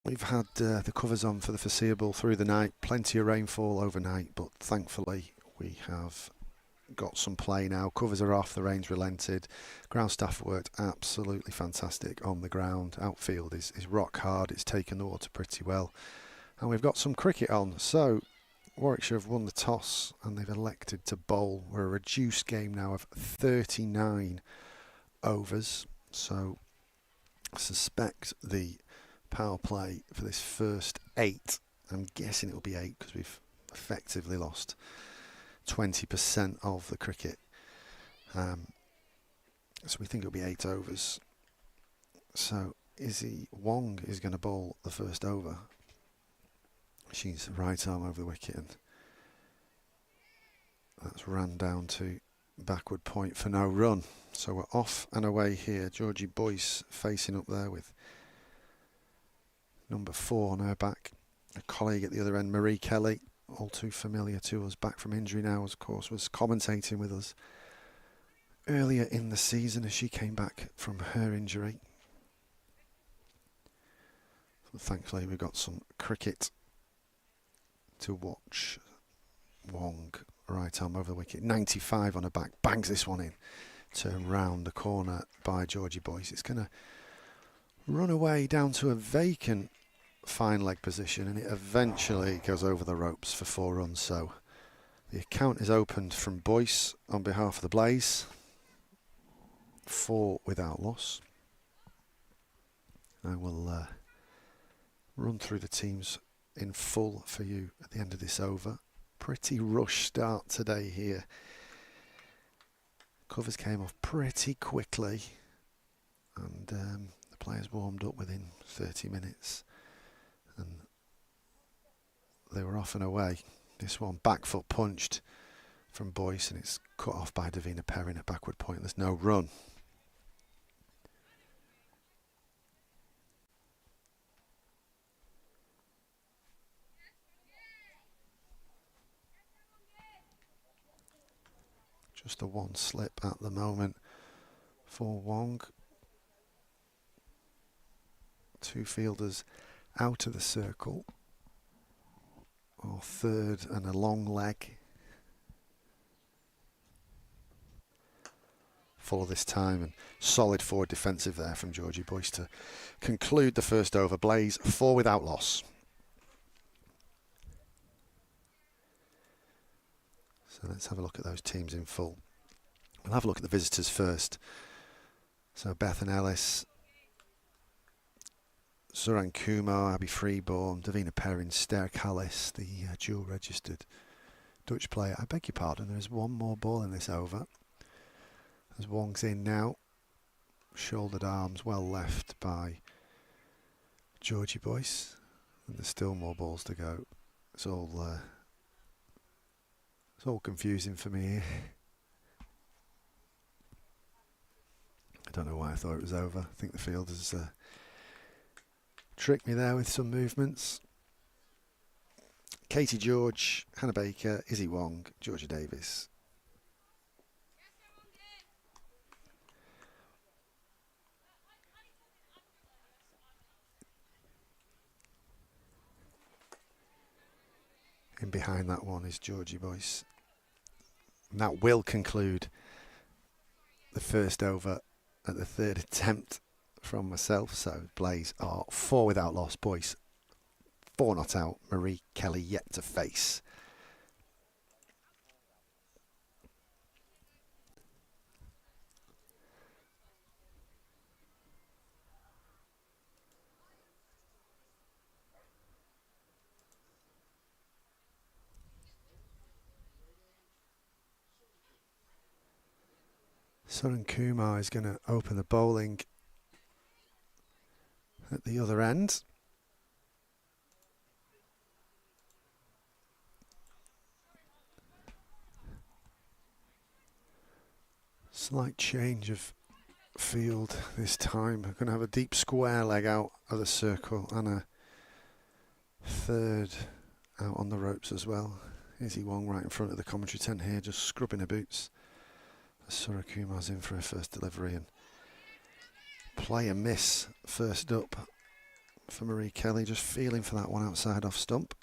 We've had the covers on for the foreseeable through the night. Plenty of rainfall overnight, but thankfully we have got some play now. Covers are off, the rain's relented. Ground staff have worked absolutely fantastic on the ground. Outfield is rock hard, it's taken the water pretty well. And we've got some cricket on. So Warwickshire have won the toss and they've elected to bowl. We're a reduced game now of 39 overs. So I suspect the power play for this first 8, I'm guessing it will be 8 because we've effectively lost 20% of the cricket. So we think it'll be 8 overs. So Izzy Wong is going to bowl the first over. She's right arm over the wicket, and that's ran down to backward point for no run. So we're off and away here. Georgie Boyce facing up there with number 4 on her back. A colleague at the other end, Marie Kelly, all too familiar to us, back from injury now, of course, was commentating with us earlier in the season as she came back from her injury. So thankfully we've got some cricket to watch. Wong, right arm over the wicket, 95 on her back, bangs this one in, turned round the corner by Georgie Boyce. It's going to run away down to a vacant fine leg position, and it eventually goes over the ropes for 4 runs. So the account is opened from Boyce on behalf of the Blaze, 4 without loss. I will run through the teams in full for you at the end of this over. Pretty rush start today here. Covers came off pretty quickly, and the players warmed up within 30 minutes. And they were off and away. This one back foot punched from Boyce, and it's cut off by Davina Perrin at backward point. There's no run. Just a 1 slip at the moment for Wong. 2 fielders out of the circle. Or 3rd and a long leg. Full this time, and solid forward defensive there from Georgie Boyce to conclude the first over. Blaze 4 without loss. So let's have a look at those teams in full. We'll have a look at the visitors first. So Bethan Ellis, Suran Kumar, Abby Freeborn, Davina Perrin, Sterk Hallis, the dual registered Dutch player. I beg your pardon, there is one more ball in this over. As Wong's in now, shouldered arms well left by Georgie Boyce, and there's still more balls to go. It's all confusing for me here. I don't know why I thought it was over. I think the fielders tricked me there with some movements. Katie George, Hannah Baker, Izzy Wong, Georgia Davis. In behind that one is Georgie Boyce. And that will conclude the first over at the 3rd attempt from myself. So Blaze are 4 without loss. Boyce 4 not out. Marie Kelly yet to face. Suran Kumar is going to open the bowling at the other end. Slight change of field this time. We're going to have a deep square leg out of the circle and a 3rd out on the ropes as well. Izzy Wong right in front of the commentary tent here, just scrubbing her boots. Suran Kumar's in for her first delivery, and play a miss first up for Marie Kelly, just feeling for that one outside off stump.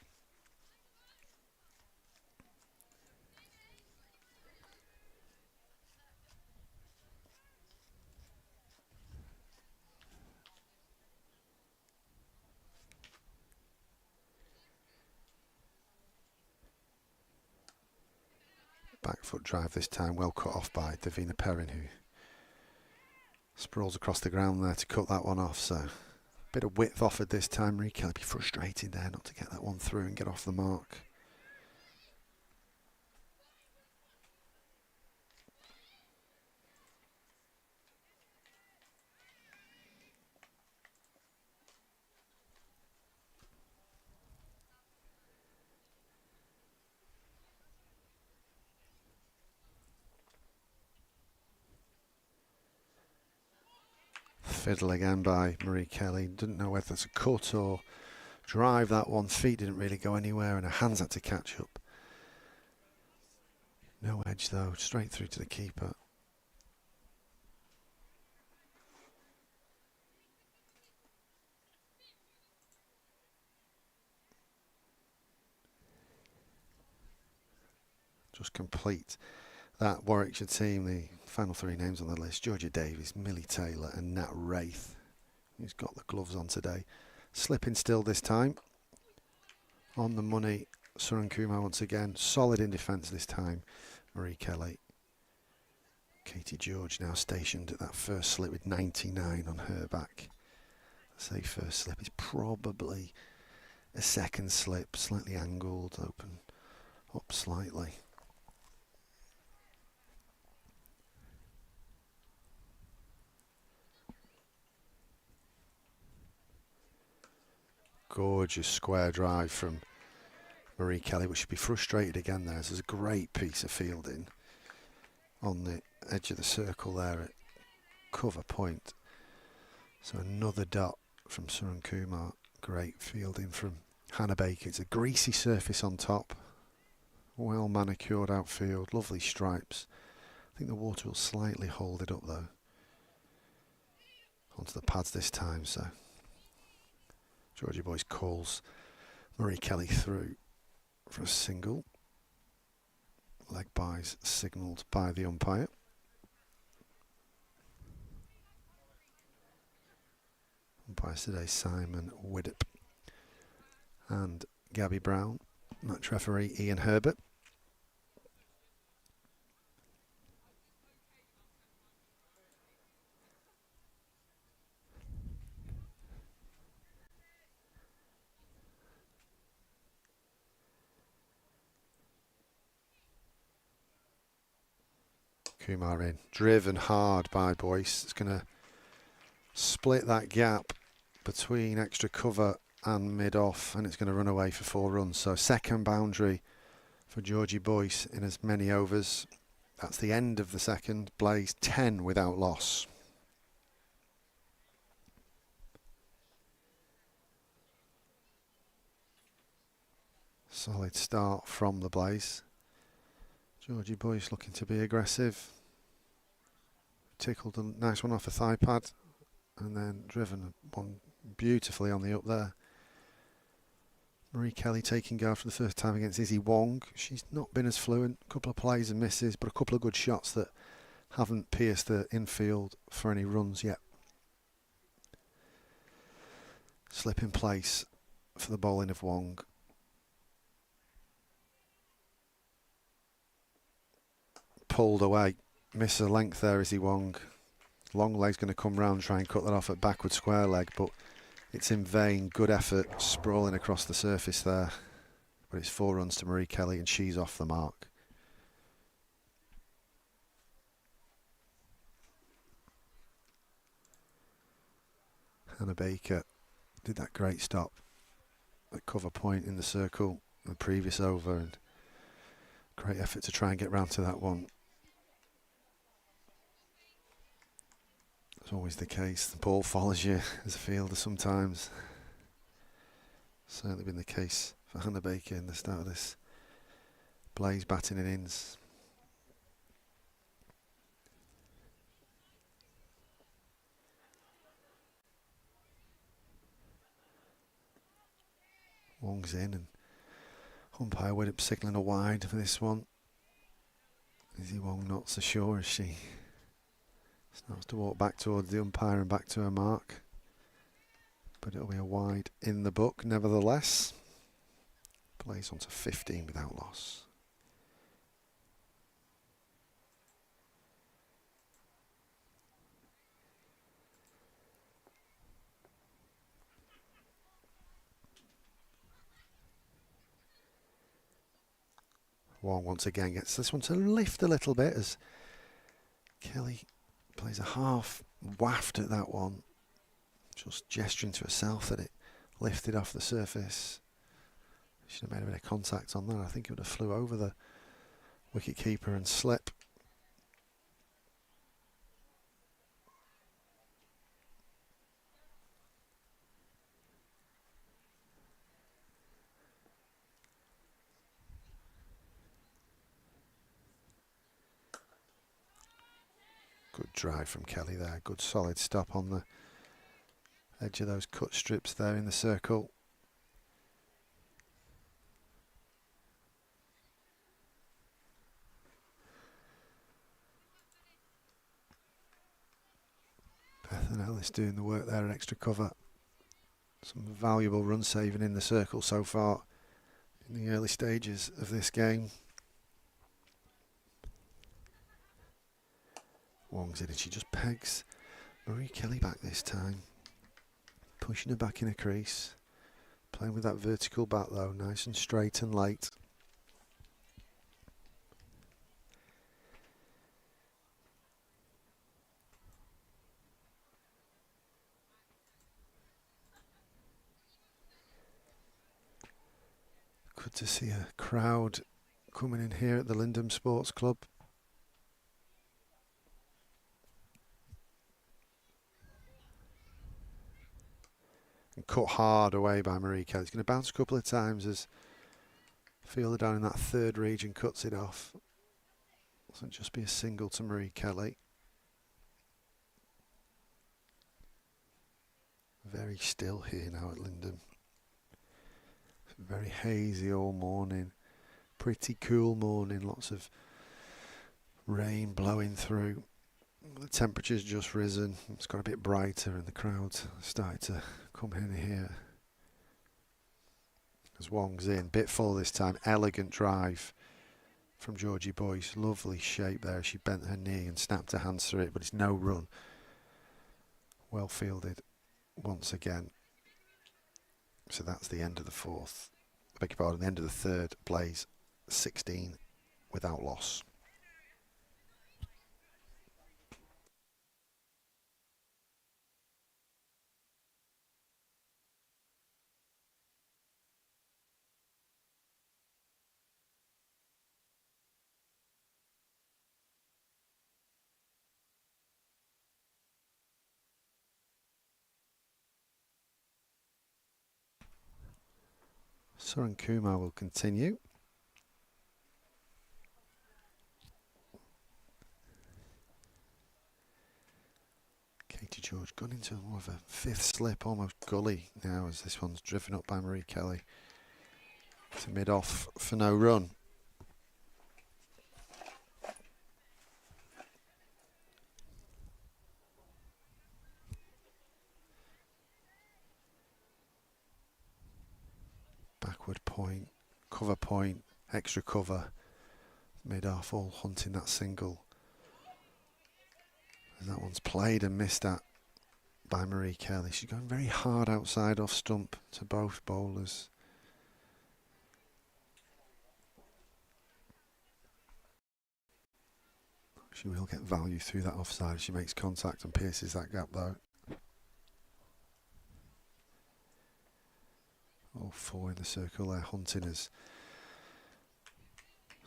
Back foot drive this time, well cut off by Davina Perrin, who sprawls across the ground there to cut that one off. So bit of width offered this time. Marie Kelly be frustrated there not to get that one through and get off the mark. Fiddle again by Marie Kelly. Didn't know whether to cut or drive that one. Feet didn't really go anywhere and her hands had to catch up. No edge though, straight through to the keeper. Just complete that Warwickshire team, the final three names on the list: Georgia Davies, Millie Taylor and Nat Wraith, who's got the gloves on today. Slipping still this time. On the money, Suran Kumar once again. Solid in defence this time, Marie Kelly. Katie George now stationed at that first slip with 99 on her back. I say first slip, is probably a second slip, slightly angled, open up slightly. Gorgeous square drive from Marie Kelly, which should be frustrated again there. There's a great piece of fielding on the edge of the circle there at cover point. So another dot from Suran Kumar. Great fielding from Hannah Baker. It's a greasy surface on top. Well manicured outfield. Lovely stripes. I think the water will slightly hold it up though. Onto the pads this time, so Georgie Boyce calls Marie Kelly through for a single. Leg byes signalled by the umpire. Umpires today Simon Widdop and Gabby Brown. Match referee Ian Herbert. Kumar in, driven hard by Boyce. It's going to split that gap between extra cover and mid-off, and it's going to run away for 4 runs. So second boundary for Georgie Boyce in as many overs. That's the end of the second. Blaze 10 without loss. Solid start from the Blaze. Georgie Boyce looking to be aggressive. Tickled a nice one off the thigh pad and then driven one beautifully on the up there. Marie Kelly taking guard for the first time against Izzy Wong. She's not been as fluent. A couple of plays and misses, but a couple of good shots that haven't pierced the infield for any runs yet. Slip in place for the bowling of Wong. Pulled away. Miss a length there, Izzy Wong. Long leg's going to come round, try and cut that off at backward square leg, but it's in vain. Good effort, sprawling across the surface there. But it's 4 runs to Marie Kelly and she's off the mark. Hannah Baker did that great stop at cover point in the circle in the previous over, and great effort to try and get round to that one. It's always the case. The ball follows you as a fielder sometimes. Certainly been the case for Hannah Baker in the start of this Blaze batting innings. Wong's in, and umpire Widdop signalling a wide for this one. Izzy Wong not so sure as she starts to walk back towards the umpire and back to her mark. But it'll be a wide in the book nevertheless. Plays on to 15 without loss. Wong once again gets this one to lift a little bit as Kelly plays a half waft at that one, just gesturing to herself that it lifted off the surface. Should have made a bit of contact on that. I think it would have flew over the wicket keeper and slip. Good drive from Kelly there. Good solid stop on the edge of those cut strips there in the circle. Bethan Ellis doing the work there at extra cover. Some valuable run saving in the circle so far in the early stages of this game. Wong's in and she just pegs Marie Kelly back this time. Pushing her back in a crease. Playing with that vertical bat though, nice and straight and late. Good to see a crowd coming in here at the Lindem Sports Club. And cut hard away by Marie Kelly. It's going to bounce a couple of times as fielder down in that third region cuts it off. So it'll just be a single to Marie Kelly. Very still here now at Lindem. Very hazy all morning. Pretty cool morning. Lots of rain blowing through. The temperature's just risen. It's got a bit brighter and the crowd's started to come in here. As Wong's in, bit full this time. Elegant drive from Georgie Boyce. Lovely shape there. She bent her knee and snapped her hands through it, but it's no run. Well fielded once again. So that's the end of the fourth. I beg your pardon, the end of the third. Plays 16 without loss. Suren Kumar will continue. Katie George gone into more of a fifth slip, almost gully now as this one's driven up by Marie Kelly to mid-off for no run. Backward point, cover point, extra cover, mid-off, all hunting that single. And that one's played and missed at by Marie Kelly. She's going very hard outside off stump to both bowlers. She will get value through that offside if she makes contact and pierces that gap though. All four in the circle there, hunting as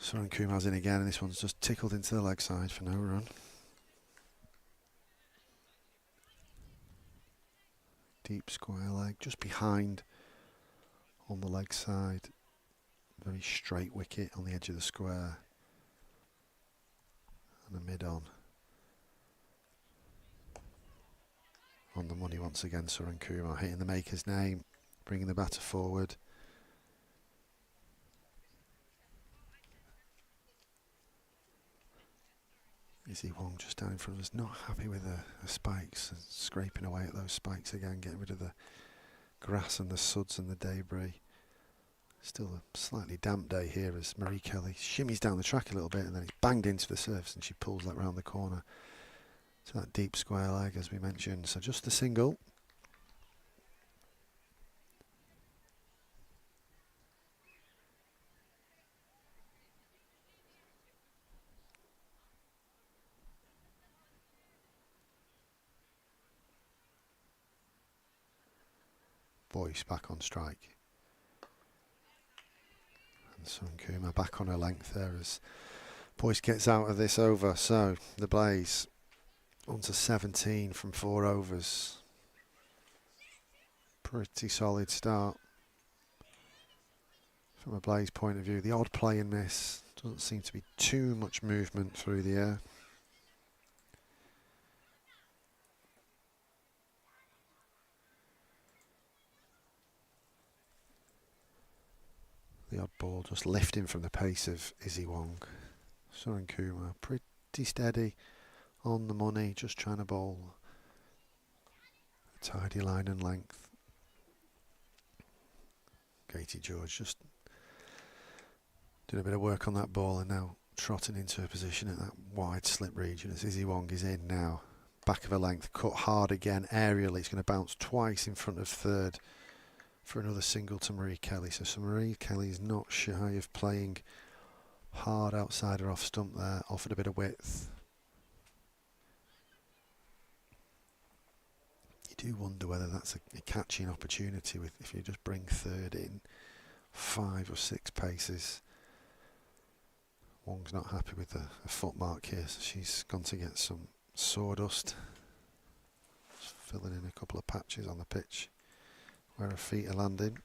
Suren Kumar's in again, and this one's just tickled into the leg side for no run. Deep square leg, just behind on the leg side. Very straight wicket on the edge of the square. And a mid-on. On the money once again, Suren Kumar hitting the maker's name, bringing the batter forward. Izzy Wong just down in front of us, not happy with the spikes, and scraping away at those spikes again, getting rid of the grass and the suds and the debris. Still a slightly damp day here as Marie Kelly shimmies down the track a little bit, and then it's banged into the surface and she pulls that round the corner to that deep square leg as we mentioned. So just the single. Boyce back on strike. And Sun Kuma back on her length there as Boyce gets out of this over. So the Blaze on to 17 from 4 overs. Pretty solid start from a Blaze point of view. The odd play and miss. Doesn't seem to be too much movement through the air. The odd ball just lifting from the pace of Izzy Wong. Sun Kuma pretty steady on the money, just trying to bowl a tidy line and length. Katie George just doing a bit of work on that ball and now trotting into a position at that wide slip region as Izzy Wong is in now. Back of a length, cut hard again, aerially. It's going to bounce twice in front of third for another single to Marie Kelly. So Marie Kelly is not shy of playing hard outside her off stump there, offered a bit of width. You do wonder whether that's a catching opportunity with if you just bring third in 5 or 6 paces. Wong's not happy with a foot mark here, so she's gone to get some sawdust, just filling in a couple of patches on the pitch where her feet are landing.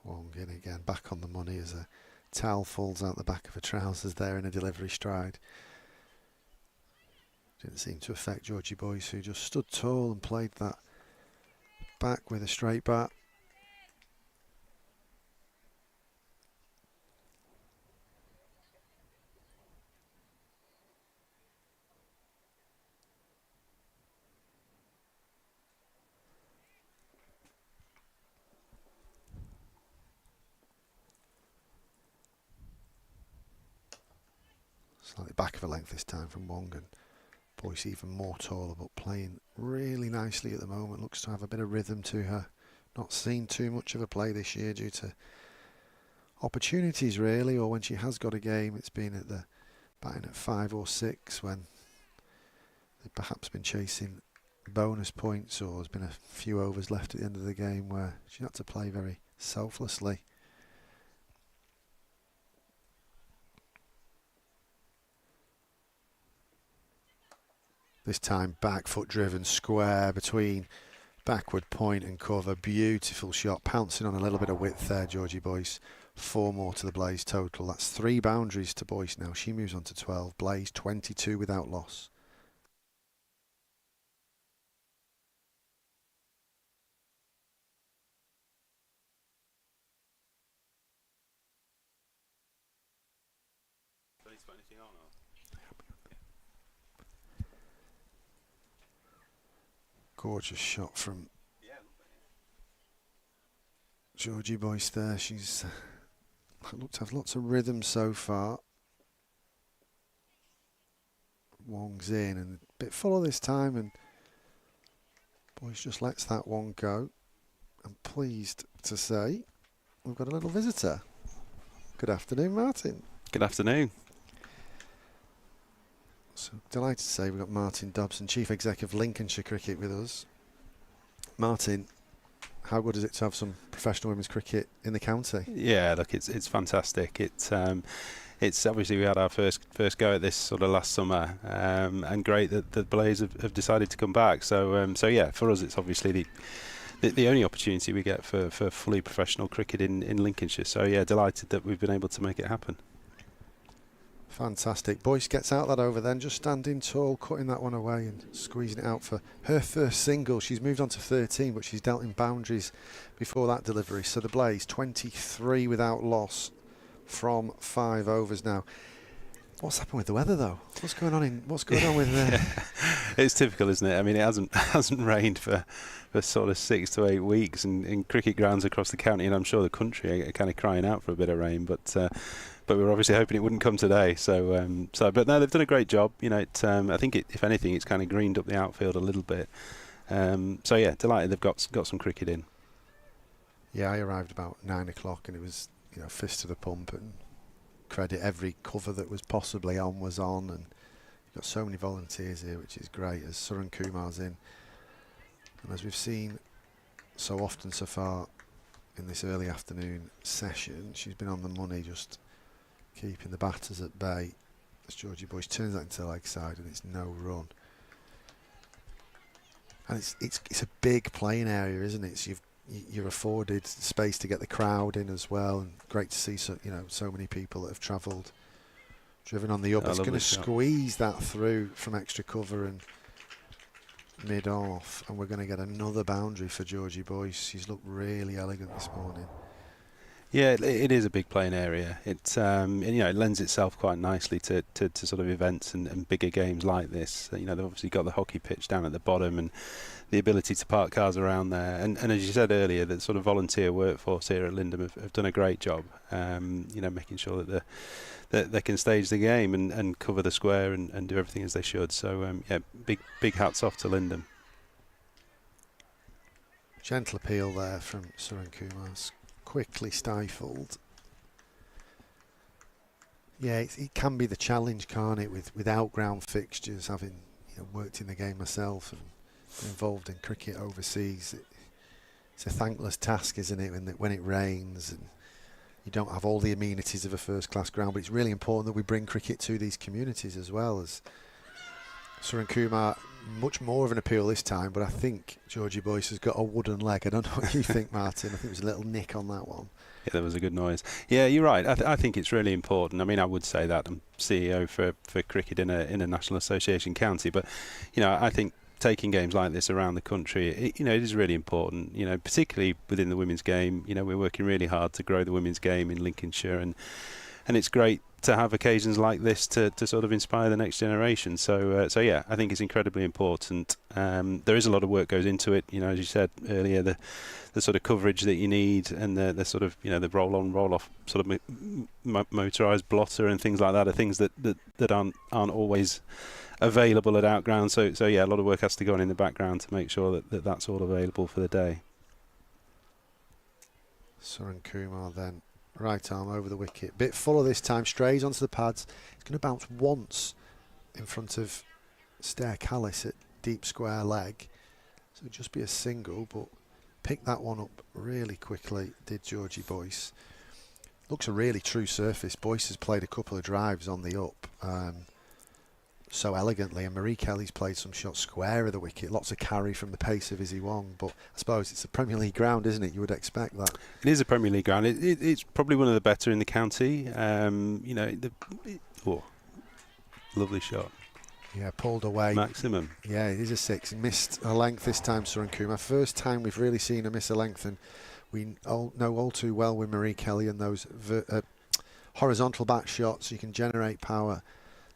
Wong in again, back on the money as a towel falls out the back of her trousers there in a delivery stride. Didn't seem to affect Georgie Boyce, who just stood tall and played that back with a straight bat. Slightly back of a length this time from Wong, and Boyce even more taller, but playing really nicely at the moment. Looks to have a bit of rhythm to her. Not seen too much of a play this year due to opportunities really, or when she has got a game it's been at the batting at 5 or 6 when they've perhaps been chasing bonus points, or there's been a few overs left at the end of the game where she had to play very selflessly. This time back foot driven square between backward point and cover. Beautiful shot, pouncing on a little bit of width there, Georgie Boyce. 4 more to the Blaze total. That's 3 boundaries to Boyce now. She moves on to 12. Blaze 22 without loss. Gorgeous shot from Georgie Boyce there. She's looked to have lots of rhythm so far. Wong's in and a bit fuller this time, and Boyce just lets that one go. I'm pleased to say we've got a little visitor. Good afternoon, Martin. Good afternoon. So delighted to say we've got Martin Dobson, Chief Exec of Lincolnshire Cricket, with us. Martin, how good is it to have some professional women's cricket in the county? Yeah, look, it's fantastic. It's obviously we had our first go at this sort of last summer, and great that the Blaze have decided to come back. So yeah, for us it's obviously the only opportunity we get for fully professional cricket in Lincolnshire. So yeah, delighted that we've been able to make it happen. Fantastic. Boyce gets out that over then, just standing tall, cutting that one away and squeezing it out for her first single. She's moved on to 13, but she's dealt in boundaries before that delivery. So the Blaze, 23 without loss from 5 overs now. What's happened with the weather though? What's going on with It's typical, isn't it? I mean, it hasn't rained for sort of 6 to 8 weeks, and in cricket grounds across the county, and I'm sure the country are kind of crying out for a bit of rain, but we were obviously hoping it wouldn't come today. But no, they've done a great job. You know, I think if anything, it's kind of greened up the outfield a little bit. So yeah, delighted they've got some cricket in. Yeah, I arrived about 9 o'clock and it was, you know, fist to the pump, and credit every cover that was possibly on was on, and you've got so many volunteers here, which is great, as Suran Kumar's in. And as we've seen so often so far in this early afternoon session, she's been on the money, just keeping the batters at bay as Georgie Boyce turns that into the leg side, and it's no run. And it's a big playing area, isn't it? So you're afforded space to get the crowd in as well, and great to see so many people that have travelled, driven on the up. It's going to squeeze that through from extra cover and mid off, and we're going to get another boundary for Georgie Boyce. She's looked really elegant this morning. Yeah, it is a big playing area. It it lends itself quite nicely to sort of events and bigger games like this. You know, they've obviously got the hockey pitch down at the bottom and the ability to park cars around there. And as you said earlier, the sort of volunteer workforce here at Lindem have done a great job. Making sure that they can stage the game and cover the square and do everything as they should. So big hats off to Lindem. Gentle appeal there from Suran Kumar. Quickly stifled. Yeah, it can be the challenge, can't it, with out-ground fixtures, having worked in the game myself and been involved in cricket overseas. It's a thankless task, isn't it, when it rains and you don't have all the amenities of a first-class ground. But it's really important that we bring cricket to these communities as well. As Suran Kumar, much more of an appeal this time, but I think Georgie Boyce has got a wooden leg. I don't know what you think, Martin. I think there was a little nick on that one. Yeah, there was a good noise. Yeah, you're right. I think it's really important. I mean, I would say that I'm CEO for cricket in a National Association county, but I think taking games like this around the country, it is really important. Particularly within the women's game. We're working really hard to grow the women's game in Lincolnshire, and it's great to have occasions like this to sort of inspire the next generation. So yeah, I think it's incredibly important. There is a lot of work goes into it. As you said earlier, the sort of coverage that you need, and the sort of the roll on roll off sort of motorised blotter and things like that are things that aren't always available at outground. So yeah, a lot of work has to go on in the background to make sure that that's all available for the day. Suran Kumar then. Right arm over the wicket. Bit fuller this time. Strays onto the pads. It's going to bounce once in front of Stair Callis at deep square leg. So it'll just be a single, but picked that one up really quickly, did Georgie Boyce. Looks a really true surface. Boyce has played a couple of drives on the up so elegantly, and Marie Kelly's played some shots square of the wicket. Lots of carry from the pace of Izzy Wong, but I suppose it's a Premier League ground, isn't it? You would expect that. It is a Premier League ground. It's probably one of the better in the county. Lovely shot. Yeah, pulled away. Maximum. Yeah, it is a 6. Missed a length this time, Suran Kumar. First time we've really seen her miss a length, and we all know all too well with Marie Kelly and those horizontal back shots, you can generate power.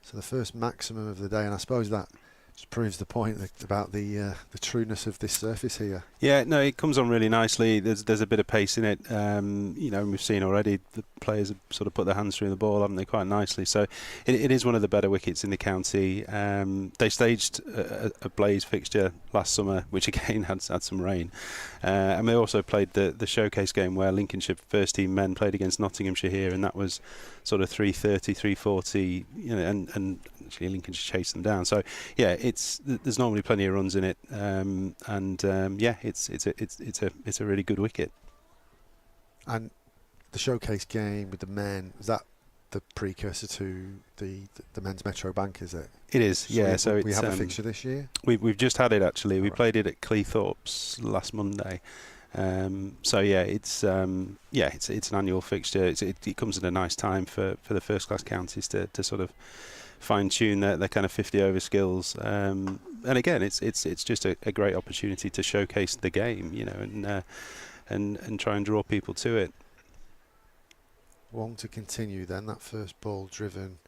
So the first maximum of the day, and I suppose that just proves the point about the trueness of this surface here. Yeah, no, it comes on really nicely. There's a bit of pace in it. And we've seen already the players have sort of put their hands through the ball, haven't they, quite nicely. So it is one of the better wickets in the county. They staged a Blaze fixture last summer, which again had some rain. And they also played the showcase game where Lincolnshire first team men played against Nottinghamshire here, and that was sort of 330, 340, and actually Lincolnshire chased them down. So yeah, there's normally plenty of runs in it, yeah, it's a really good wicket. And the showcase game with the men, was that the precursor to the men's Metro Bank, is it? It is, yeah. So we have a fixture this year. We've just had it actually. We Right. played it at Cleethorpes last Monday. So yeah, it's an annual fixture. It comes at a nice time for the first class counties to sort of fine tune their kind of 50 over skills. And again, it's just a great opportunity to showcase the game, you know, and try and draw people to it. Wong to continue then, that first ball driven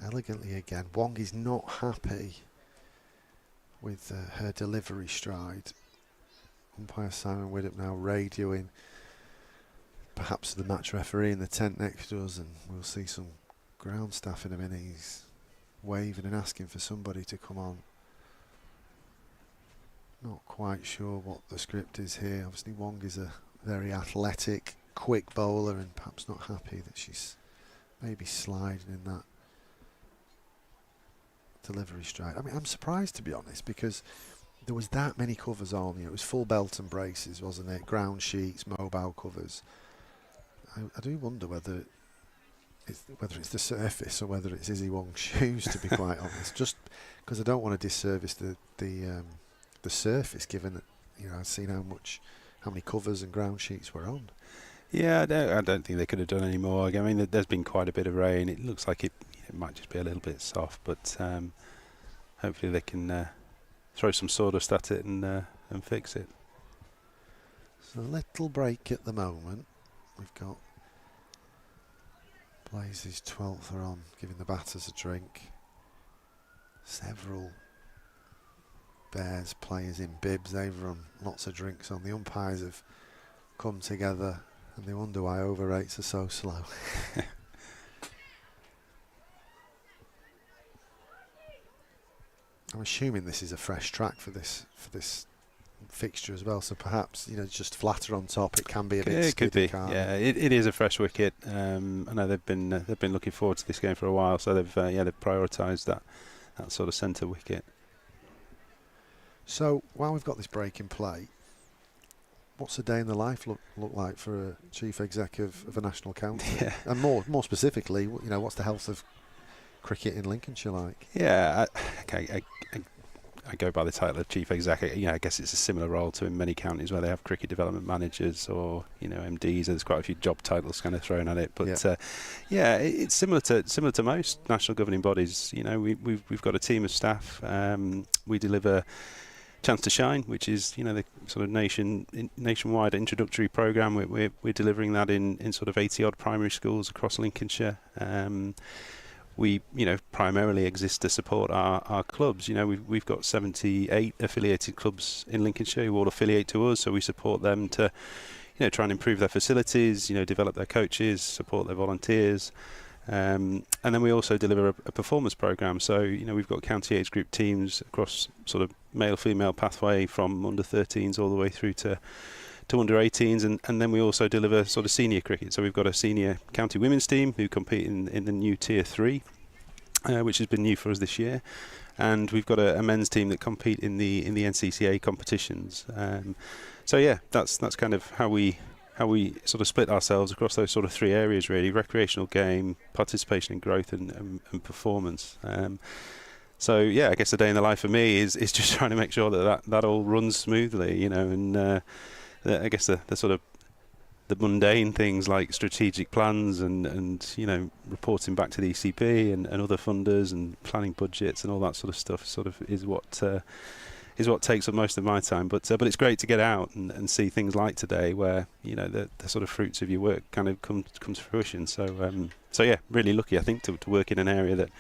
elegantly again. Wong is not happy with her delivery stride. Umpire Simon Widdop now radioing perhaps the match referee in the tent next to us, and we'll see some ground staff in a minute. He's waving and asking for somebody to come on. Not quite sure what the script is here. Obviously Wong is a very athletic, quick bowler, and perhaps not happy that she's maybe sliding in that delivery stride. I mean, I'm surprised, to be honest, because there was that many covers on. You know, it was full belt and braces, wasn't it? Ground sheets, mobile covers. I do wonder whether it's the surface or whether it's Izzy Wong's shoes, to be quite honest. Just because I don't want to disservice the surface, given that, you know, I've seen how many covers and ground sheets were on. Yeah, I don't think they could have done any more. I mean, there's been quite a bit of rain. It looks like it might just be a little bit soft, but hopefully they can throw some sawdust at it and fix it. So a little break at the moment. We've got Blaze's 12th are on, giving the batters a drink. Several Bears players in bibs. They've run lots of drinks on. The umpires have come together and they wonder why over rates are so slow. I'm assuming this is a fresh track for this fixture as well, so perhaps, you know, just flatter on top. It can be a bit. It could be. Can't Yeah, it is a fresh wicket. I know they've been looking forward to this game for a while, so they've prioritised that sort of centre wicket. So while we've got this break in play, what's a day in the life look like for a chief exec of a national county? Yeah. And more specifically, you know, what's the health of cricket in Lincolnshire like? Yeah, I go by the title of chief exec. I guess it's a similar role to in many counties where they have cricket development managers or, you know, MDs. There's quite a few job titles kind of thrown at it, but it's similar to most national governing bodies. You know, we've got a team of staff. We deliver Chance to Shine, which is, you know, the sort of nationwide introductory programme. We're delivering that in sort of 80 odd primary schools across Lincolnshire. We, you know, primarily exist to support our clubs. You know, we've got 78 affiliated clubs in Lincolnshire who all affiliate to us, so we support them to, you know, try and improve their facilities, you know, develop their coaches, support their volunteers. And then we also deliver a performance programme. So, you know, we've got county age group teams across sort of male-female pathway from under 13s all the way through to under 18s, and then we also deliver sort of senior cricket. So we've got a senior county women's team who compete in the new Tier 3, which has been new for us this year, and we've got a men's team that compete in the NCCA competitions. So yeah, that's kind of how we sort of split ourselves across those sort of three areas really: recreational game, participation in growth, and performance. So yeah, I guess a day in the life for me is just trying to make sure that all runs smoothly, you know, and I guess the sort of the mundane things like strategic plans and you know, reporting back to the ECB and other funders and planning budgets and all that sort of stuff sort of is what takes up most of my time. But it's great to get out and see things like today where, you know, the sort of fruits of your work kind of come to fruition. So yeah, really lucky, I think, to work in an area that,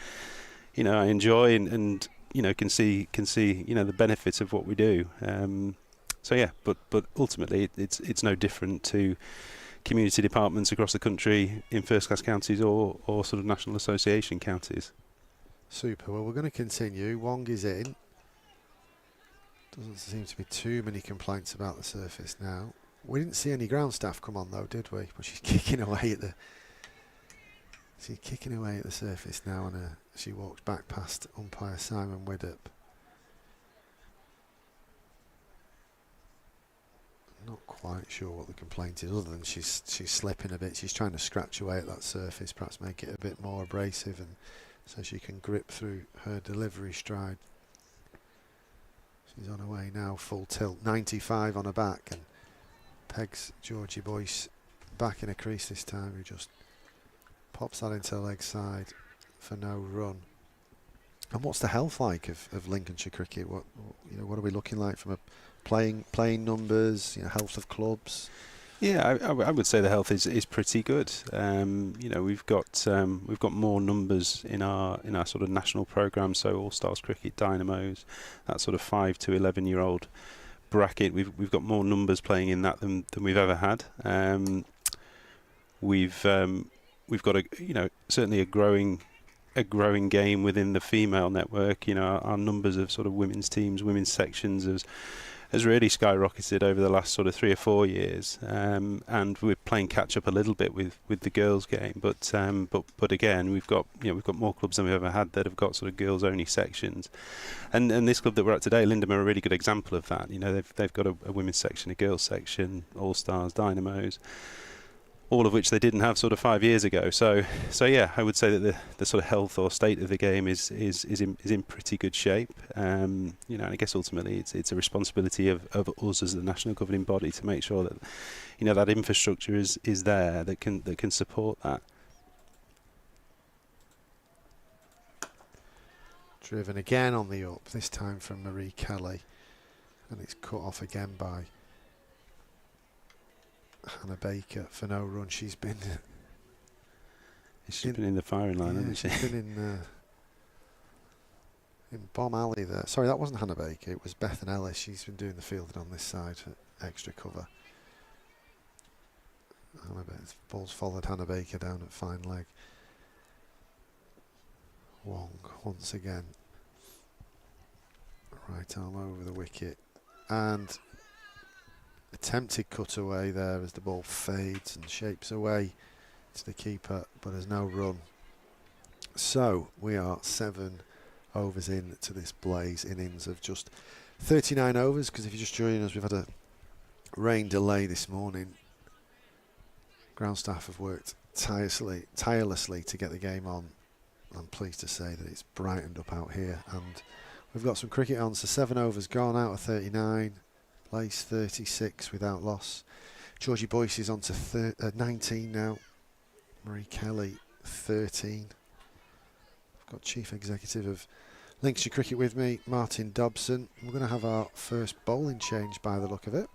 you know, I enjoy and you know, can see you know, the benefits of what we do. So yeah, but ultimately it's no different to community departments across the country in first class counties or sort of national association counties. Super. Well, we're going to continue. Wong is in. Doesn't seem to be too many complaints about the surface now. We didn't see any ground staff come on though, did we? But she's kicking away at the surface now, and she walks back past umpire Simon Widdop. Not quite quite sure what the complaint is, other than she's slipping a bit. She's trying to scratch away at that surface, perhaps make it a bit more abrasive, and so she can grip through her delivery stride. She's on her way now, full tilt, 95 on her back, and pegs Georgie Boyce back in a crease this time, who just pops that into the leg side for no run. And what's the health like of Lincolnshire cricket? What are we looking like from a playing numbers, health of clubs? Yeah, I would say the health is pretty good. We've got more numbers in our sort of national programme. So All Stars Cricket, Dynamos, that sort of 5 to 11-year-old bracket. We've got more numbers playing in that than we've ever had. We've got certainly a growing game within the female network. Our numbers of sort of women's teams, women's sections has really skyrocketed over the last sort of 3 or 4 years, and we're playing catch up a little bit with the girls' game. But again, we've got more clubs than we've ever had that have got sort of girls only sections, and this club that we're at today, Lindem, are a really good example of that. They've got a women's section, a girls' section, All Stars, Dynamos, all of which they didn't have sort of 5 years ago. So yeah, I would say that the sort of health or state of the game is in pretty good shape. And I guess ultimately it's a responsibility of us as the national governing body to make sure that that infrastructure is there that can support that. Driven again on the up, this time from Marie Kelly, and it's cut off again by Hannah Baker for no run. She's been in the firing line, hasn't she? She's been in bomb alley there. Sorry, that wasn't Hannah Baker, it was Bethan Ellis. She's been doing the fielding on this side for extra cover. Ball's followed Hannah Baker down at fine leg. Wong once again, right arm over the wicket, and attempted cutaway there as the ball fades and shapes away to the keeper, but there's no run. So we are 7 overs in to this Blaze innings of just 39 overs, because if you're just joining us, we've had a rain delay this morning. Ground staff have worked tirelessly to get the game on. I'm pleased to say that it's brightened up out here, and we've got some cricket on. So 7 overs gone out of 39. Blaze 36 without loss. Georgie Boyce is on to 19 now. Marie Kelly 13. I've got Chief Executive of Lincolnshire Cricket with me, Martin Dobson. We're going to have our first bowling change by the look of it.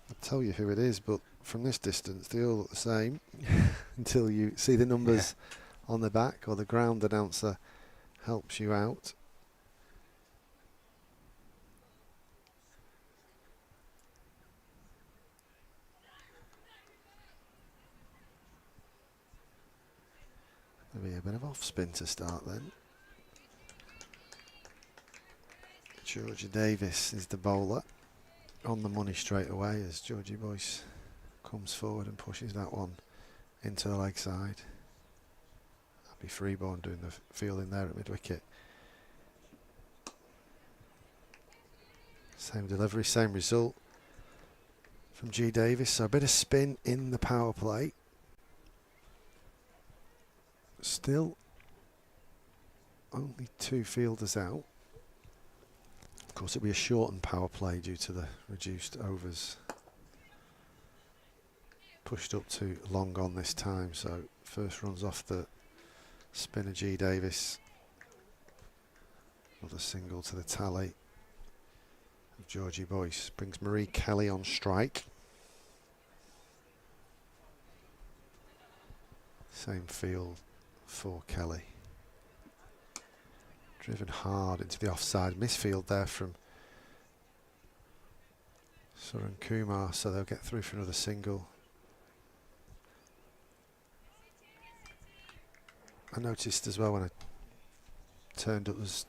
I'll tell you who it is, but from this distance they all look the same until you see the numbers on the back, or the ground announcer helps you out. There'll be a bit of off spin to start then. Georgia Davis is the bowler, on the money straight away as Georgie Boyce comes forward and pushes that one into the leg side. That'll be Freeborn doing the fielding there at mid-wicket. Same delivery, same result from G Davis. So a bit of spin in the power play. Still only 2 fielders out. Of course, it'll be a shortened power play due to the reduced overs. Pushed up to long on this time, so first runs off the spinner G Davis. Another single to the tally of Georgie Boyce. Brings Marie Kelly on strike. Same field for Kelly. Driven hard into the offside. Misfield there from Suryan Kumar, so they'll get through for another single. I noticed as well when I turned up, there's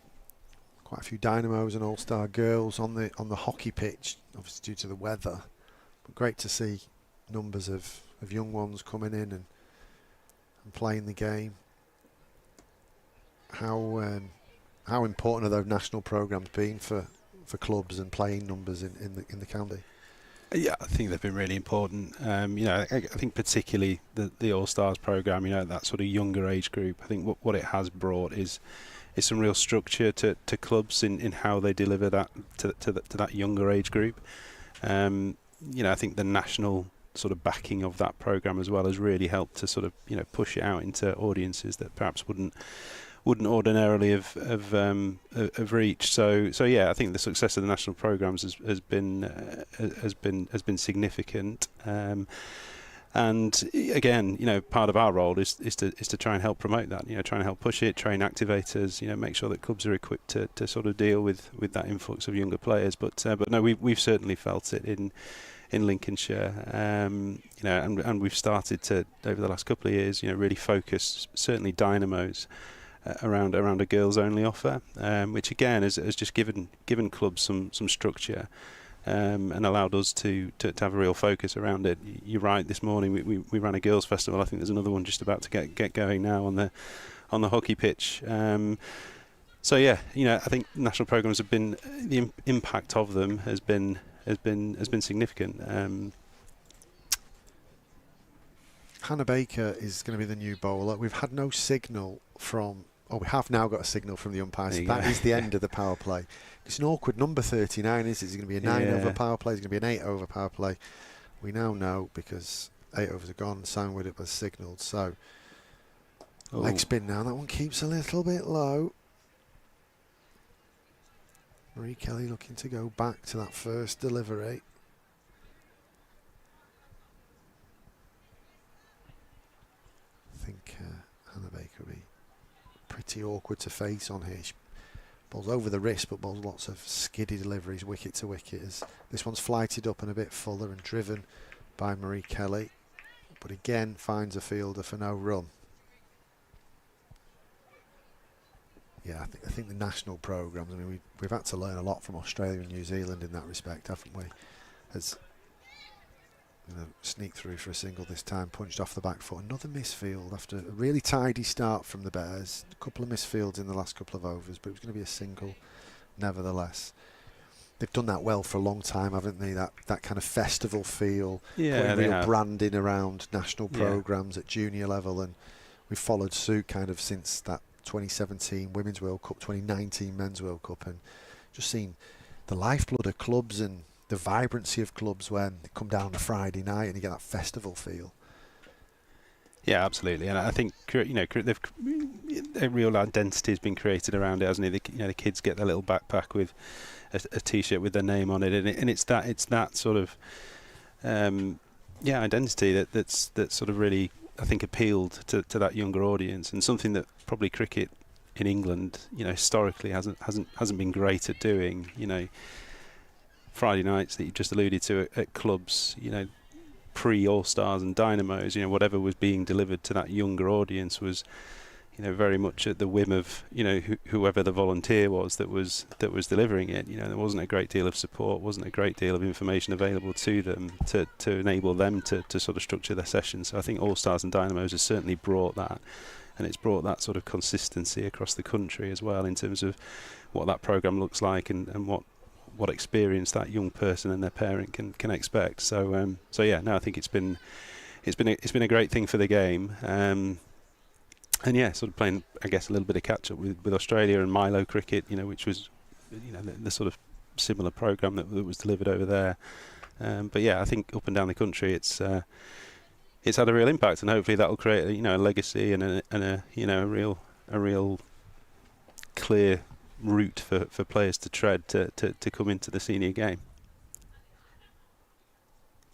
quite a few Dynamos and All-Star girls on the hockey pitch, obviously due to the weather. But great to see numbers of young ones coming in and playing the game. How important are those national programmes been for clubs and playing numbers in the county? Yeah, I think they've been really important. I think particularly the All Stars program. That sort of younger age group. I think what it has brought is some real structure to clubs in how they deliver that to that younger age group. I think the national sort of backing of that program as well has really helped to sort of push it out into audiences that perhaps wouldn't ordinarily have reached. So yeah, I think the success of the national programs has been significant. And again, part of our role is to try and help promote that. Try and help push it, train activators. Make sure that clubs are equipped to sort of deal with that influx of younger players. But no, we've certainly felt it in Lincolnshire. And we've started to, over the last couple of years, really focus certainly Dynamos around a girls only offer, which again has just given clubs some structure. And allowed us to have a real focus around it. You're right. This morning we ran a girls' festival. I think there's another one just about to get going now on the hockey pitch. So yeah, I think national programs have been, the impact of them has been significant. Hannah Baker is going to be the new bowler. We've had no signal from. Oh, we have now got a signal from the umpires. That is the end of the power play. It's an awkward number 39, is it? Is it going to be a 9 over power play? Is it going to be an 8 over power play? We now know because 8 overs are gone. Simon Widdop has signalled. So, leg spin now. That one keeps a little bit low. Marie Kelly looking to go back to that first delivery. I think Hannah Baker will be pretty awkward to face on here. She bowls over the wrist, but bowls lots of skiddy deliveries, wicket to wicket. As this one's flighted up and a bit fuller and driven by Marie Kelly, but again finds a fielder for no run. Yeah, I think the national programs. I mean, we've had to learn a lot from Australia and New Zealand in that respect, haven't we? As sneak through for a single this time, punched off the back foot. Another misfield after a really tidy start from the Bears. A couple of misfields in the last couple of overs, but it was going to be a single nevertheless. They've done that well for a long time, haven't they? That kind of festival feel, putting real branding around national programs at junior level, and we've followed suit kind of since that 2017 Women's World Cup, 2019 Men's World Cup, and just seen the lifeblood of clubs and the vibrancy of clubs when they come down on a Friday night and you get that festival feel. Yeah, absolutely, and I think a real identity has been created around it, hasn't it? The kids get their little backpack with a T-shirt with their name on it, and it's that sort of identity that's sort of really, I think, appealed to that younger audience, and something that probably cricket in England, historically hasn't been great at doing. Friday nights that you just alluded to at clubs, pre All Stars and Dynamos, whatever was being delivered to that younger audience was, very much at the whim of, whoever the volunteer was that was delivering it. There wasn't a great deal of support, wasn't a great deal of information available to them to enable them to sort of structure their sessions. So I think All Stars and Dynamos has certainly brought that, and it's brought that sort of consistency across the country as well in terms of what that programme looks like and what experience that young person and their parent can expect. So I think it's been a great thing for the game. And yeah, sort of playing, I guess, a little bit of catch up with Australia and Milo cricket, which was, the sort of similar programme that was delivered over there. But yeah, I think up and down the country, it's had a real impact, and hopefully that will create a legacy and a real clear route for players to tread to come into the senior game.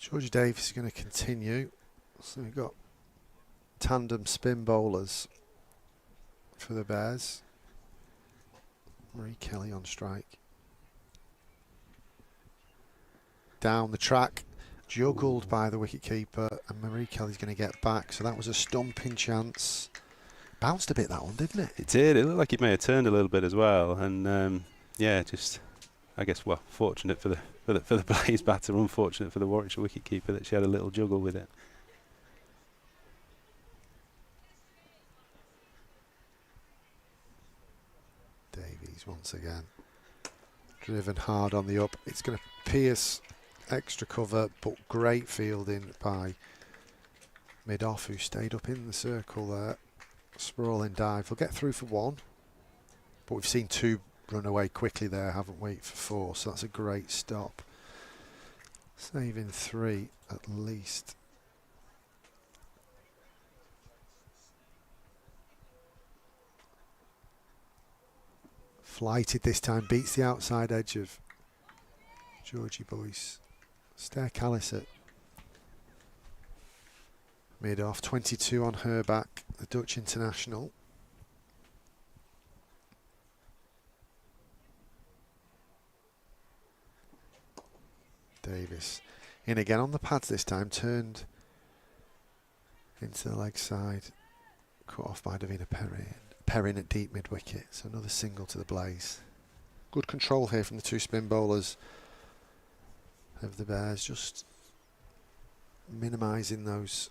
George Davis is going to continue. So we've got tandem spin bowlers for the Bears. Marie Kelly on strike. Down the track, juggled by the wicketkeeper, and Marie Kelly's going to get back. So that was a stumping chance. Bounced a bit, that one, didn't it? It did. It looked like it may have turned a little bit as well, and just, I guess, fortunate for the Blaze batter, unfortunate for the Warwickshire wicketkeeper that she had a little juggle with it. Davies once again, driven hard on the up. It's going to pierce extra cover, but great fielding by mid-off, who stayed up in the circle there. Sprawling dive. We'll get through for 1, but we've seen 2 run away quickly there, haven't we, for 4, so that's a great stop. Saving 3 at least. Flighted this time, beats the outside edge of Georgie Boyce. Stair Callis at mid-off, 22 on her back, the Dutch international. Davis in again on the pads this time, turned into the leg side, cut off by Davina Perrin at deep mid-wicket, so another single to the blaze. Good control here from the 2 spin bowlers of the Bears, just minimising those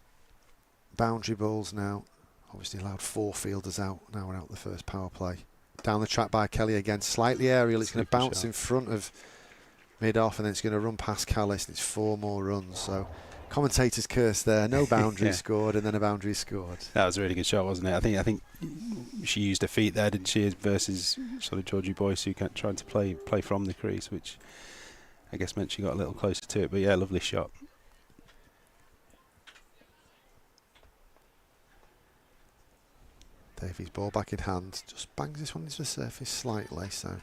boundary balls now. Obviously allowed 4 fielders out, now we're out the first power play. Down the track by Kelly again, slightly aerial, it's going to bounce in front of mid-off and then it's going to run past Callis, and it's 4 more runs, so commentator's curse there, no boundary scored and then a boundary scored. That was a really good shot, wasn't it? I think she used her feet there, didn't she, versus sort of Georgie Boyce, who tried to play from the crease, which I guess meant she got a little closer to it, but yeah, lovely shot. Davies ball back in hand, just bangs this one into the surface slightly, so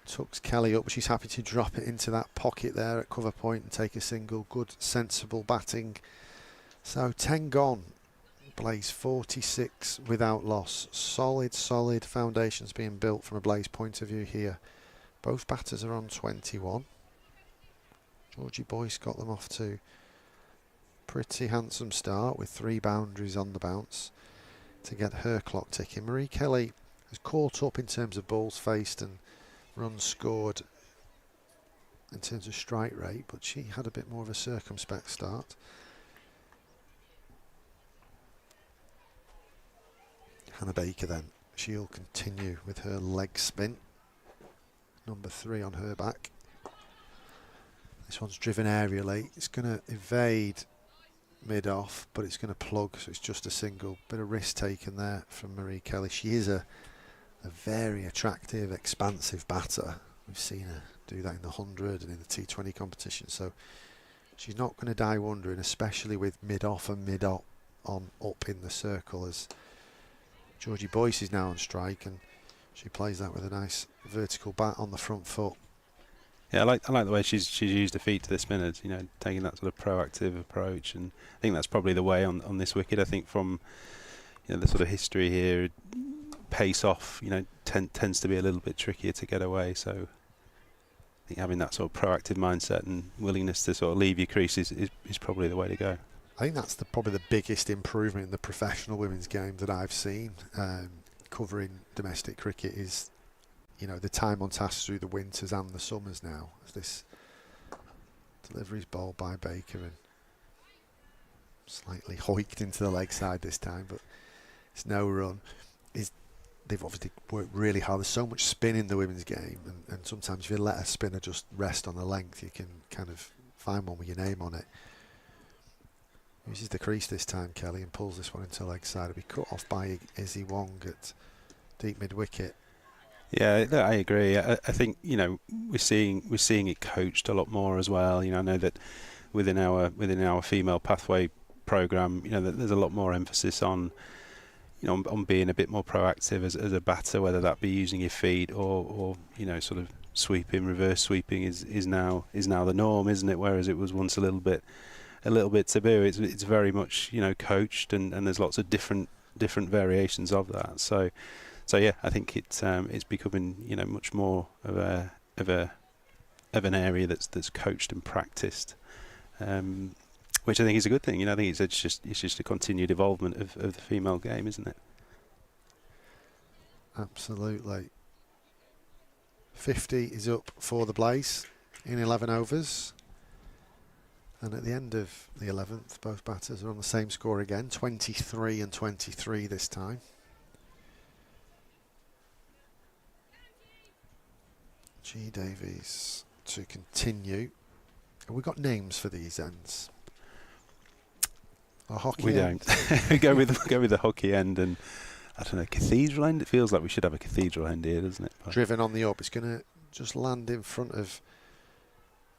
tucks Kelly up, but she's happy to drop it into that pocket there at cover point and take a single. Good, sensible batting. So 10 gone. Blaze 46 without loss. Solid foundations being built from a Blaze point of view here. Both batters are on 21. Georgie Boyce got them off to pretty handsome start with 3 boundaries on the bounce to get her clock ticking. Marie Kelly has caught up in terms of balls faced and runs scored in terms of strike rate, but she had a bit more of a circumspect start. Hannah Baker then, she'll continue with her leg spin. Number 3 on her back. This one's driven aerially. It's going to evade mid-off, but it's going to plug, so it's just a single. Bit of risk taken there from Marie Kelly. She is a very attractive, expansive batter. We've seen her do that in the 100 and in the T20 competition, so she's not going to die wondering, especially with mid-off and mid-up on up in the circle, as Georgie Boyce is now on strike, and she plays that with a nice vertical bat on the front foot. Yeah, I like the way she's used her feet to the spinners, you know, taking that sort of proactive approach, and I think that's probably the way on this wicket. I think from, you know, the sort of history here, pace off, you know, tends to be a little bit trickier to get away, so I think having that sort of proactive mindset and willingness to sort of leave your crease is probably the way to go. I think that's probably the biggest improvement in the professional women's game that I've seen covering domestic cricket is, you know, the time on task through the winters and the summers now. As this delivery's bowled by Baker and slightly hoiked into the leg side this time, but it's no run. They've obviously worked really hard. There's so much spin in the women's game, and sometimes if you let a spinner just rest on the length, you can kind of find one with your name on it. Uses the crease this time, Kelly, and pulls this one into leg side. It'll be cut off by Izzy Wong at deep mid wicket. Yeah, I agree. I think, you know, we're seeing it coached a lot more as well. You know, I know that within our female pathway program, you know, that there's a lot more emphasis on, you know, on being a bit more proactive as a batter, whether that be using your feet or you know, sort of sweeping, reverse sweeping is now the norm, isn't it? Whereas it was once a little bit taboo. It's very much, you know, coached, and there's lots of different variations of that. So yeah, I think it's becoming, you know, much more of an area that's coached and practiced, which I think is a good thing. You know, I think it's just a continued evolvement of the female game, isn't it? Absolutely. 50 is up for the Blaze in 11 overs. And at the end of the 11th, both batters are on the same score again, 23 and 23 this time. G. Davies to continue. Have we got names for these ends? A hockey We end? don't. We go with the hockey end, and I don't know, cathedral end. It feels like we should have a cathedral end here, doesn't it? But Driven on the up. It's going to just land in front of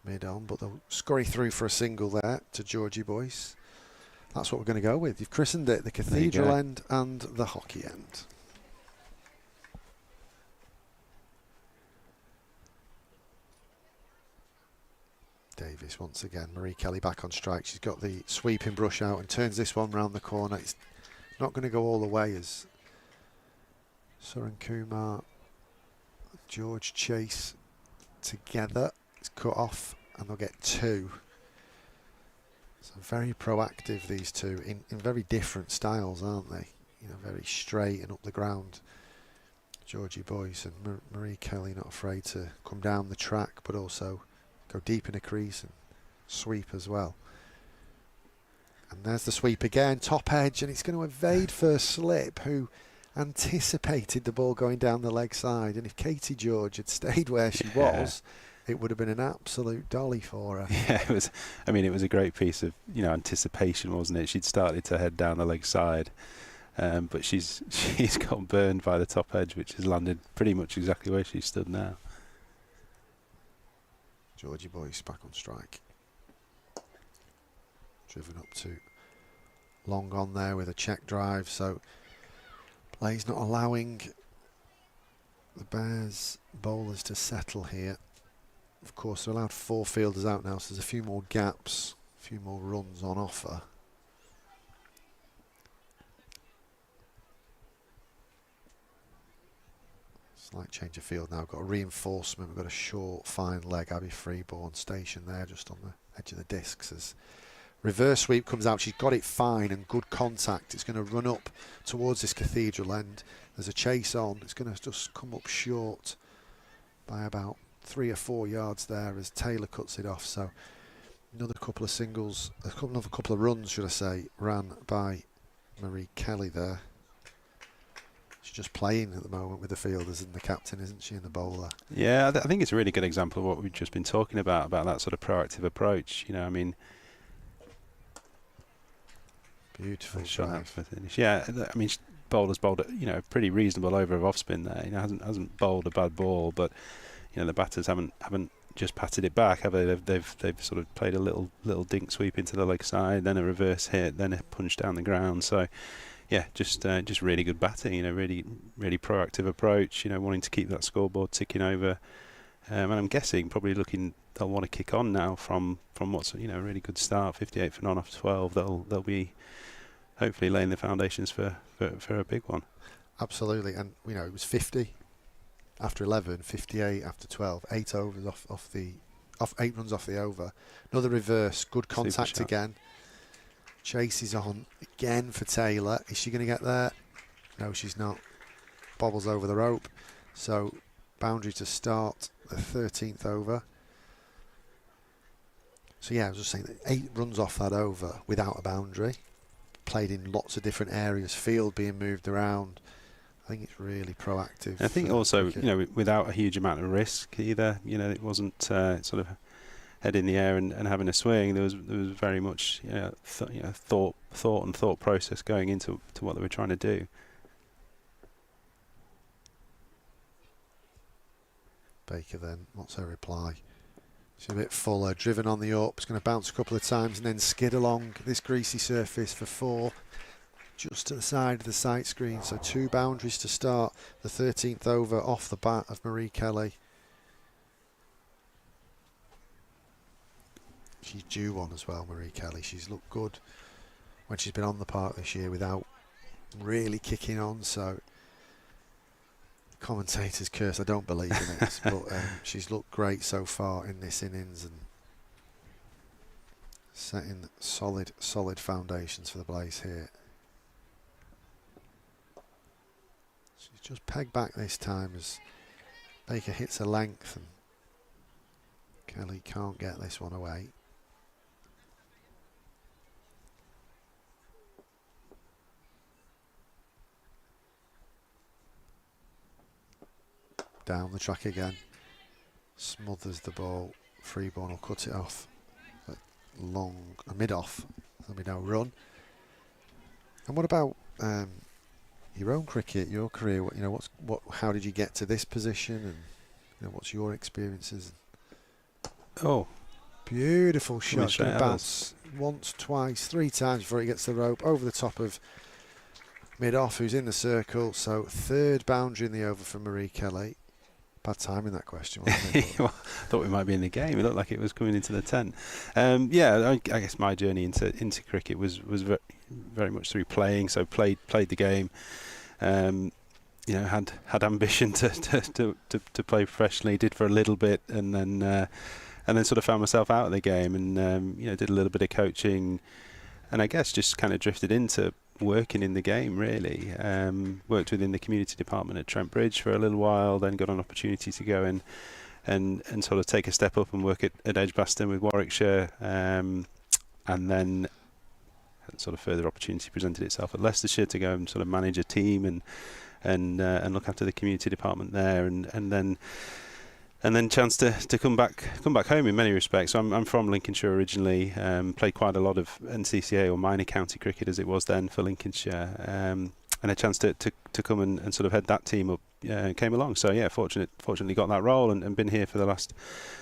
mid-on, but they'll scurry through for a single there to Georgie Boyce. That's what we're going to go with. You've christened it the cathedral end and the hockey end. Davis once again. Marie Kelly back on strike. She's got the sweeping brush out and turns this one round the corner. It's not going to go all the way as Suran Kumar, George Chase together. It's cut off and they'll get 2. So very proactive, these two, in very different styles, aren't they? You know, very straight and up the ground. Georgie Boyce and Marie Kelly not afraid to come down the track, but also go deep in a crease and sweep as well. And there's the sweep again, top edge, and it's going to evade first slip, who anticipated the ball going down the leg side. And if Katie George had stayed where she was, it would have been an absolute dolly for her. yeah, it was. I mean, it was a great piece of anticipation, wasn't it? She'd started to head down the leg side, but she's got burned by the top edge, which has landed pretty much exactly where she stood now. Georgie Boyce back on strike. Driven up to long on there with a check drive, so play's not allowing the Bears bowlers to settle here. Of course, they're allowed 4 fielders out now, so there's a few more gaps, a few more runs on offer. Slight change of field now. We've got a reinforcement. We've got a short, fine leg. Abby Freeborn stationed there just on the edge of the discs. As reverse sweep comes out, she's got it fine and good contact. It's going to run up towards this cathedral end. There's a chase on. It's going to just come up short by about 3 or 4 yards there as Taylor cuts it off. So another couple of singles, a couple of runs, should I say, ran by Marie Kelly there. She's just playing at the moment with the fielders and the captain, isn't she, and the bowler? Yeah, I think it's a really good example of what we've just been talking about that sort of proactive approach. I mean, beautiful shot drive. finish. Yeah, I mean, bowler's bowled a pretty reasonable over of off spin there. Hasn't bowled a bad ball, but the batters haven't just patted it back, have they? They've sort of played a little dink sweep into the leg side, then a reverse hit, then a punch down the ground. So yeah, just really good batting. Really proactive approach. Wanting to keep that scoreboard ticking over. And I'm guessing probably they'll want to kick on now from what's a really good start, 58 for none off 12. They'll be hopefully laying the foundations for a big one. Absolutely, and it was 50 after 11, 58 after 12, 8 overs off 8 runs off the over. Another reverse, good contact again. Chase is on again for Taylor. Is she going to get there? No, she's not. Bobbles over the rope. So boundary to start the 13th over. So yeah, I was just saying that 8 runs off that over without a boundary. Played in lots of different areas, field being moved around. I think it's really proactive. I think also, without a huge amount of risk either. It wasn't sort of head in the air and having a swing. There was very much thought process going into what they were trying to do. Baker then, what's her reply? She's a bit fuller, driven on the up. It's going to bounce a couple of times and then skid along this greasy surface for 4. Just to the side of the sight screen. So 2 boundaries to start the 13th over off the bat of Marie Kelly. She's due one as well, Marie Kelly. She's looked good when she's been on the park this year without really kicking on. So commentators curse. I don't believe in it, but she's looked great so far in this innings and setting solid foundations for the Blaze here. She's just pegged back this time as Baker hits a length and Kelly can't get this one away. Down the track again. Smothers the ball. Freeborn will cut it off. long, a mid-off. There'll be no run. And what about your own cricket, your career? How did you get to this position, and what's your experiences? Oh, beautiful shot. It's going to straight at bounce once, twice, 3 times before it gets the rope over the top of mid-off, who's in the circle. So 3rd boundary in the over for Marie Kelly. Bad timing that question, wasn't it? Well, I thought we might be in the game. It looked like it was coming into the 10. Yeah, I guess my journey into cricket was very much through playing. So played the game. Had ambition to play professionally. Did for a little bit, and then sort of found myself out of the game, and did a little bit of coaching, and I guess just kind of drifted into working in the game, really. Worked within the community department at Trent Bridge for a little while, then got an opportunity to go in and sort of take a step up and work at Edgbaston with Warwickshire, and then sort of further opportunity presented itself at Leicestershire to go and sort of manage a team and look after the community department there, and then chance to come back home in many respects. So I'm from Lincolnshire originally. Played quite a lot of NCCA or minor county cricket as it was then for Lincolnshire, and a chance to come and sort of head that team up came along. So yeah, fortunately got that role and been here for the last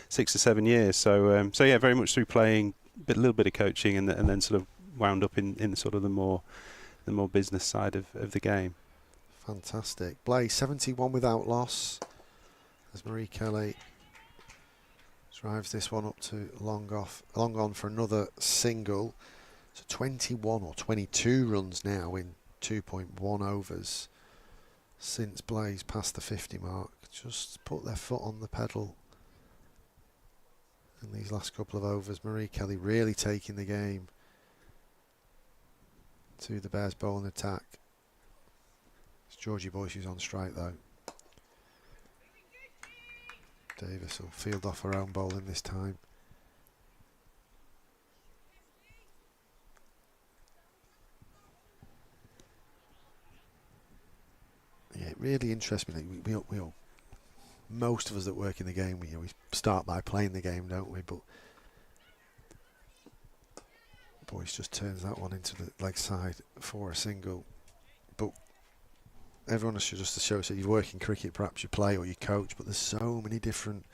6 or 7 years. So yeah, very much through playing, a little bit of coaching, and then sort of wound up in sort of the more business side of the game. Fantastic. Blaze 71 without loss, as Marie Kelly drives this one up to long on for another single. So 21 or 22 runs now in 2.1 overs since Blaze passed the 50 mark. Just put their foot on the pedal in these last couple of overs. Marie Kelly really taking the game to the Bears' bowling attack. It's Georgie Boyce who's on strike though. Davis will field off her own bowling this time. Yeah, it really interests me. We all, most of us that work in the game, we start by playing the game, don't we? But Boyce just turns that one into the leg side for a single. But everyone should just show us that you work in cricket, perhaps you play or you coach, but there's so many different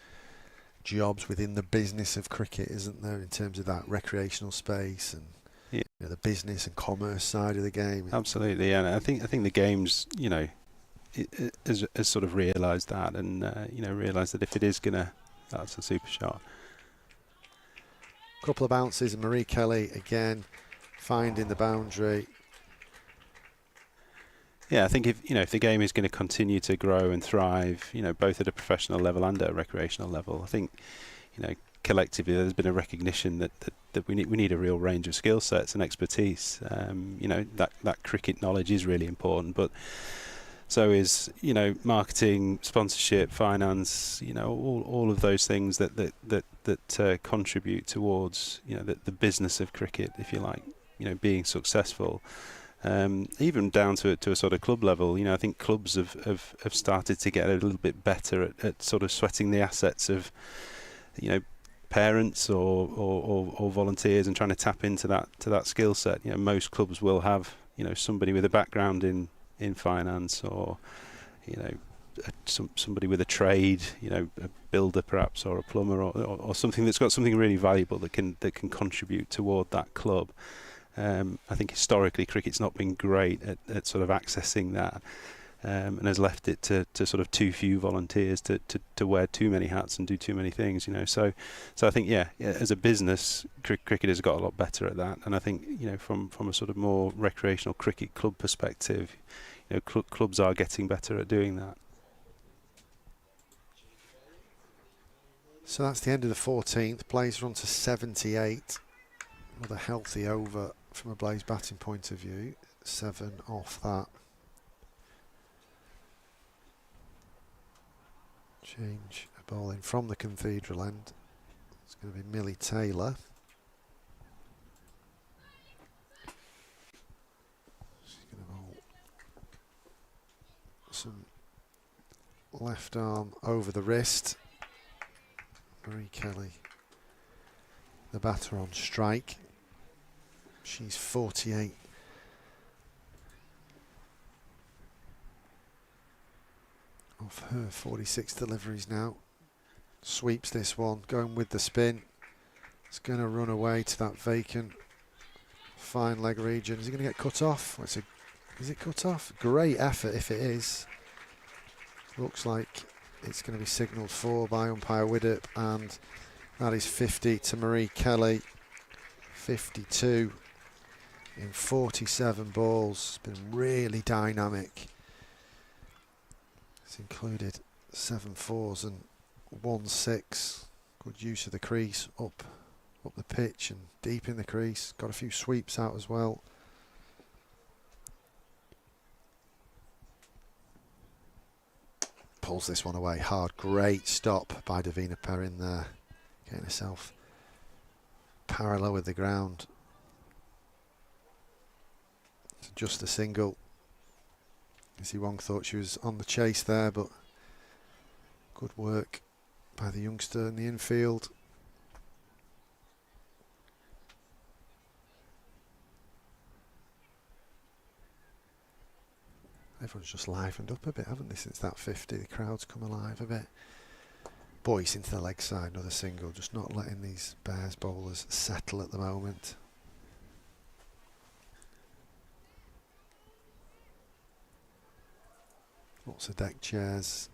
jobs within the business of cricket, isn't there, in terms of that recreational space and the business and commerce side of the game. Absolutely, and I think the game's has sort of realised that, and realised that if it is gonna, that's a super shot. Couple of bounces and Marie Kelly again finding the boundary. Yeah, I think if the game is going to continue to grow and thrive, both at a professional level and at a recreational level, I think, collectively there's been a recognition that we need a real range of skill sets and expertise. That cricket knowledge is really important, but so is marketing, sponsorship, finance, all of those things that contribute towards the business of cricket, if you like, being successful. Even down to a sort of club level, I think clubs have started to get a little bit better at sort of sweating the assets of, parents or volunteers and trying to tap into that skill set. Most clubs will have somebody with a background in finance or somebody with a trade, a builder perhaps, or a plumber, or something that's got something really valuable that can contribute toward that club. I think historically cricket's not been great at sort of accessing that, and has left it to sort of too few volunteers to wear too many hats and do too many things. So I think as a business, cricket has got a lot better at that, and I think from a sort of more recreational cricket club perspective, clubs are getting better at doing that. So that's the end of the 14th. Blaze run to 78. Another healthy over from a Blaze batting point of view. 7 off that. Change a ball in from the Cathedral end. It's going to be Millie Taylor. She's going to bowl some left arm over the wrist. Marie Kelly the batter on strike. She's 48. Of her 46 deliveries now. Sweeps this one, going with the spin. It's going to run away to that vacant fine leg region. Is he going to get cut off? Is it cut off? Great effort if it is. Looks like it's going to be signalled for by umpire Widdop, and that is 50 to Marie Kelly. 52 in 47 balls. It's been really dynamic. It's included 7 fours and 1 6. Good use of the crease up the pitch and deep in the crease. Got a few sweeps out as well. Pulls this one away hard. Great stop by Davina Perrin there, getting herself parallel with the ground. It's just a single. Izzy Wong thought she was on the chase there, but good work by the youngster in the infield. Everyone's just livened up a bit, haven't they, since that 50? The crowd's come alive a bit. Boyce into the leg side, another single, just not letting these Bears bowlers settle at the moment. Lots of deck chairs.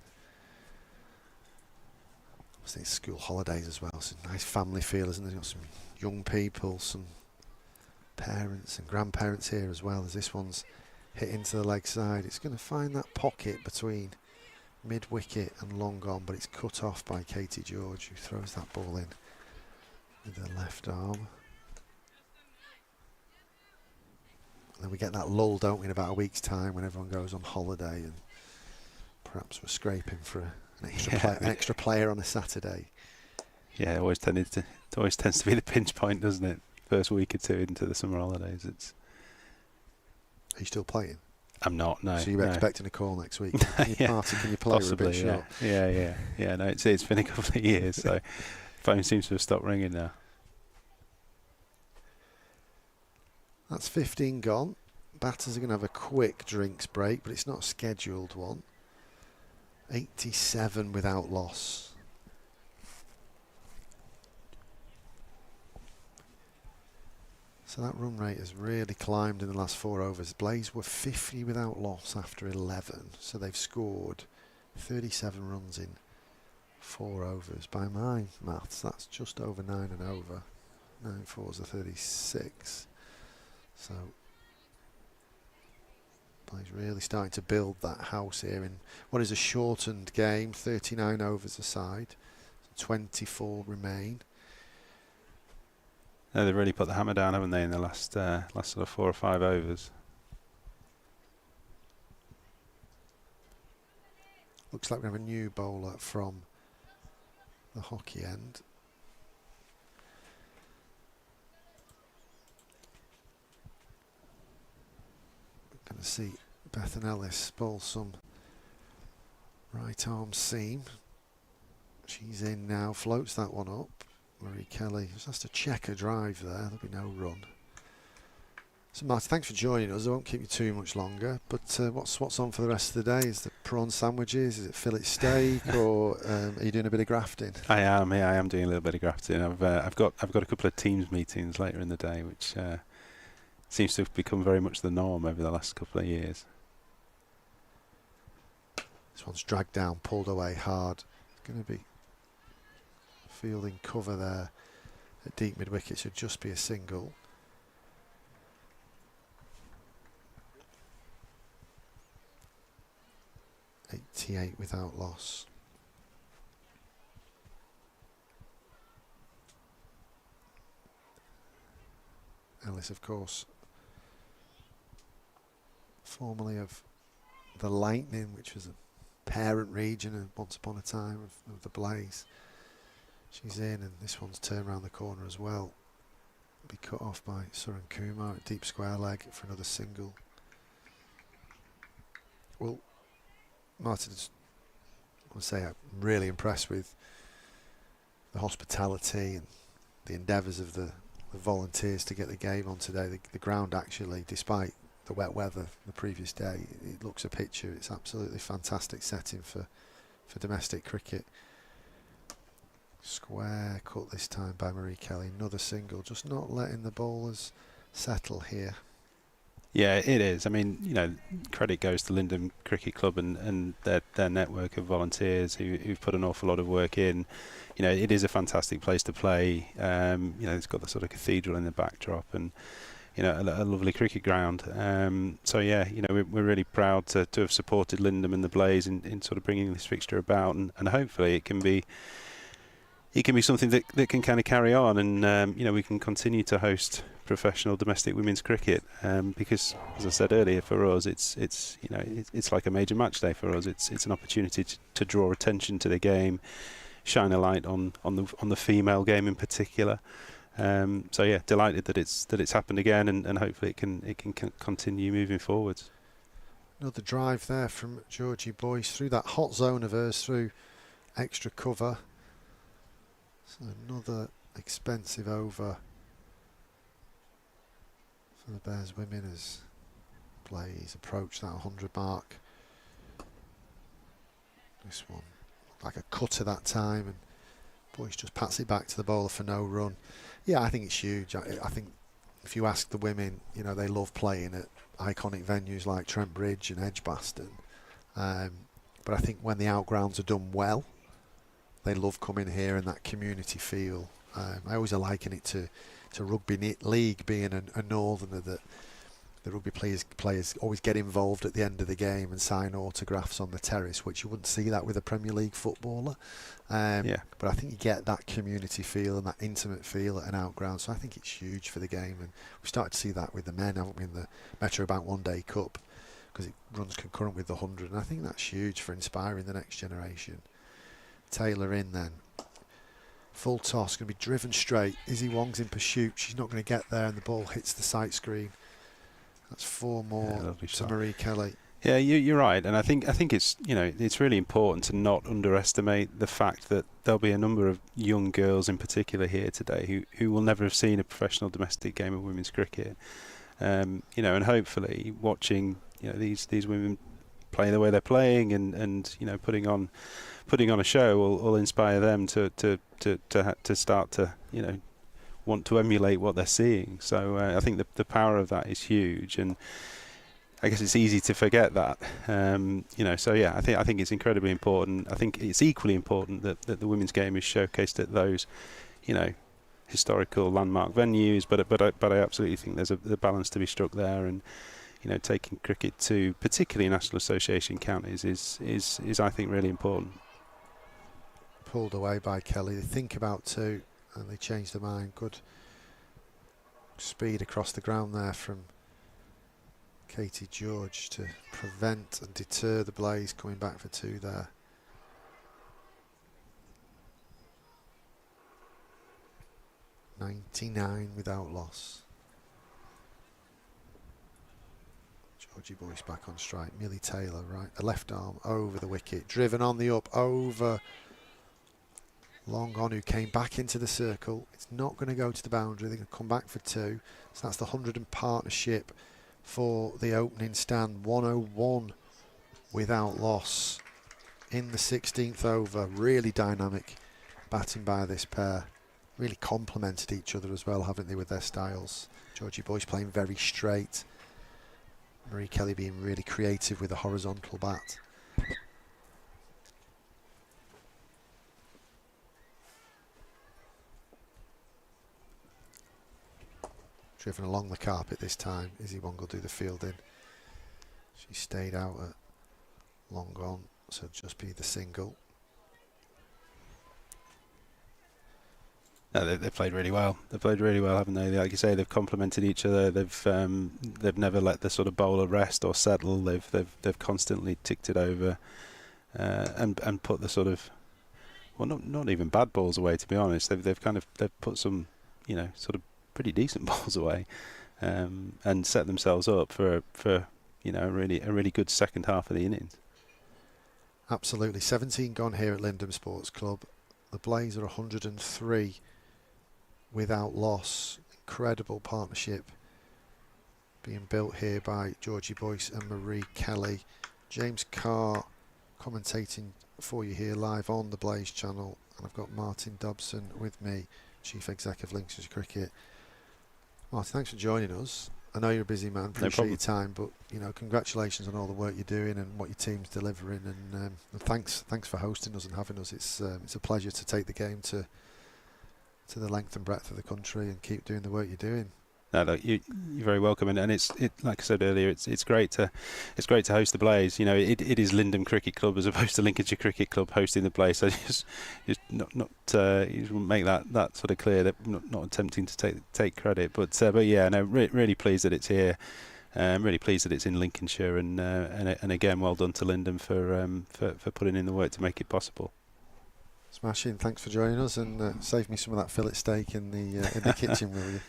Obviously it's school holidays as well, so nice family feel, isn't there? You've got some young people, some parents and grandparents here as well, as this one's hit into the leg side. It's going to find that pocket between mid wicket and long on, but it's cut off by Katie George, who throws that ball in with her left arm. And then we get that lull, don't we, in about a week's time when everyone goes on holiday, and perhaps we're scraping for an extra player on a Saturday. Yeah, it always tends to be the pinch point, doesn't it? First week or two into the summer holidays. Are you still playing? I'm not, no. So you're expecting a call next week? Can you party? Can you play? Possibly, a bit yeah. No, it's been a couple of years, so phone seems to have stopped ringing now. That's 15 gone. Batters are going to have a quick drinks break, but it's not a scheduled one. 87 without loss. So that run rate has really climbed in the last 4 overs. Blaze were 50 without loss after 11, so they've scored 37 runs in 4 overs. By my maths, that's just over 9 and over. 9 fours are 36. So Blaze really starting to build that house here in what is a shortened game, 39 overs aside, 24 remain. No, they've really put the hammer down, haven't they, in the last sort of 4 or 5 overs. Looks like we have a new bowler from the hockey end. We're going to see Bethan Ellis bowl some right arm seam. She's in now, floats that one up. Marie Kelly just has to check a drive there, there'll be no run. So Marty, thanks for joining us. I won't keep you too much longer, but what's on for the rest of the day? Is the prawn sandwiches, is it fillet steak, or are you doing a bit of grafting? I am doing a little bit of grafting. I've got a couple of Teams meetings later in the day, which seems to have become very much the norm over the last couple of years. This one's dragged down, pulled away hard. It's going to be fielding cover there at deep mid wicket, should just be a single. .88 without loss. Ellis, of course, formerly of the Lightning, which was a parent region once upon a time of the Blaze. She's in, and this one's turned around the corner as well. Be cut off by Suran Kumar at deep square leg for another single. Well, Martin, I would say I'm really impressed with the hospitality and the endeavours of the volunteers to get the game on today. The ground actually, despite the wet weather the previous day, it looks a picture. It's absolutely fantastic setting for domestic cricket. Square cut this time by Marie Kelly. Another single, just not letting the bowlers settle here. Yeah, it is. I mean, you know, credit goes to Lindem Cricket Club and their network of volunteers who've put an awful lot of work in. You know, it is a fantastic place to play. You know, it's got the sort of cathedral in the backdrop and, you know, a lovely cricket ground. So yeah, you know, we're really proud to have supported Lindem and the Blaze in sort of bringing this fixture about, and hopefully it can be something that can kind of carry on, and you know, we can continue to host professional domestic women's cricket, because, as I said earlier, for us it's you know, it's like a major match day for us. It's an opportunity to draw attention to the game, shine a light on the female game in particular. So yeah, delighted that it's happened again, and hopefully it can continue moving forwards. Another drive there from Georgie Boyce through that hot zone of hers, through extra cover. So another expensive over for the Bears women as Blaze approach that 100 mark. This one looked like a cutter that time, and Boyce just pats it back to the bowler for no run. Yeah, I think it's huge. I think if you ask the women, you know, they love playing at iconic venues like Trent Bridge and Edgbaston. But I think when the outgrounds are done well, they love coming here, and that community feel. I always liken it to rugby league, being a northerner, that the rugby players always get involved at the end of the game and sign autographs on the terrace, which you wouldn't see that with a Premier League footballer. Yeah. But I think you get that community feel and that intimate feel at an outground, so I think it's huge for the game, and we've started to see that with the men, haven't we, in the Metrobank One Day Cup, because it runs concurrent with the 100, and I think that's huge for inspiring the next generation. Taylor in then. Full toss, going to be driven straight. Izzy Wong's in pursuit. She's not going to get there, and the ball hits the sight screen. That's 4 more to Marie Kelly. Yeah, you're right, and I think it's, you know, it's really important to not underestimate the fact that there'll be a number of young girls in particular here today who will never have seen a professional domestic game of women's cricket. You know, and hopefully watching, you know, these women play the way they're playing, and you know, putting on a show will inspire them to start to, you know, want to emulate what they're seeing. So I think the power of that is huge, and I guess it's easy to forget that. You know, so yeah, I think it's incredibly important. I think it's equally important that the women's game is showcased at those, you know, historical landmark venues. But I absolutely think there's a balance to be struck there, and you know, taking cricket to particularly National Association counties is I think really important. Pulled away by Kelly. They think about 2 and they change their mind. Good speed across the ground there from Katie George to prevent and deter the Blaze coming back for 2 there. .99 without loss. Georgie Boyce back on strike. Millie Taylor, right, the left arm over the wicket, driven on the up, over long on, who came back into the circle. It's not going to go to the boundary. They're going to come back for 2. So that's the 100 and partnership for the opening stand. 101 without loss in the 16th over. Really dynamic batting by this pair. Really complemented each other as well, haven't they, with their styles. Georgie Boyce playing very straight. Marie Kelly being really creative with a horizontal bat. Driven along the carpet this time. Izzy Wong will do the fielding. She stayed out at long on, so just be the single. No, they've played really well. They've played really well, haven't they? Like you say, they've complemented each other. They've never let the sort of bowler rest or settle. They've constantly ticked it over, and put the sort of, well, not even bad balls away, to be honest. They've put some, you know, sort of pretty decent balls away, and set themselves up for you know, a really good second half of the innings. Absolutely. 17 gone here at Lindem Sports Club. The Blaze are 103 without loss. Incredible partnership being built here by Georgie Boyce and Marie Kelly. James Carr commentating for you here live on the Blaze channel, and I've got Martin Dobson with me, Chief Executive of Lincolnshire Cricket. Martin, thanks for joining us. I know you're a busy man, appreciate your time, but you know, congratulations on all the work you're doing and what your team's delivering, and thanks for hosting us and having us. It's a pleasure to take the game to the length and breadth of the country and keep doing the work you're doing. No, look, you're very welcome, and it's like I said earlier, it's great to host the Blaze. You know, it is Lindem Cricket Club as opposed to Lincolnshire Cricket Club hosting the Blaze. So just not you make that sort of clear, that not attempting to take credit, but yeah, no, really pleased that it's here. Really pleased that it's in Lincolnshire, and again, well done to Lindem for putting in the work to make it possible. Smashing, thanks for joining us, and save me some of that fillet steak in the kitchen, will you?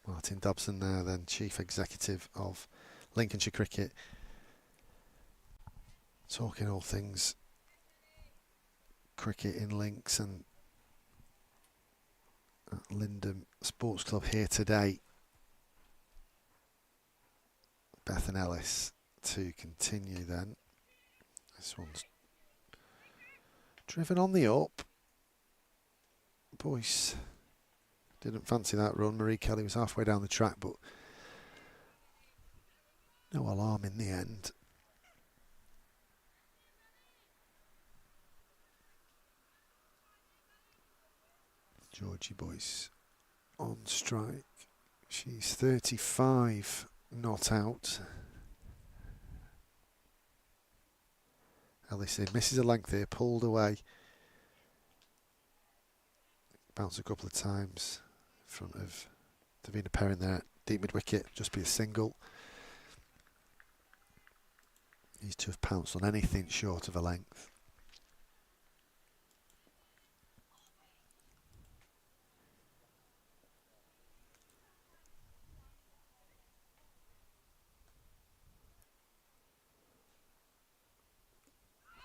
Martin Dobson there then, Chief Executive of Lincolnshire Cricket, talking all things cricket in Links and Lindem Sports Club here today. Beth and Ellis to continue then. This one's driven on the up. Boyce didn't fancy that run. Marie Kelly was halfway down the track, but no alarm in the end. Georgie Boyce on strike. She's 35 not out. Ellis in, misses a length here, pulled away. Bounced a couple of times in front of Davina Perrin there. Deep mid wicket, just be a single. Needs to have pounced on anything short of a length.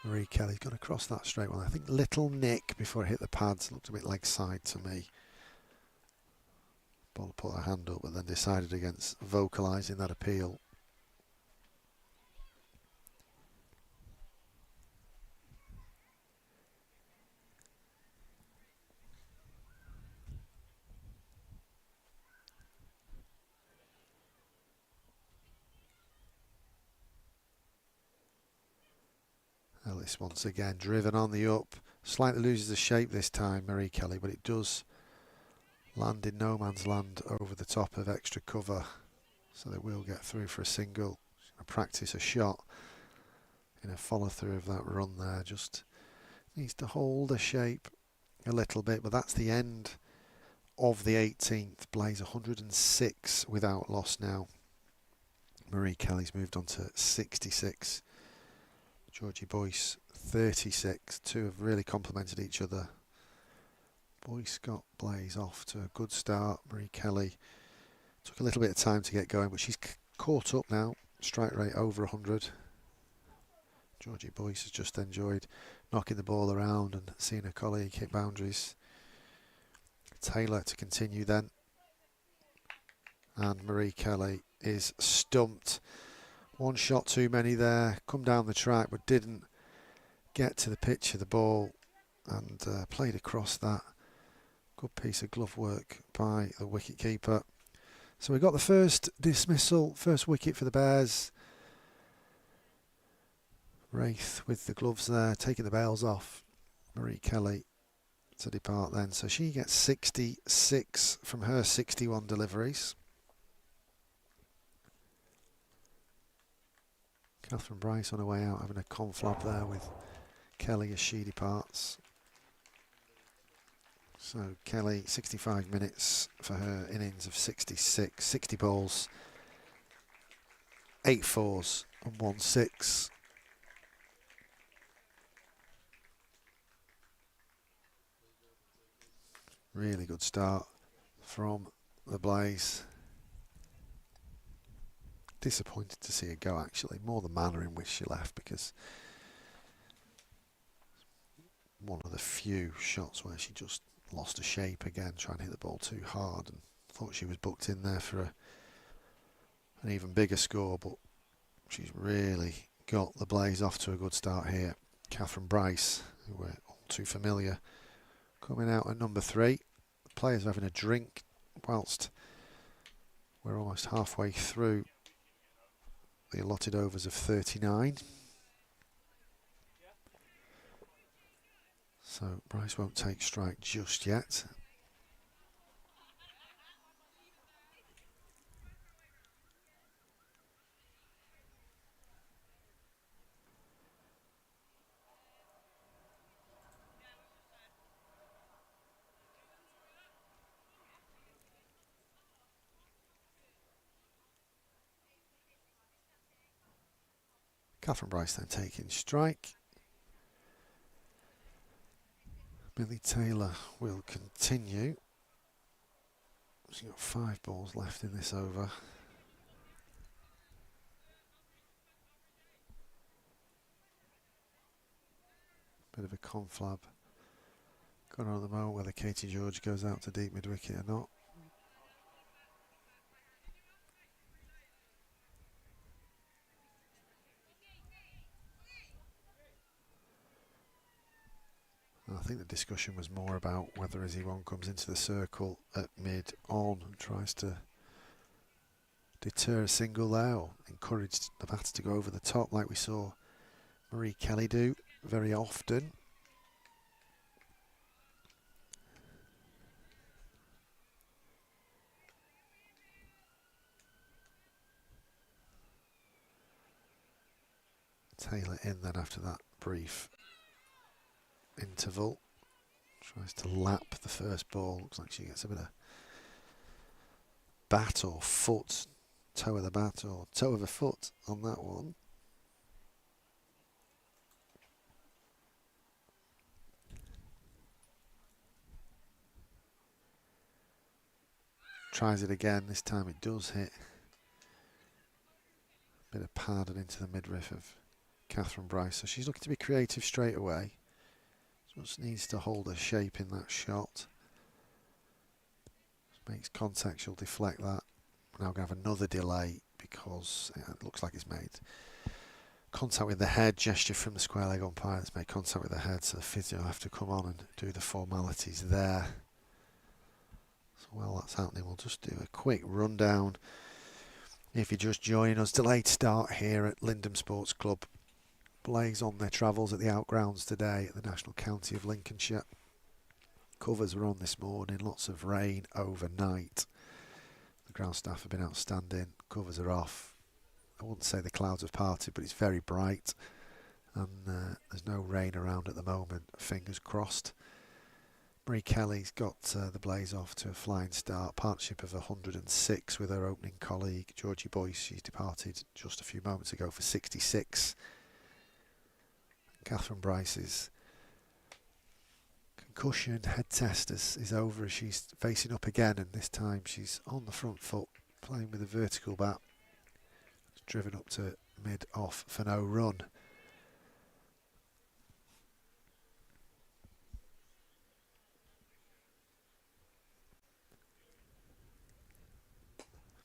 Marie Kelly's gone across that straight one. I think little nick before it hit the pads. Looked a bit leg side to me. Ball put her hand up, but then decided against vocalising that appeal. Ellis once again driven on the up. Slightly loses the shape this time, Marie Kelly, but it does land in no man's land over the top of extra cover. So they will get through for a single. She's going to practice a shot in a follow through of that run there. Just needs to hold the shape a little bit, but that's the end of the 18th. Blaze 106 without loss now. Marie Kelly's moved on to 66. Georgie Boyce 36. Two have really complemented each other. Boyce got Blaze off to a good start. Marie Kelly took a little bit of time to get going, but she's caught up now. Strike rate over 100. Georgie Boyce has just enjoyed knocking the ball around and seeing her colleague hit boundaries. Taylor to continue then. And Marie Kelly is stumped. One shot too many there. Come down the track, but didn't get to the pitch of the ball and played across that. Good piece of glove work by the wicket keeper. So we got the first dismissal, first wicket for the Bears. Wraith with the gloves there, taking the bails off. Marie Kelly to depart then. So she gets 66 from her 61 deliveries. Catherine Bryce on her way out, having a conflab there with Kelly as she departs. So Kelly, 65 minutes for her innings of 66, 60 balls, 8 fours and 1 6. Really good start from the Blaze. disappointed to see her go, actually, more the manner in which she left, because one of the few shots where she just lost her shape again, trying to hit the ball too hard, and thought she was booked in there for an even bigger score, but she's really got the Blaze off to a good start here. Catherine Bryce, who we're all too familiar, coming out at number 3. The players are having a drink whilst we're almost halfway through the allotted overs of 39. So Bryce won't take strike just yet. Catherine Bryce then taking strike. Millie Taylor will continue. She's got 5 balls left in this over. Bit of a conflab going on at the moment, whether Katie George goes out to deep mid-wicket or not. I think the discussion was more about whether Izzy One comes into the circle at mid-on and tries to deter a single there, or encourage the batter to go over the top like we saw Marie Kelly do very often. Taylor in then after that brief interval. Tries to lap the first ball. Looks like she gets a bit of bat or foot, toe of the bat or toe of a foot on that one. Tries it again. This time it does hit. Bit of padding into the midriff of Catherine Bryce. So she's looking to be creative straight away. Just needs to hold her shape in that shot. Just makes contact, she'll deflect that. Now going to have another delay because it looks like it's made contact with the head. Gesture from the square leg umpire that's made contact with the head, so the physio will have to come on and do the formalities there. So while that's happening, we'll just do a quick rundown. If you're just joining us, delayed start here at Lindem Sports Club. Blaze on their travels at the outgrounds today at the National County of Lincolnshire. Covers were on this morning, lots of rain overnight. The ground staff have been outstanding. Covers are off. I wouldn't say the clouds have parted, but it's very bright, and there's no rain around at the moment. Fingers crossed. Marie Kelly's got the Blaze off to a flying start. Partnership of 106 with her opening colleague Georgie Boyce. She's departed just a few moments ago for 66. Catherine Bryce's concussion head test is over as she's facing up again, and this time she's on the front foot playing with a vertical bat. It's driven up to mid-off for no run.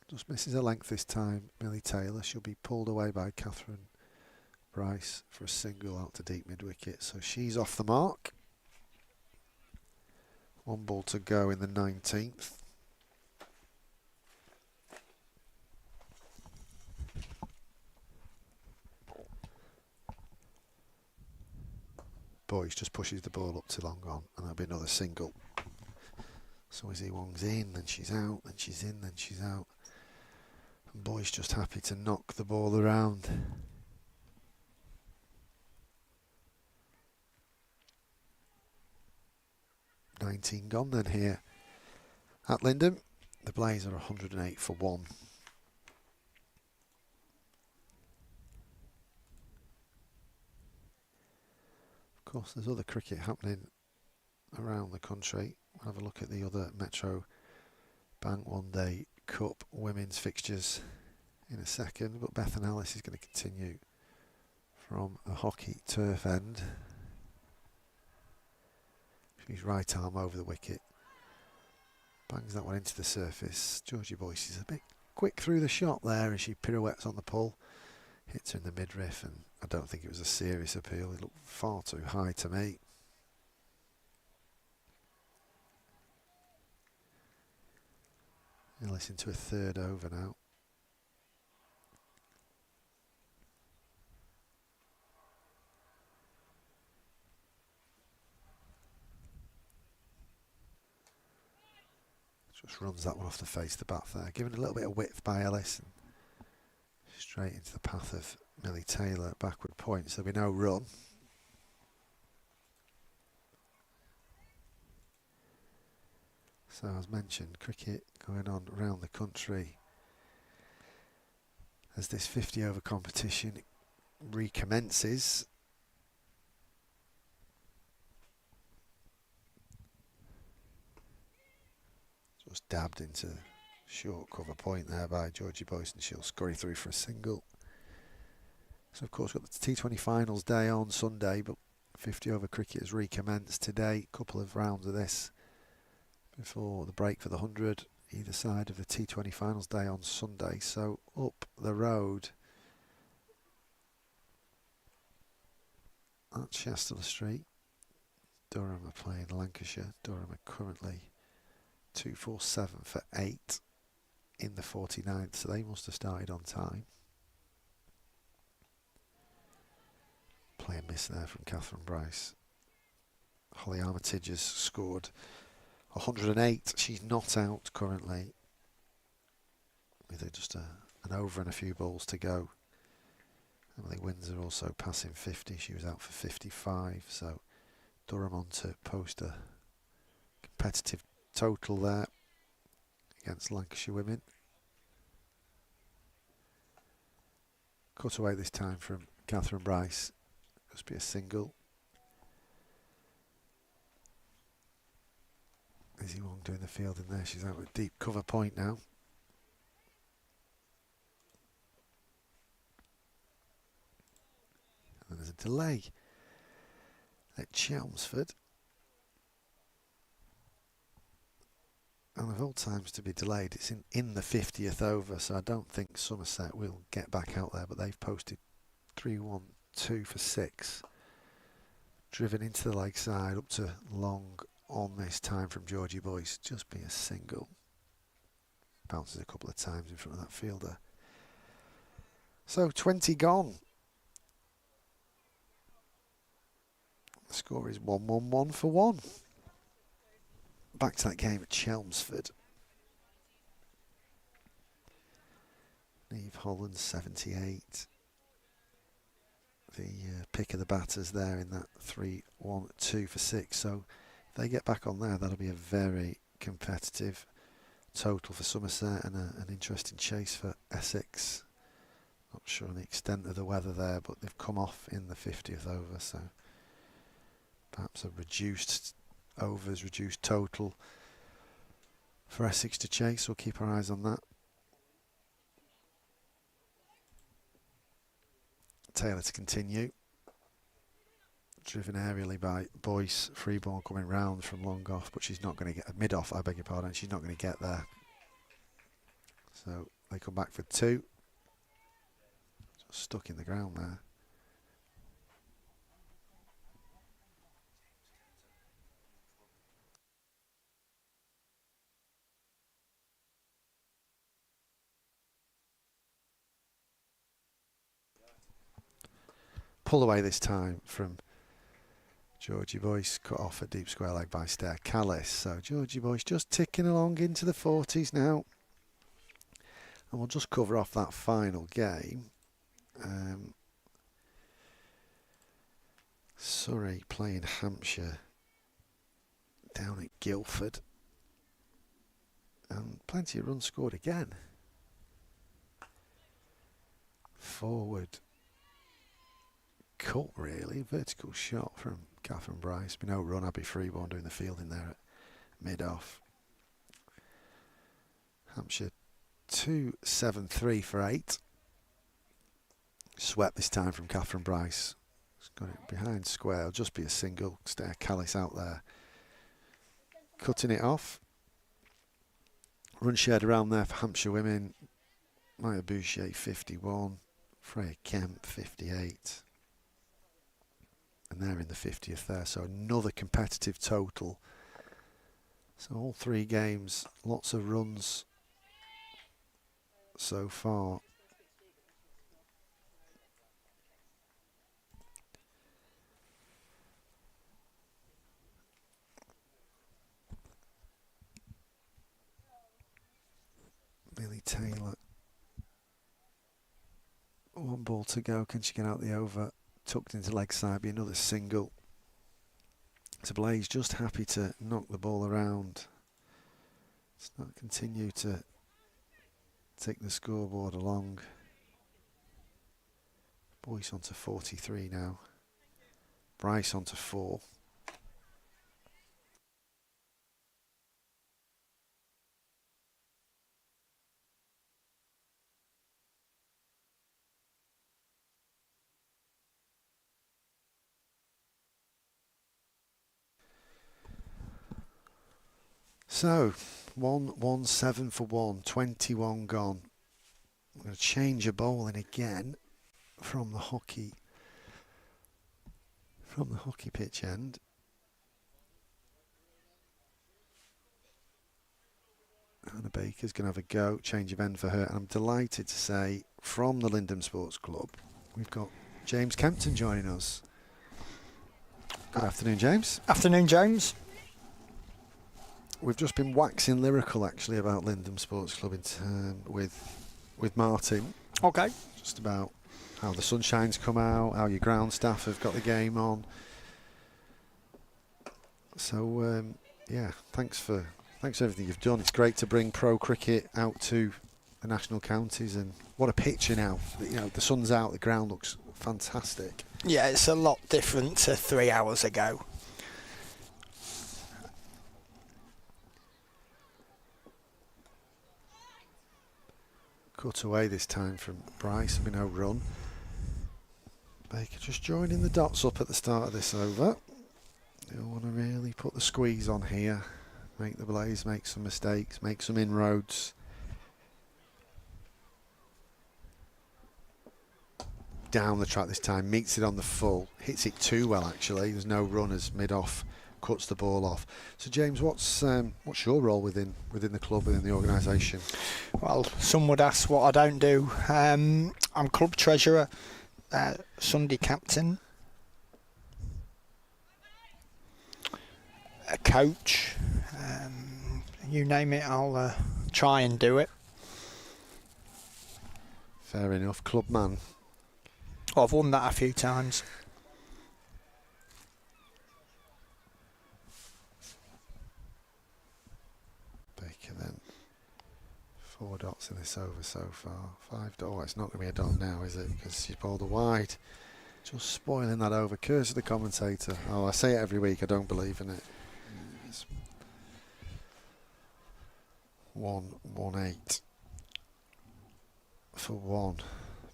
Just misses a length this time, Millie Taylor. She'll be pulled away by Catherine Bryce for a single out to deep mid-wicket, so she's off the mark. 1 ball to go in the 19th. Boyce just pushes the ball up to long on, and that'll be another single. So Izzy Wong's in, then she's out, then she's in, then she's out. And Boyce just happy to knock the ball around. 19 gone then here at Lindem. The Blaze are 108 for 1. Of course, there's other cricket happening around the country. We'll have a look at the other Metro Bank One Day Cup women's fixtures in a second, but Bethan Ellis is going to continue from a hockey turf end. She's right arm over the wicket. Bangs that one into the surface. Georgie Boyce is a bit quick through the shot there as she pirouettes on the pull. Hits her in the midriff, and I don't think it was a serious appeal. It looked far too high to me. Ellis into a third over now. Just runs that one off the face of the bat there. Given a little bit of width by Ellis. And straight into the path of Millie Taylor at backward points. There'll be no run. So as mentioned, cricket going on around the country as this 50 over competition recommences. Just dabbed into short cover point there by Georgie Boyce, and she'll scurry through for a single. So of course we've got the T20 finals day on Sunday, but 50 over cricket has recommenced today. A couple of rounds of this before the break for the 100 either side of the T20 finals day on Sunday. So up the road at Chester Street, Durham are playing Lancashire. Durham are currently 247 for 8 in the 49th, so they must have started on time. Play a miss there from Catherine Bryce. Holly Armitage has scored 108. She's not out currently, with just an over and a few balls to go. Emily Windsor also passing 50. She was out for 55. So Durham on to post a competitive total there against Lancashire women. Cut away this time from Catherine Bryce. Must be a single. Izzy Wong doing the fielding there. She's out at deep cover point now. And there's a delay at Chelmsford. And of all times to be delayed, it's in the 50th over, so I don't think Somerset will get back out there, but they've posted 3-1-2 for 6. Driven into the leg side, up to long on this time from Georgie Boyce. Just be a single. Bounces a couple of times in front of that fielder. So 20 gone. The score is 1-1-1 for 1. Back to that game at Chelmsford. Neve Holland 78. The pick of the batters there in that 3-1-2 for 6. So if they get back on there, that'll be a very competitive total for Somerset and an interesting chase for Essex. Not sure on the extent of the weather there, but they've come off in the 50th over, so perhaps a reduced overs, reduced total for Essex to chase. We'll keep our eyes on that. Taylor to continue. Driven aerially by Boyce. Free ball coming round from long off, but she's not going to get mid off, I beg your pardon. She's not going to get there. So they come back for 2. Just stuck in the ground there. Pull away this time from Georgie Boyce, cut off a deep square leg by Stair Callis. So Georgie Boyce just ticking along into the 40s now. And we'll just cover off that final game. Surrey playing Hampshire down at Guildford. And plenty of runs scored again. Forward cut, really. Vertical shot from Catherine Bryce. No run. Abby Freeborn doing the fielding there at mid-off. Hampshire 2-7-3 for 8. Swept this time from Catherine Bryce. It's got it behind square. It'll just be a single. Stare Callis out there. Cutting it off. Run shared around there for Hampshire women. Maya Boucher 51. Freya Kemp 58. And they're in the 50th there. So another competitive total. So all 3 games, lots of runs so far. Millie Taylor. 1 ball to go. Can she get out the over? Tucked into leg side. Be another single. So Blaze just happy to knock the ball around. Let's not continue to take the scoreboard along. Boyce on to 43 now. Bryce on to 4. So, 1-1-7 for 1, 21 gone. I'm going to change a bowling again from the hockey pitch end. Anna Baker's going to have a go, change of end for her. And I'm delighted to say, from the Lindem Sports Club, we've got James Kempton joining us. Good afternoon, James. Afternoon, James. We've just been waxing lyrical, actually, about Lindem Sports Club with Martin. Okay. Just about how the sunshine's come out, how your ground staff have got the game on. So, yeah, thanks for everything you've done. It's great to bring pro cricket out to the national counties, and what a picture now. You know, the sun's out, the ground looks fantastic. Yeah, it's a lot different to 3 hours ago. Cut away this time from Bryce, there'll be no run. Baker just joining the dots up at the start of this over. They'll want to really put the squeeze on here, make the Blaze make some mistakes, make some inroads. Down the track this time, meets it on the full, hits it too well actually. There's no run as mid-off cuts the ball off. So James, what's your role within the club, within the organisation? Well, some would ask what I don't do. I'm club treasurer, Sunday captain, a coach. You name it, I'll try and do it. Fair enough. Club man. Oh, I've won that a few times. Baker then. 4 dots in this over so far. 5 dots. Oh, it's not going to be a dot now, is it? Because she's bowled a wide. Just spoiling that over. Curse of the commentator. Oh, I say it every week. I don't believe in it. It's 1-1-8 for 1.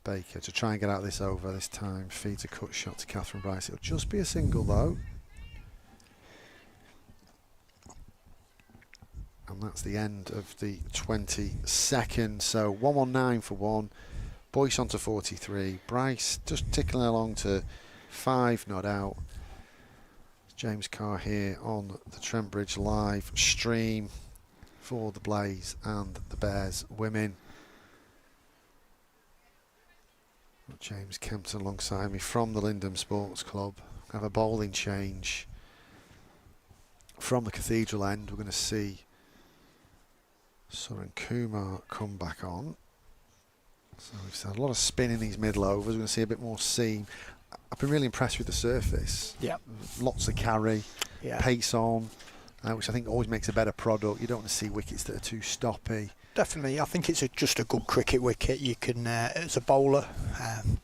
Baker to try and get out this over this time. Feeds a cut shot to Catherine Bryce. It'll just be a single though. And that's the end of the 22nd. So 1-1-9 for 1. Boyce on to 43. Bryce just tickling along to 5 not out. James Carr here on the Trent Bridge live stream for the Blaze and the Bears women. James Kempton alongside me from the Lindem Sports Club. Have a bowling change from the Cathedral end. We're going to see Suran Kumar come back on. So we've had a lot of spin in these middle overs. We're going to see a bit more seam. I've been really impressed with the surface. Yeah. Lots of carry, pace on, which I think always makes a better product. You don't want to see wickets that are too stoppy. Definitely, I think it's just a good cricket wicket. You can, as a bowler,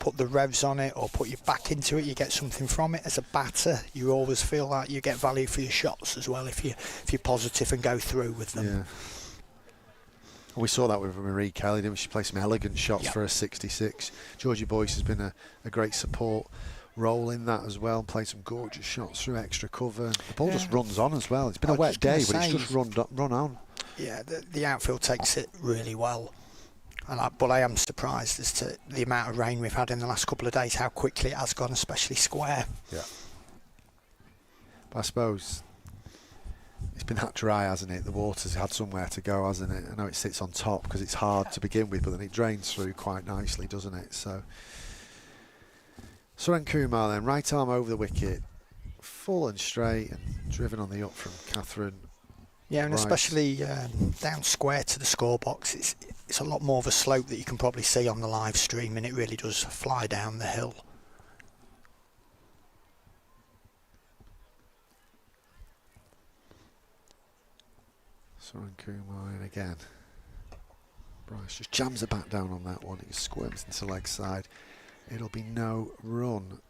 put the revs on it or put your back into it. You get something from it. As a batter, you always feel like you get value for your shots as well if you're positive and go through with them. We saw that with Marie Kelly, didn't we? She played some elegant shots Yep. for a 66. Georgie Boyce has been a great support role in that as well, played some gorgeous shots through extra cover. The ball just runs on as well. It's been a wet day, but it's just run on. Yeah, the outfield takes it really well. But I am surprised as to the amount of rain we've had in the last couple of days, how quickly it has gone, especially square. Yeah. But I suppose it's been that dry, hasn't it? The water's had somewhere to go, hasn't it? I know it sits on top because it's hard to begin with, but then it drains through quite nicely, doesn't it? So, Suren Kumar then, right arm over the wicket, full and straight, and driven on the up from Catherine. Yeah, and Bryce. especially down square to the score box, it's a lot more of a slope that you can probably see on the live stream, and it really does fly down the hill. Suren Kumar in again. Bryce just jams the bat down on that one. It squirms into leg side. It'll be no run.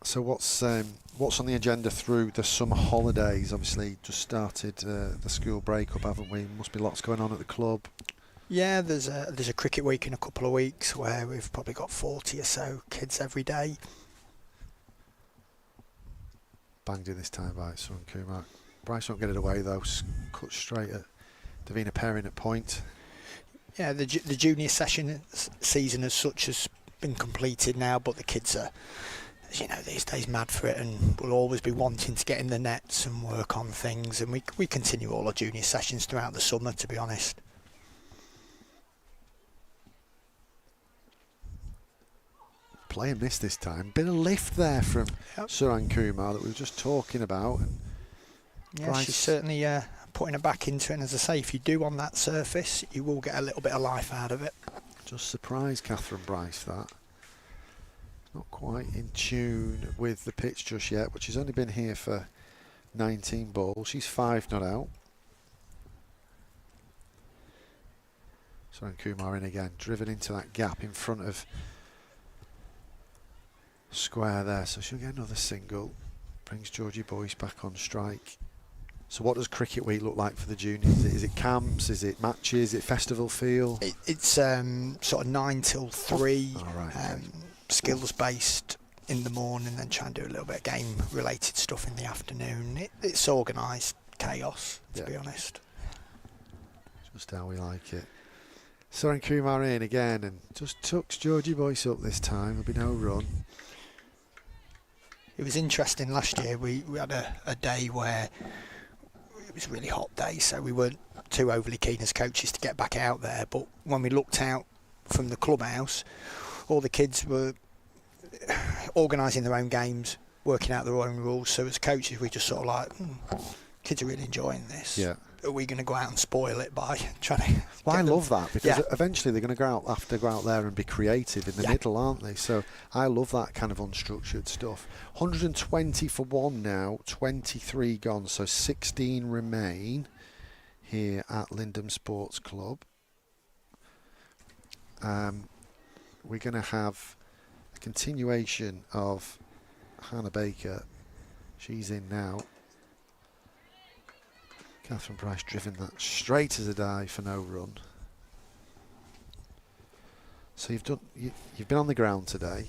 So what's on the agenda through the summer holidays? Obviously, just started the school break-up, haven't we? Must be lots going on at the club. Yeah, there's a cricket week in a couple of weeks where we've probably got 40 or so kids every day. Banged in this time by Suren Kumar. Bryce won't get it away though. Cut straight at Davina Perrin at point. Yeah, the junior season as such has been completed now, but the kids are, as you know, these days mad for it and will always be wanting to get in the nets and work on things, and we continue all our junior sessions throughout the summer, to be honest. Playing this time. Bit of lift there from Suren Kumar that we were just talking about. And yeah, Bryce. she's certainly putting her back into it, and as I say, if you do on that surface, you will get a little bit of life out of it. Just surprised Catherine Bryce that. Not quite in tune with the pitch just yet, but she's only been here for 19 balls. She's 5 not out. Suren Kumar in again, driven into that gap in front of square there, so she'll get another single. Brings Georgie Boyce back on strike. So what does cricket week look like for the juniors? Is it camps? Is it matches? Is it festival feel? It's sort of 9 till 3. Oh, right, okay. Skills based in the morning, then try and do a little bit of game related stuff in the afternoon. It's organised chaos, to be honest. Just how we like it. Suren Kumar in again and just tucks Georgie Boyce up this time. There'll be no run. It was interesting last year. We had a day where it was a really hot day, so we weren't too overly keen as coaches to get back out there. But when we looked out from the clubhouse, all the kids were organising their own games, working out their own rules. So as coaches, we just sort of like, kids are really enjoying this. Yeah. Are we going to go out and spoil it by trying to... Well, I love that because Yeah. eventually they're going to have to go out there and be creative in the middle, aren't they? So I love that kind of unstructured stuff. 120 for 1 now, 23 gone, so 16 remain here at Lindem Sports Club. We're going to have a continuation of Hannah Baker. She's in now. Catherine Bryce driven that straight as a die for no run. So you've been on the ground today.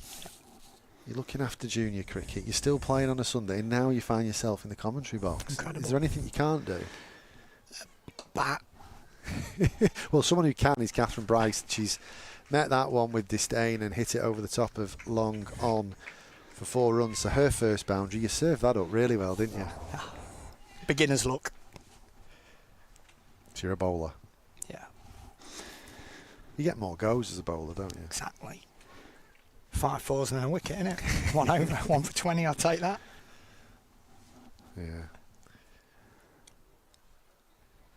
You're looking after junior cricket. You're still playing on a Sunday, and now you find yourself in the commentary box. Incredible. Is there anything you can't do? Bat. Well, someone who can is Catherine Bryce. She's met that one with disdain and hit it over the top of long on for 4 runs. So her first boundary, you served that up really well, didn't you? Beginner's luck. So you're a bowler. Yeah, You get more goes as a bowler, don't you? exactly. 5 fours and a wicket, innit? 1 over, 1 for 20, I'll take that. Yeah.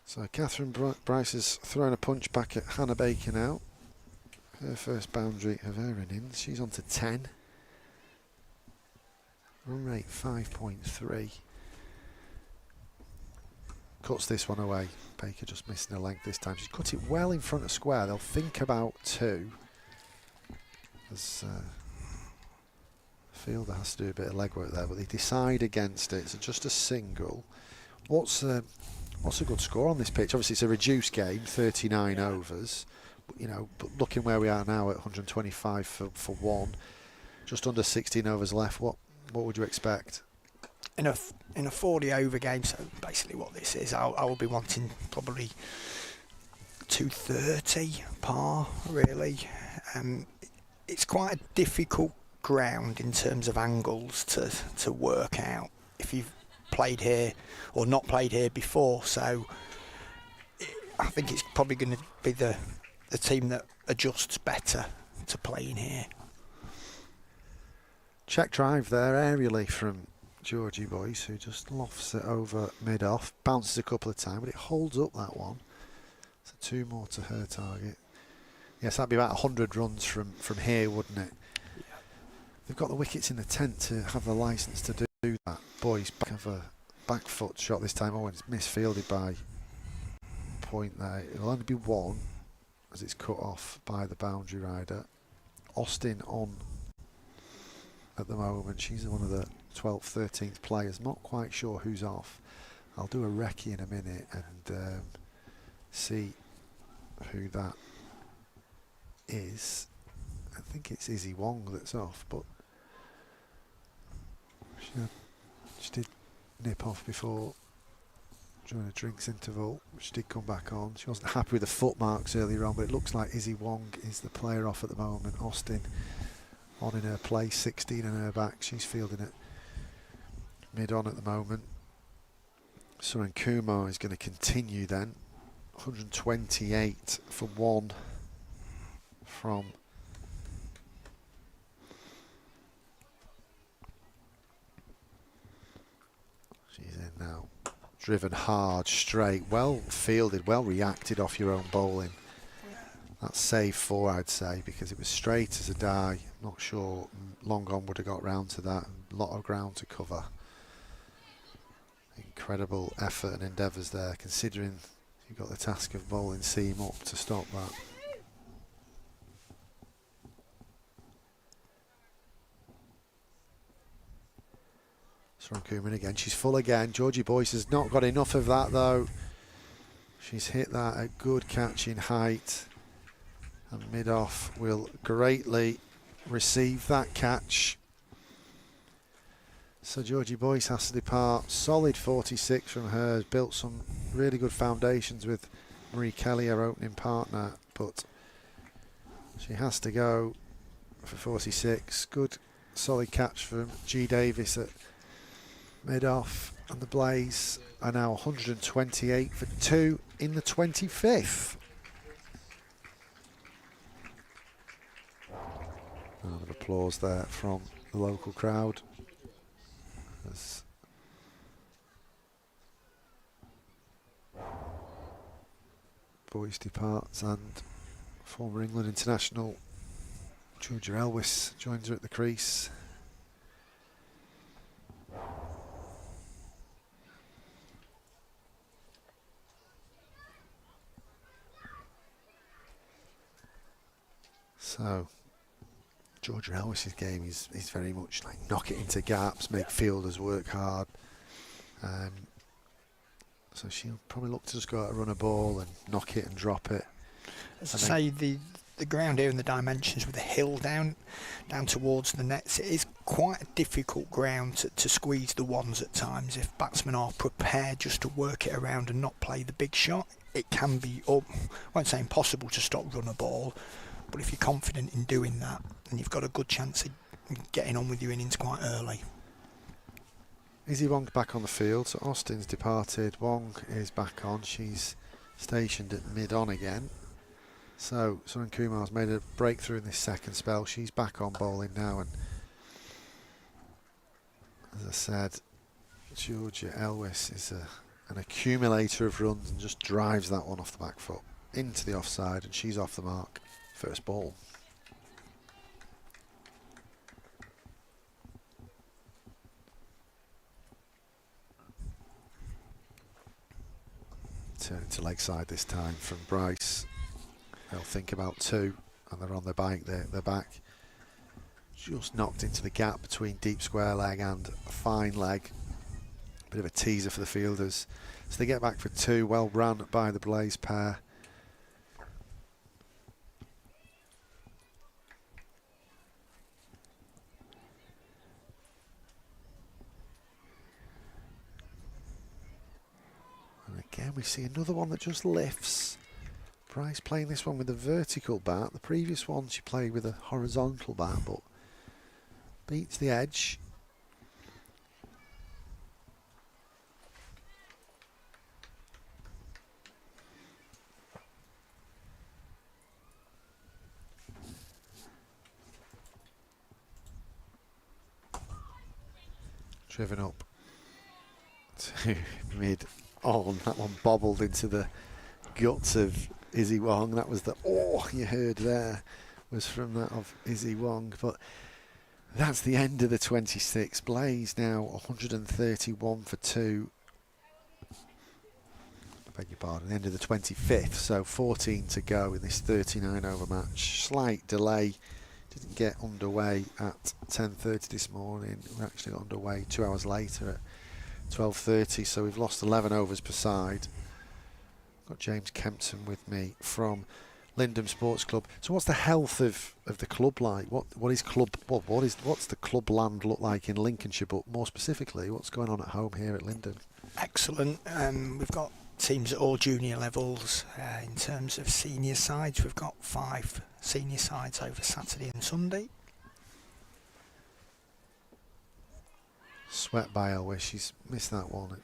So Catherine Bryce is throwing a punch back at Hannah Baker now. Her first boundary of her innings. She's on to 10. Run rate 5.3. Cuts this one away. Baker just missing a length this time. She's cut it well in front of square. They'll think about 2. As fielder has to do a bit of legwork there, but they decide against it. So just a single. What's a good score on this pitch? Obviously, it's a reduced game, 39 overs. But looking where we are now at 125 for one, just under 16 overs left. What would you expect? In a 40 over game, so basically what this is, I will be wanting probably 230 par, really. It's quite a difficult ground in terms of angles to work out if you've played here or not played here before, so I think it's probably going to be the team that adjusts better to playing here. Check drive there aerially from Georgie Boyce, who just lofts it over mid-off, bounces a couple of times, but it holds up that one. So 2 more to her target. Yes, that'd be about 100 runs from here, wouldn't it? Yeah. They've got the wickets in the tent to have the licence to do that. Boyce have a back foot shot this time. Oh, and it's misfielded by point there. It'll only be one as it's cut off by the boundary rider. Austin on at the moment. She's one of the 12th, 13th players. Not quite sure who's off. I'll do a recce in a minute and see who that is. I think it's Izzy Wong that's off, but she did nip off before during a drinks interval. She did come back on. She wasn't happy with the foot marks earlier on, but it looks like Izzy Wong is the player off at the moment. Austin on in her place, 16 in her back. She's fielding it mid-on at the moment. Suren Kumar is going to continue then. 128 for one from she's in now. Driven hard, straight, well fielded, well reacted off your own bowling. That's save 4, I'd say, because it was straight as a die. Not sure long on would have got round to that. A lot of ground to cover. Incredible effort and endeavours there, considering you've got the task of bowling seam up to stop that. Suren Kumar again. She's full again. Georgie Boyce has not got enough of that though. She's hit that at good catching height. And mid-off will greatly receive that catch. So Georgie Boyce has to depart. Solid 46 from her. Has built some really good foundations with Marie Kelly, her opening partner, but she has to go for 46. Good solid catch from G Davis at mid-off, and the Blaze are now 128 for 2 in the 25th. Round of applause there from the local crowd as Boyce departs, and former England international Georgia Elwys joins her at the crease. So Georgia Elwys's game is very much like knock it into gaps, make fielders work hard. So she'll probably look to just go out and run a ball and knock it and drop it. As I say, the ground here and the dimensions with the hill down towards the nets, it is quite a difficult ground to squeeze the ones at times. If batsmen are prepared just to work it around and not play the big shot, it can be, I won't say impossible to stop run a ball, but if you're confident in doing that, then you've got a good chance of getting on with your innings quite early. Izzy Wong back on the field, so Austin's departed, Wong is back on, she's stationed at mid-on again. So Suren Kumar's made a breakthrough in this second spell, she's back on bowling now, and as I said, Georgia Elwys is an accumulator of runs and just drives that one off the back foot into the offside, and she's off the mark. First ball. Turning to leg side this time from Bryce. They'll think about 2, and they're on their bike. They're back. Just knocked into the gap between deep square leg and fine leg Bit of a teaser for the fielders. So they get back for 2, well run by the Blaze pair. And again, we see another one that just lifts. Bryce playing this one with a vertical bat. The previous one she played with a horizontal bat, but beats the edge. Driven up to mid-on. That one bobbled into the guts of Izzy Wong. That was the you heard there was from that of Izzy Wong. But that's the end of the 26. Blaze now 131 for 2. I beg your pardon, the end of the 25th. So 14 to go in this 39 over match. Slight delay. Didn't get underway at 10:30 this morning. We actually got underway 2 hours later at 12:30, so we've lost 11 overs per side. Got James Kempton with me from Lindem Sports Club. So what's the health of the club like? What's the club land look like in Lincolnshire, but more specifically, what's going on at home here at Lindem? Excellent. We've got teams at all junior levels. In terms of senior sides, we've got 5 senior sides over Saturday and Sunday. Swept by Elwish, she's missed that one.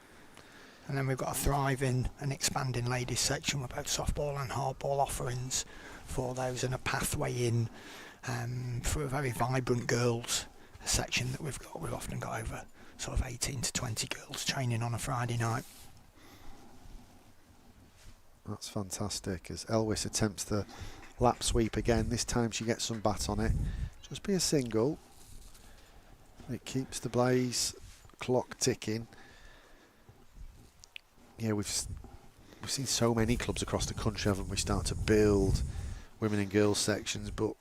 And then we've got a thriving and expanding ladies section with both softball and hardball offerings for those, and a pathway in for a very vibrant girls section that we've got. We've often got over sort of 18 to 20 girls training on a Friday night. That's fantastic as Elwis attempts the lap sweep again. This time she gets some bat on it. Just be a single. It keeps the Blaze clock ticking. Yeah, we've seen so many clubs across the country, haven't we, start to build women and girls sections, but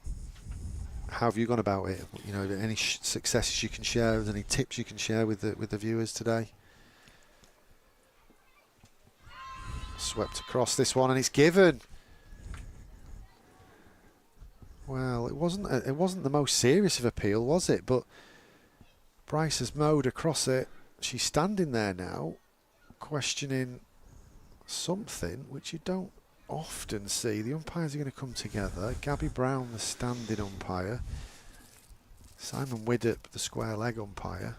how have you gone about it? You know, any successes you can share, any tips you can share with the viewers today? Swept across this one and it's given. Well, it wasn't the most serious of appeal, was it? But Bryce has mowed across it. She's standing there now, questioning something which you don't often see. The umpires are going to come together. Gabby Brown, the standing umpire. Simon Widdop, the square leg umpire.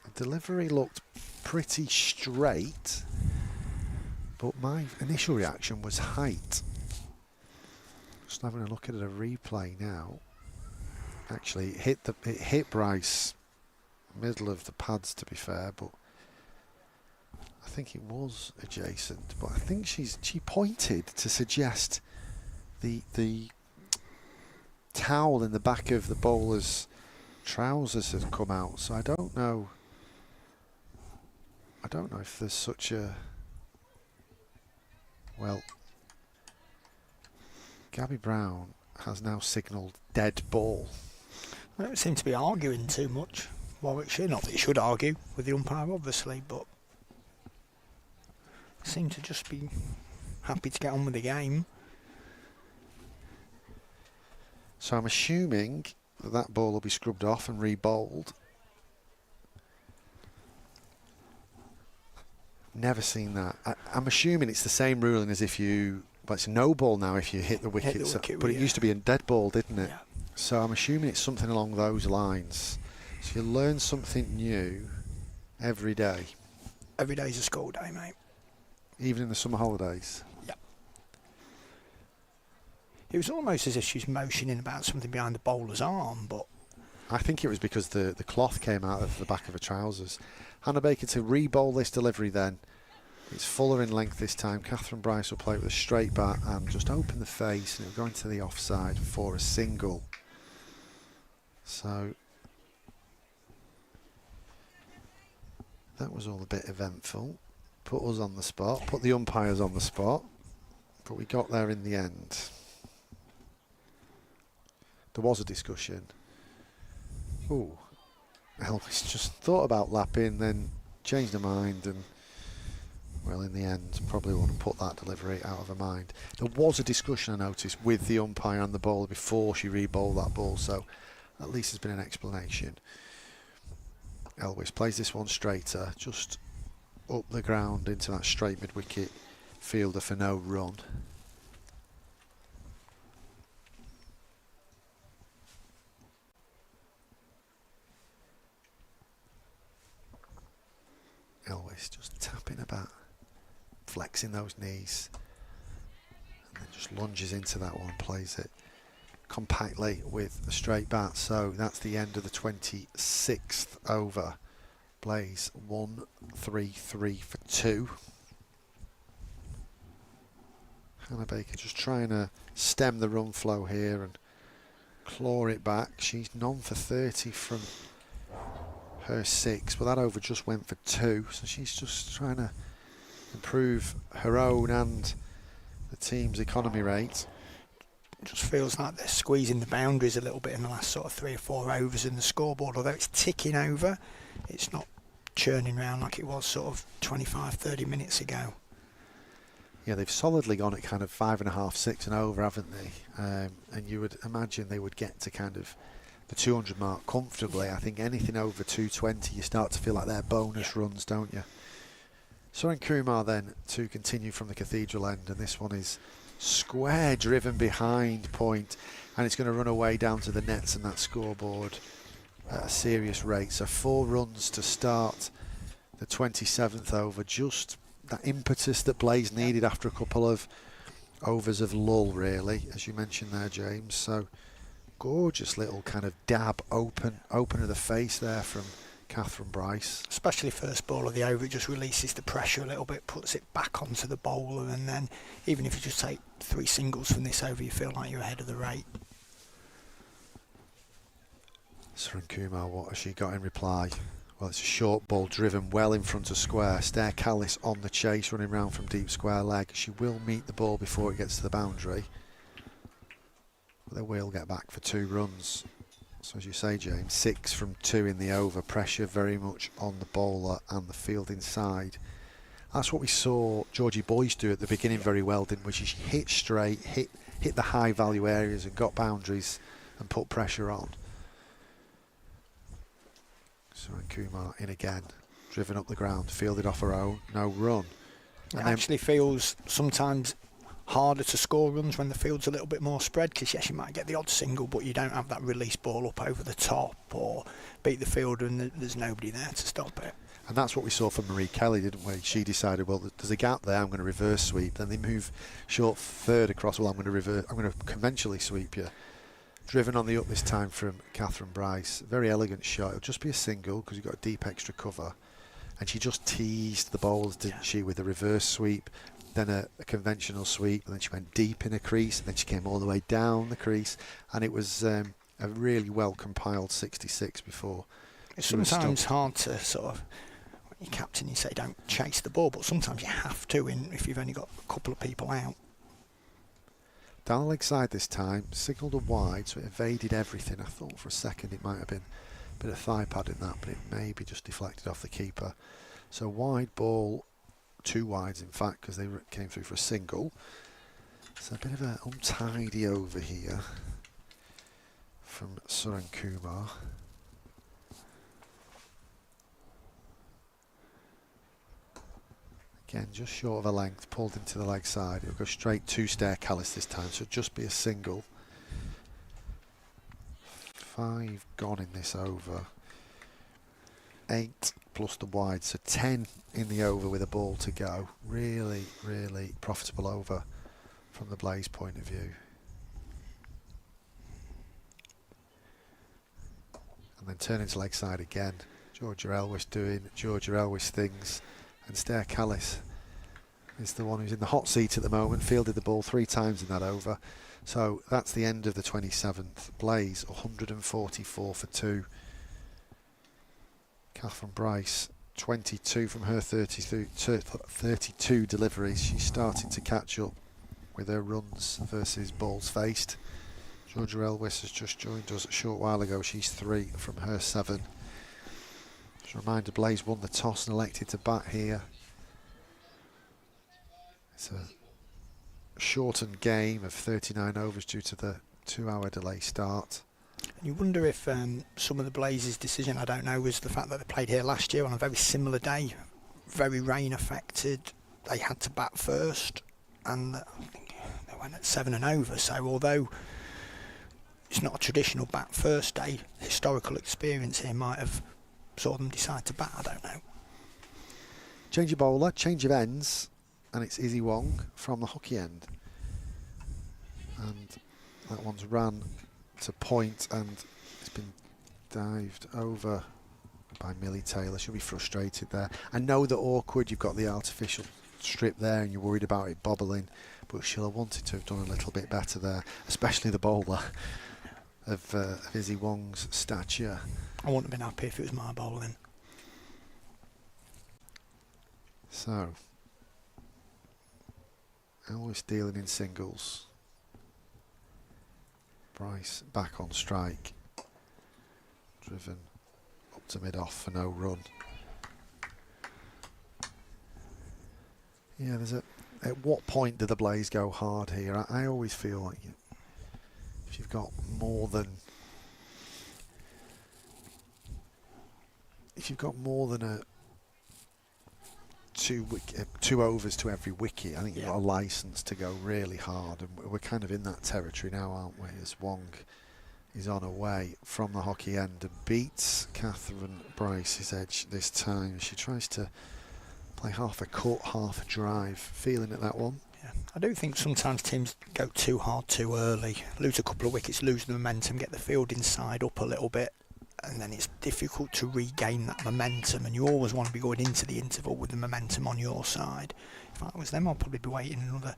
The delivery looked pretty straight, but my initial reaction was height. Just having a look at a replay now. Actually, it hit Bryce middle of the pads, to be fair, but I think it was adjacent. But I think she pointed to suggest the towel in the back of the bowler's trousers has come out. So I don't know if there's such a... Well, Gabby Brown has now signalled dead ball. I don't seem to be arguing too much, Warwickshire. Not that you should argue with the umpire, obviously, but seem to just be happy to get on with the game. So I'm assuming that ball will be scrubbed off and re-bowled. Never seen that. I'm assuming it's the same ruling as if you... But it's a no ball now if you hit the wicket. But it used to be a dead ball, didn't it? Yeah. So I'm assuming it's something along those lines. So you learn something new every day. Every day's a school day, mate. Even in the summer holidays? Yeah. It was almost as if she was motioning about something behind the bowler's arm, but... I think it was because the cloth came out of the back of her trousers. Hannah Baker to re-bowl this delivery then. It's fuller in length this time. Catherine Bryce will play it with a straight bat and just open the face, and it'll go into the offside for a single. So that was all a bit eventful. Put us on the spot, put the umpires on the spot, but we got there in the end. There was a discussion. Ooh, Elvis just thought about lapping, then changed her mind, and well, in the end, probably want to put that delivery out of her mind. There was a discussion, I noticed, with the umpire and the bowler before she re-bowled that ball, so at least there's been an explanation. Elvis plays this one straighter, just up the ground into that straight mid-wicket fielder for no run. Elvis just tapping about, flexing those knees, and then just lunges into that one, plays it compactly with a straight bat. So that's the end of the 26th over. Blaze 1-3-3 for 2. Hannah Baker just trying to stem the run flow here and claw it back. She's none for 30 from her 6, but that over just went for 2, so she's just trying to improve her own and the team's economy rate. Just feels like they're squeezing the boundaries a little bit in the last sort of 3 or 4 overs in the scoreboard. Although it's ticking over, it's not churning around like it was sort of 25-30 minutes ago. Yeah, they've solidly gone at kind of 5.5, 6 and over, haven't they? And you would imagine they would get to kind of the 200 mark comfortably. I think anything over 220, you start to feel like they're bonus runs, don't you? Soren Kumar then to continue from the Cathedral end, and this one is square driven behind point, and it's going to run away down to the nets and that scoreboard at a serious rate. So 4 runs to start the 27th over, just that impetus that Blaze needed after a couple of overs of lull, really, as you mentioned there, James. So gorgeous little kind of dab open of the face there from Catherine Bryce. Especially first ball of the over, it just releases the pressure a little bit, puts it back onto the bowler, and then even if you just take 3 singles from this over, you feel like you're ahead of the rate. Soren Kumar, what has she got in reply? Well, it's a short ball driven well in front of square. Stair Callis on the chase, running round from deep square leg. She will meet the ball before it gets to the boundary. But they will get back for 2 runs. So as you say, James, 6 from 2 in the over. Pressure very much on the bowler and the field inside. That's what we saw Georgie Boyce do at the beginning very well, didn't we? She hit straight, hit the high value areas and got boundaries and put pressure on. Soren Kumar in again, driven up the ground, fielded off her own, no run. It actually feels sometimes harder to score runs when the field's a little bit more spread, because yes, you might get the odd single, but you don't have that release ball up over the top or beat the fielder and there's nobody there to stop it. And that's what we saw from Marie Kelly, didn't we? She decided, well, there's a gap there, I'm going to reverse sweep. Then they move short third across, well, I'm going to conventionally sweep you. Driven on the up this time from Catherine Bryce. Very elegant shot. It'll just be a single because you've got a deep extra cover. And she just teased the bowls, didn't she, with a reverse sweep, then a conventional sweep, and then she went deep in a crease, and then she came all the way down the crease. And it was a really well compiled 66 before. It's sometimes hard to sort of, when you're captain, you say don't chase the ball, but sometimes you have to if you've only got a couple of people out. Down the leg side this time, signalled a wide, so it evaded everything. I thought for a second it might have been a bit of thigh pad in that, but it maybe just deflected off the keeper. So wide ball, 2 wides in fact, because they came through for a single. So a bit of an untidy over here from Soren Kumar. Again, just short of a length, pulled into the leg side. It'll go straight to Stair Callis this time, so it'll just be a single. 5 gone in this over. 8 plus the wide, so 10 in the over with a ball to go. Really, really profitable over from the Blaze point of view. And then turning to leg side again. Georgia Elwes doing Georgia Elwes things. And Stair Callis is the one who's in the hot seat at the moment, fielded the ball 3 times in that over. So that's the end of the 27th. Blaze 144 for 2. Catherine Bryce 22 from her 32 deliveries. She's starting to catch up with her runs versus balls faced. Georgia Elwes has just joined us a short while ago. She's 3 from her 7. Just a reminder, Blaze won the toss and elected to bat here. It's a shortened game of 39 overs due to the 2-hour delay start. And you wonder if some of the Blazers' decision, I don't know, was the fact that they played here last year on a very similar day, very rain affected. They had to bat first, and I think they went at 7 and over. So although it's not a traditional bat first day, historical experience here might have saw them decide to bat. I don't know. Change of bowler, change of ends, and it's Izzy Wong from the hockey end. And that one's ran to point, and it's been dived over by Millie Taylor. She'll be frustrated there. I know that awkward, you've got the artificial strip there and you're worried about it bobbling, but she'll have wanted to have done a little bit better there, especially the bowler of Izzy Wong's stature. I wouldn't have been happy if it was my bowling. So, always dealing in singles. Bryce back on strike. Driven up to mid-off for no run. Yeah, at what point do the Blaze go hard here? I always feel like if you've got more than a two overs to every wicket, I think you've got a licence to go really hard, and we're kind of in that territory now, aren't we? As Wong is on away from the hockey end and beats Catherine Bryce's edge this time. She tries to play half a cut, half a drive. Feeling at that one. Yeah, I do think sometimes teams go too hard too early, lose a couple of wickets, lose the momentum, get the fielding side up a little bit, and then it's difficult to regain that momentum, and you always want to be going into the interval with the momentum on your side. If I was them, I'd probably be waiting another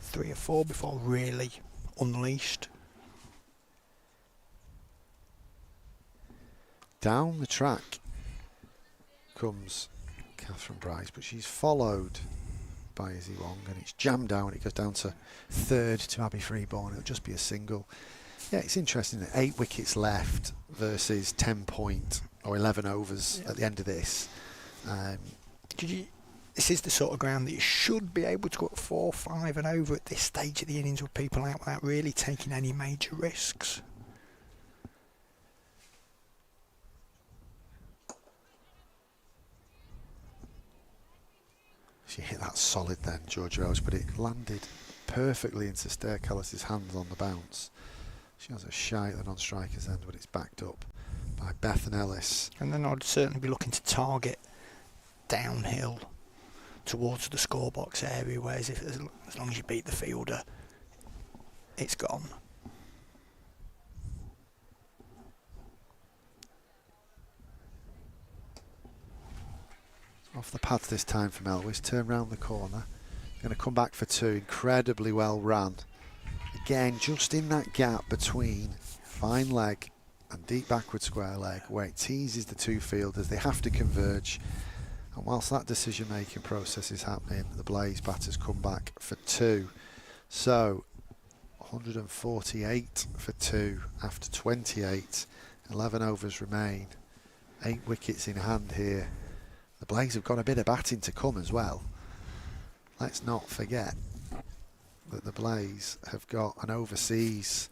3 or 4 before really unleashed. Down the track comes Catherine Bryce, but she's followed by Izzy Wong, and it's jammed down. It goes down to third to Abby Freeborn. It'll just be a single. Yeah, it's interesting that 8 wickets left versus 11 overs at the end of this. This is the sort of ground that you should be able to go at 4, 5 and over at this stage of the innings with people out without really taking any major risks. She hit that solid then, Georgia Rose, but it landed perfectly into Staircallis' hands on the bounce. She has a shy at the non-striker's end, but it's backed up by Bethan Ellis. And then I'd certainly be looking to target downhill towards the scorebox area, whereas as long as you beat the fielder, it's gone. Off the pads this time from Elwes, turn round the corner. Going to come back for 2, incredibly well ran. Again, just in that gap between fine leg and deep backward square leg, where it teases the 2 fielders, they have to converge. And whilst that decision-making process is happening, the Blaze batters come back for 2. So, 148 for 2 after 28. 11 overs remain. 8 wickets in hand here. The Blaze have got a bit of batting to come as well. Let's not forget that the Blaze have got an overseas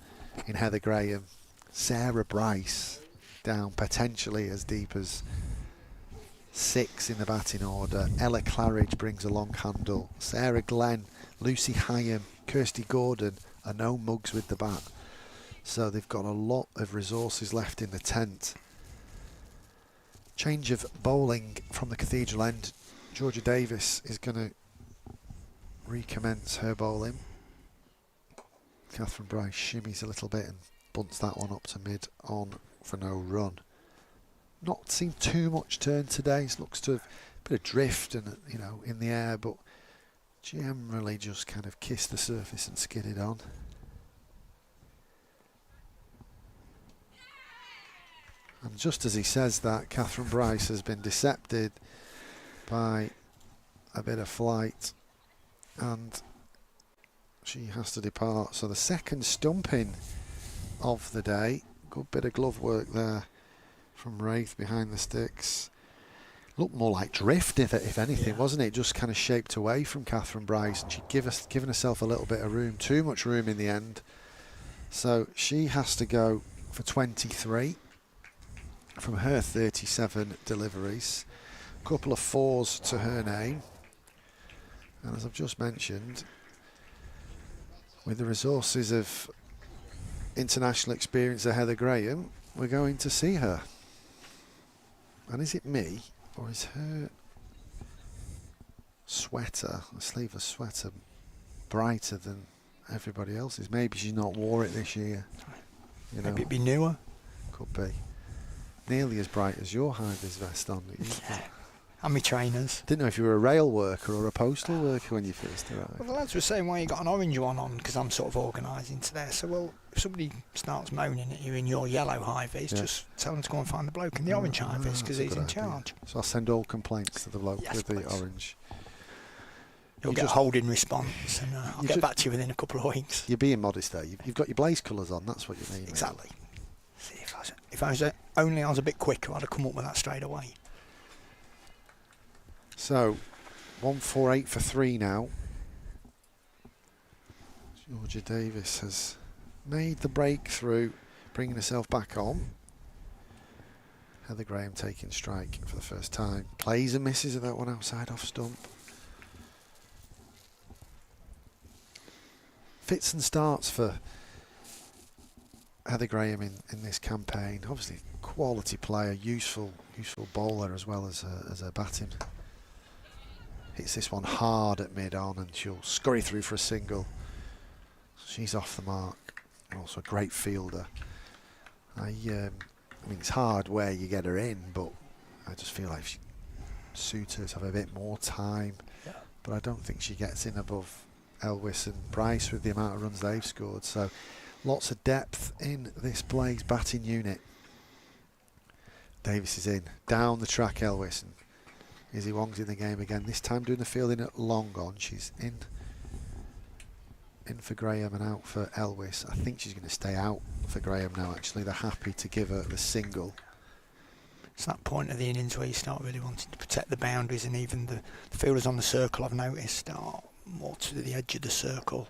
in Heather Graham, Sarah Bryce down potentially as deep as 6 in the batting order. Ella Claridge brings a long handle. Sarah Glenn, Lucy Hyam, Kirsty Gordon are no mugs with the bat. So they've got a lot of resources left in the tent. Change of bowling from the Cathedral end. Georgia Davis is going to recommence her bowling. Catherine Bryce shimmies a little bit and bunts that one up to mid on for no run. Not seen too much turn today. It looks to have a bit of drift and in the air, but generally just kind of kissed the surface and skidded on. And just as he says that, Catherine Bryce has been decepted by a bit of flight and she has to depart. So the second stumping of the day. Good bit of glove work there from Wraith behind the sticks. Looked more like drift, if anything, wasn't it? Just kind of shaped away from Catherine Bryce, and she'd given herself a little bit of room, too much room in the end. So she has to go for 23 from her 37 deliveries. A couple of 4s to her name. And as I've just mentioned, with the resources of international experience of Heather Graham, we're going to see her. And is it me, or is her sweater, the sleeveless sweater, brighter than everybody else's? Maybe she's not wore it this year. You know, maybe it'd be newer. Could be. Nearly as bright as your high-vis vest on. Yeah. And my trainers. Didn't know if you were a rail worker or a postal worker when you first arrived. Well, the lads were saying, why you got an orange one on, because I'm sort of organising today. So, well, if somebody starts moaning at you in your yellow high-vis, just tell them to go and find the bloke in the orange high-vis, because he's in charge. So I'll send all complaints to the bloke with the please. orange. You'll get a holding response, and I'll get back to you within a couple of weeks. You're being modest there. You've got your blaze colours on, that's what you mean. Exactly. See, if I was a bit quicker, I'd have come up with that straight away. So, 148 for 3 now. Georgia Davis has made the breakthrough, bringing herself back on. Heather Graham taking strike for the first time. Plays and misses of that one outside off stump. Fits and starts for Heather Graham in this campaign. Obviously, quality player, useful bowler as well as a batting. Hits this one hard at mid-on, and she'll scurry through for a single. She's off the mark. Also a great fielder. I mean, it's hard where you get her in, but I just feel like suitors have a bit more time. Yeah. But I don't think she gets in above Elwys and Bryce with the amount of runs they've scored. So lots of depth in this Blaze batting unit. Davis is in. Down the track, Elwys. And Izzy Wong's in the game again. This time doing the fielding at long on. She's in for Graham and out for Elwys. I think she's going to stay out for Graham now, actually. They're happy to give her the single. It's that point of the innings where you start really wanting to protect the boundaries, and even the fielders on the circle, I've noticed, are more to the edge of the circle.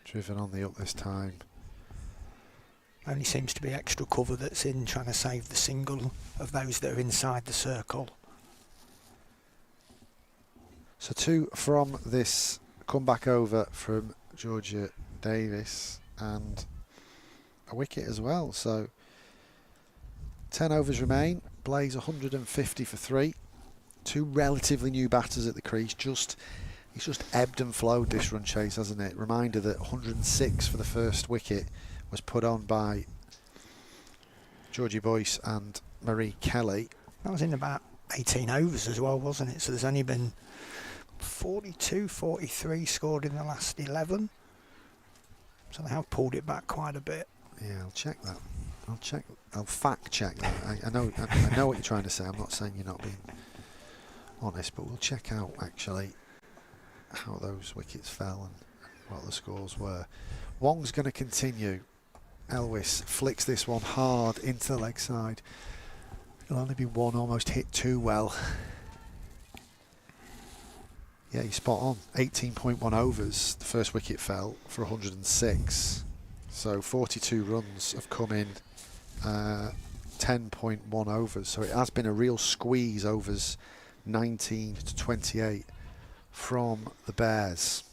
Driven on the up this time. Only seems to be extra cover that's in trying to save the single of those that are inside the circle. So 2 from this comeback over from Georgia Davis, and a wicket as well. So 10 overs remain. Blaze 150 for 3. 2 relatively new batters at the crease. It's just ebbed and flowed, this run chase, hasn't it? Reminder that 106 for the first wicket was put on by Georgie Boyce and Marie Kelly. That was in about 18 overs as well, wasn't it? So there's only been 42, 43 scored in the last 11. So they have pulled it back quite a bit. Yeah, I'll check that. I'll fact check that. I know what you're trying to say. I'm not saying you're not being honest, but we'll check out actually how those wickets fell and what the scores were. Wong's going to continue. Elwys flicks this one hard into the leg side. It'll only be 1, almost hit too well. Yeah, he's spot on. 18.1 overs. The first wicket fell for 106. So 42 runs have come in 10.1 overs. So it has been a real squeeze, overs 19 to 28 from the Bears.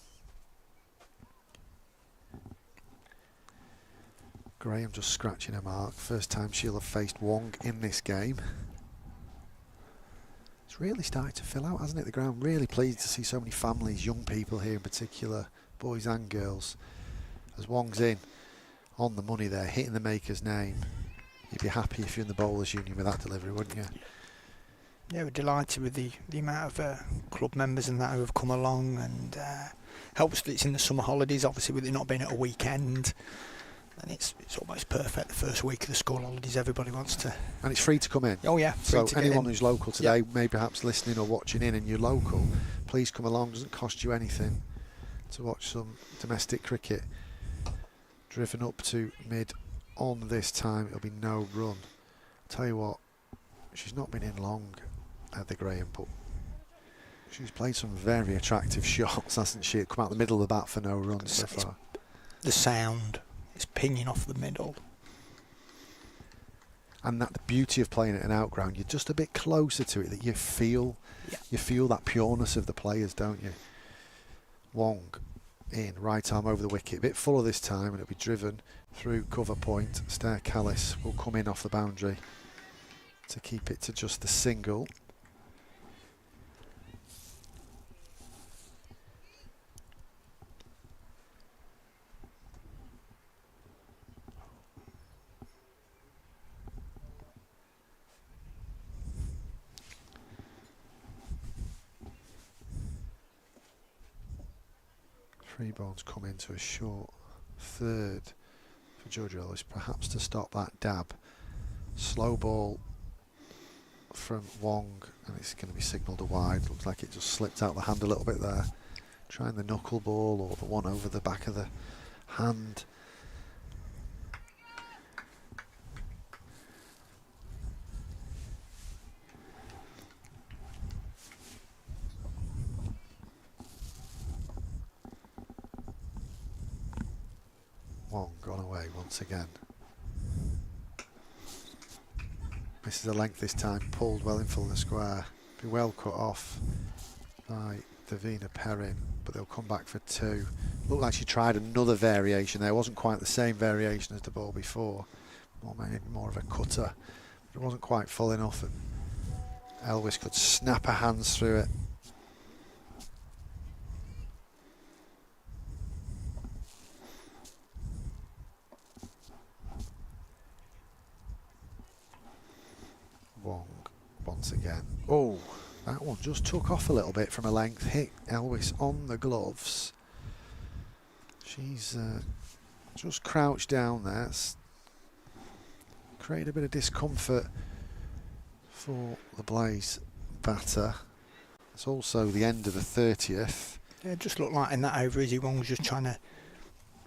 Graham just scratching her mark. First time she'll have faced Wong in this game. It's really started to fill out, hasn't it, the ground? Really pleased to see so many families, young people here in particular, boys and girls. As Wong's in, on the money there, hitting the maker's name. You'd be happy if you're in the bowlers union with that delivery, wouldn't you? Yeah, we're delighted with the amount of club members and that who have come along, and helps that it's in the summer holidays, obviously with it not being at a weekend. And it's almost perfect. The first week of the school holidays, everybody wants to. And it's free to come in. Oh yeah. So anyone who's local today, may perhaps listening or watching in, and you're local, please come along. It doesn't cost you anything to watch some domestic cricket. Driven up to mid on this time. It'll be no run. Tell you what, she's not been in long at the Graham, but she's played some very attractive shots, hasn't she? Come out the middle of the bat for no run so far. The sound is pinging off the middle. And that the beauty of playing at an outground, you're just a bit closer to it, that you feel that pureness of the players, don't you? Wong in, right arm over the wicket, a bit fuller this time, and it'll be driven through cover point. Stair Callis will come in off the boundary to keep it to just the single. Freeborn's come into a short third for George Ellis, perhaps to stop that dab. Slow ball from Wong, and it's going to be signalled a wide. Looks like it just slipped out the hand a little bit there. Trying the knuckle ball or the one over the back of the hand. Wong gone away once again. Misses a length this time, pulled well in full in the square. Be well cut off by Davina Perrin, but they'll come back for two. Looked like she tried another variation there. It wasn't quite the same variation as the ball before. More of a cutter, but it wasn't quite full enough, and Elvis could snap her hands through it. Wong once again. Oh, that one just took off a little bit from a length. Hit Elvis on the gloves. She's just crouched down there. It's created a bit of discomfort for the Blaze batter. It's also the end of the 30th. Yeah, it just looked like in that over, Izzy Wong was just trying to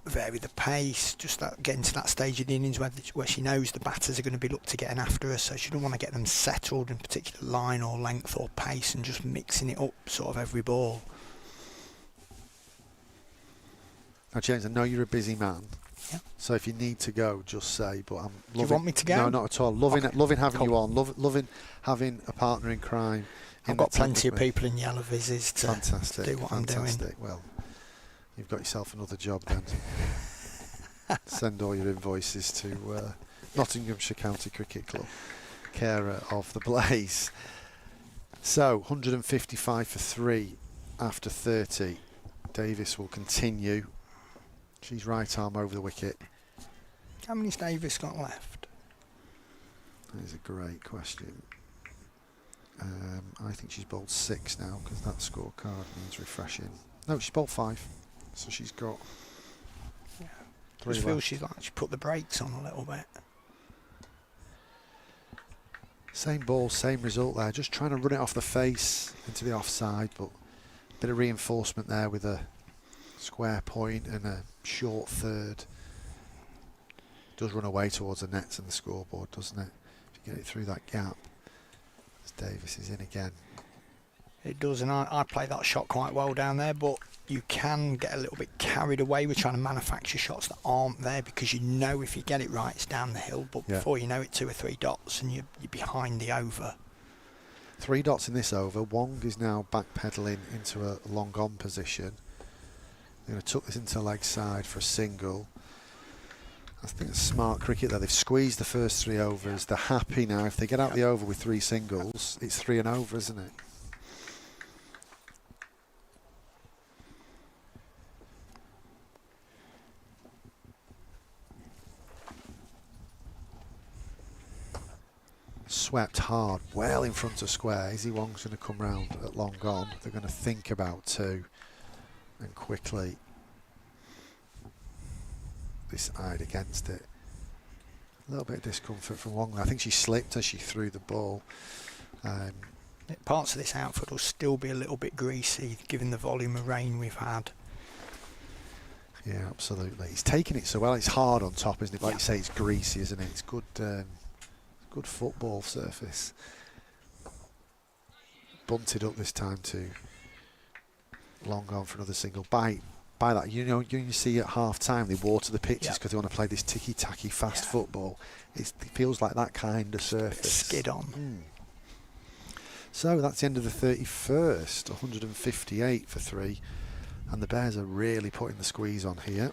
vary the pace, just getting to that stage of the innings where she knows the batters are going to be looked to getting after her, so she don't want to get them settled in particular line or length or pace and just mixing it up sort of every ball. Now James, I know you're a busy man, yeah, so if you need to go, just say, but I'm loving... Do you want me to go? No, not at all. Loving having Cool. you on, loving having a partner in crime. I've got plenty of people in yellow vises to do what I'm doing. Well, you've got yourself another job then. Send all your invoices to Nottinghamshire County Cricket Club, carer of the Blaze. So 155 for 3 after 30. Davis will continue. She's right arm over the wicket. How many's Davis got left? That is a great question. I think she's bowled 6 now, because that scorecard needs refreshing. No, she's bowled 5, so she's got... Yeah. I just feel she's put the brakes on a little bit. Same ball, same result there. Just trying to run it off the face into the offside, but a bit of reinforcement there with a square point and a short third. Does run away towards the nets and the scoreboard, doesn't it? If you get it through that gap. As Davis is in again. It does, and I play that shot quite well down there, but you can get a little bit carried away with trying to manufacture shots that aren't there, because you know if you get it right it's down the hill, but before you know it 2 or 3 dots and you're behind the over. 3 dots in this over. Wong is now backpedaling into a long on position. They're going to tuck this into leg side for a single. I think it's smart cricket there. They've squeezed the first 3 overs. They're happy now. If they get out the over with 3 singles, it's 3 and over, isn't it? Swept hard, well in front of square. Izzy Wong's going to come round at long on. They're going to think about 2 and quickly decide against it. A little bit of discomfort from Wong. I think she slipped as she threw the ball. Parts of this outfit will still be a little bit greasy given the volume of rain we've had. Yeah, absolutely. He's taking it so well. It's hard on top, isn't it? Like Yeah. you say, it's greasy, isn't it? It's good, good football surface. Bunted up this time too. Long on for another single. By that, you see at half time they water the pitches because they want to play this ticky-tacky fast football. It feels like that kind of surface. Skid on. So that's the end of the 31st. 158 for 3. And the Bears are really putting the squeeze on here.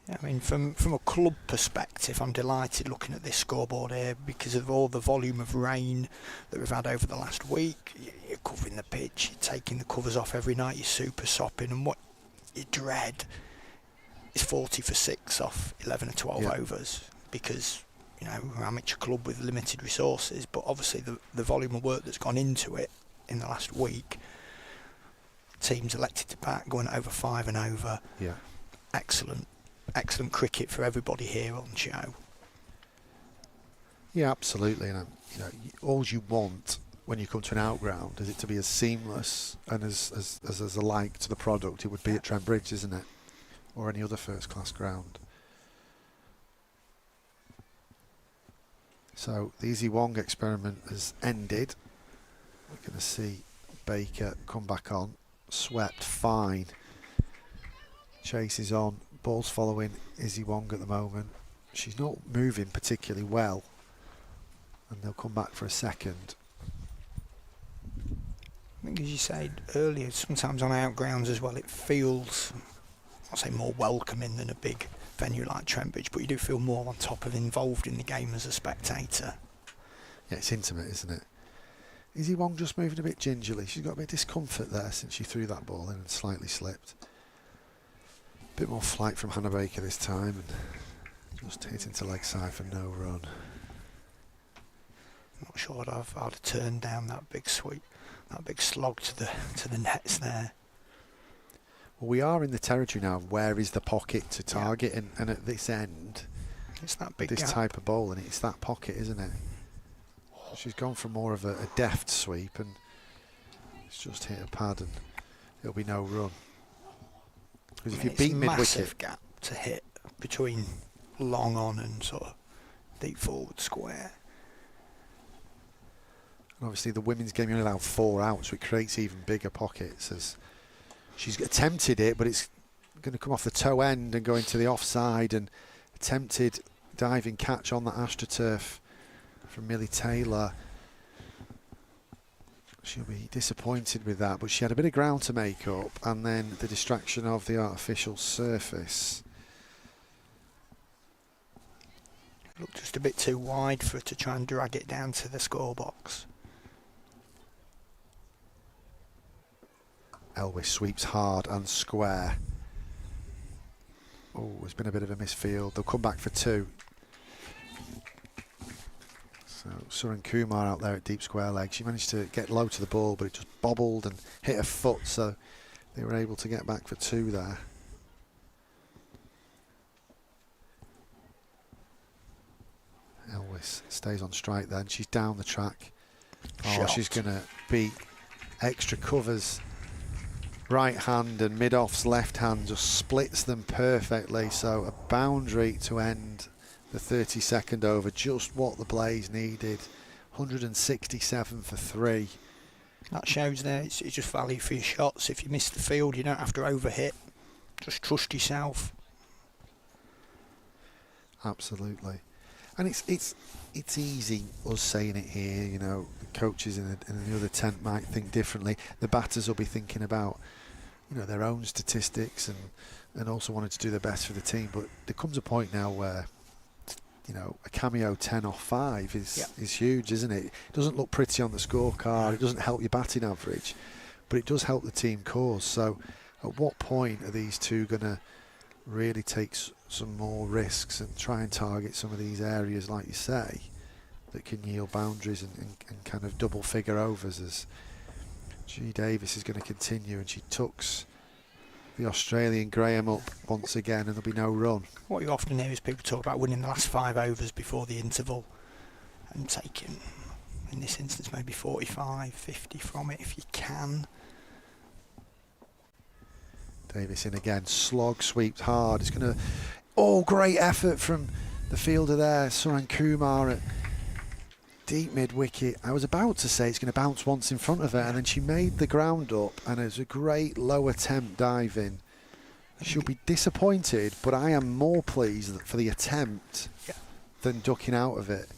I mean, from a club perspective, I'm delighted looking at this scoreboard here because of all the volume of rain that we've had over the last week. You're covering the pitch, you're taking the covers off every night, you're super sopping, and what you dread is 40 for 6 off 11 or 12 overs because, we're an amateur club with limited resources, but obviously the volume of work that's gone into it in the last week, teams elected to bat, going over 5 and over. Yeah. Excellent cricket for everybody here on show. Yeah, absolutely. And all you want when you come to an outground is it to be as seamless and as alike to the product it would be at Trent Bridge, isn't it? Or any other first-class ground. So the Izzy Wong experiment has ended. We're going to see Baker come back on. Swept fine. Chase is on. Ball's following Izzy Wong at the moment. She's not moving particularly well. And they'll come back for a second. I think, as you said earlier, sometimes on outgrounds as well, it feels, I'll say, more welcoming than a big venue like Trent Bridge, but you do feel more on top of involved in the game as a spectator. Yeah, it's intimate, isn't it? Izzy Wong just moving a bit gingerly. She's got a bit of discomfort there since she threw that ball in and slightly slipped. A bit more flight from Hannah Baker this time and just hit into leg side for no run. Not sure I'd have turned down that big sweep, that big slog to the nets there. Well, we are in the territory now of where is the pocket to target, and at this end, it's that big this gap. type of bowl, and it's that pocket, isn't it? She's gone for more of a deft sweep, and it's just hit a pad, and it'll be no run. Because if you beat mid-wicket, massive gap to hit between long on and sort of deep forward square. and obviously the women's game you only allow 4 outs, so it creates even bigger pockets. As she's attempted it, but it's going to come off the toe end and go into the offside, and attempted diving catch on that AstroTurf from Millie Taylor. She'll be disappointed with that, but she had a bit of ground to make up, and then the distraction of the artificial surface. Looked just a bit too wide for her to try and drag it down to the scorebox. Elwes sweeps hard and square. Oh, it's been a bit of a misfield. They'll come back for 2. So Suran Kumar out there at deep square leg. She managed to get low to the ball, but it just bobbled and hit her foot, so they were able to get back for 2 there. Elwes stays on strike then. She's down the track. Oh, Shot. she's going to beat extra covers. Right hand and mid-off's left hand just splits them perfectly. So a boundary to end the 32nd over. Just what the Blaze needed. 167 for 3. That shows there it's just value for your shots. If you miss the field, you don't have to overhit. Just trust yourself. Absolutely. And it's easy us saying it here, you know, the coaches in the other tent might think differently. The batters will be thinking about, you know, their own statistics and also wanting to do their best for the team. But there comes a point now where, you know, a cameo 10 off 5 is huge, isn't it? It doesn't look pretty on the scorecard. It doesn't help your batting average, but it does help the team cause. So at what point are these two going to really take some more risks and try and target some of these areas, like you say, that can yield boundaries and kind of double figure overs, as G Davis is going to continue, and she tucks the Australian Graham up once again, and there'll be no run. What you often hear is people talk about winning the last 5 overs before the interval and taking, in this instance, maybe 45, 50 from it if you can. Davis in again, slog sweeps hard. It's going to, oh, great effort from the fielder there, Suran Kumar at deep mid wicket. I was about to say it's going to bounce once in front of her, and then she made the ground up, and it was a great low attempt dive in. She'll be disappointed, but I am more pleased for the attempt than ducking out of it.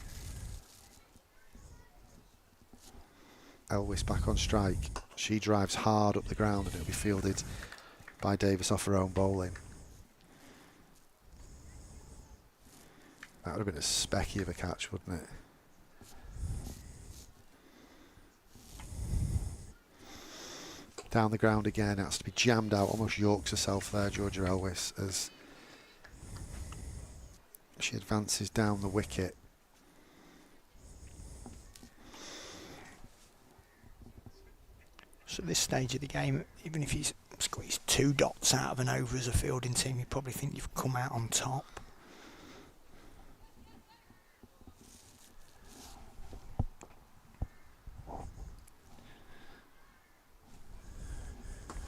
Elvis back on strike. She drives hard up the ground, and it'll be fielded by Davis off her own bowling. That would have been a specky of a catch, wouldn't it? Down the ground again, has to be jammed out, almost yorks herself there, Georgia Elvis, as she advances down the wicket. So at this stage of the game, even if he's squeezed 2 dots out of an over as a fielding team, you probably think you've come out on top.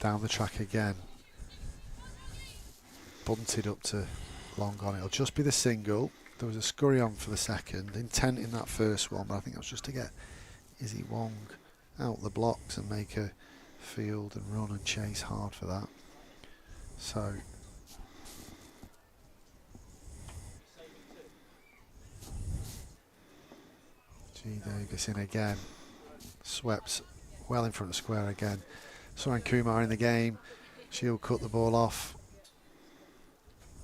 Down the track again. Bunted up to long on. It'll just be the single. There was a scurry on for the second. Intent in that first one, but I think that was just to get Izzy Wong out the blocks and make her field and run and chase hard for that. So G. Davis in again. Swept well in front of square again. Suran Kumar in the game. She'll cut the ball off.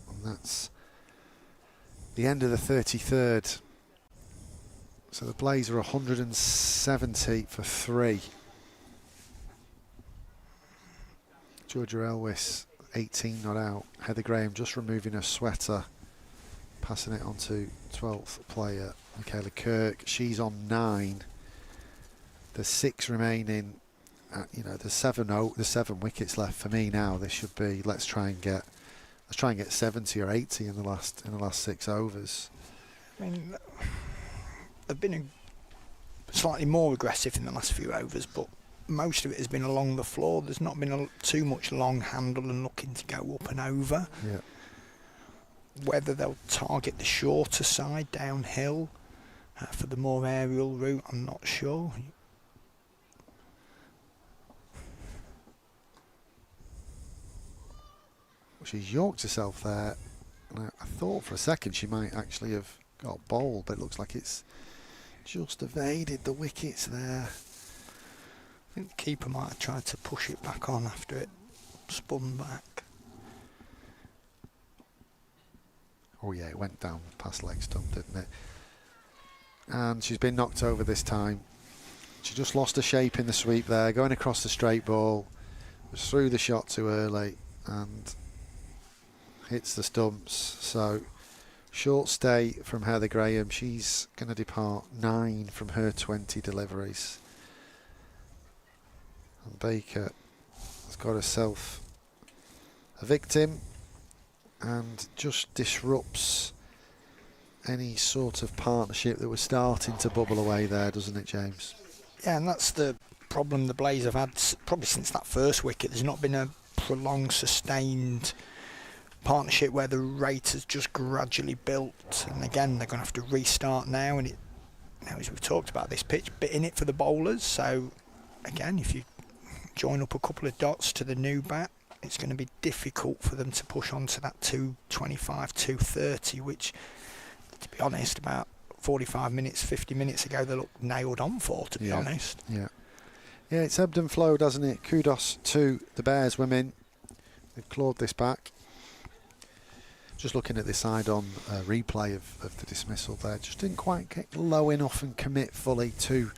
And that's the end of the 33rd. So the Blaze are 170 for 3. Georgia Elvis, 18 not out. Heather Graham just removing her sweater. Passing it on to 12th player, Michaela Kirk. She's on 9. There's 6 remaining. There's 7 wickets left for me now. This should be, let's try and get 70 or 80 in the last 6 overs. I mean, they've been slightly more aggressive in the last few overs, but most of it has been along the floor. There's not been too much long handle and looking to go up and over. Yeah. Whether they'll target the shorter side downhill for the more aerial route, I'm not sure. She's yorked herself there, and I thought for a second she might actually have got bowled, but it looks like it's just evaded the wickets there. I think the keeper might have tried to push it back on after it spun back. Oh yeah, it went down past leg stump, didn't it? And she's been knocked over this time. She just lost her shape in the sweep there, going across the straight ball. Was through the shot too early and hits the stumps. So short stay from Heather Graham. She's going to depart 9 from her 20 deliveries. And Baker has got herself a victim and just disrupts any sort of partnership that was starting to bubble away there, doesn't it, James? Yeah, and that's the problem the Blaze have had probably since that first wicket. There's not been a prolonged, sustained partnership where the rate has just gradually built, and again they're going to have to restart now. And now, as we've talked about, this pitch bit in it for the bowlers. So again, if you join up a couple of dots to the new bat, it's going to be difficult for them to push on to that 225, 230, which, to be honest, about 45 minutes, 50 minutes ago they looked nailed on for, to be honest. Yeah, it's ebbed and flowed, hasn't it? Kudos to the Bears women. They've clawed this back. Just looking at the side-on replay of the dismissal there, just didn't quite get low enough and commit fully to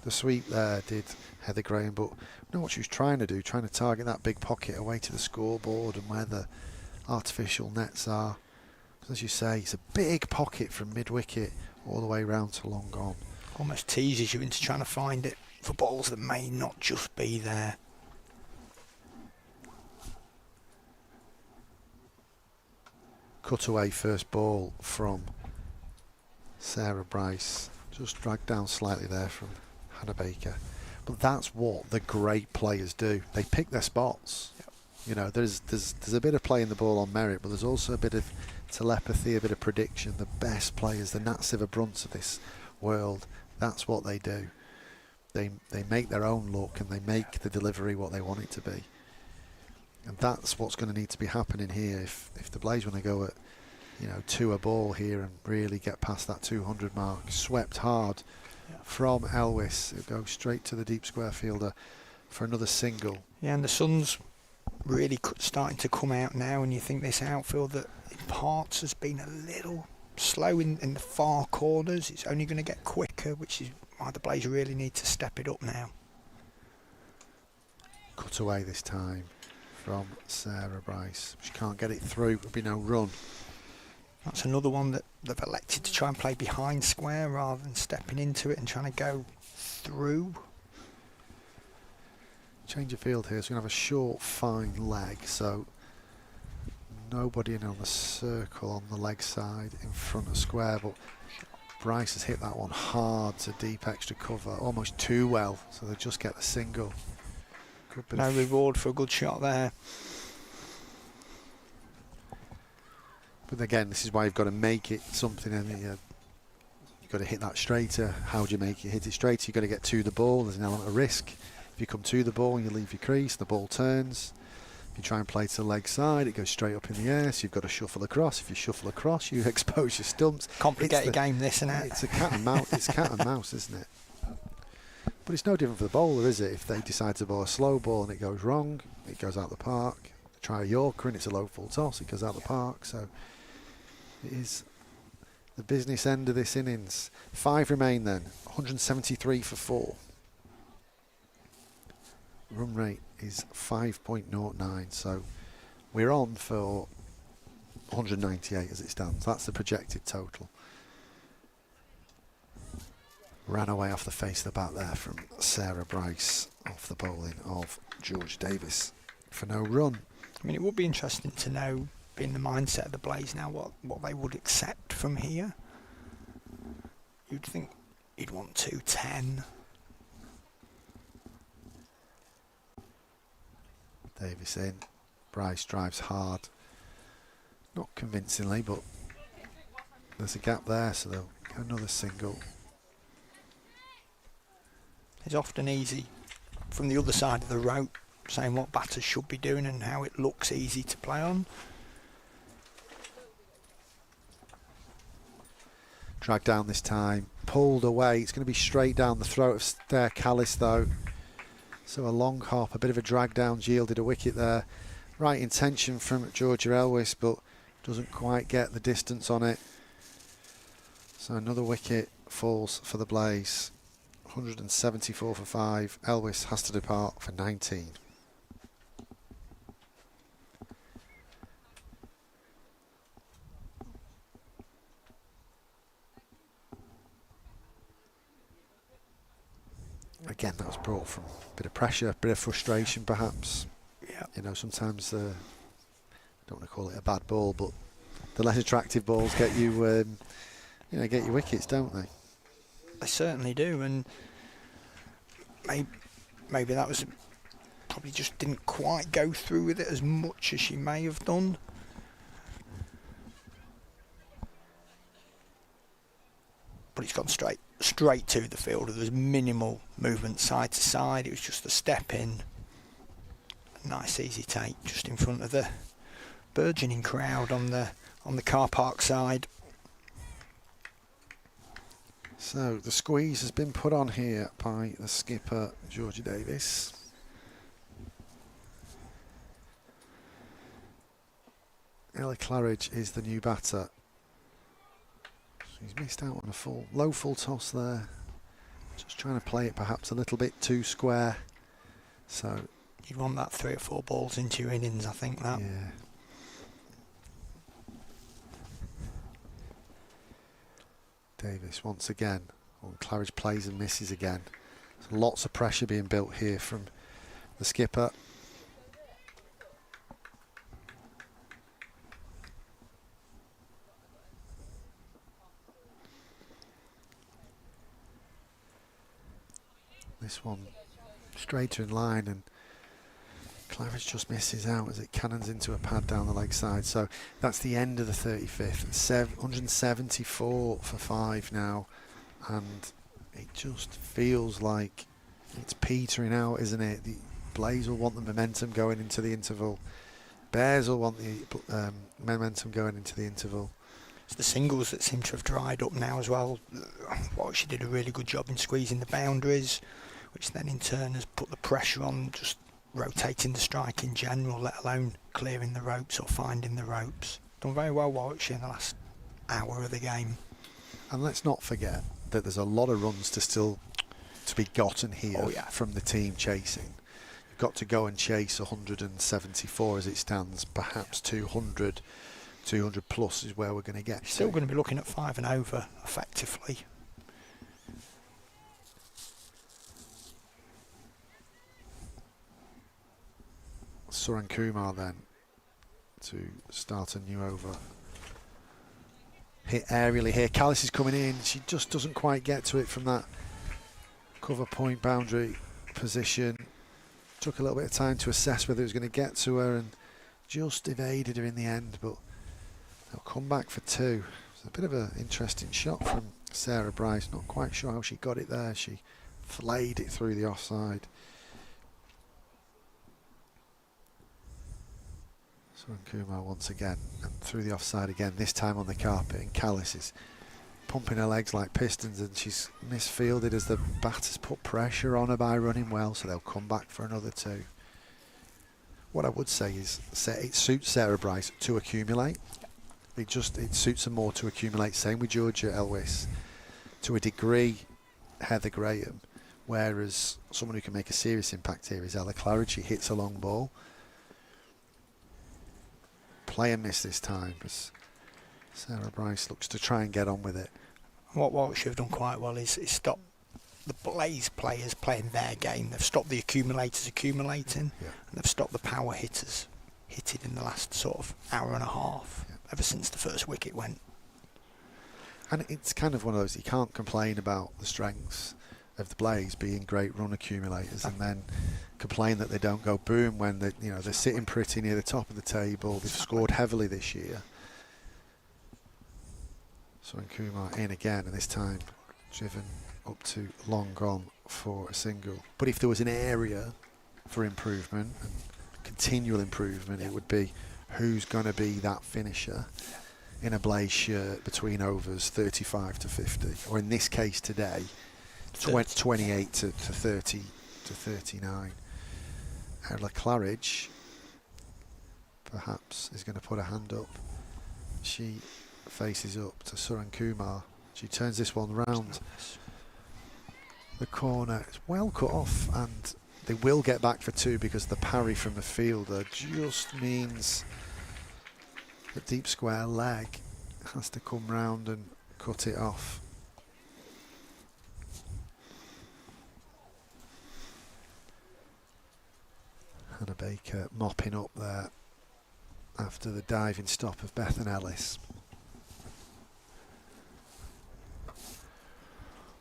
the sweep there, did Heather Graham. But you know what she was trying to do, trying to target that big pocket away to the scoreboard and where the artificial nets are. As you say, it's a big pocket from mid-wicket all the way round to long gone. Almost teases you into trying to find it for balls that may not just be there. Cutaway first ball from Sarah Bryce, just dragged down slightly there from Hannah Baker. But that's what the great players do. They pick their spots. You know, there's a bit of playing the ball on merit, but there's also a bit of telepathy, a bit of prediction. The best players, the Nat Sciver-Brunts of this world, that's what they do. They make their own look and they make the delivery what they want it to be. And that's what's going to need to be happening here if the Blaze want to go at, you know, 2 a ball here and really get past that 200 mark. Swept hard from Elwis. It goes straight to the deep square fielder for another single. Yeah, and the sun's really starting to come out now, and you think this outfield that in parts has been a little slow in the far corners. It's only going to get quicker, which is why the Blaze really need to step it up now. Cut away this time from Sarah Bryce. She can't get it through. There'll be no run. That's another one that they've elected to try and play behind square rather than stepping into it and trying to go through. Change of field here, so we're going to have a short, fine leg, so nobody in on the circle on the leg side in front of square, but Bryce has hit that one hard to deep extra cover, almost too well, so they just get the single. No reward for a good shot there. But again, this is why you've got to make it something, and you've got to hit that straighter. How do you make it hit it straighter? You've got to get to the ball, there's an element of risk. If you come to the ball and you leave your crease, the ball turns. If you try and play to the leg side, it goes straight up in the air, so you've got to shuffle across. If you shuffle across, you expose your stumps. Complicated game, this, isn't it? It's a cat and mouse. It's cat and mouse, isn't it? But it's no different for the bowler, is it? If they decide to bowl a slow ball and it goes wrong, it goes out the park. Try a Yorker and it's a low full toss, it goes out the park. So it is the business end of this innings. 5 remain then. 173 for 4. Run rate is 5.09, so we're on for 198 as it stands. That's the projected total. Ran away off the face of the bat there from Sarah Bryce off the bowling of George Davis for no run. I mean, it would be interesting to know, being the mindset of the Blaze now, what they would accept from here. You'd think he'd want 210. Davis in. Bryce drives hard. Not convincingly, but there's a gap there, so they'll get another single. It's often easy from the other side of the rope, saying what batters should be doing and how it looks easy to play on. Dragged down this time, pulled away. It's going to be straight down the throat of Stair Callis though. So a long hop, a bit of a drag down, yielded a wicket there. Right intention from Georgia Elwis, but doesn't quite get the distance on it. So another wicket falls for the Blaze. 174 for 5. Elwis has to depart for 19. Again, that was brought from a bit of pressure, a bit of frustration perhaps. Yeah. You know, sometimes, I don't want to call it a bad ball, but the less attractive balls get you, you know, get your wickets, don't they? They certainly do, and maybe that was probably just didn't quite go through with it as much as she may have done. But it's gone straight to the fielder. There was minimal movement side to side. It was just a step in. A nice easy take just in front of the burgeoning crowd on the car park side. So the squeeze has been put on here by the skipper, Georgia Davis. Ella Claridge is the new batter. He's missed out on a low full toss there. Just trying to play it perhaps a little bit too square. So you'd want that 3 or 4 balls into your innings, I think that. Yeah. Davis once again. Claridge plays and misses again. So lots of pressure being built here from the skipper. This one straighter in line and Claridge just misses out as it cannons into a pad down the leg side. So that's the end of the 35th. 174 for 5 now, and it just feels like it's petering out, isn't it? The Blaze will want the momentum going into the interval. Bears will want the momentum going into the interval. It's the singles that seem to have dried up now as well. Warwickshire did a really good job in squeezing the boundaries, which then in turn has put the pressure on just rotating the strike in general, let alone clearing the ropes or finding the ropes. Done very well Warwickshire in the last hour of the game. And let's not forget that there's a lot of runs to be gotten here from the team chasing. You've got to go and chase 174 as it stands. Perhaps 200 plus is where we're going to get. Still going to be looking at 5 and over effectively. Suran Kumar then to start a new over. Hit aerially here. Callis is coming in. She just doesn't quite get to it from that cover point boundary position. Took a little bit of time to assess whether it was going to get to her and just evaded her in the end, but they'll come back for 2. It's a bit of an interesting shot from Sarah Bryce. Not quite sure how she got it there. She flayed it through the offside. Suran Kumar once again, and through the offside again, this time on the carpet, and Callis is pumping her legs like pistons, and she's misfielded as the batters put pressure on her by running well, so they'll come back for another 2. What I would say is it suits Sarah Bryce to accumulate. It suits her more to accumulate. Same with Georgia Elwis. To a degree, Heather Graham, whereas someone who can make a serious impact here is Ella Claridge. She hits a long ball. Play and miss this time as Sarah Bryce looks to try and get on with it. What Warwickshire have done quite well is stop the Blaze players playing their game. They've stopped the accumulators accumulating, and they've stopped the power hitters hitting in the last sort of hour and a half, ever since the first wicket went. And it's kind of one of those, you can't complain about the strengths of the Blaze being great run accumulators and then complain that they don't go boom when they're sitting pretty near the top of the table. They've scored heavily this year. Suran Kumar in again, and this time driven up to long gone for a single. But if there was an area for improvement and continual improvement, it would be who's going to be that finisher in a Blaze shirt between overs 35 to 50, or in this case today 28 to 30 to 39. Ella Claridge perhaps is going to put a hand up. She faces up to Suran Kumar. She turns this one round the corner. It's well cut off, and they will get back for 2 because the parry from the fielder just means the deep square leg has to come round and cut it off. Hannah Baker mopping up there after the diving stop of Bethan Ellis.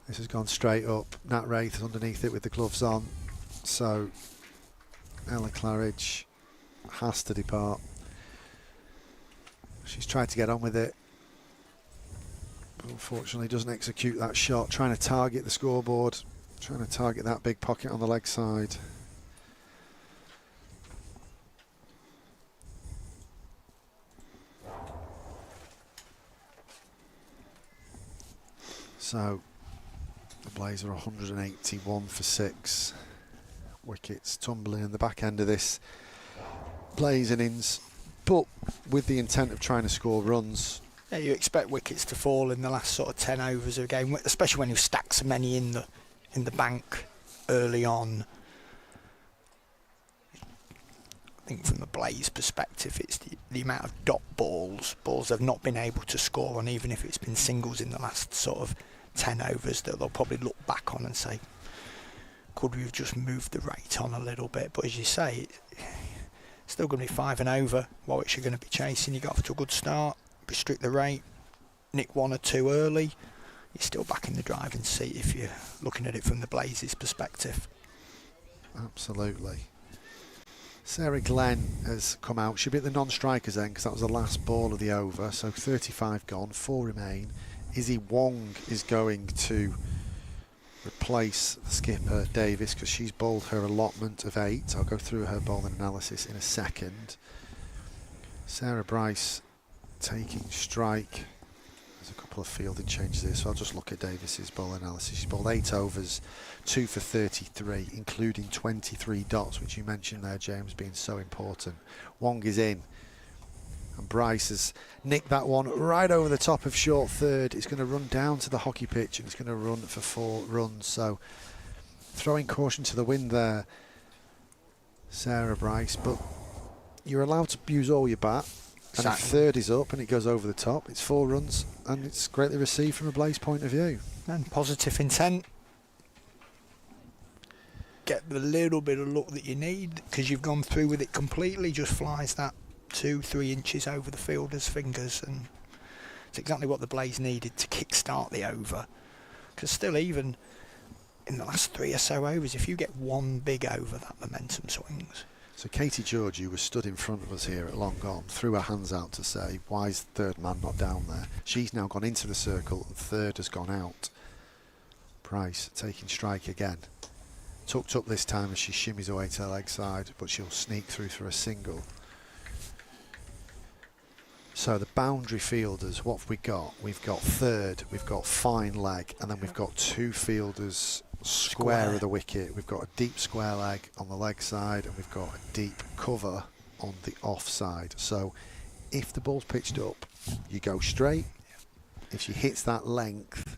This has gone straight up. Nat Wraith is underneath it with the gloves on, so Ella Claridge has to depart. She's tried to get on with it, but unfortunately doesn't execute that shot, trying to target the scoreboard, trying to target that big pocket on the leg side. So the Blaze are 181 for 6. Wickets tumbling in the back end of this Blaze innings, but with the intent of trying to score runs. Yeah, you expect wickets to fall in the last sort of 10 overs of a game, especially when you stack so many in the bank early on. I think from the Blaze perspective, it's the amount of dot balls they've not been able to score on, even if it's been singles in the last sort of 10 overs, that they'll probably look back on and say, could we have just moved the rate on a little bit? But as you say, it's still going to be 5 and over. Warwickshire are going to be chasing. You got off to a good start, restrict the rate, nick 1 or 2 early, you're still back in the driving seat if you're looking at it from the Blazes' perspective. Absolutely. Sarah Glenn has come out. She'll be at the non-strikers end because that was the last ball of the over. So 35 gone, 4 remain. Izzy Wong is going to replace the skipper Davis because she's bowled her allotment of 8. I'll go through her bowling analysis in a second. Sarah Bryce taking strike. There's a couple of fielding changes here, so I'll just look at Davis's bowl analysis. She's bowled 8 overs, 2 for 33, including 23 dots, which you mentioned there, James, being so important. Wong is in, and Bryce has nicked that one right over the top of short third. It's going to run down to the hockey pitch, and it's going to run for 4 runs. So throwing caution to the wind there, Sarah Bryce, but you're allowed to use all your bat. And if third is up and it goes over the top, it's 4 runs, and it's greatly received from a Blaze point of view. And positive intent. Get the little bit of luck that you need because you've gone through with it completely. Just flies that 2-3 inches over the fielder's fingers, and it's exactly what the Blaze needed to kick-start the over. Because still, even in the last 3 or so overs, if you get one big over, that momentum swings. So Katie George, who was stood in front of us here at long on, threw her hands out to say, why is the third man not down there? She's now gone into the circle and third has gone out. Price taking strike again. Tucked up this time as she shimmies away to her leg side, but she'll sneak through for a single. So the boundary fielders, what have we got? We've got third, we've got fine leg, and then we've got 2 fielders square of the wicket. We've got a deep square leg on the leg side, and we've got a deep cover on the off side. So if the ball's pitched up, you go straight. If she hits that length,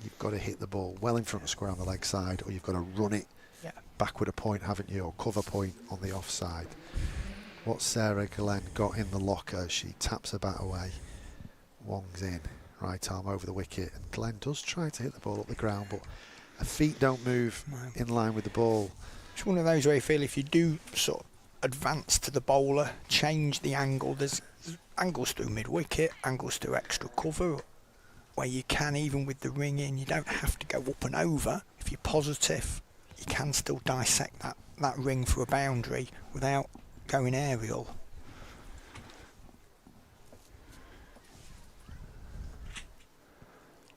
you've got to hit the ball well in front of square on the leg side, or you've got to run it backward a point, haven't you, or cover point on the off side. What Sarah Glenn got in the locker, she taps her bat away. Wong's in, right arm over the wicket, and Glenn does try to hit the ball up the ground, but her feet don't move in line with the ball. It's one of those where you feel if you do sort of advance to the bowler, change the angle, there's angles through mid-wicket, angles through extra cover, where you can, even with the ring in, you don't have to go up and over. If you're positive, you can still dissect that ring for a boundary without going aerial.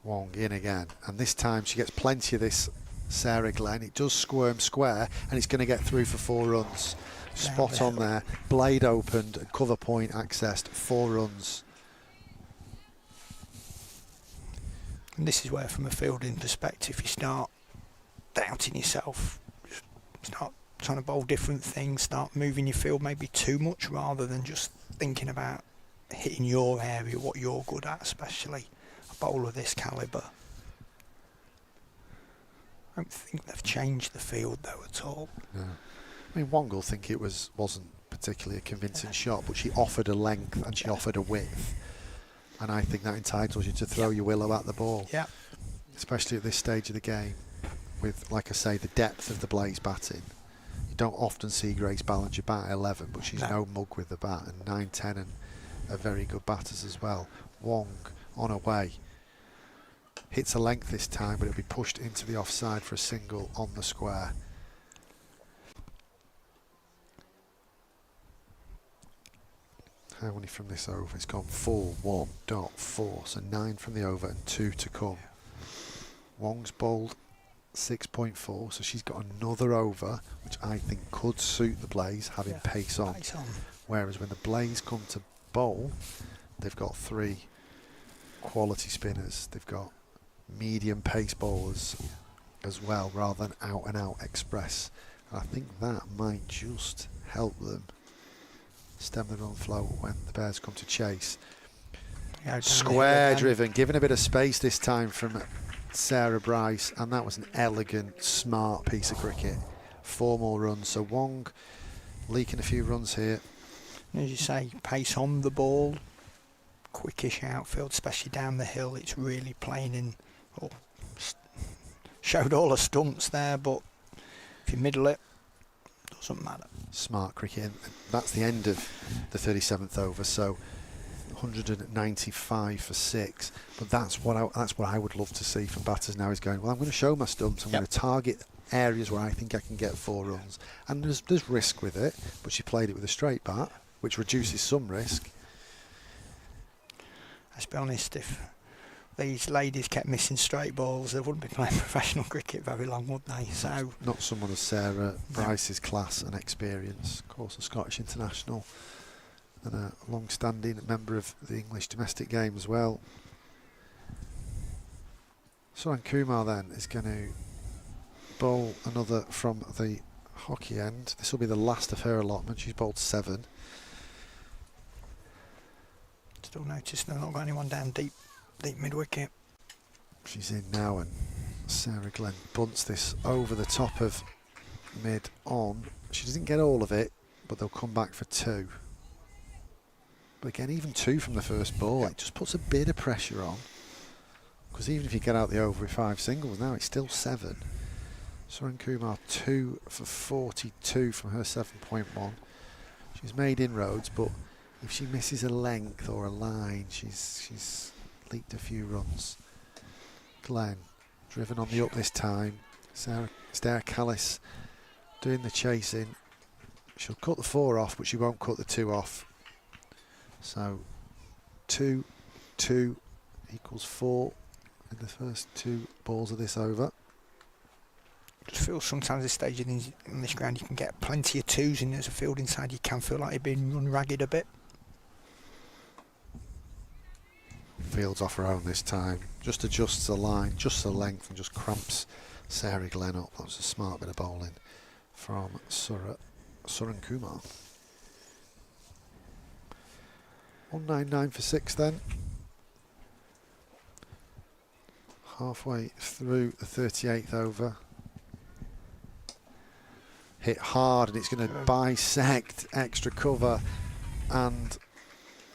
Wong in again, and this time she gets plenty of this, Sarah Glenn. It does squirm square, and it's going to get through for 4 runs. Spot on there, blade opened and cover point accessed, 4 runs. And this is where, from a fielding perspective, you start doubting yourself, start trying to bowl different things, start moving your field maybe too much rather than just thinking about hitting your area, what you're good at, especially a bowler of this calibre. I don't think they've changed the field though at all. No. I mean, Wong will think it wasn't particularly a convincing shot, but she offered a length and she offered a width, and I think that entitles you to throw your willow at the ball. Yeah. Especially at this stage of the game, with, like I say, the depth of the Blaze batting. You don't often see Grace Ballinger bat at 11, but she's no mug with the bat, and 9, 10 and are very good batters as well. Wong on her way. Hits a length this time, but it'll be pushed into the offside for a single on the square. How many from this over? It's gone 4-1.4, so 9 from the over and 2 to come. Wong's bowled 6.4, so she's got another over, which I think could suit the Blaze, having pace on. Whereas when the Blaze come to bowl, they've got 3 quality spinners. They've got medium pace bowlers as well, rather than out and out express. And I think that might just help them stem the run flow when the Bears come to chase. Square driven, given a bit of space this time from Sarah Bryce, and that was an elegant, smart piece of cricket. 4 more runs, so Wong leaking a few runs here. As you say, pace on the ball, quickish outfield, especially down the hill. It's really playing in. Showed all the stumps there, but if you middle it, doesn't matter. Smart cricket, and that's the end of the 37th over. So 195 for 6, but that's what I would love to see from batters now. Is going, well, I'm going to show my stumps. I'm going to target areas where I think I can get 4 runs. And there's risk with it, but she played it with a straight bat, which reduces some risk. Let's be honest, if these ladies kept missing straight balls, they wouldn't be playing professional cricket very long, would they? So not someone of Sarah Bryce's class and experience. Of course, a Scottish international and a long-standing member of the English domestic game as well. Suran Kumar then is going to bowl another from the hockey end. This will be the last of her allotment. She's bowled 7. Still noticed they've not got anyone down deep mid-wicket. She's in now, and Sarah Glenn bunts this over the top of mid-on. She doesn't get all of it, but they'll come back for 2. But again, even 2 from the first ball, it just puts a bit of pressure on. Because even if you get out the over with 5 singles, now it's still 7. Suran Kumar 2 for 42 from her 7.1. She's made inroads, but if she misses a length or a line, she's leaked a few runs. Glenn driven on the up this time. Sarah Callis doing the chasing. She'll cut the 4 off, but she won't cut the 2 off. So 2, 2 equals 4 in the first 2 balls of this over. Just feel sometimes at this stage in this ground you can get plenty of 2s in as a field inside. You can feel like you're being run ragged a bit. Fields off her own this time. Just adjusts the line, just the length, and just cramps Sarah Glenn up. That was a smart bit of bowling from Suran Kumar. 199 for 6 then. Halfway through the 38th over. Hit hard, and it's going to bisect extra cover and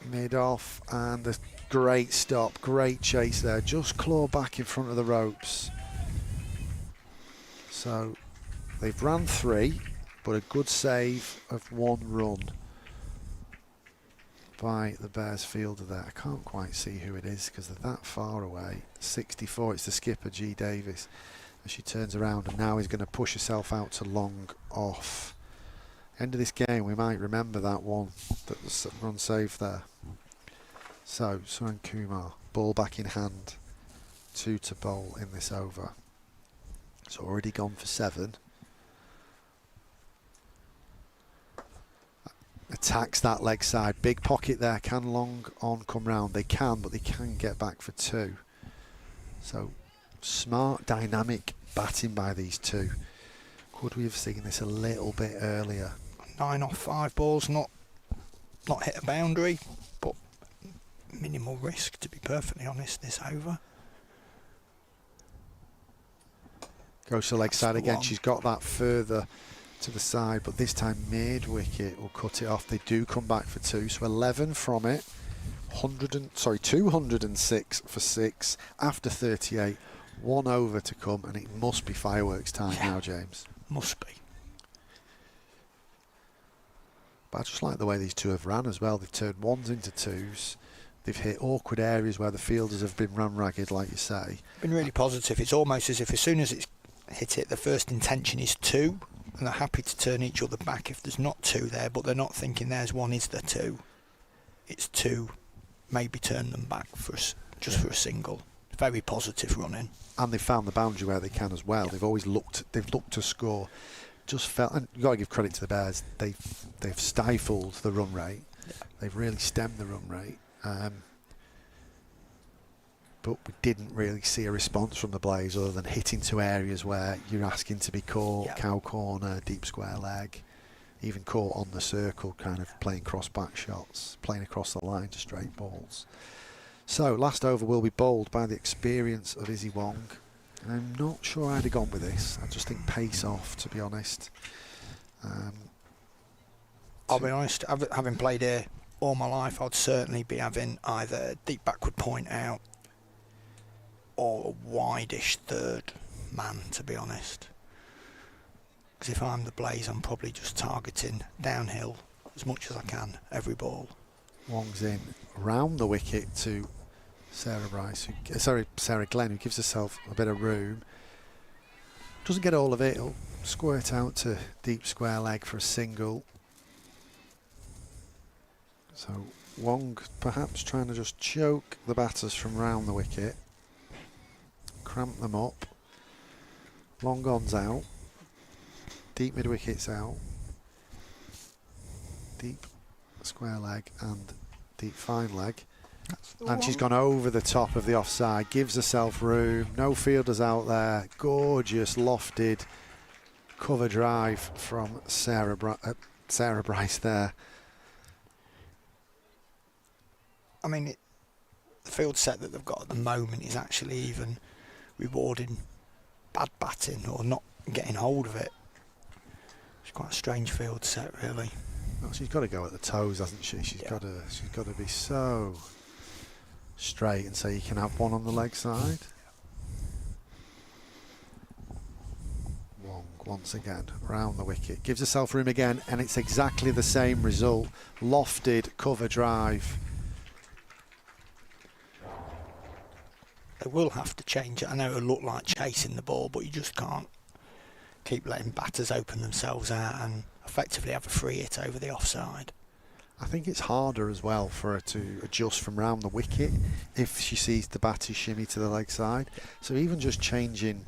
mid off, and a great stop, great chase there. Just claw back in front of the ropes. So they've ran 3, but a good save of 1 run by the Bears fielder there. I can't quite see who it is because they're that far away. 64, it's the skipper G Davis, as she turns around, and now he's going to push herself out to long off. End of this game, we might remember that one, that was run save there. So Suran Kumar, ball back in hand, 2 to bowl in this over. It's already gone for 7. Attacks that leg side, big pocket there. Can long on come round? They can, but they can get back for 2. So smart, dynamic batting by these 2. Could we have seen this a little bit earlier? 9 off 5 balls, not hit a boundary, but minimal risk, to be perfectly honest, this over. Goes to the leg That's side the again. one. She's got that further to the side, but this time mid wicket will cut it off. They do come back for 2, so 11 from it. 206 for 6 after 38. 1 over to come, and it must be fireworks time now, James. Must be. But I just like the way these 2 have ran as well. They've turned 1s into 2s. They've hit awkward areas where the fielders have been run ragged, like you say. Been really positive. It's almost as if as soon as it's hit it, the first intention is 2, and they're happy to turn each other back if there's not 2 there, but they're not thinking there's 1, is there 2? It's 2, maybe turn them back for just for a single. Very positive running. And they've found the boundary where they can as well. Yeah. They've looked to score. Just felt, and you've got to give credit to the Bears. They've stifled the run rate. Yeah. They've really stemmed the run rate. But we didn't really see a response from the Blaze other than hitting to areas where you're asking to be caught. Yeah. Cow corner, deep square leg, even caught on the circle, kind of playing cross back shots, playing across the line to straight balls. So last over will be bowled by the experience of Izzy Wong. I'm not sure I'd have gone with this. I just think pace off, to be honest. I'll be honest, having played here all my life, I'd certainly be having either deep backward point out or a wide-ish third man, to be honest. Because if I'm the Blaze, I'm probably just targeting downhill as much as I can, every ball. Wong's in round the wicket to Sarah Glenn, who gives herself a bit of room. Doesn't get all of it. It'll squirt out to deep square leg for a single. So Wong perhaps trying to just choke the batters from round the wicket, cramp them up. Long on's out, deep mid wicket's out, deep square leg and deep fine leg. And she's gone over the top of the offside, gives herself room, no fielders out there. Gorgeous lofted cover drive from Sarah Bryce there. I mean, the field set that they've got at the moment is actually even rewarding bad batting or not getting hold of it. It's quite a strange field set, really. Well, she's got to go at the toes, hasn't she? She's got to be so straight and so you can have one on the leg side. Wong once again round the wicket, gives herself room again, and it's exactly the same result. Lofted cover drive. They will have to change it. I know it'll look like chasing the ball, but you just can't keep letting batters open themselves out and effectively have a free hit over the offside. I think it's harder as well for her to adjust from round the wicket if she sees the batter shimmy to the leg side. So even just changing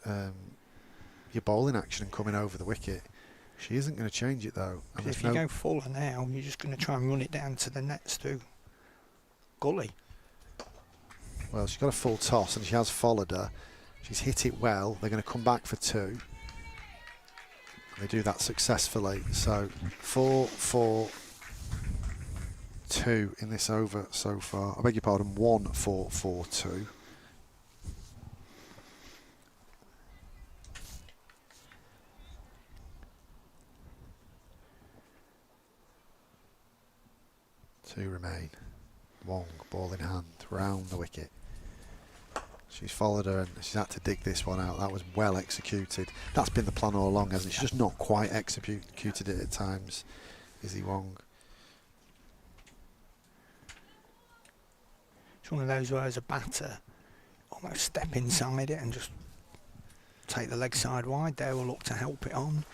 your bowling action and coming over the wicket, she isn't going to change it though. And if you go fuller now, you're just going to try and run it down to the nets through gully. Well, she's got a full toss and she has followed her. She's hit it well. They're going to come back for 2. They do that successfully. So 4-4-2 in this over so far. I beg your pardon, 1-4-4-2. Two remain. Wong, ball in hand, round the wicket. She's followed her and she's had to dig this one out. That was well executed. That's been the plan all along, hasn't it? She's just not quite executed it at times, Izzy Wong. It's one of those where as a batter, almost step inside it and just take the leg side wide there or look to help it on.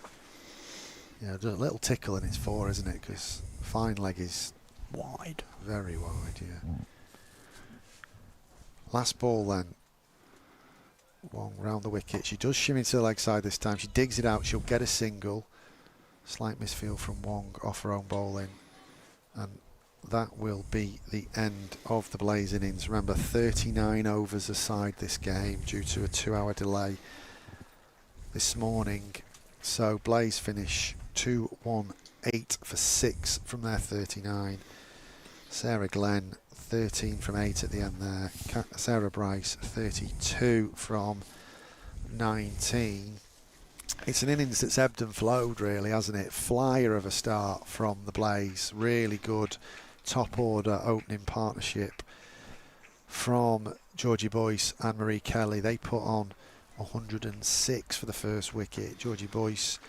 Yeah, just a little tickle and it's 4, isn't it? Because fine leg is wide. Very wide, yeah. Last ball then. Wong round the wicket. She does shimmy to the leg side this time. She digs it out. She'll get a single. Slight misfield from Wong off her own bowling. And that will be the end of the Blaze innings. Remember, 39 overs aside this game due to a 2-hour delay this morning. So Blaze finish 2-1-8 for 6 from their 39. Sarah Glenn 13 from 8 at the end there. Sarah Bryce 32 from 19. It's an innings that's ebbed and flowed really, hasn't it? Flyer of a start from the Blaze. Really good top order opening partnership from Georgie Boyce and Marie Kelly. They put on 106 for the first wicket. Georgie Boyce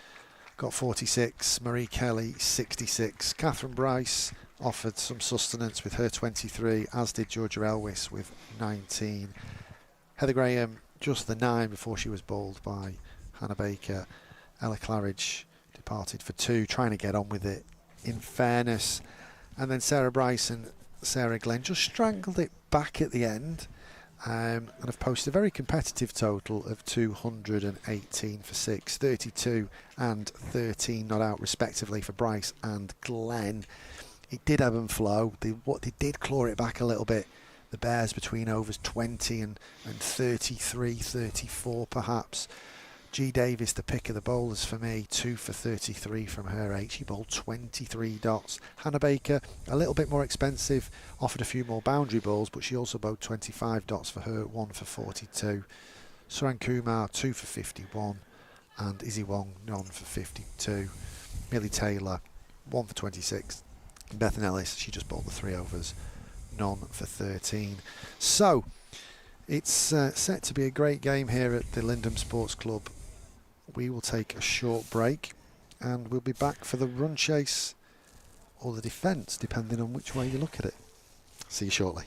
got 46, Marie Kelly 66. Catherine Bryce offered some sustenance with her 23, as did Georgia Elwis with 19. Heather Graham just the 9 before she was bowled by Hannah Baker. Ella Claridge departed for 2, trying to get on with it in fairness. And then Sarah Bryce and Sarah Glenn just strangled it back at the end and have posted a very competitive total of 218 for 6, 32 and 13 not out respectively for Bryce and Glenn. It did ebb and flow. They did claw it back a little bit. The Bears between overs 20 and 33, 34 perhaps. G Davis, the pick of the bowlers for me, 2 for 33 from her 8. She bowled 23 dots. Hannah Baker, a little bit more expensive, offered a few more boundary balls, but she also bowled 25 dots for her, 1 for 42. Suran Kumar, 2 for 51, and Izzy Wong, none for 52. Millie Taylor, 1 for 26. Bethan Ellis, she just bowled the 3 overs, none for 13. So, it's set to be a great game here at the Lindem Sports Club. We will take a short break and we'll be back for the run chase or the defence, depending on which way you look at it. See you shortly.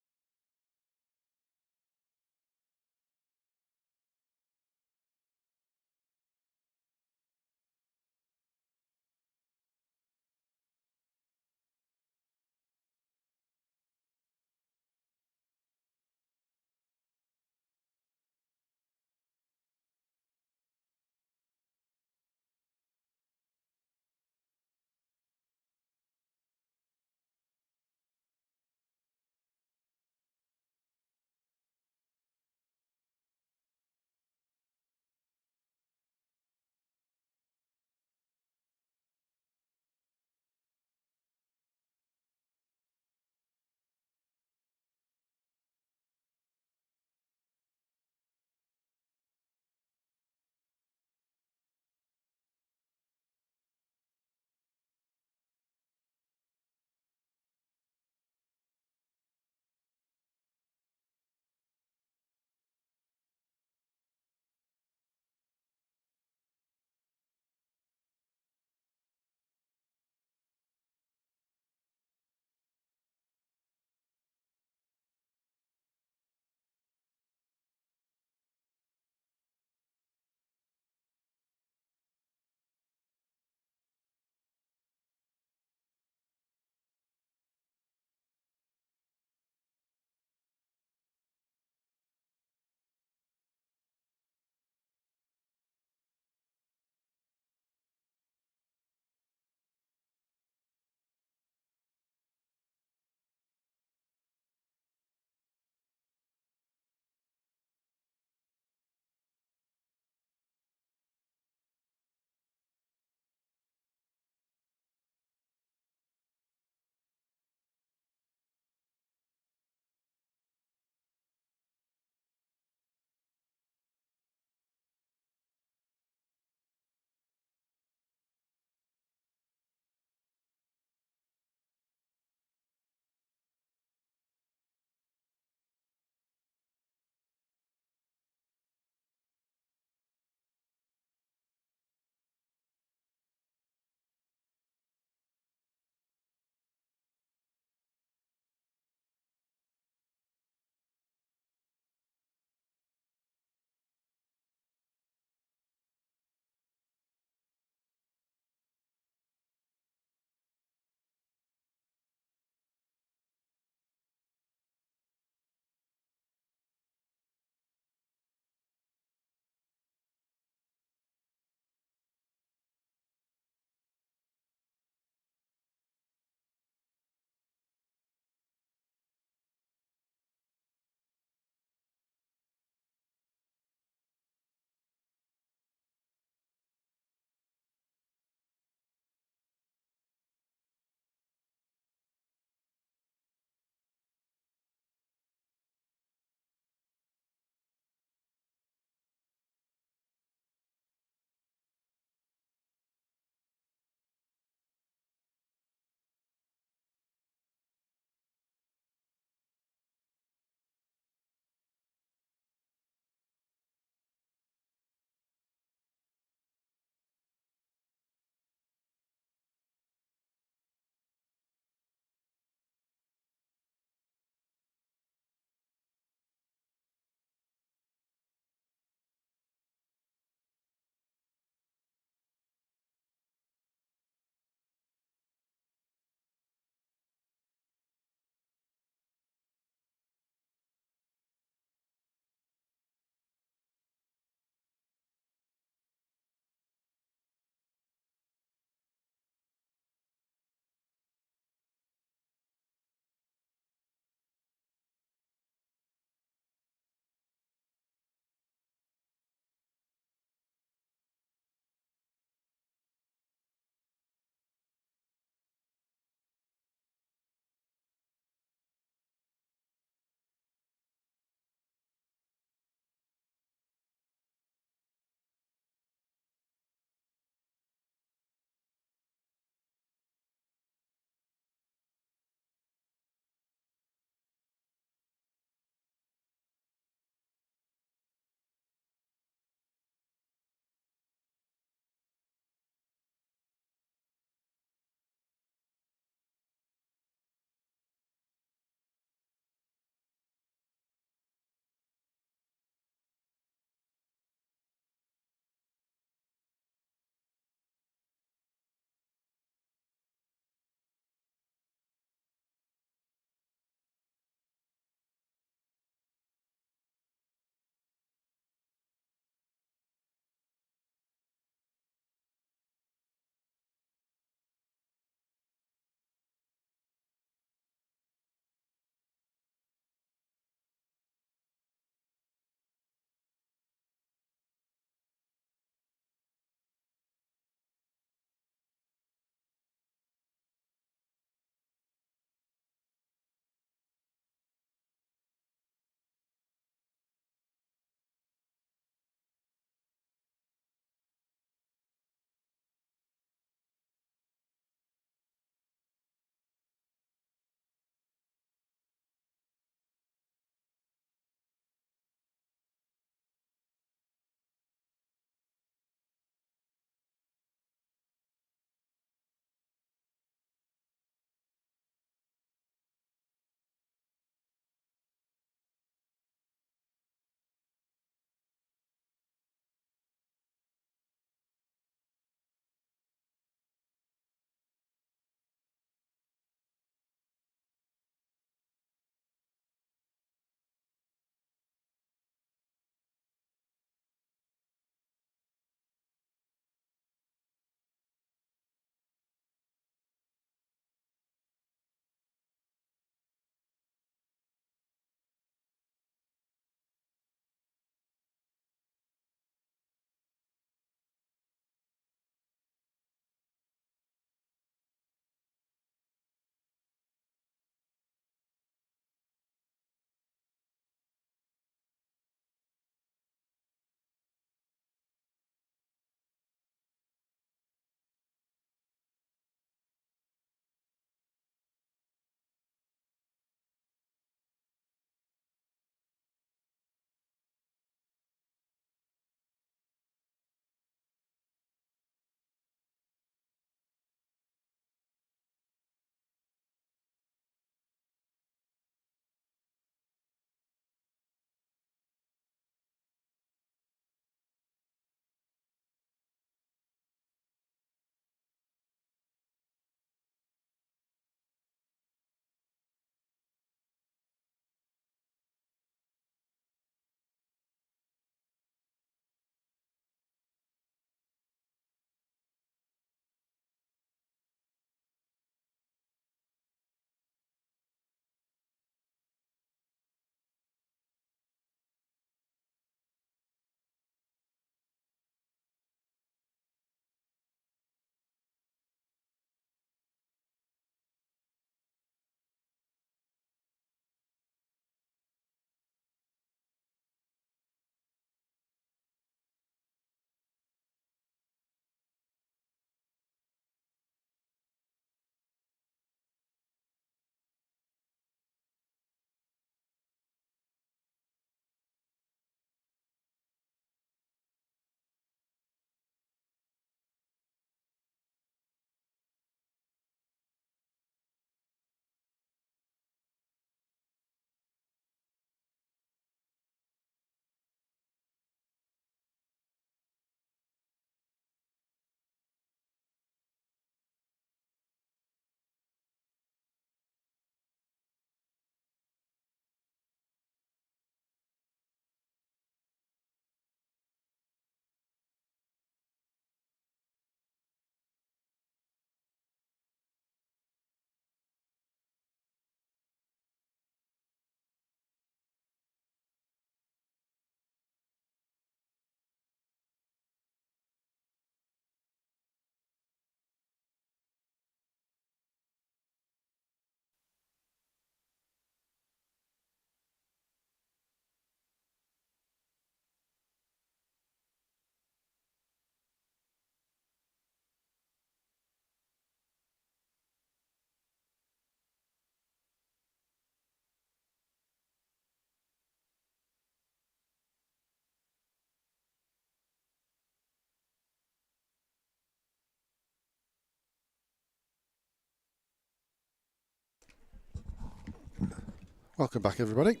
Welcome back, everybody.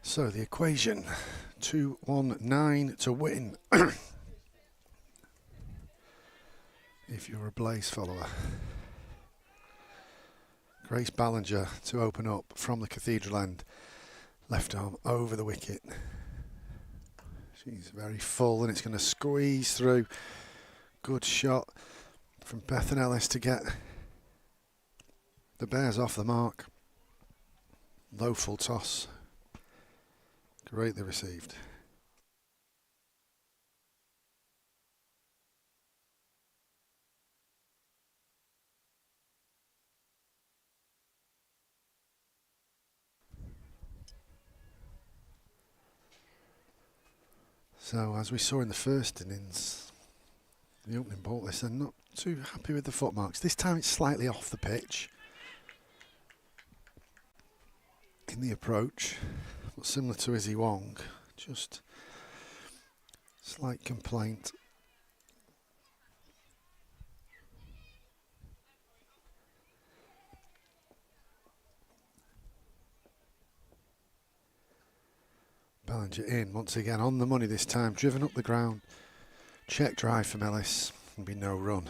So the equation, 219 to win. If you're a Blaze follower. Grace Ballinger to open up from the Cathedral end. Left arm over the wicket. She's very full and it's going to squeeze through. Good shot from Bethan Ellis to get the Bears off the mark. Low full toss. Greatly received. So as we saw in the first innings, the opening ball list, they're not too happy with the footmarks. This time it's slightly off the pitch in the approach, but similar to Izzy Wong, just slight complaint. Ballinger in once again on the money this time, driven up the ground. Check drive from Ellis, and be no run.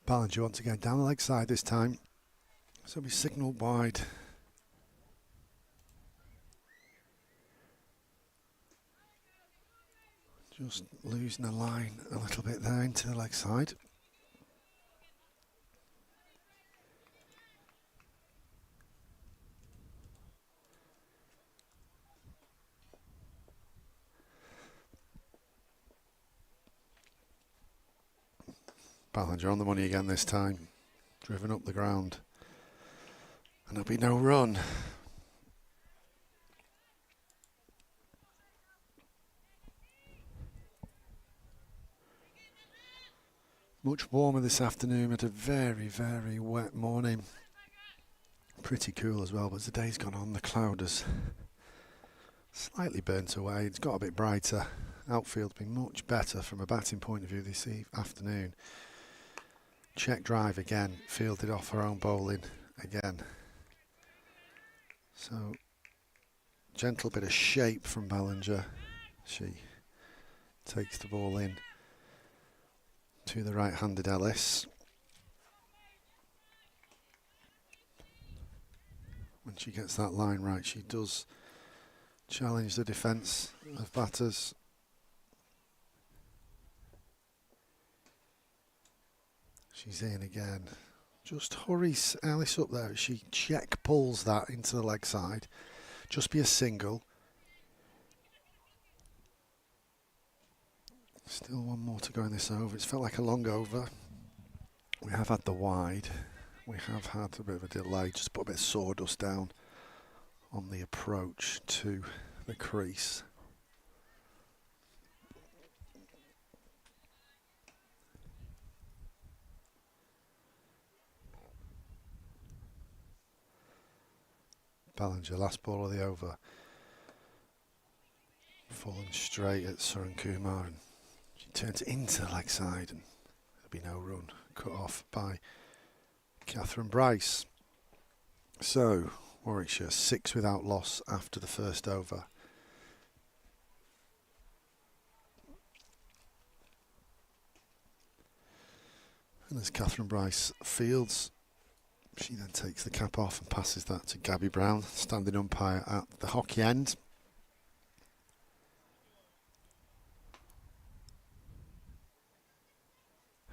Ballinger once again down the leg side this time, so we signalled wide. Just losing the line a little bit there into the leg side. Ballinger on the money again this time, driven up the ground, and there'll be no run. Much warmer this afternoon at a very, very wet morning. Pretty cool as well, but as the day's gone on, the cloud has slightly burnt away. It's got a bit brighter. Outfield's been much better from a batting point of view this afternoon. Check drive again, fielded off her own bowling again. So, gentle bit of shape from Ballinger. She takes the ball in to the right-handed Ellis. When she gets that line right, she does challenge the defence of batters. She's in again. Just hurries Ellis up there. She check pulls that into the leg side. Just be a single. Still one more to go in this over. It's felt like a long over. We have had the wide. We have had a bit of a delay. Just put a bit of sawdust down on the approach to the crease. Ballinger, last ball of the over. Falling straight at Suryan Kumar, and she turns it into the leg side, and there'll be no run. Cut off by Catherine Bryce. So, Warwickshire 6 without loss after the first over. And as Catherine Bryce fields, she then takes the cap off and passes that to Gabby Brown, standing umpire at the hockey end.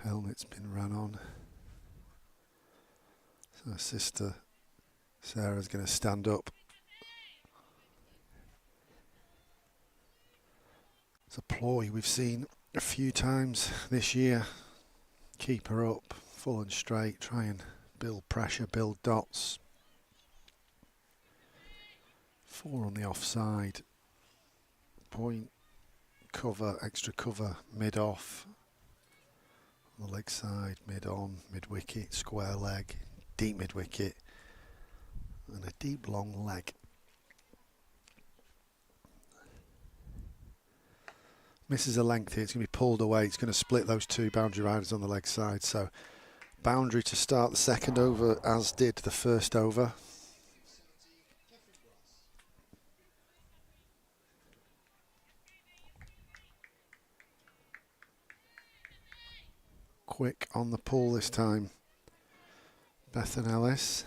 Helmet's been run on. So her sister Sarah's going to stand up. It's a ploy we've seen a few times this year. Keep her up, full and straight, try and build pressure, build dots. 4 on the offside. Point cover, extra cover, mid-off, on the leg side, mid-on, mid-wicket, square leg, deep mid-wicket, and a deep long leg. Misses a length here, it's going to be pulled away. It's going to split those two boundary riders on the leg side. So boundary to start the second over, as did the first over. Quick on the pull this time. Bethan Ellis.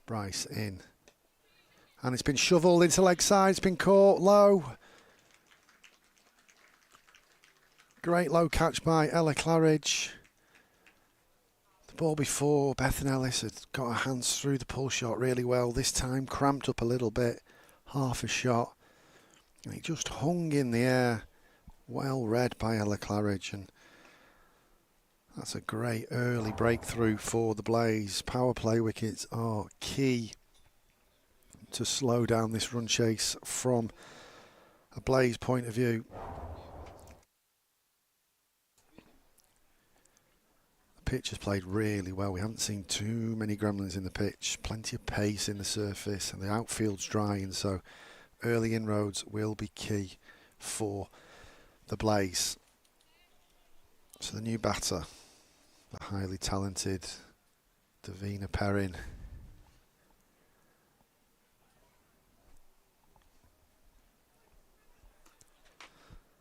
Bryce in. And it's been shoveled into leg side. It's been caught low. Great low catch by Ella Claridge. The ball before, Bethan Ellis had got her hands through the pull shot really well. This time cramped up a little bit. Half a shot. And it just hung in the air. Well read by Ella Claridge. And that's a great early breakthrough for the Blaze. Power play wickets are key to slow down this run chase from a Blaze point of view. The pitch has played really well. We haven't seen too many gremlins in the pitch. Plenty of pace in the surface, and the outfield's drying, so early inroads will be key for the Blaze. So the new batter, the highly talented Davina Perrin.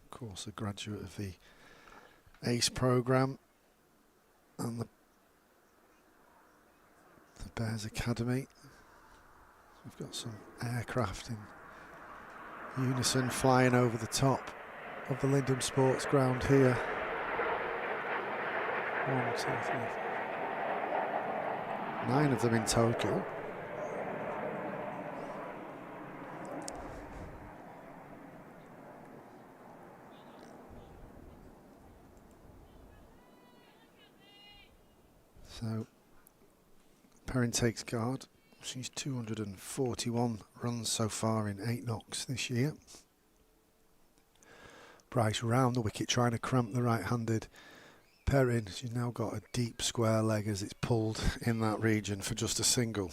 Of course, a graduate of the ACE programme and the Bears Academy. We've got some aircraft in unison flying over the top of the Lindem Sports Ground here. 1, 2, 3, 4. 9 of them in total. So Perrin takes guard. She's 241 runs so far in 8 knocks this year. Bryce round the wicket trying to cramp the right-handed Perrin. She's now got a deep square leg as it's pulled in that region for just a single.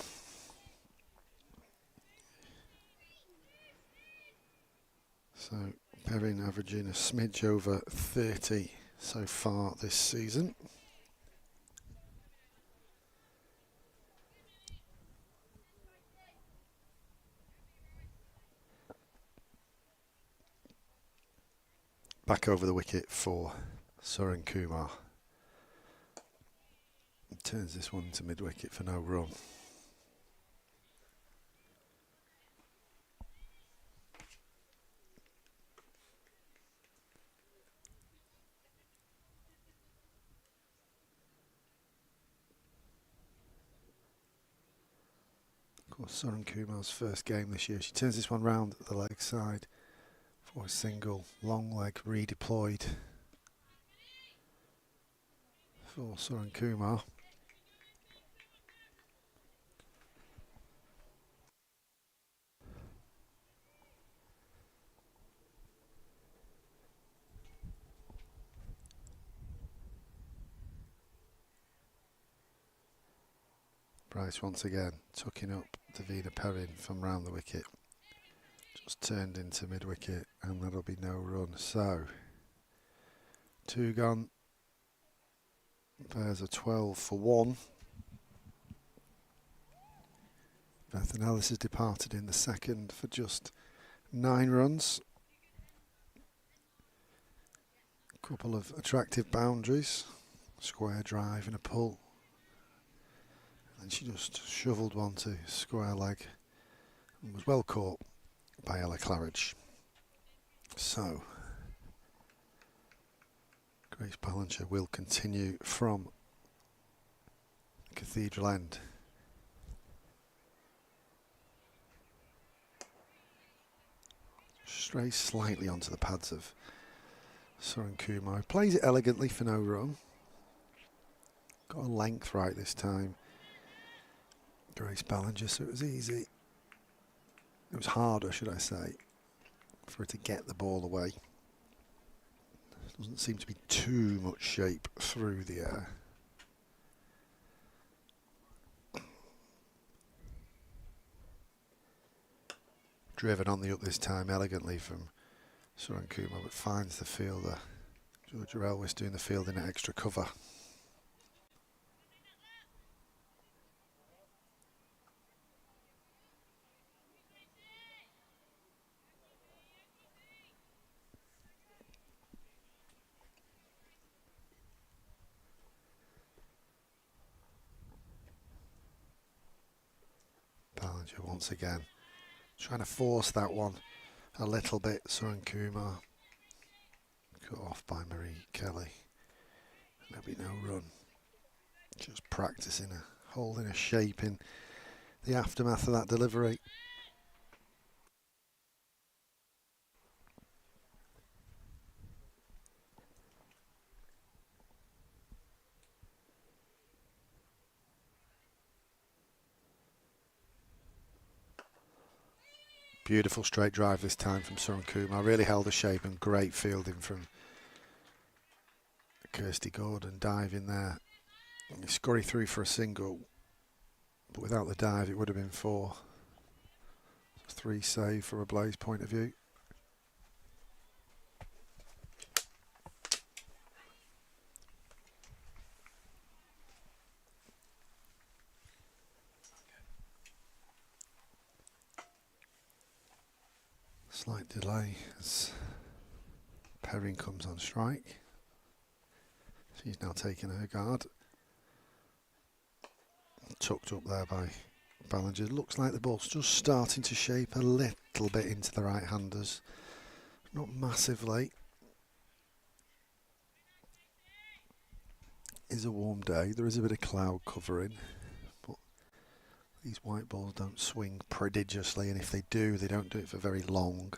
So Perrin averaging a smidge over 30 so far this season. Back over the wicket for Suren Kumar. Turns this one to mid-wicket for no run. Of course, Suren Kumar's first game this year. She turns this one round at the leg side for a single, long leg redeployed for Suren Kumar. Bryce once again tucking up Davina Perrin from round the wicket. Just turned into mid-wicket, and that'll be no run. So 2 gone. Bears are 12 for 1. Bethan Ellis has departed in the second for just 9 runs. A couple of attractive boundaries, square drive and a pull. And she just shovelled one to square leg and was well caught by Ella Claridge. So Grace Ballinger will continue from Cathedral End. Strays slightly onto the pads of Suren Kumar. Plays it elegantly for no run. Got a length right this time, Grace Ballinger, so it was easy. It was harder, should I say, for her to get the ball away. Doesn't seem to be too much shape through the air. Driven on the up this time elegantly from Suran Kumar, but finds the fielder. Georgia Elwis doing the fielding at extra cover. Ballinger once again trying to force that one a little bit. Suran Kumar cut off by Marie Kelly. There'll be no run. Just practicing holding a shape in the aftermath of that delivery. Beautiful straight drive this time from Suran Kumar. Really held a shape and great fielding from Kirsty Gordon. Dive in there. Scurry through for a single. But without the dive, it would have been 4. 3 save for a Blaze point of view. Slight delay as Perrin comes on strike. She's now taking her guard. Tucked up there by Ballinger. Looks like the ball's just starting to shape a little bit into the right-handers. Not massively. It's a warm day. There is a bit of cloud covering, but these white balls don't swing prodigiously, and if they do, they don't do it for very long.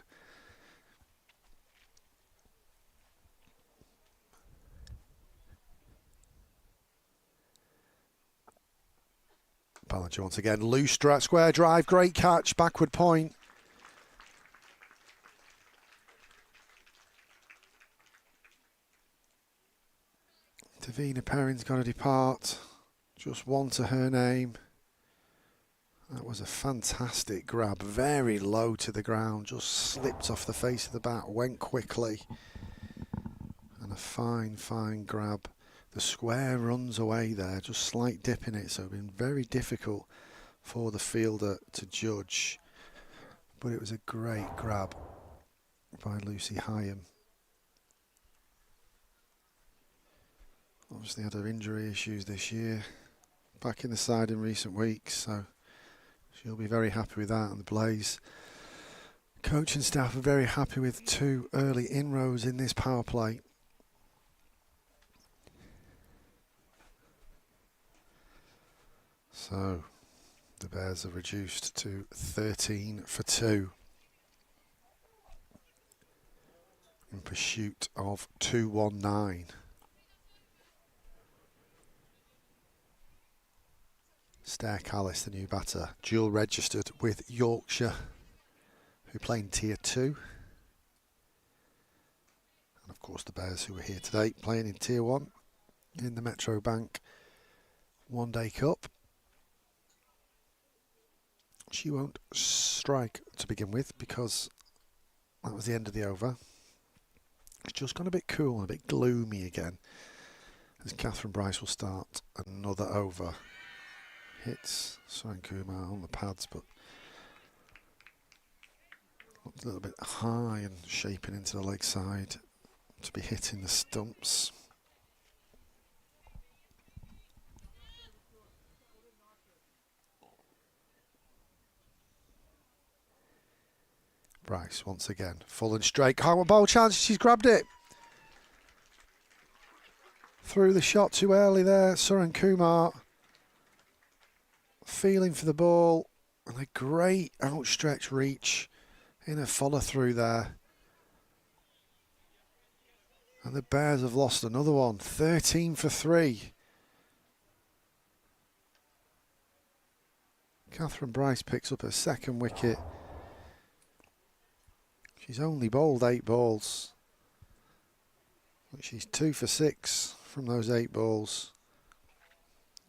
Ballinger once again, loose square drive, great catch, backward point. Davina Perrin's got to depart. Just one to her name. That was a fantastic grab, very low to the ground, just slipped off the face of the bat, went quickly. And a fine, fine grab. The square runs away there, just slight dip in it, so it's been very difficult for the fielder to judge. But it was a great grab by Lucy Hyam. Obviously had her injury issues this year, back in the side in recent weeks, so she'll be very happy with that. And the Blaze coaching staff are very happy with 2 early inroads in this power play. So the Bears are reduced to 13 for 2 in pursuit of 219. Stair Callis, the new batter, dual registered with Yorkshire, who play in Tier 2. And of course the Bears, who are here today, playing in Tier 1 in the Metro Bank One Day Cup. She won't strike to begin with because that was the end of the over. It's just gone a bit cool and a bit gloomy again as Catherine Bryce will start another over. Hits Suran Kumar on the pads, but looked a little bit high and shaping into the leg side to be hitting the stumps. Bryce once again, full and straight. High one ball chance, she's grabbed it. Threw the shot too early there, Suran Kumar. Feeling for the ball, and a great outstretched reach in a follow through there. And the Bears have lost another one, 13 for 3. Catherine Bryce picks up her second wicket She's only bowled 8 balls, but she's 2 for 6 from those 8 balls.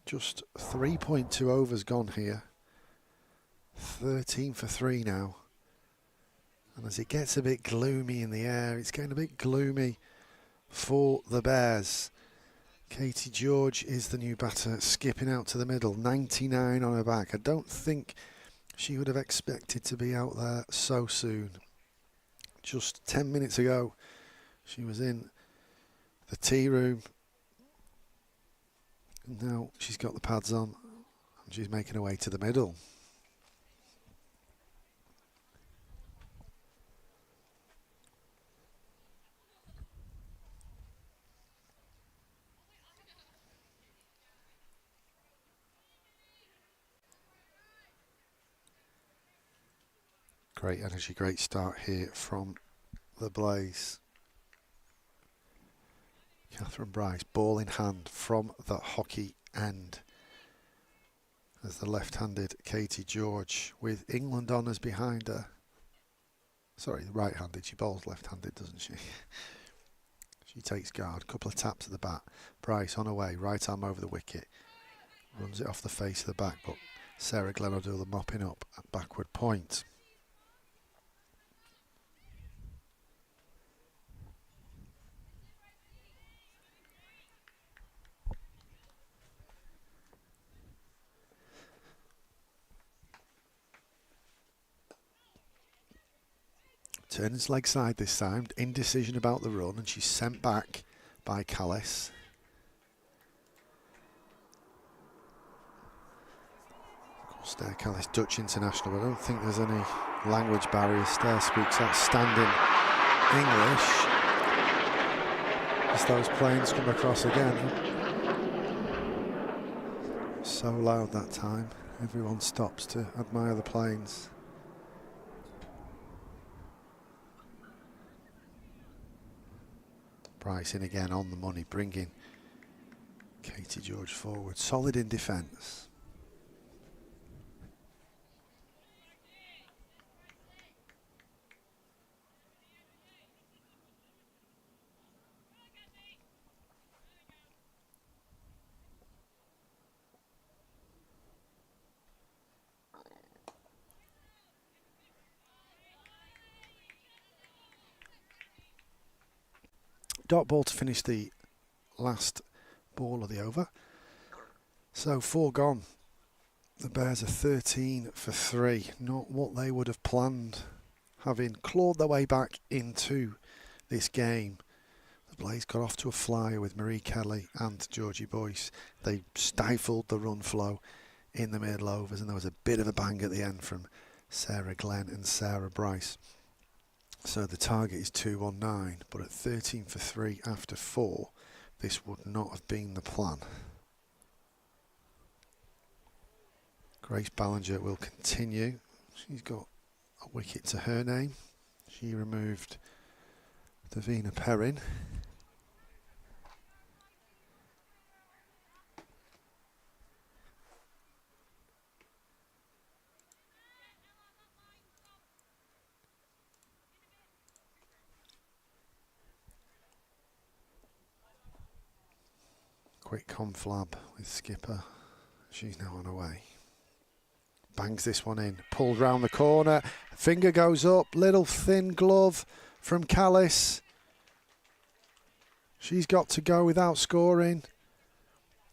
Just 3.2 overs gone here. 13 for 3 now. And as it gets a bit gloomy in the air, it's getting a bit gloomy for the Bears. Katie George is the new batter, skipping out to the middle, 99 on her back. I don't think she would have expected to be out there so soon. Just 10 minutes ago, she was in the tea room. And now she's got the pads on and she's making her way to the middle. Great energy, great start here from the Blaze. Catherine Bryce, ball in hand from the hockey end. As the left-handed Katie George with England honours behind her. Sorry, the right-handed. She bowls left-handed, doesn't she? She takes guard. Couple of taps at the bat. Bryce on her way. Right arm over the wicket. Runs it off the face of the back, but Sarah Glenn will do the mopping up at backward point. Turns leg side this time, indecision about the run, and she's sent back by Callis. Of course, Stair Callis, Dutch international, but I don't think there's any language barrier. Stair speaks outstanding English. As those planes come across again. So loud that time, everyone stops to admire the planes. Bryce in again on the money, bringing Katie George forward. Solid in defence. Dot ball to finish the last ball of the over. So 4 gone. The Bears are 13 for 3. Not what they would have planned, having clawed their way back into this game. The Blaze got off to a flyer with Marie Kelly and Georgie Boyce. They stifled the run flow in the middle overs, and there was a bit of a bang at the end from Sarah Glenn and Sarah Bryce. So the target is 219, but at 13 for 3 after 4, this would not have been the plan. Grace Ballinger will continue. She's got a wicket to her name. She removed Davina Perrin. Quick conflab with skipper. She's now on her way. Bangs this one in. Pulled round the corner. Finger goes up. Little thin glove from Callis. She's got to go without scoring.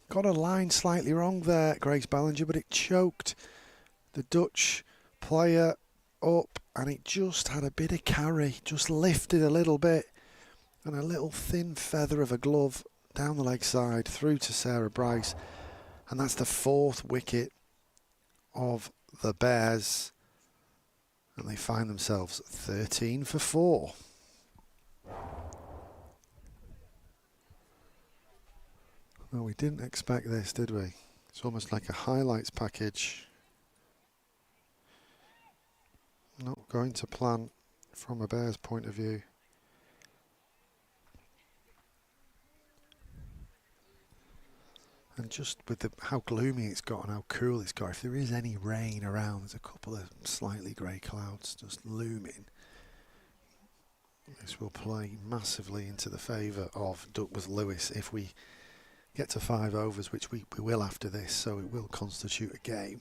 Got a line slightly wrong there, Grace Ballinger, but it choked the Dutch player up, and it just had a bit of carry. Just lifted a little bit, and a little thin feather of a glove down the leg side through to Sarah Bryce, and that's the 4th wicket of the Bears, and they find themselves 13 for 4. Well, we didn't expect this, did we? It's almost like a highlights package. Not going to plan from a Bears point of view. And just with how gloomy it's got and how cool it's got, if there is any rain around, there's a couple of slightly grey clouds just looming. This will play massively into the favour of Duckworth Lewis if we get to 5 overs, which we will after this, so it will constitute a game.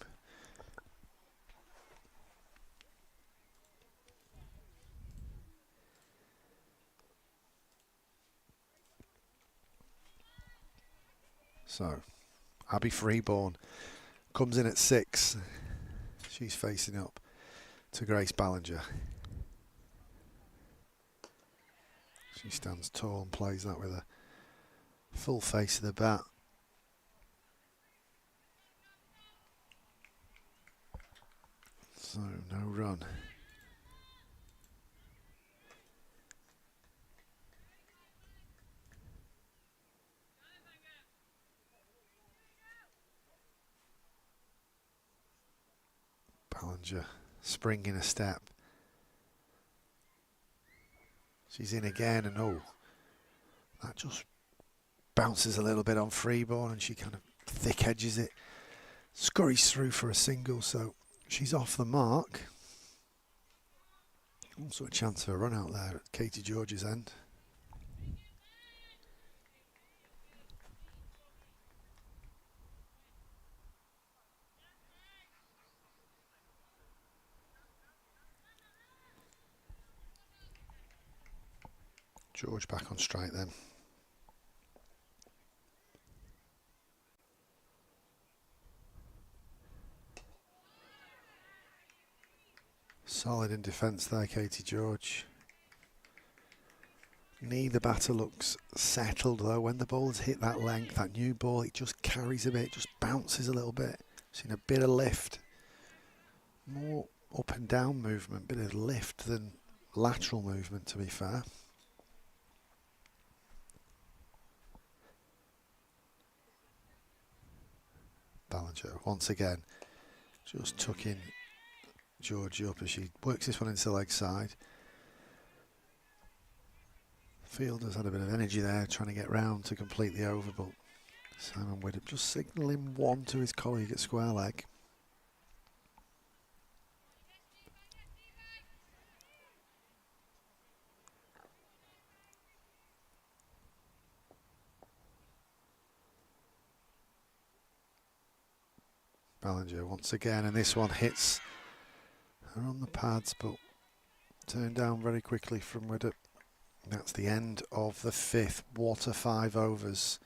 So, Abby Freeborn comes in at 6. She's facing up to Grace Ballinger. She stands tall and plays that with a full face of the bat. So, no run. Ballinger springing a step. She's in again, and oh, that just bounces a little bit on Freeborn, and she kind of thick edges it, scurries through for a single, so she's off the mark. Also a chance for a run out there at Katie George's end. George back on strike then. Solid in defence there, Katie George. Neither batter looks settled though. When the ball's hit that length, that new ball, it just carries a bit, just bounces a little bit. Seen a bit of lift. More up and down movement, bit of lift than lateral movement, to be fair. Ballinger once again just tucking Georgie up as she works this one into the leg side. Fielder's had a bit of energy there trying to get round to complete the over, but Simon Widdop just signalling one to his colleague at square leg. Ballinger once again, and this one hits her on the pads, but turned down very quickly from Widdop. That's the end of the 5th. What a 5 overs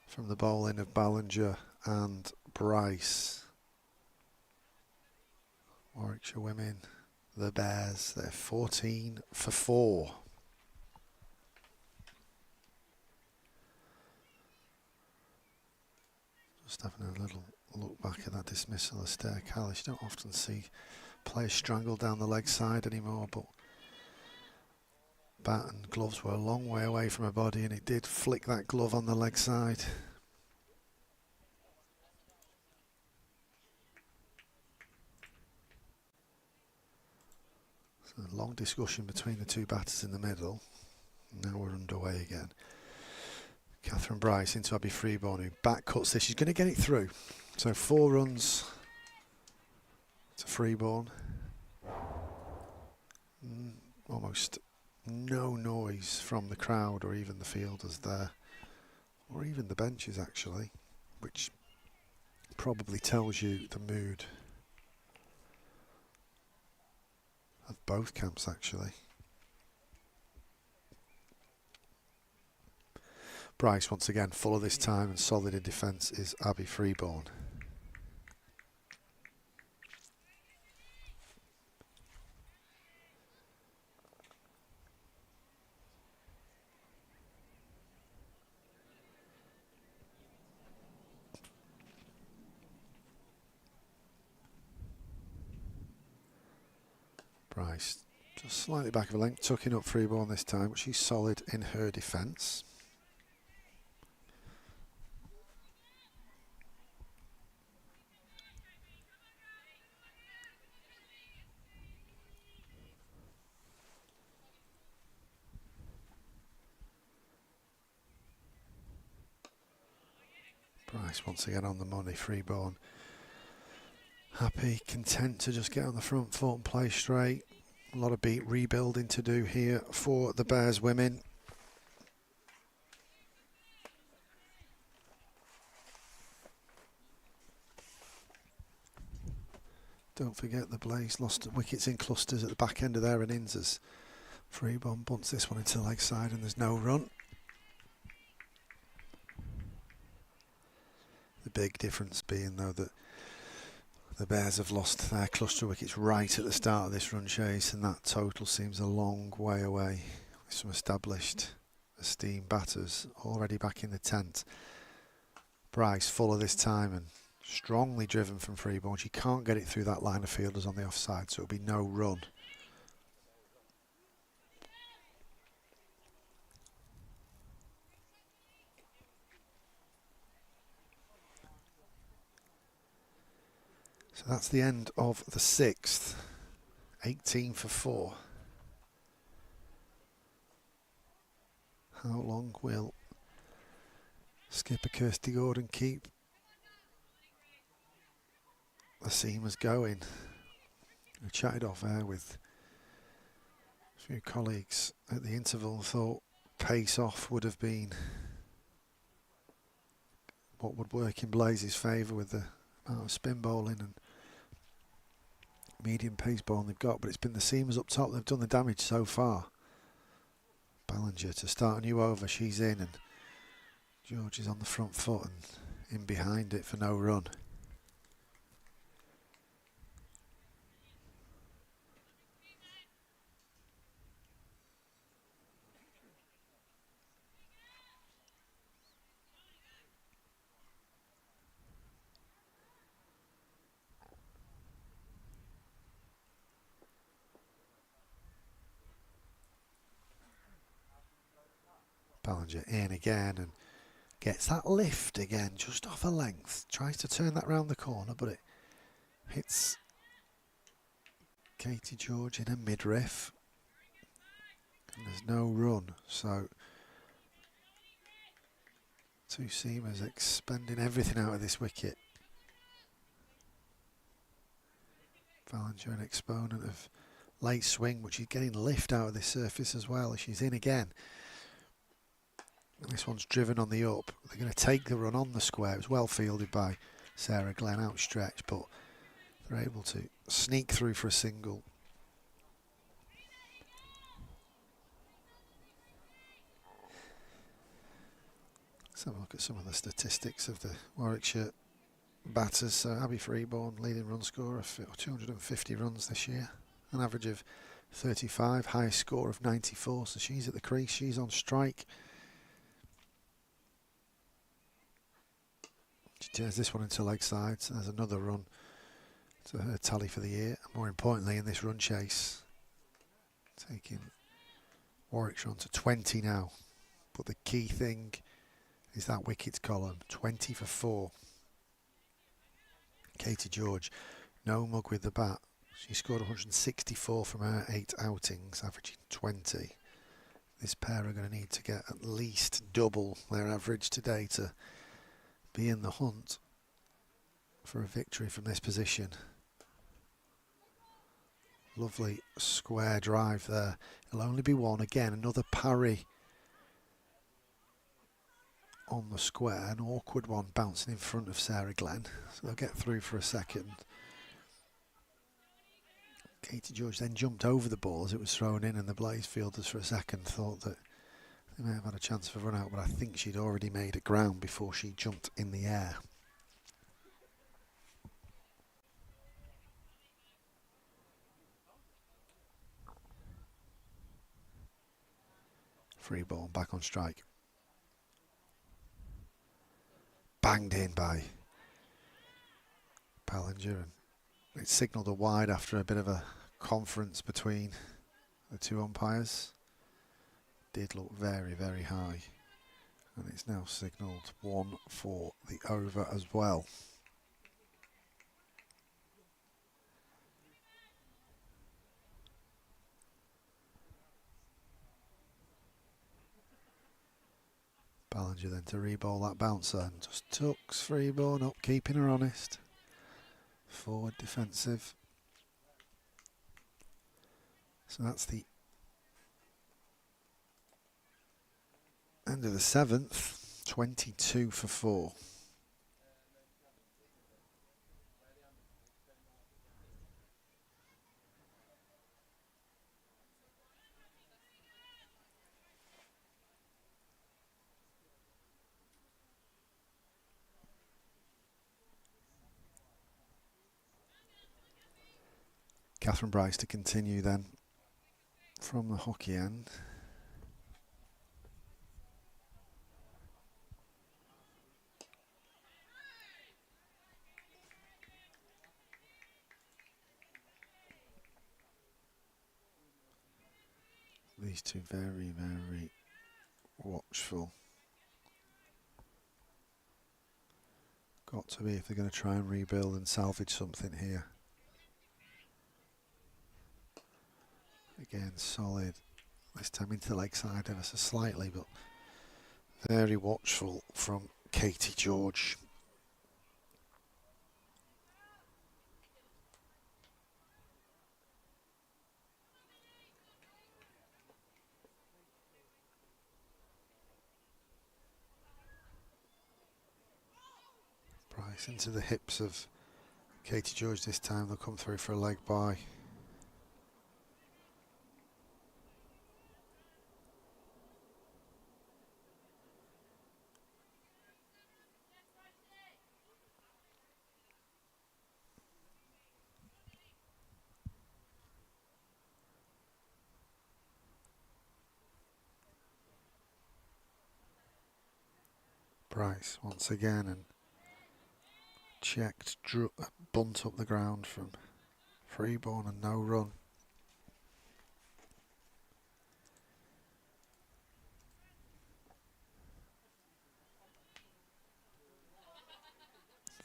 from the bowling of Ballinger and Bryce. Warwickshire women, the Bears, they're 14 for 4. Just having a little look back at that dismissal of Esther Callis. You don't often see players strangled down the leg side anymore, but bat and gloves were a long way away from her body, and it did flick that glove on the leg side. So a long discussion between the two batters in the middle. Now we're underway again. Catherine Bryce into Abby Freeborn, who back cuts this. She's going to get it through. So 4 runs to Freeborn. Almost no noise from the crowd or even the fielders there, or even the benches actually, which probably tells you the mood of both camps actually. Bryce once again full of this time, and solid in defence is Abby Freeborn. Bryce just slightly back of a length, tucking up Freeborn this time, but she's solid in her defence. Bryce once again on the money. Freeborn happy, content to just get on the front foot and play straight. A lot of rebuilding to do here for the Bears women. Don't forget the Blaze lost wickets in clusters at the back end of their innings as Freeborn bunts this one into the leg side and there's no run. The big difference being though that the Bears have lost their cluster wickets right at the start of this run chase, and that total seems a long way away. With some established esteemed batters already back in the tent. Bryce fuller this time and strongly driven from Freeborn. She can't get it through that line of fielders on the offside, so it'll be no run. So that's the end of the 6th. 18 for 4. How long will skipper Kirsty Gordon keep the seamers going? We chatted off air with a few colleagues at the interval and thought pace off would have been what would work in Blaze's favour with the amount of spin bowling and medium pace bowling they've got, but it's been the seamers up top that have done the damage so far. Ballinger to start a new over, she's in, and George is on the front foot and in behind it for no run. Ballinger in again and gets that lift again, just off a length. Tries to turn that round the corner, but it hits Katie George in a midriff. And there's no run, so two seamers expending everything out of this wicket. Ballinger an exponent of late swing, but she's getting lift out of this surface as well as she's in again. And this one's driven on the up. They're going to take the run on the square. It was well fielded by Sarah Glenn, outstretched, but they're able to sneak through for a single. Let's have a look at some of the statistics of the Warwickshire batters. So Abby Freeborn, leading run scorer of 250 runs this year, an average of 35, highest score of 94. So she's at the crease, she's on strike. She turns this one into leg side, so there's another run to her tally for the year. More importantly, in this run chase, taking Warwickshire on to 20 now. But the key thing is that wickets column, 20 for 4. Katie George, no mug with the bat. She scored 164 from her 8 outings, averaging 20. This pair are going to need to get at least double their average today to be in the hunt for a victory from this position. Lovely square drive there. It'll only be one. Again, another parry on the square. An awkward one bouncing in front of Sarah Glenn. So they'll get through for a second. Katie George then jumped over the ball as it was thrown in, and the Blaze fielders for a second thought that they may have had a chance for run out, but I think she'd already made a ground before she jumped in the air. Free ball, back on strike. Banged in by Ballinger, and it signalled a wide after a bit of a conference between the two umpires. Did look very, very high, and it's now signalled one for the over as well. Ballinger then to re-bowl that bouncer and just tucks Freeborn up, keeping her honest. Forward defensive. So that's the end of the 7th, 22 for 4. Catherine Bryce to continue then from the hockey end. These two very, very watchful. Got to be if they're going to try and rebuild and salvage something here. Again, solid. This time into the leg side ever so slightly, but very watchful from Katie George. Bryce into the hips of Katie George this time. They'll come through for a leg by. Bryce once again and checked, drew a bunt up the ground from Freeborn and no run.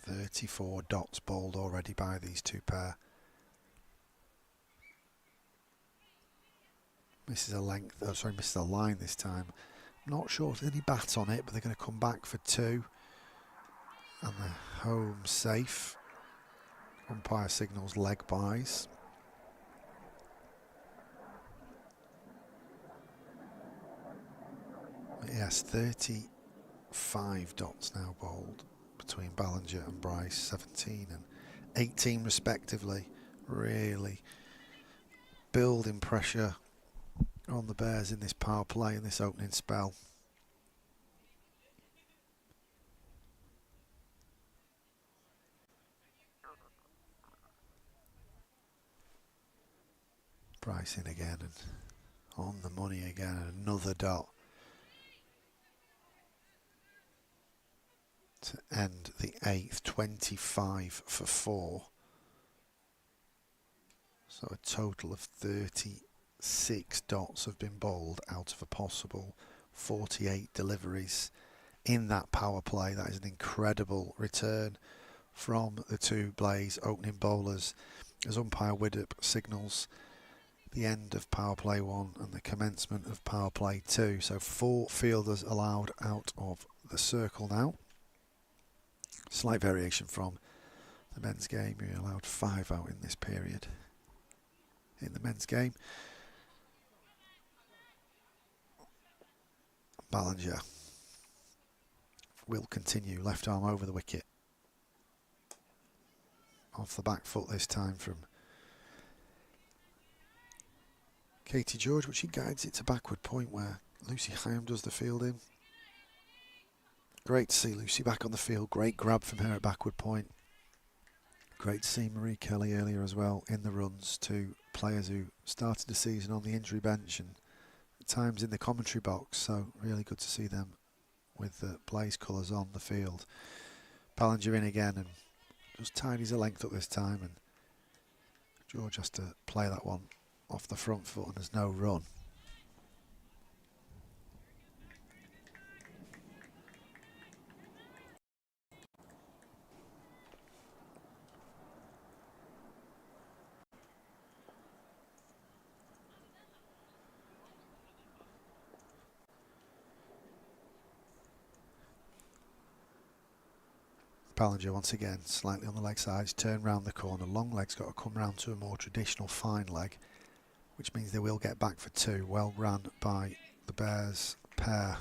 .34 dots bowled already by these two pair. Misses a length, oh sorry, misses a line this time. Not sure if there's any bat on it, but they're going to come back for 2. And they're home safe. Umpire signals leg buys. Yes, 35 dots now bowled between Ballinger and Bryce, 17 and 18 respectively. Really building pressure on the Bears in this power play in this opening spell. Bryce in again and on the money again, and another dot to end the 8th, 25 for 4. So a total of 36 dots have been bowled out of a possible 48 deliveries in that power play. That is an incredible return from the two Blaze opening bowlers as umpire Widdop signals the end of power play 1 and the commencement of power play 2. So 4 fielders allowed out of the circle now. Slight variation from the men's game. We allowed 5 out in this period in the men's game. Ballinger will continue, left arm over the wicket. Off the back foot this time from Katie George, but she guides it to backward point where Lucy Hyam does the fielding. Great to see Lucy back on the field. Great grab from her at backward point. Great to see Marie Kelly earlier as well in the runs to players who started the season on the injury bench and at times in the commentary box. So really good to see them with the Blaze colours on the field. Ballinger in again and just tidies a length up this time, and George has to play that one off the front foot and there's no run. Ballinger once again slightly on the leg sides, turn round the corner. Long leg's got to come round to a more traditional fine leg, which means they will get back for 2. Well run by the Bears pair.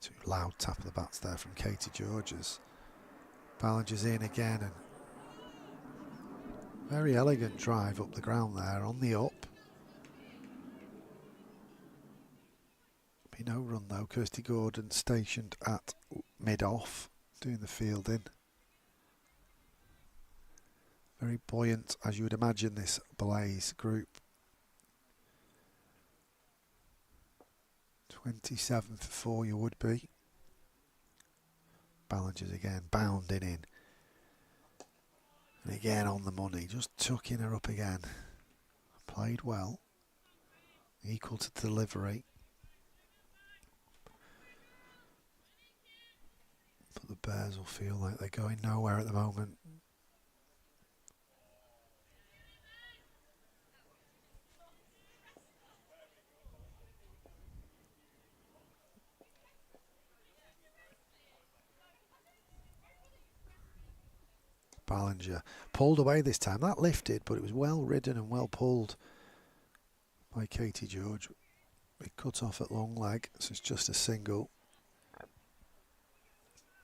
Too loud tap of the bats there from Katie Georges. Ballinger's in again, and very elegant drive up the ground there on the up. Be no run though. Kirsty Gordon stationed at mid-off, doing the fielding. Very buoyant, as you would imagine, this Blaze group. 27 for 4 you would be. Ballinger's again bounding in. And again on the money, just tucking her up again. Played well. Equal to delivery. But the Bears will feel like they're going nowhere at the moment. Ballinger pulled away this time. That lifted, but it was well ridden and well pulled by Katie George. It cut off at long leg, so it's just a single.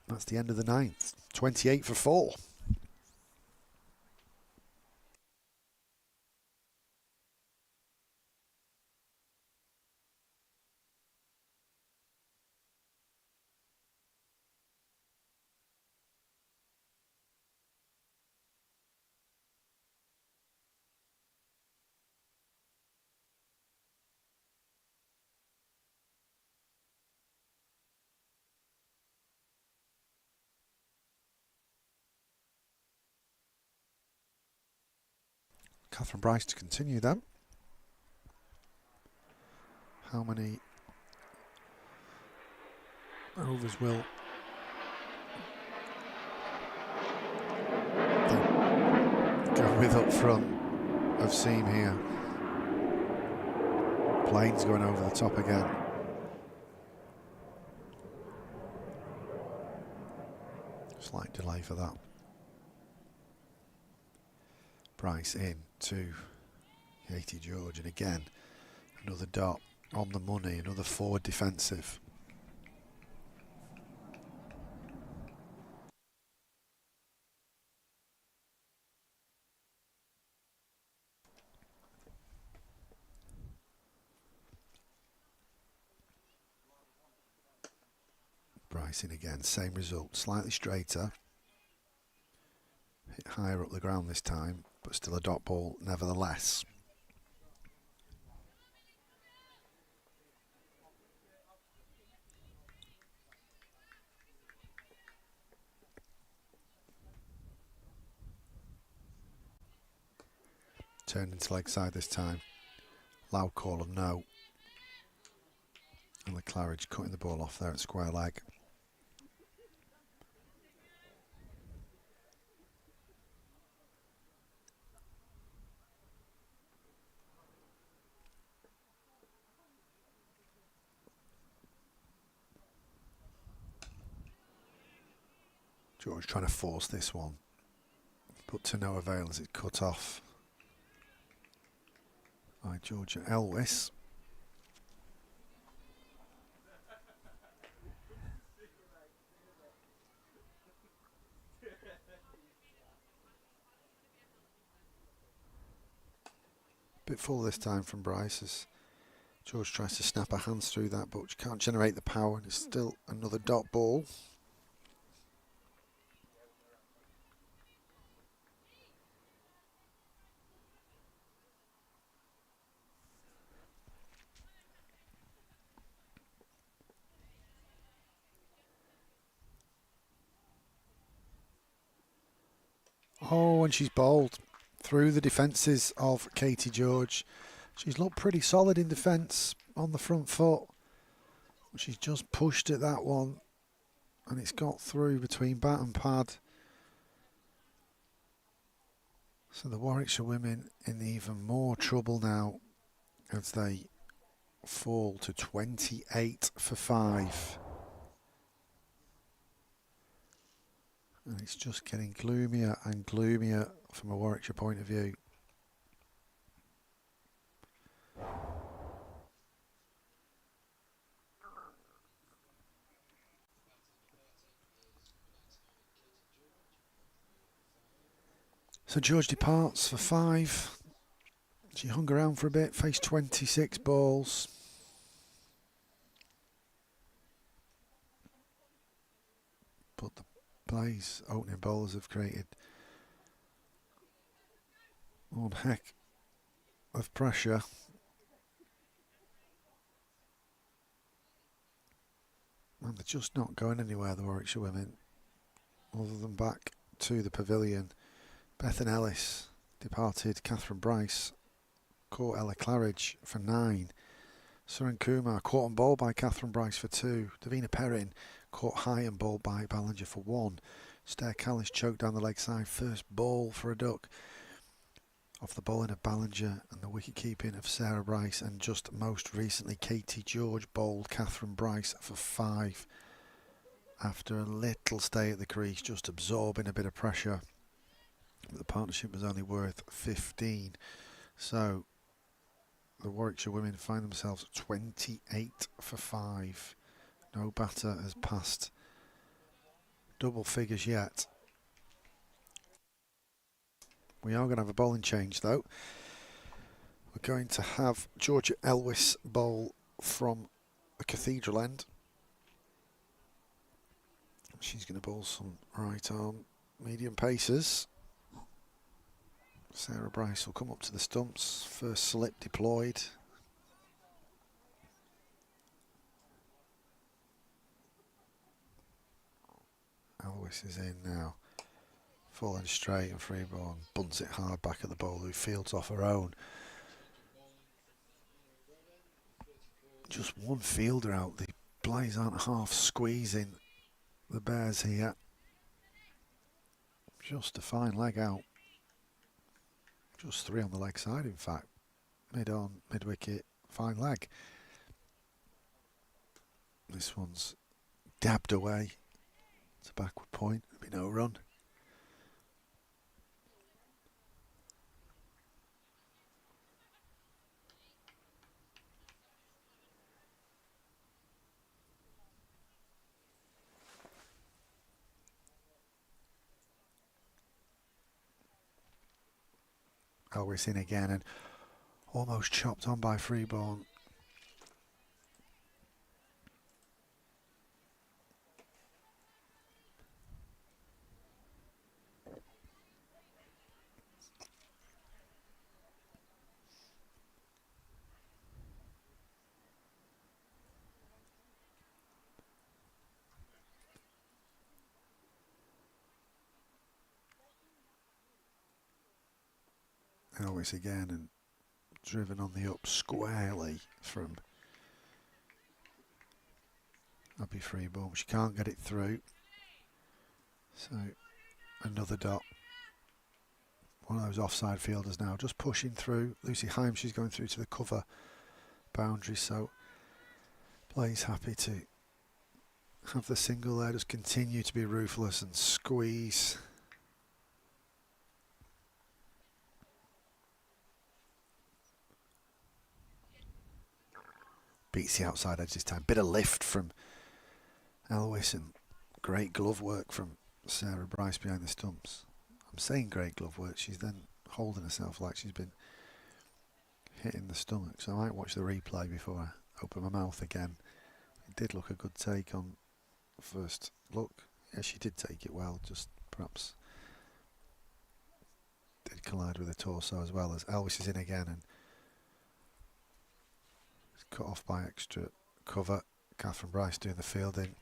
That's the end of the 9th. 28 for 4. Catherine Bryce to continue then. How many overs will they go with up front of seam here? Planes going over the top again. Slight delay for that. Bryce in to Katie George, and again another dot on the money, another forward defensive. Bryce in again, same result, slightly straighter, hit higher up the ground this time, but still a dot ball nevertheless. Turned into leg side this time. Loud call of no. And the Claridge cutting the ball off there at square leg. George trying to force this one, but to no avail as it cut off by Georgia Elwis. Bit full this time from Bryce as George tries to snap her hands through that, but she can't generate the power, and it's still another dot ball. Oh, and she's bowled through the defences of Katie George. She's looked pretty solid in defence on the front foot. She's just pushed at that one and it's got through between bat and pad. So the Warwickshire women in even more trouble now as they fall to 28 for 5. And it's just getting gloomier and gloomier from a Warwickshire point of view. So George departs for 5. She hung around for a bit, faced 26 balls. But the plays opening bowlers have created one heck of pressure. And they're just not going anywhere, the Warwickshire women, other than back to the pavilion. Bethan Ellis departed Catherine Bryce, caught Ella Claridge for 9. Suren Kumar caught and bowled by Catherine Bryce for 2. Davina Perrin caught high and bowled by Ballinger for 1. Stair Callis choked down the leg side, first ball for a duck. Off the bowling of Ballinger and the wicket keeping of Sarah Bryce, and just most recently Katie George bowled Catherine Bryce for 5 after a little stay at the crease, just absorbing a bit of pressure. But the partnership was only worth 15. So the Warwickshire women find themselves 28 for 5. No batter has passed double figures yet. We are going to have a bowling change though. We're going to have Georgia Elwis bowl from the Cathedral end. She's going to bowl some right arm medium pacers. Sarah Bryce will come up to the stumps. First slip deployed. Elwis is in now. Full and straight and free ball. Bunts it hard back at the bowler who fields off her own. Just one fielder out. The Blaze aren't half squeezing the Bears here. Just a fine leg out. Just 3 on the leg side, in fact. Mid on, mid wicket, fine leg. This one's dabbed away. It's a backward point. There'll be no run. Elwis in again and almost chopped on by Freeborn. Elwis again and driven on the up squarely from Abby Freeborn. She can't get it through. So another dot. One of those offside fielders now just pushing through. Lucy Himes, she's going through to the cover boundary, so Blaze happy to have the single there, just continue to be ruthless and squeeze. Beats the outside edge this time. Bit of lift from Elwis and great glove work from Sarah Bryce behind the stumps. I'm saying great glove work. She's then holding herself like she's been hitting the stomach. So I might watch the replay before I open my mouth again. It did look a good take on first look. Yeah, she did take it well. Just perhaps did collide with the torso as well. As Elwis is in again and cut off by extra cover. Catherine Bryce doing the fielding.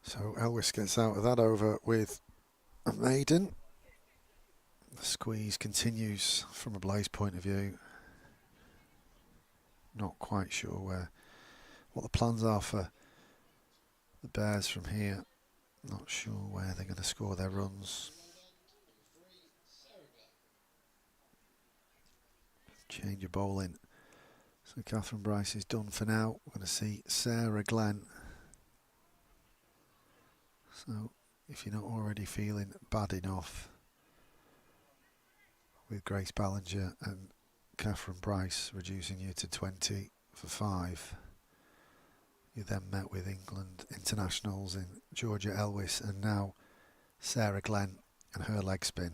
So Elwis gets out of that over with a maiden. The squeeze continues from a Blaze point of view. Not quite sure what the plans are for The Bears from here, not sure where they're going to score their runs. Change of bowling. So Catherine Bryce is done for now. We're going to see Sarah Glenn. So if you're not already feeling bad enough with Grace Ballinger and Catherine Bryce reducing you to 20 for 5, you then met with England internationals in Georgia Elwis and now Sarah Glenn and her leg spin.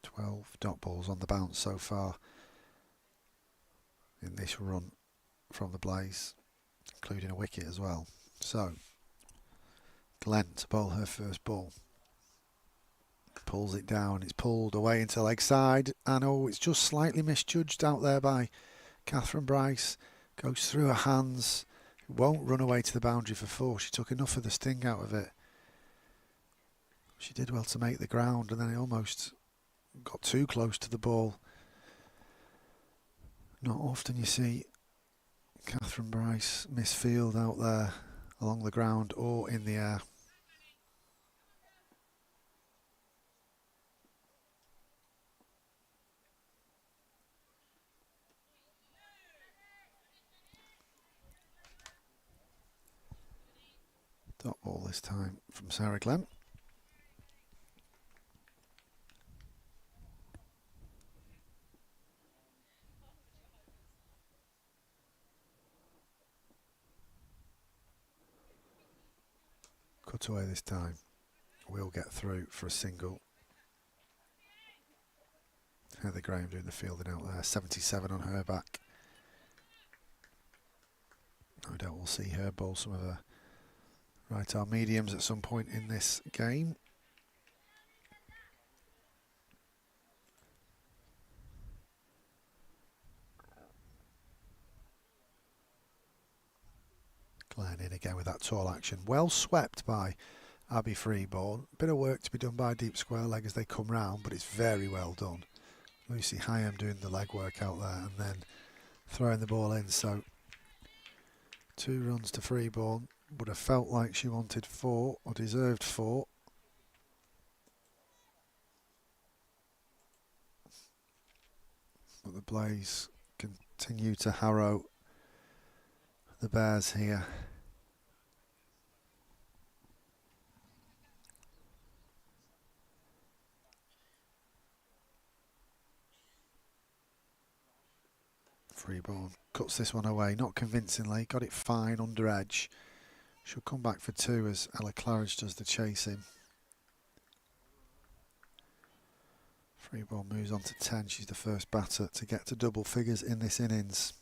12 dot balls on the bounce so far in this run from the Blaze, including a wicket as well. So Glenn to bowl her first ball. Pulls it down, it's pulled away into leg side, and oh, it's just slightly misjudged out there by Catherine Bryce. Goes through her hands, won't run away to the boundary for 4. She took enough of the sting out of it. She did well to make the ground, and then it almost got too close to the ball. Not often you see Catherine Bryce misfield out there along the ground or in the air. Dot ball this time from Sarah Glenn. Cut away this time. We'll get through for a single. Heather Graham doing the fielding out there. 77 on her back. No doubt we'll see her bowl some of her right arm mediums at some point in this game. Glenn in again with that tall action. Well swept by Abby Freeborn. Bit of work to be done by deep square leg as they come round, but it's very well done. Lucy Hyam doing the leg work out there and then throwing the ball in. So 2 runs to Freeborn. Would have felt like she wanted 4 or deserved 4. But the Blaze continue to harrow the Bears here. Freeborn cuts this one away, not convincingly, got it fine under edge. She'll come back for 2 as Ella Claridge does the chasing. Freeborn moves on to 10. She's the first batter to get to double figures in this innings.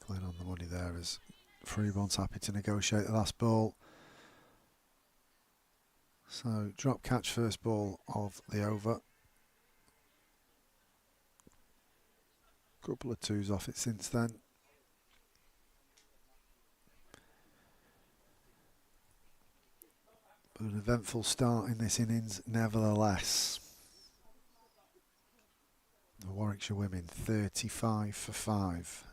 Glenn on the money there as Freeborn's happy to negotiate the last ball. So drop catch first ball of the over. Couple of 2s off it since then. But an eventful start in this innings nevertheless. The Warwickshire women 35 for 5.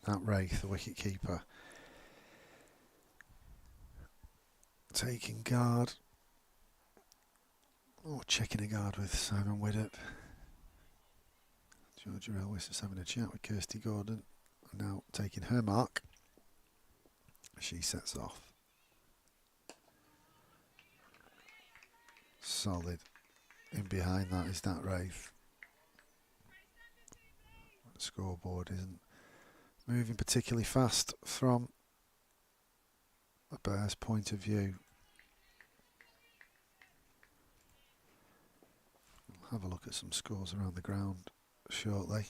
That Wraith, the wicket keeper, taking guard, or checking a guard with Simon Widdop. Georgia Elwis is having a chat with Kirsty Gordon, now taking her mark. She sets off. Solid. In behind that is that Wraith. The scoreboard isn't moving particularly fast from a Bears point of view. We'll have a look at some scores around the ground shortly.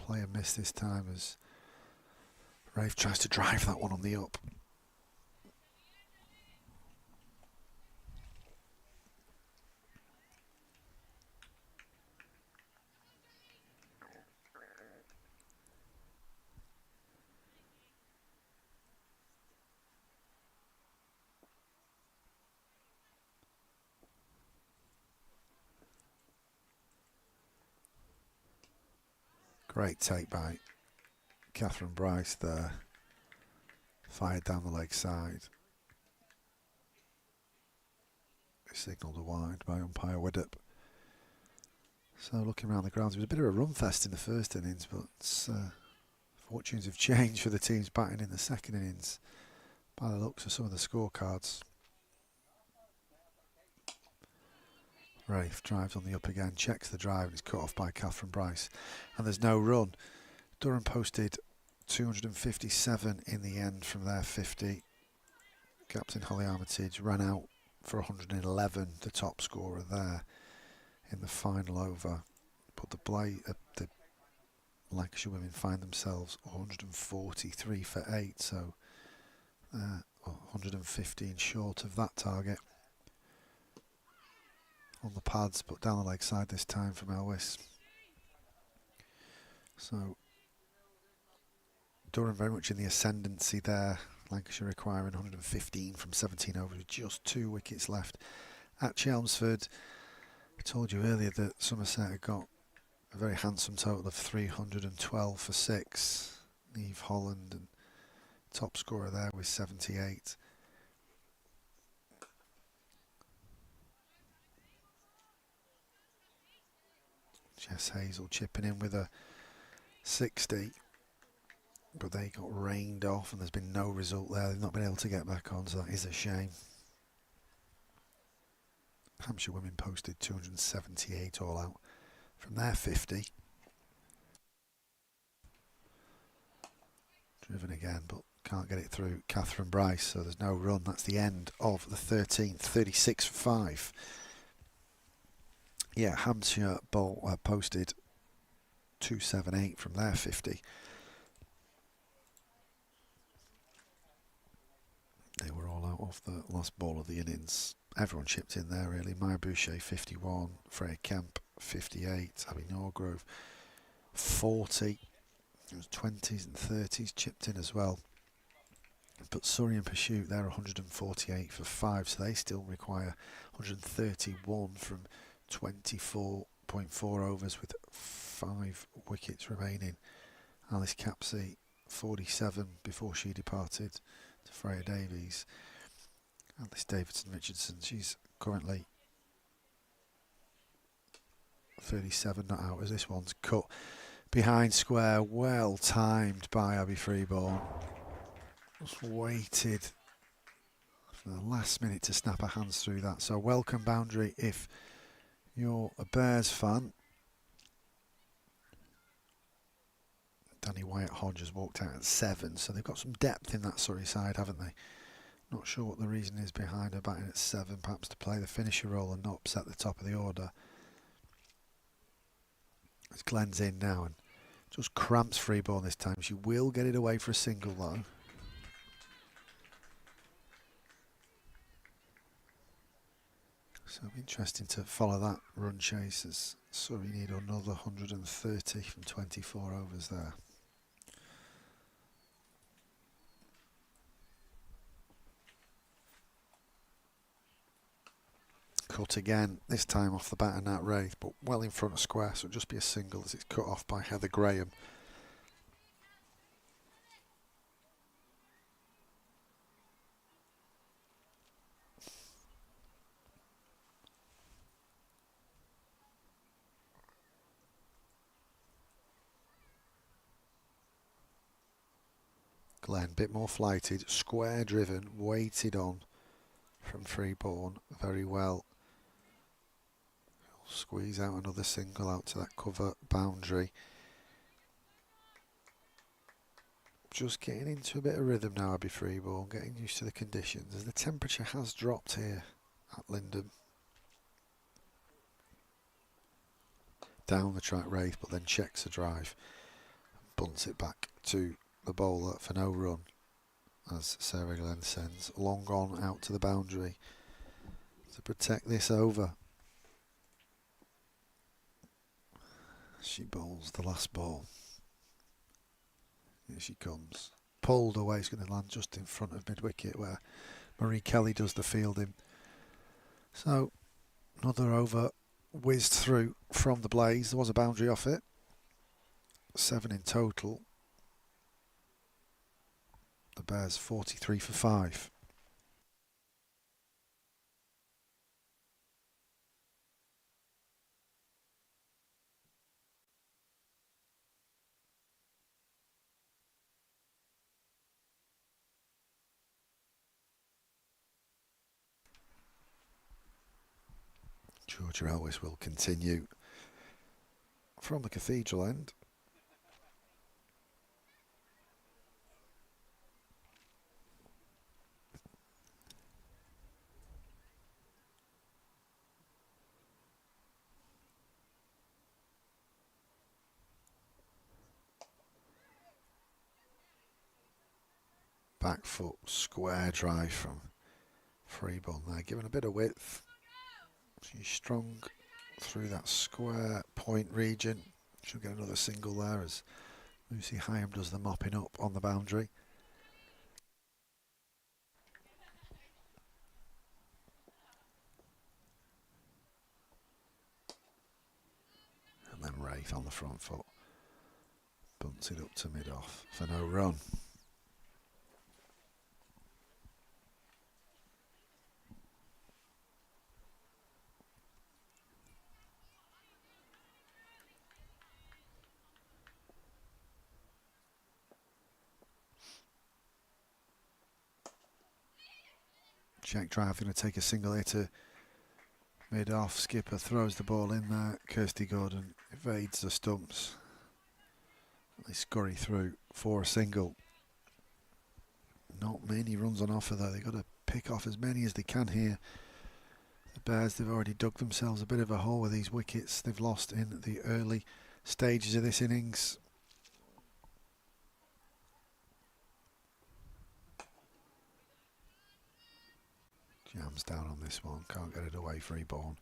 Player missed this time as Rafe tries to drive that one on the up. Great take by Catherine Bryce there. Fired down the leg side. Signalled a wide by umpire Widdop. So looking around the grounds, it was a bit of a run fest in the first innings, but fortunes have changed for the teams batting in the second innings by the looks of some of the scorecards. Rafe drives on the up again, checks the drive, and is cut off by Catherine Bryce. And there's no run. Durham posted 257 in the end from their 50. Captain Holly Armitage ran out for 111, the top scorer there in the final over. But the Lancashire women find themselves 143 for 8, so 115 short of that target. On the pads, but down the leg side this time from Elwes. So Durham very much in the ascendancy there. Lancashire requiring 115 from 17 overs with just 2 wickets left at Chelmsford. I told you earlier that Somerset had got a very handsome total of 312 for 6. Neve Holland, and top scorer there with 78. Jess Hazel chipping in with a 60, but they got rained off and there's been no result there. They've not been able to get back on, so that is a shame. Hampshire women posted 278 all out from their 50. Driven again, but can't get it through Catherine Bryce, so there's no run. That's the end of the 13th, 36 for 5. Yeah, Hampshire posted 278 from their 50. They were all out off the last ball of the innings. Everyone chipped in there really. Maya Boucher 51, Freya Kemp 58, Abby Norgrove 40. It was 20s and 30s chipped in as well. But Surrey and Pursuit, they're 148 for 5, so they still require 131 from 24.4 overs with 5 wickets remaining. Alice Capsey 47 before she departed to Freya Davies. Alice Davidson Richardson, she's currently 37 not out as this one's cut behind square. Well timed by Abby Freeborn. Just waited for the last minute to snap her hands through that. So welcome boundary if you're a Bears fan. Danny Wyatt-Hodge has walked out at 7, so they've got some depth in that Surrey side, haven't they? Not sure what the reason is behind her batting at 7, perhaps to play the finisher role and not upset the top of the order. As Glenn's in now and just cramps Freeborn this time. She will get it away for a single though. So interesting to follow that run chase as Surrey need another 130 from 24 overs there. Cut again, this time off the bat and Nat Wraith, but well in front of square, so it'll just be a single as it's cut off by Heather Graham. Glenn, bit more flighted, square driven, weighted on from Freeborn very well. He'll squeeze out another single out to that cover boundary. Just getting into a bit of rhythm now, Abby Freeborn, getting used to the conditions as the temperature has dropped here at Lindem. Down the track Wraith, but then checks the drive bunts it back to the bowler for no run as Sarah Glenn sends long on out to the boundary to protect this over. She bowls the last ball. Here she comes. Pulled away, it's going to land just in front of mid-wicket where Marie Kelly does the fielding. So another over whizzed through from the Blaze. There was a boundary off it. 7 in total. The Bears 43 for 5. Georgia Elvis will continue from the cathedral end. Back foot square drive from Freeborn there, given a bit of width. She's strong through that square point region. She'll get another single there as Lucy Hyam does the mopping up on the boundary. And then Wraith on the front foot. Bunts it up to mid-off for no run. Check drive, going to take a single here to mid-off. Skipper throws the ball in there. Kirsty Gordon evades the stumps. They scurry through for a single. Not many runs on offer though. They've got to pick off as many as they can here. The Bears, they've already dug themselves a bit of a hole with these wickets they've lost in the early stages of this innings. Jams down on this one, can't get it away, Freeborn.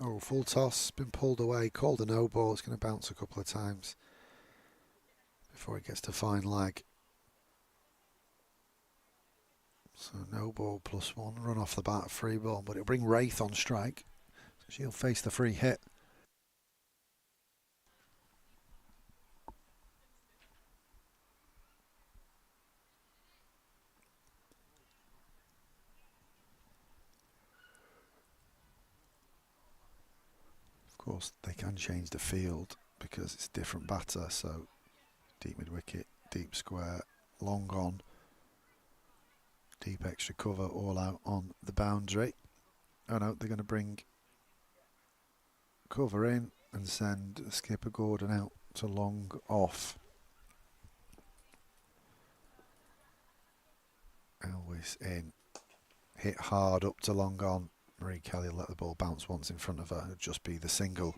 Oh, full toss, been pulled away, called a no ball. It's going to bounce a couple of times before it gets to fine leg. So no ball +1, run off the bat of Freeborn, but it'll bring Wraith on strike. So she'll face the free hit. Of course, they can change the field because it's a different batter, so deep mid-wicket, deep square, long on, deep extra cover, all out on the boundary. Oh no, they're going to bring cover in and send Skipper Gordon out to long off. Elvis in, hit hard up to long on. Marie Kelly let the ball bounce once in front of her. It'll just be the single.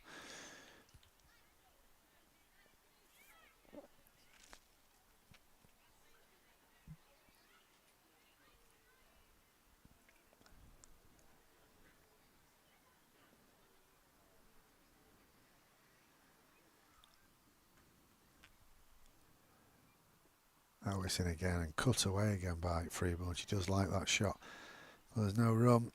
Elvis in again and cut away again by Freeborn. She does like that shot. Well, there's no run.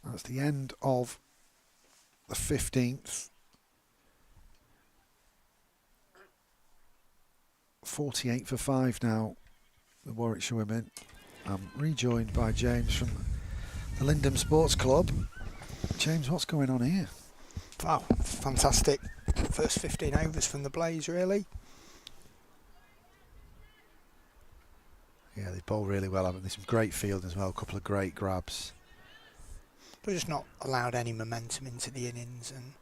That's the end of the 15th. 48 for 5 now, the Warwickshire women. I'm rejoined by James from the Lindem Sports Club. James, what's going on here? Wow, fantastic. first 15 overs from the Blaze, really. Yeah, they bowl really well. There's some great fielding as well, a couple of great grabs. They've just not allowed any momentum into the innings. And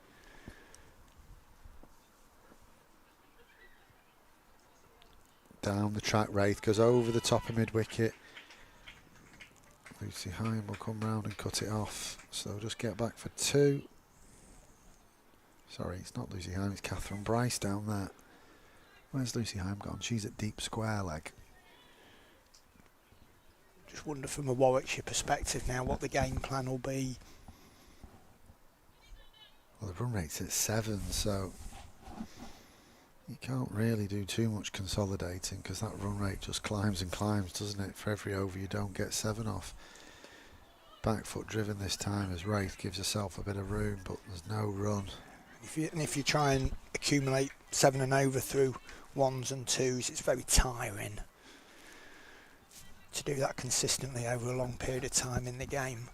down the track, Wraith goes over the top of mid-wicket. Lucy Hine will come round and cut it off, so they'll just get back for 2. Sorry, it's not Lucy Hine, it's Catherine Bryce down there. Where's Lucy Hine gone? She's at deep square leg. just wonder from a Warwickshire perspective now what the game plan will be. Well, the run rate's at 7, so you can't really do too much consolidating because that run rate just climbs and climbs, doesn't it? For every over you don't get 7 off. Back foot driven this time as Wraith gives herself a bit of room, but there's no run. If you try and accumulate 7 and over through 1s and 2s, it's very tiring to do that consistently over a long period of time in the game.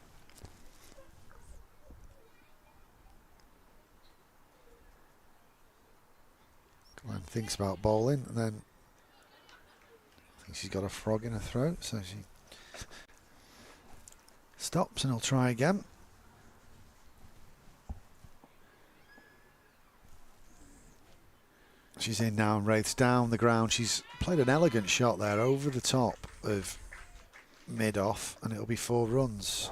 Glenn thinks about bowling, and then I think she's got a frog in her throat, so she stops and he'll try again. She's in now and Wraith's down the ground. She's played an elegant shot there over the top of mid-off, and it'll be 4 runs.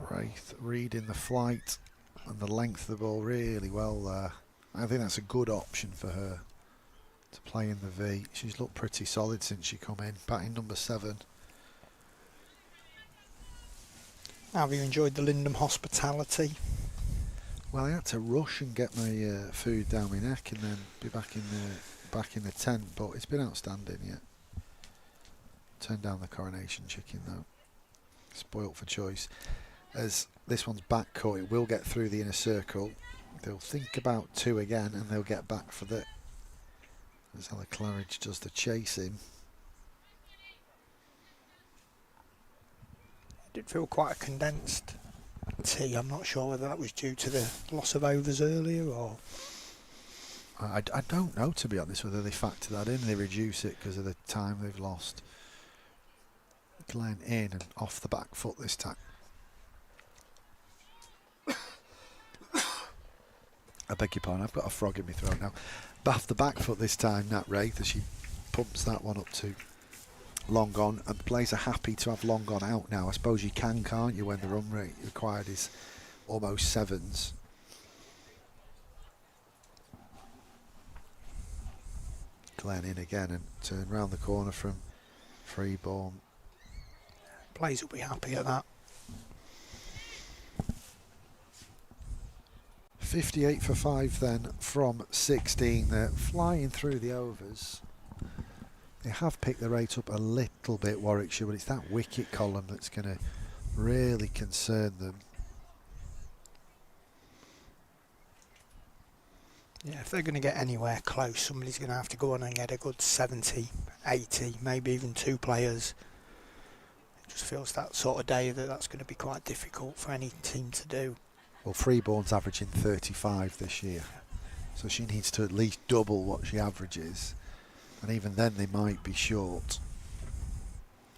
Wraith reading the flight and the length of the ball really well there. I think that's a good option for her to play in the V. She's looked pretty solid since she come in, batting number 7. Have you enjoyed the Lindem hospitality? Well, I had to rush and get my food down my neck and then be back in the tent, but it's been outstanding. Yeah. Turned down the coronation chicken though. Spoilt for choice. As this one's back cut, it will get through the inner circle. They'll think about 2 again and they'll get back for the. As Ella Claridge does the chasing. It did feel quite a condensed tea. I'm not sure whether that was due to the loss of overs earlier or. I don't know, to be honest, whether they factor that in. They reduce it because of the time they've lost. Glenn in and off the back foot this time. I beg your pardon, I've got a frog in my throat now. Bath the back foot this time, Nat Wraith, as she pumps that one up to long on. And the players are happy to have long on out now. I suppose you can, can't you, when the run rate required is almost 7s. Glenn in again and turn round the corner from Freeborn. Players will be happy at that. 58 for 5 then from 16. They're flying through the overs. They have picked the rate up a little bit, Warwickshire, but it's that wicket column that's going to really concern them. Yeah, if they're going to get anywhere close, somebody's going to have to go on and get a good 70, 80, maybe even 2 players. It just feels that sort of day that's going to be quite difficult for any team to do. Well, Freeborn's averaging 35 this year, so she needs to at least double what she averages, and even then they might be short.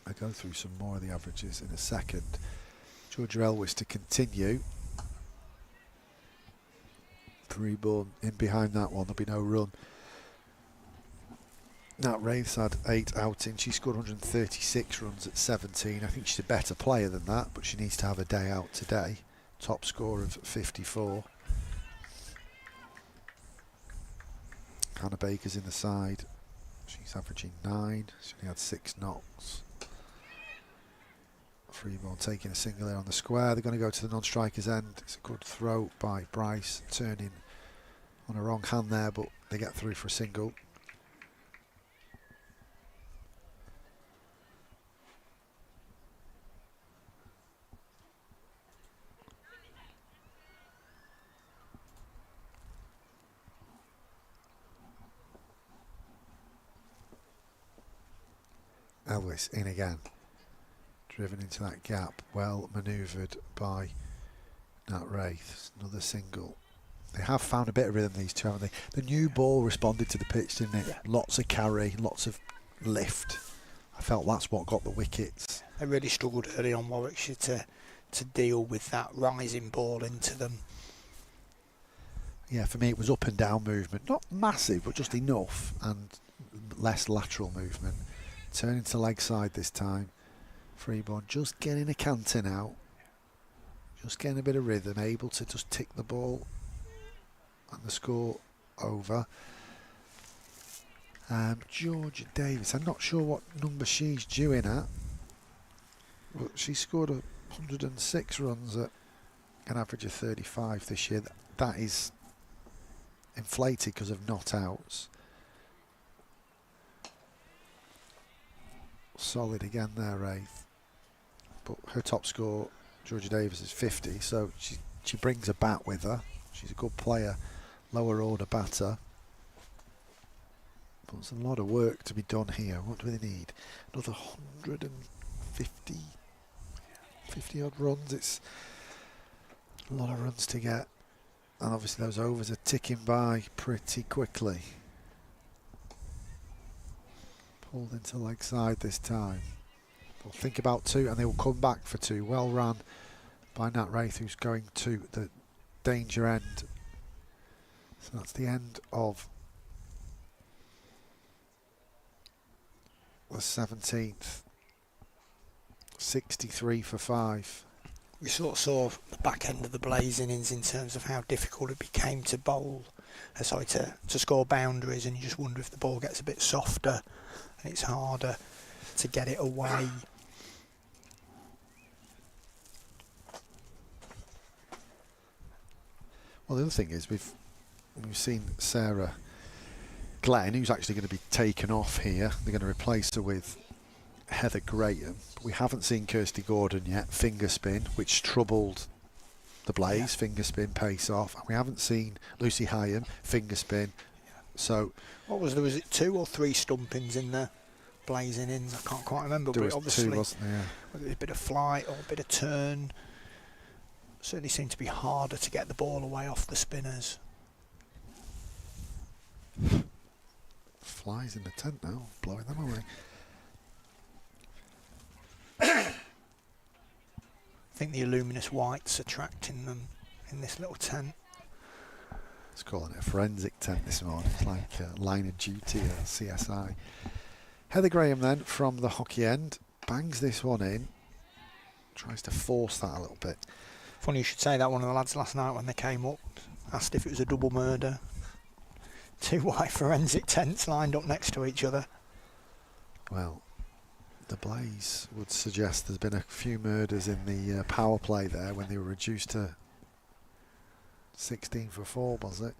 I'll go through some more of the averages in a second. Georgia Elwes to continue. Freeborn in behind that one, there'll be no run. Nat Wraith's had 8 outings. She scored 136 runs at 17. I think she's a better player than that, but she needs to have a day out today. Top score of 54. Hannah Baker's in the side. She's averaging 9. She only had 6 knocks. Freeborn taking a single there on the square. They're going to go to the non-striker's end. It's a good throw by Bryce, turning on a wrong hand there, but they get through for a single. Elwes in again, driven into that gap, well manoeuvred by Nat Wraith. Another single. They have found a bit of rhythm, these two, haven't they? The new ball responded to the pitch, didn't it? Yeah. Lots of carry, lots of lift. I felt that's what got the wickets. They really struggled early on, Warwickshire, to deal with that rising ball into them. Yeah, for me it was up and down movement. Not massive, but just enough, and less lateral movement. Turning to leg side this time. Freeborn just getting a canter now. Just getting a bit of rhythm, able to just tick the ball and the score over. Georgia Davis, I'm not sure what number she's due in at, but she scored 106 runs at an average of 35 this year. That is inflated because of not outs. Solid again there, Wraith. But her top score, Georgia Davis, is 50, so she brings a bat with her. She's a good player, lower order batter. But there's a lot of work to be done here. What do they need? Another 50 odd runs. It's a lot of runs to get. And obviously those overs are ticking by pretty quickly. Pulled into leg side this time. They'll think about two and they will come back for two. Well run by Nat Wraith, who's going to the danger end. So that's the end of the 17th. 63 for 5. We sort of saw the back end of the Blaze innings in terms of how difficult it became to bowl, to score boundaries, and you just wonder if the ball gets a bit softer and it's harder to get it away. Well, the other thing is we've seen Sarah Glenn, who's actually going to be taken off here. They're going to replace her with Heather Graham. But we haven't seen Kirsty Gordon yet, finger spin, which troubled the Blaze, Yeah. finger spin, pace off. And we haven't seen Lucy Hyam, finger spin. Yeah. So Was it 2 or 3 stumpings in the Blaze innings? I can't quite remember, there but was obviously two, wasn't there? Yeah. whether it was a bit of flight or a bit of turn, certainly seemed to be harder to get the ball away off the spinners. Flies in the tent now, blowing them away. I think the luminous white's attracting them in this little tent. It's calling it a forensic tent this morning. It's like Line of Duty or CSI. Heather Graham then from the hockey end bangs this one in. Tries to force that a little bit. Funny you should say that. One of the lads last night when they came up asked if it was a double murder. 2 white forensic tents lined up next to each other. Well, the Blaze would suggest there's been a few murders in the power play there when they were reduced to 16 for 4, was it?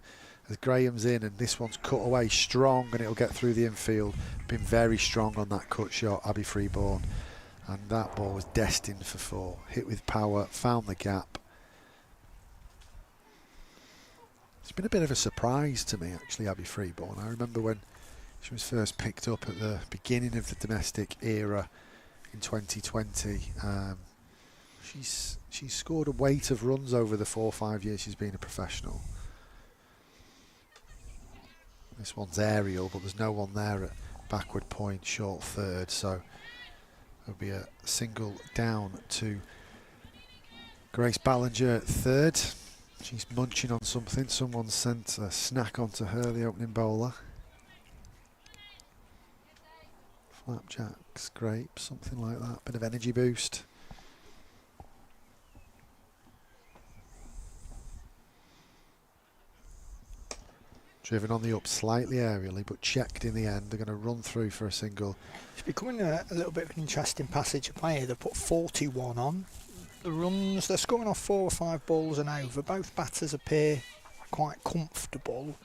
As Graham's in and this one's cut away strong and it'll get through the infield. Been very strong on that cut shot, Abby Freeborn. And that ball was destined for 4. Hit with power, found the gap. It's been a bit of a surprise to me actually, Abby Freeborn. I remember when she was first picked up at the beginning of the domestic era in 2020. She's scored a weight of runs over the 4 or 5 years she's been a professional. This one's aerial, but there's no one there at backward point, short third, so there'll be a single down to Grace Ballinger at third. She's munching on something. Someone sent a snack onto her, the opening bowler. Flapjacks, grapes, something like that. Bit of energy boost. Driven on the up slightly aerially, but checked in the end. They're going to run through for a single. It's becoming a little bit of an interesting passage of play here. They've put 41 on. The runs, they're scoring off 4 or 5 balls and over. Both batters appear quite comfortable.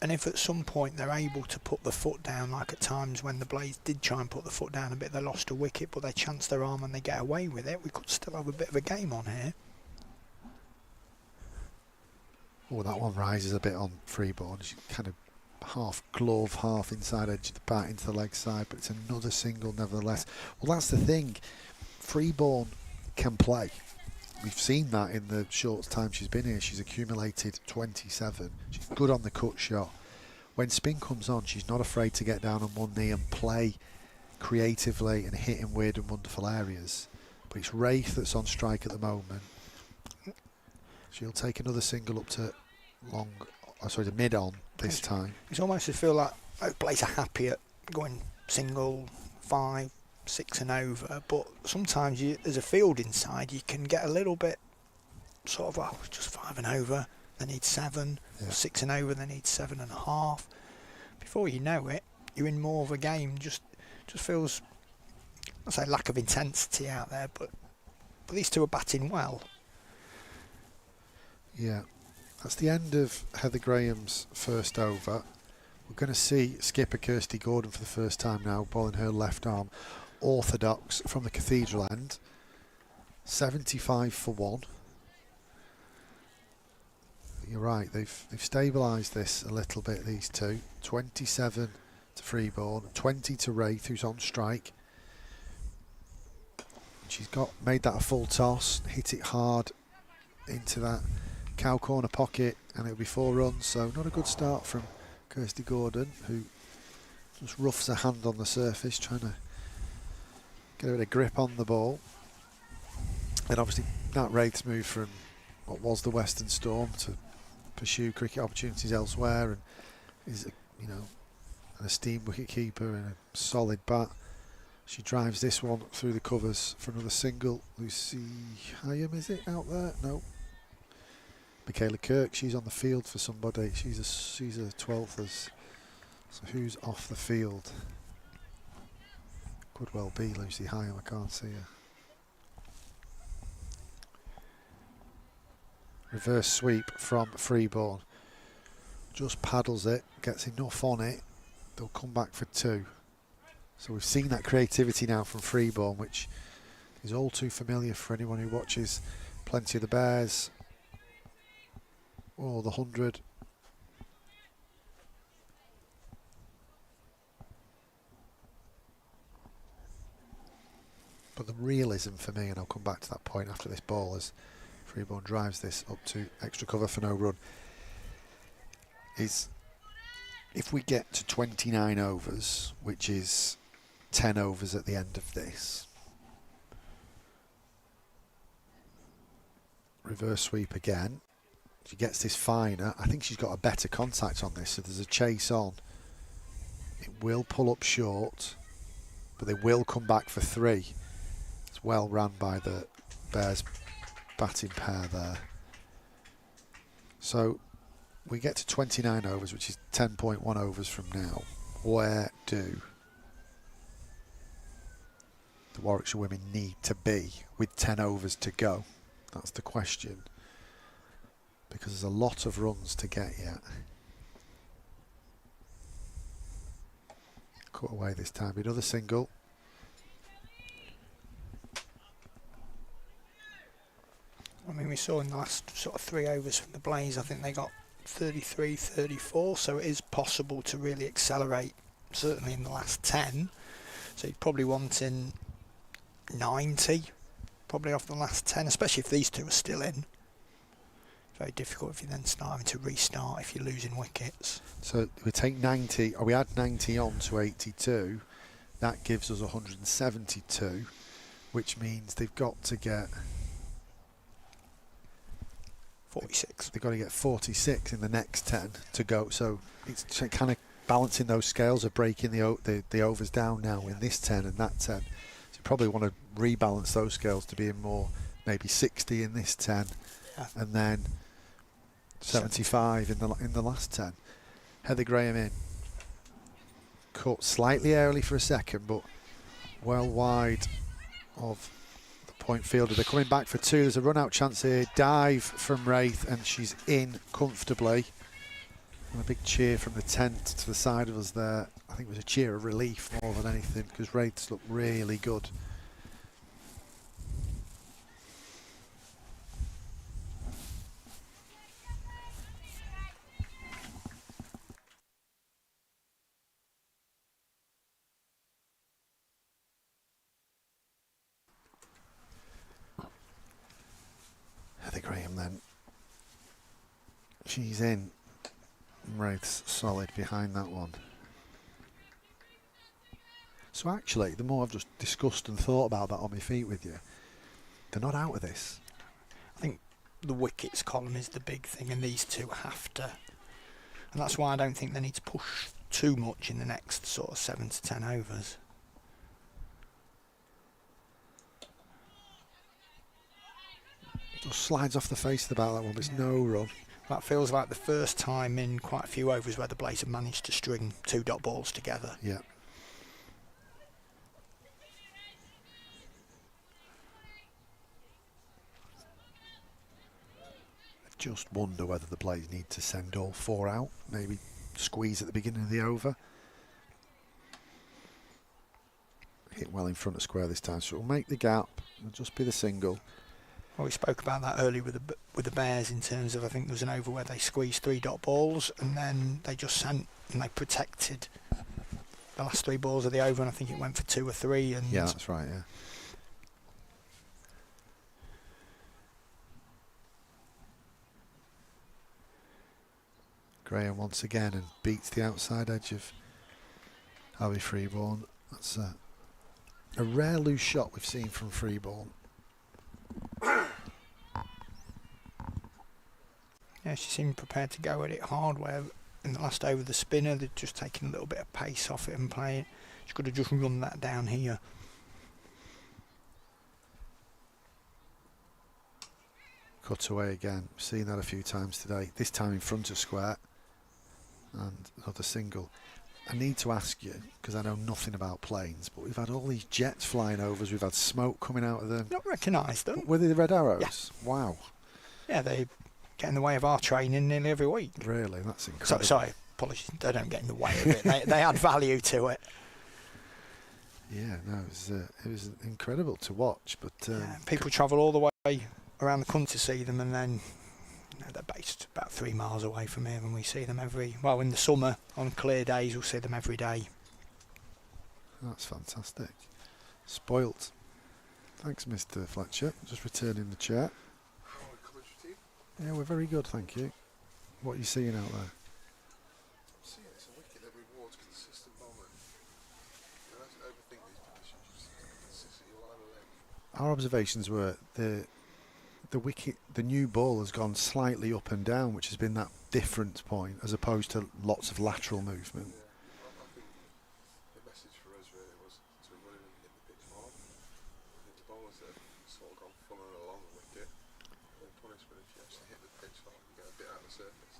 And if at some point they're able to put the foot down, like at times when the Blaze did try and put the foot down a bit, they lost a wicket, but they chance their arm and they get away with it, we could still have a bit of a game on here. Oh, that one rises a bit on Freeborn. She's kind of half glove, half inside edge of the bat into the leg side, but it's another single nevertheless. Well, that's the thing. Freeborn can play. we've seen that in the short time she's been here. She's accumulated 27. She's good on the cut shot. When spin comes on, she's not afraid to get down on one knee and play creatively and hit in weird and wonderful areas. But it's Wraith that's on strike at the moment. She'll take another single up to to mid on this time. It's almost to feel like players are happy at going single, 5, 6 and over, but sometimes as a fielding side you can get a little bit sort of, just 5 and over, they need 7, 6 and over, they need 7.5. Before you know it, you're in more of a game. Just feels, I say, lack of intensity out there, but these two are batting well. Yeah, that's the end of Heather Graham's first over. We're going to see skipper Kirsty Gordon for the first time now, bowling her left arm orthodox from the Cathedral end. 75 for 1. You're right, they've stabilised this a little bit, these two. 27 to Freeborn, 20 to Wraith, who's on strike. She's made that a full toss, hit it hard into that cow corner pocket, and it'll be 4 runs. So not a good start from Kirsty Gordon, who just roughs her hand on the surface, trying to get a bit of grip on the ball. And obviously Nat Wraith's moved from what was the Western Storm to pursue cricket opportunities elsewhere, and is an esteemed wicketkeeper and a solid bat. She drives this one through the covers for another single. Lucy Hyam, is it out there? No. Michaela Kirk, she's on the field for somebody. She's a 12th. So who's off the field? Could well be Lucy Hyam, I can't see her. Reverse sweep from Freeborn. Just paddles it, gets enough on it. They'll come back for 2. So we've seen that creativity now from Freeborn, which is all too familiar for anyone who watches Plenty of the Bears or the 100. But the realism for me, and I'll come back to that point after this ball, as Freeborn drives this up to extra cover for no run, is if we get to 29 overs, which is 10 overs at the end of this, reverse sweep again, she gets this finer. I think she's got a better contact on this, so there's a chase on. It will pull up short, but they will come back for 3. It's well ran by the Bears batting pair there. So we get to 29 overs, which is 10.1 overs from now. Where do the Warwickshire women need to be with 10 overs to go? That's the question, because there's a lot of runs to get yet. Cut away this time. Another single. I mean, we saw in the last sort of 3 overs from the Blaze, I think they got 33, 34, so it is possible to really accelerate, certainly in the last 10. So you're probably wanting 90, probably off the last 10, especially if these two are still in. Very difficult if you're then starting to restart if you're losing wickets. So we take 90, or we add 90 on to 82, that gives us 172, which means they've got to get 46. They've got to get 46 in the next 10 to go. So it's kind of balancing those scales of breaking the overs down now in this 10 and that 10. So you probably want to rebalance those scales to be in more, maybe 60 in this 10, and then 75 in the last 10. Heather Graham in. Cut slightly early for a second, but well wide of point fielder. They're coming back for 2. There's a run out chance here. Dive from Wraith, and she's in comfortably. And a big cheer from the tent to the side of us there. I think it was a cheer of relief more than anything, because Wraith's looked really good. She's in. Wraith's solid behind that one. So actually, the more I've just discussed and thought about that on my feet with you, they're not out of this. I think the wickets column is the big thing, and these two have to. And that's why I don't think they need to push too much in the next sort of 7 to 10 overs. Just slides off the face of the bat, that one. There's no run. That feels like the first time in quite a few overs where the Blaze have managed to string 2 dot balls together. Yeah. Just wonder whether the Blaze need to send all 4 out, maybe squeeze at the beginning of the over. Hit well in front of square this time, so it'll make the gap. It'll just be the single. Well, we spoke about that earlier with the Bears in terms of, I think there was an over where they squeezed 3 dot balls and then they just sent and they protected the last 3 balls of the over, and I think it went for 2 or 3. And yeah, that's right, yeah. Graham once again and beats the outside edge of Harvey Freeborn. That's a rare loose shot we've seen from Freeborn. Yeah, she seemed prepared to go at it hard, where in the last over the spinner they'd just taken a little bit of pace off it and playing. She could have just run that down here. Cut away again. We've seen that a few times today. This time in front of square. And another single. I need to ask you, because I know nothing about planes, but we've had all these jets flying over us. We've had smoke coming out of them. Not recognised them. Were they the red arrows? Yeah. Wow. Yeah, they get in the way of our training nearly every week. Really? That's incredible. Sorry, apologies. They don't get in the way of it. They add value to it. Yeah, no, it was incredible to watch. But yeah, people travel all the way around the country to see them, and then they're based about 3 miles away from here, and we see them in the summer on clear days we'll see them every day. That's fantastic. Spoilt. Thanks, Mr. Fletcher. Just returning the chair. Yeah, we're very good, thank you. What are you seeing out there? I'm seeing it's a wicket that rewards consistent bowling. You don't have to overthink these positions. Just consistently line a leg. Our observations were the wicket, the new ball has gone slightly up and down, which has been that difference point, as opposed to lots of lateral movement. I think the message for us really was to run and hit the pitch hard. I think the bowlers that have sort of gone funneling along the wicket, the punishment if you actually hit the pitch hard and get a bit out of the surface,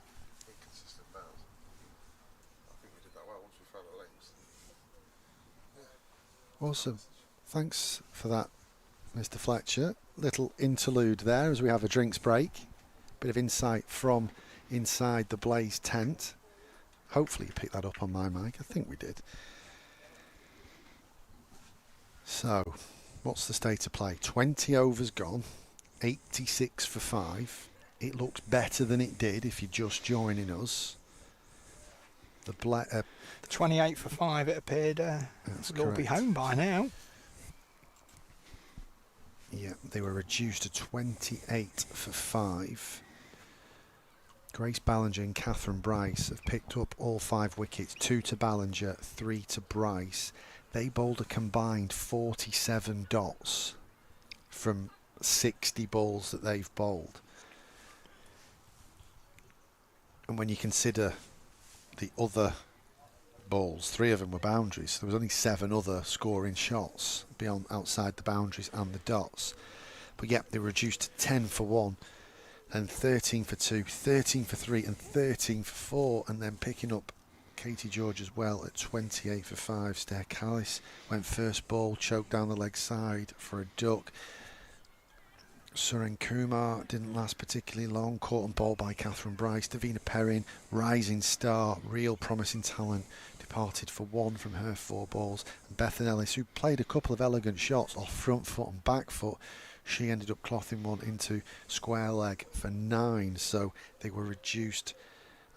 inconsistent bounce. I think we did that well once we found the links. Yeah. Awesome. Thanks for that, Mr. Fletcher. Little interlude there as we have a drinks break. Bit of insight from inside the Blaze tent. Hopefully you picked that up on my mic. I think we did. So, what's the state of play? 20 overs gone, 86 for 5. It looks better than it did if you're just joining us. The 28 for 5 it appeared. They'll be home by now. Yeah, they were reduced to 28 for 5. Grace Ballinger and Catherine Bryce have picked up all 5 wickets. 2 to Ballinger, 3 to Bryce. They bowled a combined 47 dots from 60 balls that they've bowled. And when you consider the other balls, 3 of them were boundaries. There was only 7 other scoring shots beyond outside the boundaries and the dots. But yeah, they were reduced to 10 for 1 and 13 for 2, 13 for 3 and 13 for 4, and then picking up Katie George as well at 28 for 5. Stair Callis went first ball, choked down the leg side for a duck. Suren Kumar didn't last particularly long, caught on ball by Catherine Bryce. Davina Perrin, rising star, real promising talent, departed for 1 from her 4 balls. And Bethan Ellis, who played a couple of elegant shots off front foot and back foot, she ended up clothing one into square leg for 9. So they were reduced,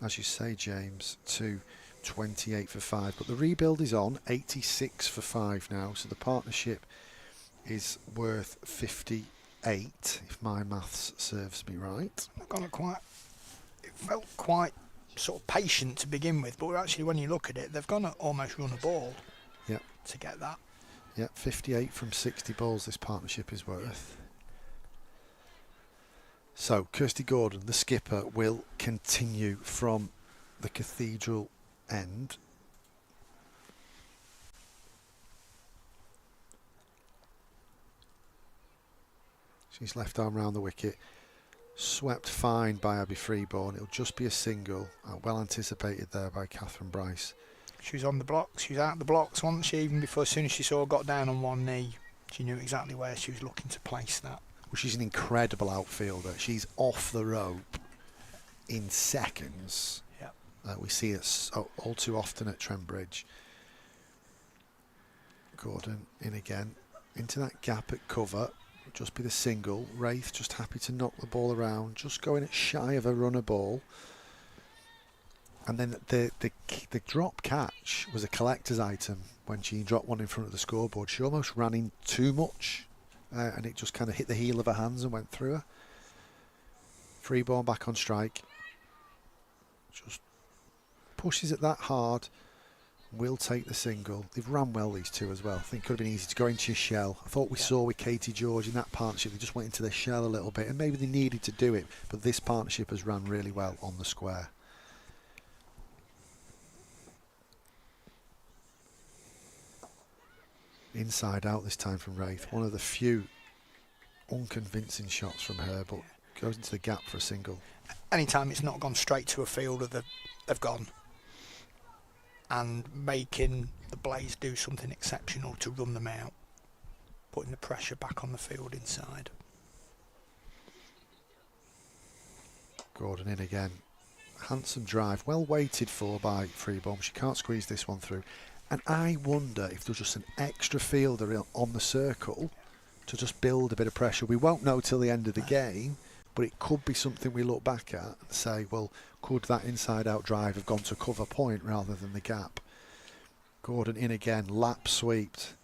as you say, James, to 28 for 5. But the rebuild is on, 86 for 5 now. So the partnership is worth 58, if my maths serves me right. Not gone quite. felt quite sort of patient to begin with, but actually when you look at it, they've gone to almost run a ball to get that. Yeah, 58 from 60 balls this partnership is worth. So Kirsty Gordon, the skipper, will continue from the Cathedral end. She's left arm round the wicket. Swept fine by Abby Freeborn. It'll just be a single. Well anticipated there by Catherine Bryce. She was on the blocks. She was out the blocks, wasn't she? Even before, as soon as she saw her got down on one knee, she knew exactly where she was looking to place that. Well, she's an incredible outfielder. She's off the rope in seconds. Yeah. We see it all too often at Trent Bridge. Gordon in again. Into that gap at cover. Just be the single. Wraith just happy to knock the ball around, just going at shy of a runner ball. And then the drop catch was a collector's item when she dropped one in front of the scoreboard. She almost ran in too much and it just kind of hit the heel of her hands and went through her. Freeborn back on strike. Just pushes it that hard. Will take the single. They've ran well, these two as well. I think it could have been easy to go into your shell. I thought we saw with Katie George in that partnership, they just went into their shell a little bit, and maybe they needed to do it, but this partnership has run really well on the square. Inside out this time from Wraith. One of the few unconvincing shots from her, but goes into the gap for a single. Anytime it's not gone straight to a fielder, they've gone. And making the Blaze do something exceptional to run them out, putting the pressure back on the field inside. Gordon in again. Handsome drive, well waited for by Freeborn. She can't squeeze this one through. And I wonder if there's just an extra fielder on the circle to just build a bit of pressure. We won't know till the end of the game, but it could be something we look back at and say, well, could that inside-out drive have gone to cover point rather than the gap? Gordon in again, lap swept.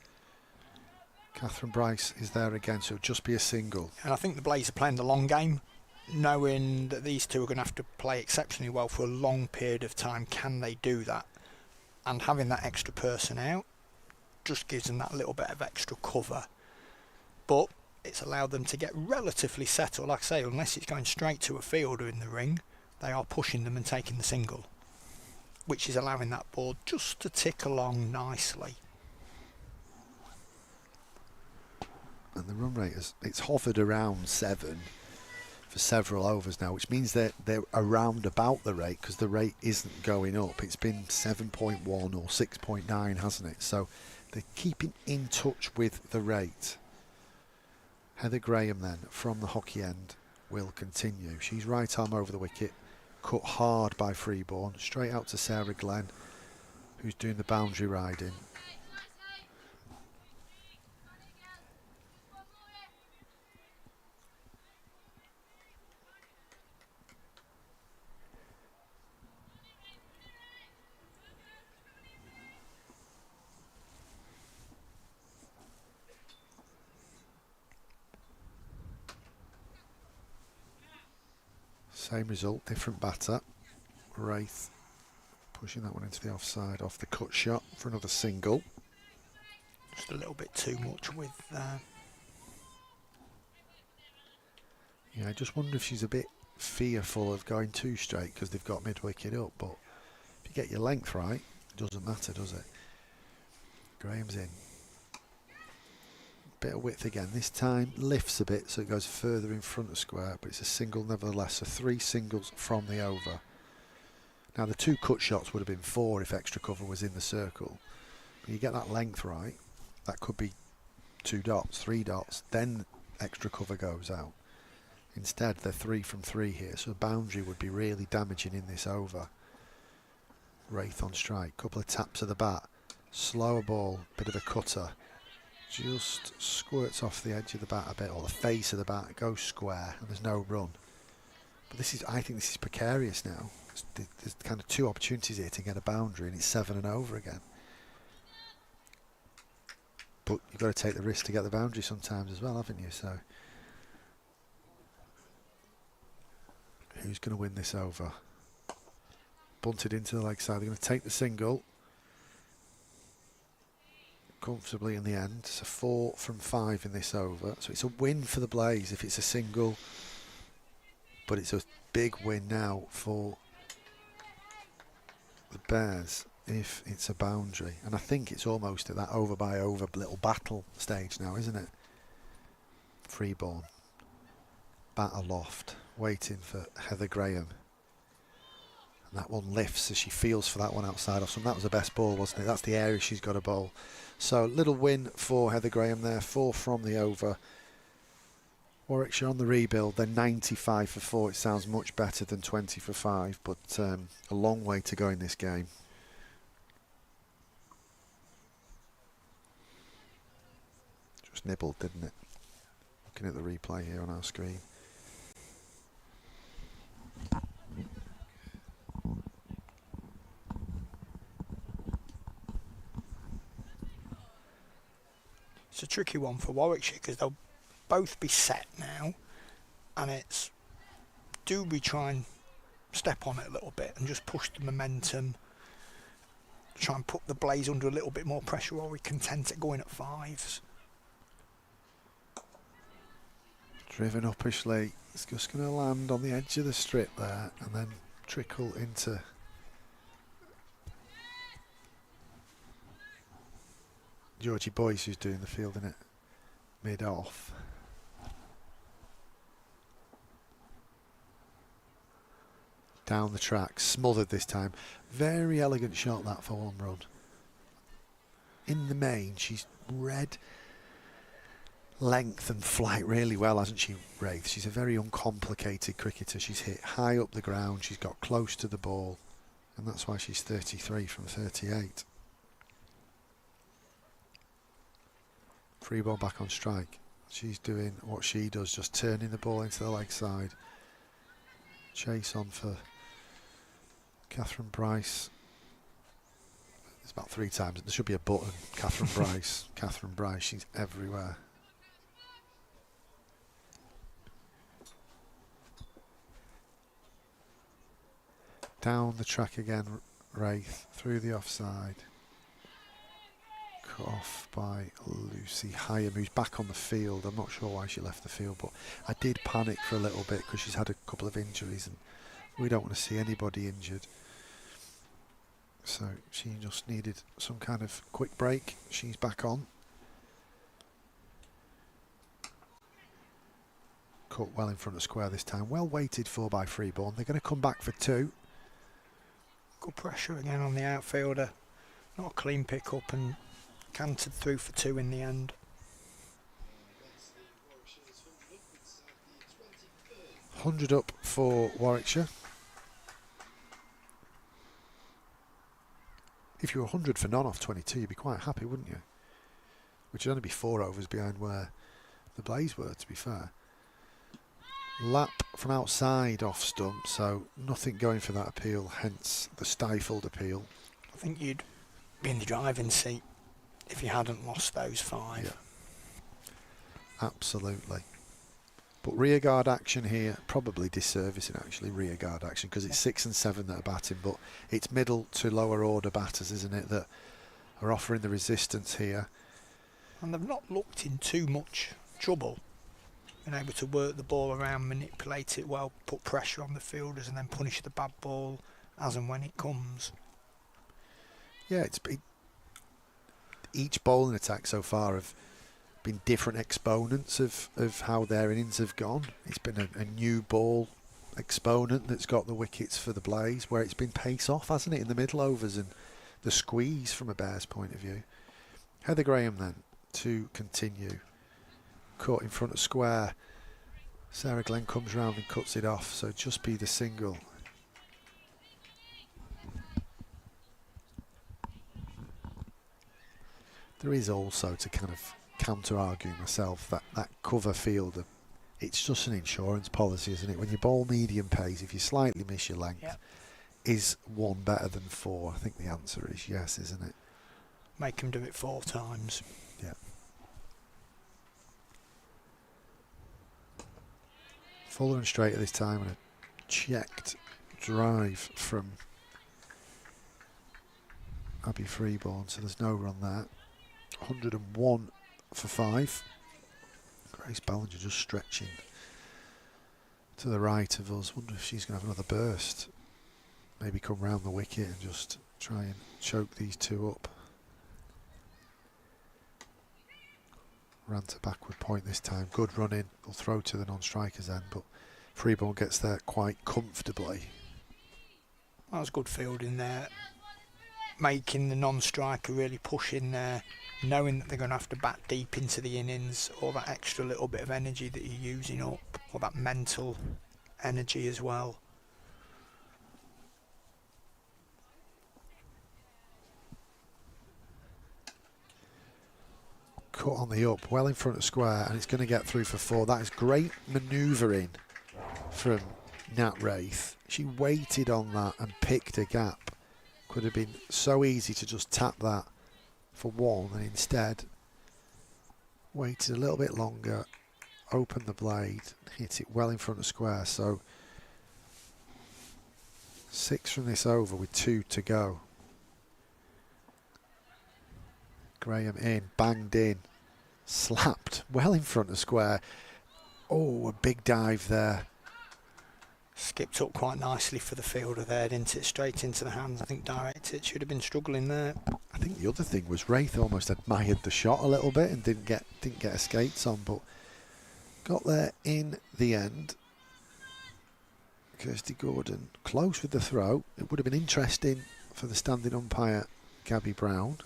Catherine Bryce is there again, so it'll just be a single. And I think the Blaze are playing the long game, knowing that these two are going to have to play exceptionally well for a long period of time. Can they do that? And having that extra person out just gives them that little bit of extra cover. But it's allowed them to get relatively settled. Like I say, unless it's going straight to a fielder in the ring, they are pushing them and taking the single, which is allowing that ball just to tick along nicely. And the run rate it's hovered around 7 for several overs now, which means they're around about the rate, because the rate isn't going up. It's been 7.1 or 6.9, hasn't it? So they're keeping in touch with the rate. Heather Graham then from the hockey end will continue. She's right arm over the wicket, cut hard by Freeborn, straight out to Sarah Glenn, who's doing the boundary riding. Same result, different batter. Wraith pushing that one into the offside off the cut shot for another single. Just a little bit too much with... Yeah, I just wonder if she's a bit fearful of going too straight because they've got mid-wicket up, but if you get your length right, it doesn't matter, does it? Graham's in. Bit of width again, this time lifts a bit so it goes further in front of square, but it's a single nevertheless, so 3 singles from the over. Now the 2 cut shots would have been 4 if extra cover was in the circle, but you get that length right, that could be 2 dots, 3 dots, then extra cover goes out. Instead they're 3 from 3 here, so a boundary would be really damaging in this over. Wraith on strike, couple of taps of the bat, slower ball, bit of a cutter. Just squirts off the edge of the bat a bit, or the face of the bat, goes square, and there's no run. But I think this is precarious now. There's kind of 2 opportunities here to get a boundary, and it's 7 and over again. But you've got to take the risk to get the boundary sometimes as well, haven't you? So, who's going to win this over. Bunted into the leg side. They're going to take the single comfortably in the end. It's a 4 from 5 in this over. So it's a win for the Blaze if it's a single. But it's a big win now for the Bears if it's a boundary. And I think it's almost at that over by over little battle stage now, isn't it? Freeborn. Bat aloft, waiting for Heather Graham. And that one lifts as she feels for that one outside off. So that was the best ball, wasn't it? That's the area she's got to bowl. So little win for Heather Graham there. 4 from the over. Warwickshire on the rebuild. They're 95 for 4. It sounds much better than 20 for 5. But a long way to go in this game. Just nibbled, didn't it? Looking at the replay here on our screen. It's a tricky one for Warwickshire because they'll both be set now, and it's, do we try and step on it a little bit and just push the momentum, try and put the Blaze under a little bit more pressure, or are we content at going at 5s? Driven uppishly, it's just going to land on the edge of the strip there and then trickle into Georgie Boyce, who's doing the fielding it mid-off. Down the track, smothered this time. Very elegant shot that for 1 run. In the main, she's read length and flight really well, hasn't she, Wraith? She's a very uncomplicated cricketer. She's hit high up the ground, she's got close to the ball, and that's why she's 33 from 38. Free ball back on strike. She's doing what she does, just turning the ball into the leg side. Chase on for Catherine Bryce. It's about 3 times. There should be a button. Catherine Bryce. Catherine Bryce. She's everywhere. Down the track again, Wraith, through the offside. Cut off by Lucy Hyam, who's back on the field. I'm not sure why she left the field, but I did panic for a little bit because she's had a couple of injuries and we don't want to see anybody injured. So she just needed some kind of quick break. She's back on. Cut well in front of square this time. Well waited for by Freeborn. They're going to come back for 2. Good pressure again on the outfielder. Not a clean pick up and cantered through for 2 in the end. 100 up for Warwickshire. If you were 100 for none off 22, you'd be quite happy, wouldn't you? Which would only be 4 overs behind where the Blaze were, to be fair. Lap from outside off stump, so nothing going for that appeal, hence the stifled appeal. I think you'd be in the driving seat if you hadn't lost those 5. Yeah. Absolutely. But rearguard action here, probably disservicing actually, rearguard action, because it's 6 and 7 that are batting, but it's middle to lower order batters, isn't it, that are offering the resistance here. And they've not looked in too much trouble. Been able to work the ball around, manipulate it well, put pressure on the fielders and then punish the bad ball as and when it comes. Yeah, each bowling attack so far have been different exponents of how their innings have gone. It's been a new ball exponent that's got the wickets for the Blaze, where it's been pace off, hasn't it, in the middle overs and the squeeze from a Bears point of view. Heather Graham then to continue. Caught in front of square. Sarah Glenn comes round and cuts it off, so just be the single. There is also, to kind of counter-argue myself, that cover fielder, it's just an insurance policy, isn't it? When you bowl medium pace, if you slightly miss your length, Yep. Is 1 better than 4? I think the answer is yes, isn't it? Make them do it 4 times. Yeah. Fuller and straighter this time, and a checked drive from Abby Freeborn, so there's no run there. 101 for 5. Grace Ballinger just stretching to the right of us. Wonder if she's going to have another burst. Maybe come round the wicket and just try and choke these two up. Ran to backward point this time. Good running. They'll throw to the non-striker's end, but Freeborn gets there quite comfortably. That was good fielding there. Making the non-striker really push in there, knowing that they're going to have to bat deep into the innings, all that extra little bit of energy that you're using up, all that mental energy as well. Cut on the up, well in front of square, and it's going to get through for 4. That is great manoeuvring from Nat Wraith. She waited on that and picked a gap. Could have been so easy to just tap that for 1, and instead waited a little bit longer, opened the blade, hit it well in front of square. So 6 from this over with 2 to go. Graham in, banged in, slapped well in front of square. Oh, a big dive there. Skipped up quite nicely for the fielder there, didn't it? Straight into the hands. I think direct it should have been struggling there. I think the other thing was Wraith almost admired the shot a little bit and didn't get her skates on, but got there in the end. Kirsty Gordon close with the throw. It would have been interesting for the standing umpire, Gabby Brown.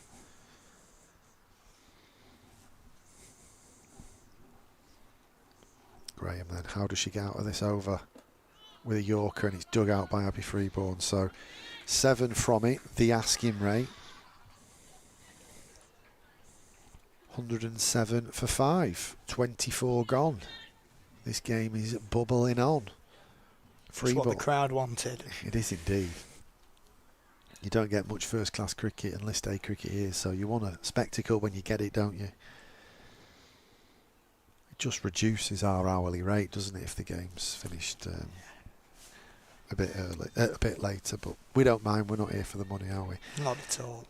Graham then, how does she get out of this over? With a Yorker, and it's dug out by Abby Freeborn. So 7 from it, the asking rate. 107 for 5, 24 gone. This game is bubbling on. That's what the crowd wanted. It is indeed. You don't get much first class cricket and list A cricket here, so you want a spectacle when you get it, don't you? It just reduces our hourly rate, doesn't it, if the game's finished a bit early, a bit later, but we don't mind. We're not here for the money, are we? Not at all.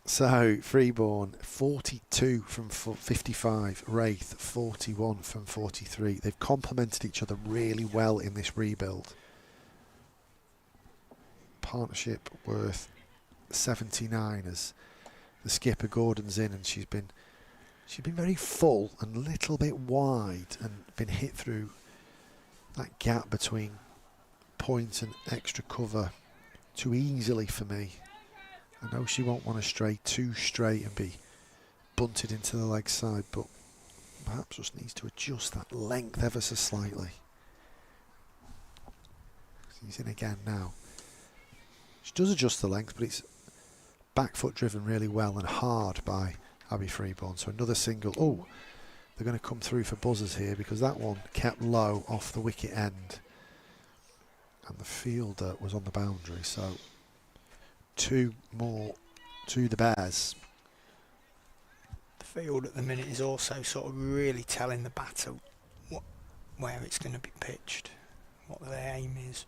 So Freeborn 42 from 55, Wraith 41 from 43. They've complemented each other really well in this rebuild. Partnership worth 79 as the skipper Gordon's in, and she's been very full and a little bit wide and been hit through that gap between point and extra cover too easily for me. I know she won't want to stray too straight and be bunted into the leg side, but perhaps just needs to adjust that length ever so slightly. He's in again now. She does adjust the length, but it's back foot driven really well and hard by Abby Freeborn. So another single. Oh, they're going to come through for buzzers here because that one kept low off the wicket end. And the fielder was on the boundary, so 2 more to the Bears. The field at the minute is also sort of really telling the batter where it's going to be pitched, what their aim is.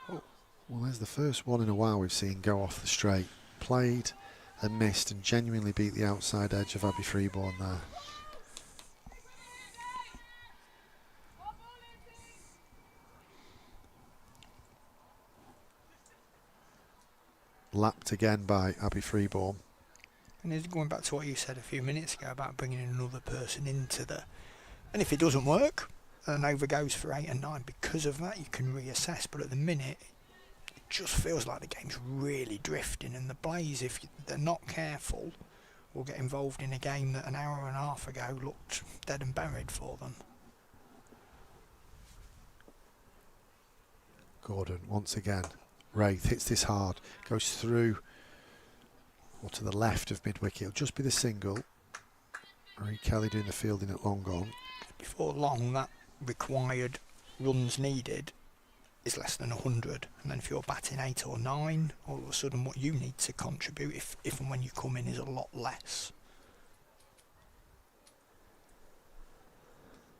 Oh. Well, there's the first one in a while we've seen go off the straight. Played and missed and genuinely beat the outside edge of Abby Freeborn there. Lapped again by Abby Freeborn. And going back to what you said a few minutes ago about bringing another person into the... And if it doesn't work, an over goes for 8 and 9. Because of that, you can reassess. But at the minute, it just feels like the game's really drifting. And the Blaze, if they're not careful, will get involved in a game that an hour and a half ago looked dead and buried for them. Gordon, once again. Wraith hits this hard, goes through or to the left of mid-wicket. It'll just be the single. Marie Kelly doing the fielding at long on. Before long, that required runs needed is less than 100. And then if you're batting 8 or 9, all of a sudden what you need to contribute, if and when you come in, is a lot less.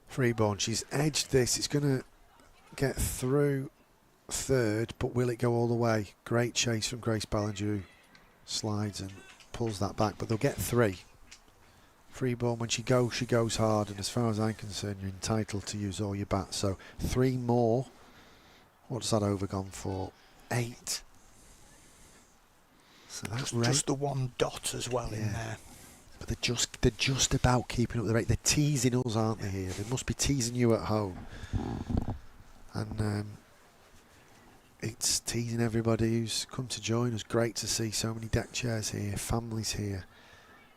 Freeborn, she's edged this. It's going to get through third, but will it go all the way? Great chase from Grace Ballinger, slides and pulls that back, but they'll get 3. Freeborn, when she goes hard, and as far as I'm concerned, you're entitled to use all your bats. So 3 more. What's that over gone for? 8. So that's just the 1 dot as well in there. But they're just about keeping up the rate. They're teasing us, aren't they? Here, they must be teasing you at home, and it's teasing everybody who's come to join us. Great to see so many deck chairs here, families here,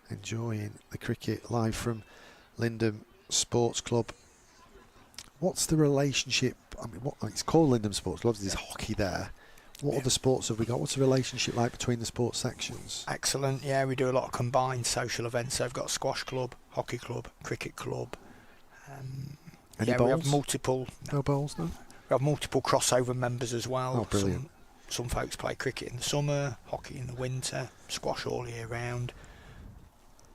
enjoying the cricket live from Lindem Sports Club. What's the relationship? I mean, it's called Lindem Sports Club. There's hockey there. What other sports have we got? What's the relationship like between the sports sections? Excellent. Yeah, we do a lot of combined social events. So we've got a squash club, hockey club, cricket club. Any bowls? We have multiple. No bowls, no? We have multiple crossover members as well. Oh, brilliant. Some folks play cricket in the summer, hockey in the winter, squash all year round.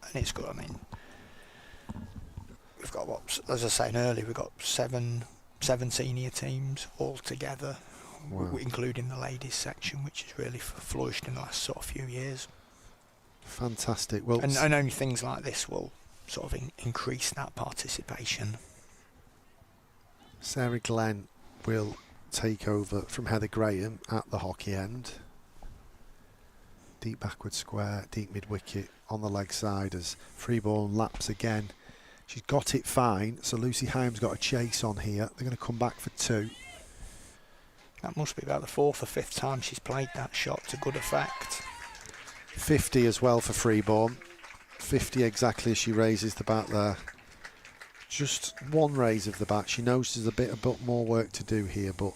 And it's good. I mean, we've got, as I was saying earlier, we've got seven senior teams all together. Wow. Including the ladies section, which has really flourished in the last sort of few years. Fantastic. Well, and only things like this will sort of increase that participation. Sarah Glenn will take over from Heather Graham at the hockey end. Deep backward square, deep mid wicket on the leg side as Freeborn laps again. She's got it fine, so Lucy Himes got a chase on here. They're going to come back for 2. That must be about the 4th or 5th time she's played that shot to good effect. 50 as well for Freeborn. 50 exactly as she raises the bat there. Just 1 raise of the bat. She knows there's a bit more work to do here, but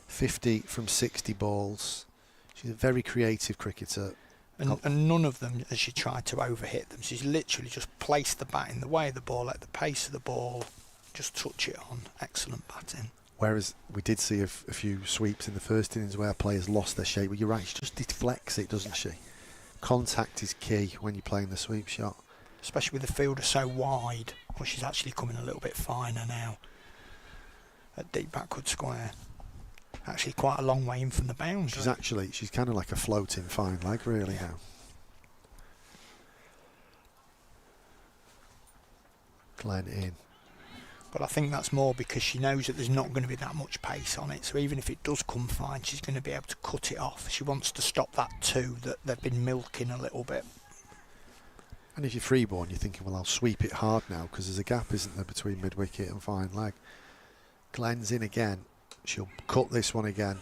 50 from 60 balls. She's a very creative cricketer. And none of them has she tried to overhit them. She's literally just placed the bat in the way of the ball, at the pace of the ball, just touch it on. Excellent batting. Whereas we did see a few sweeps in the first innings where players lost their shape. But you're right, she just deflects it, doesn't she? Contact is key when you're playing the sweep shot. Especially with the fielder so wide. Well, she's actually coming a little bit finer now at deep backward square. Actually quite a long way in from the boundary. She's kind of like a floating fine leg really now. Glenn in. But I think that's more because she knows that there's not going to be that much pace on it. So even if it does come fine, she's going to be able to cut it off. She wants to stop that 2 that they've been milking a little bit. And if you're Freeborn, you're thinking, well, I'll sweep it hard now because there's a gap, isn't there, between mid-wicket and fine leg. Glenn's in again. She'll cut this one again.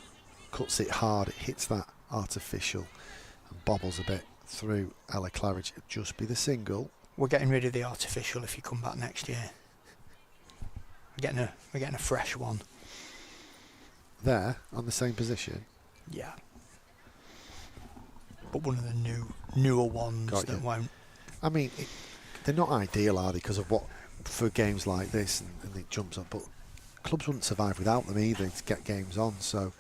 Cuts it hard. It hits that artificial and bobbles a bit through Ella Claridge. It'll just be the single. We're getting rid of the artificial if you come back next year. We're getting a fresh one. There, on the same position? Yeah. But one of the newer ones that won't. I mean, they're not ideal, are they, because of what, for games like this, and it jumps up, but clubs wouldn't survive without them either to get games on, so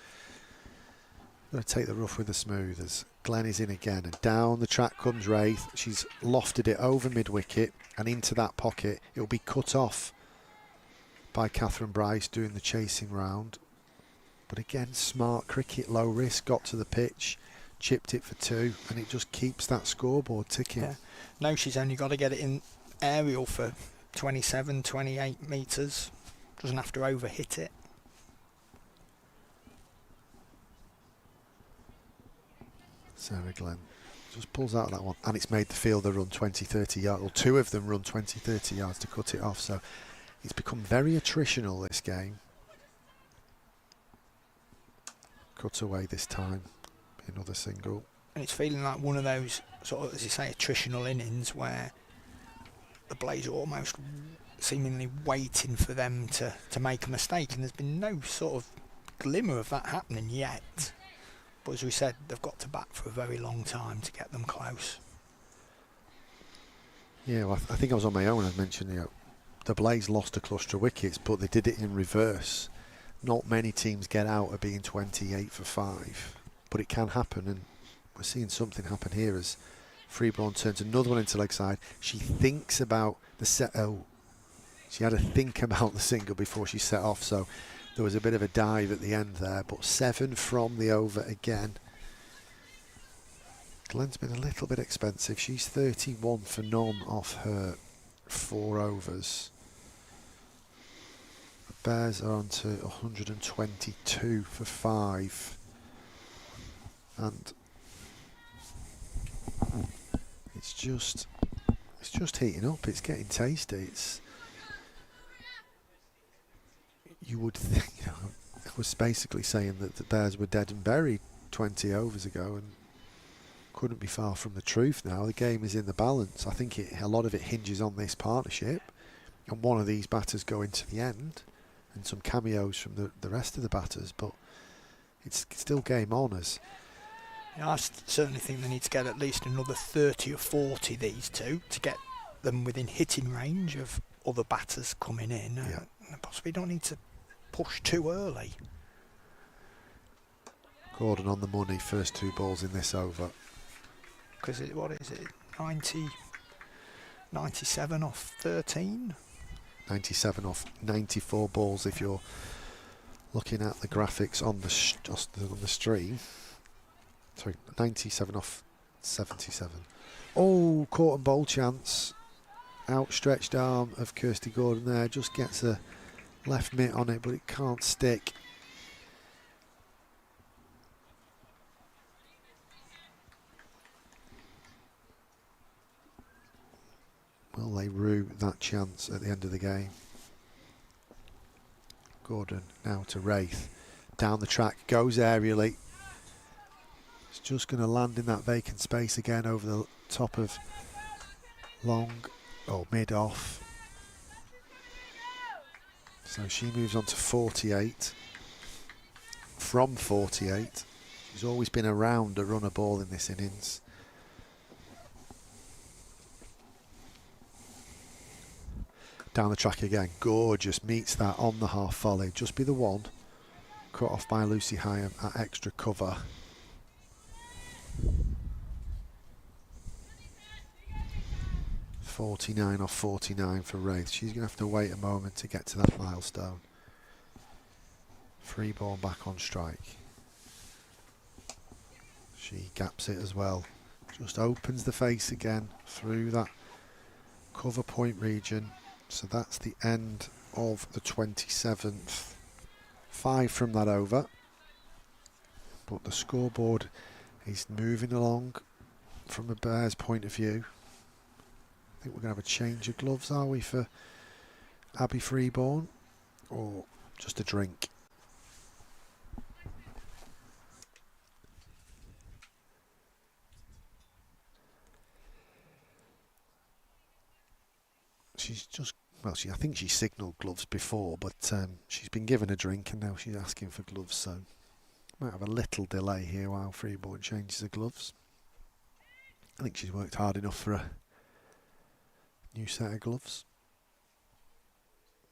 going to take the rough with the smooth as Glenn is in again, and down the track comes Wraith. She's lofted it over mid-wicket and into that pocket. It'll be cut off by Catherine Bryce doing the chasing round. But again, smart cricket, low risk, got to the pitch, chipped it for 2, and it just keeps that scoreboard ticking. Yeah. No, she's only got to get it in aerial for 27, 28 metres. Doesn't have to overhit it. Sarah Glenn just pulls out that one, and it's made the fielder run 20, 30 yards, or 2 of them run 20, 30 yards to cut it off. So it's become very attritional, this game. Cut away this time. Another single. And it's feeling like one of those, sort of, as you say, attritional innings where the Blaze are almost seemingly waiting for them to make a mistake, and there's been no sort of glimmer of that happening yet. But as we said, they've got to bat for a very long time to get them close. Yeah, well, I think I was on my own. I mentioned, the Blaze lost a cluster of wickets, but they did it in reverse. Not many teams get out of being 28 for 5, but it can happen, and we're seeing something happen here as Freeborn turns another one into leg side. She thinks about the set. Oh, she had to think about the single before she set off, so There was a bit of a dive at the end there, but 7 from the over again. Glenn's been a little bit expensive. She's 31 for none off her 4 overs. The Bears are on to 122 for 5. And it's just heating up. It's getting tasty. You would think, I was basically saying that the Bears were dead and buried 20 overs ago, and couldn't be far from the truth now. The game is in the balance. I think a lot of it hinges on this partnership, and one of these batters going to the end, and some cameos from the rest of the batters, but it's still game on us. I certainly think they need to get at least another 30 or 40, these two, to get them within hitting range of other batters coming in. Yeah. And possibly don't need to push too early. Gordon on the money, first 2 balls in this over. Because what is it, 97 off 13? 97 off 94 balls if you're looking at the graphics on the stream. Sorry, 97 off 77. Oh, caught and bowl chance. Outstretched arm of Kirsty Gordon there. Just gets a left mitt on it, but it can't stick. Will they rue that chance at the end of the game? Gordon now to Wraith. Down the track, goes aerially. It's just going to land in that vacant space again over the top of long, mid off. So she moves on to 48. From 48. She's always been around a runner ball in this innings. Down the track again, gorgeous, meets that on the half volley, just be the one. Cut off by Lucy Hyam at extra cover. .49 off 49 for Wraith. She's going to have to wait a moment to get to that milestone. 3 ball back on strike. She gaps it as well. Just opens the face again through that cover point region. So that's the end of the 27th. 5 from that over. But the scoreboard is moving along from a Bears point of view. I think we're going to have a change of gloves, are we, for Abby Freeborn? Or just a drink? She's just, I think she signalled gloves before, but she's been given a drink and now she's asking for gloves, so might have a little delay here while Freeborn changes her gloves. I think she's worked hard enough for a new set of gloves.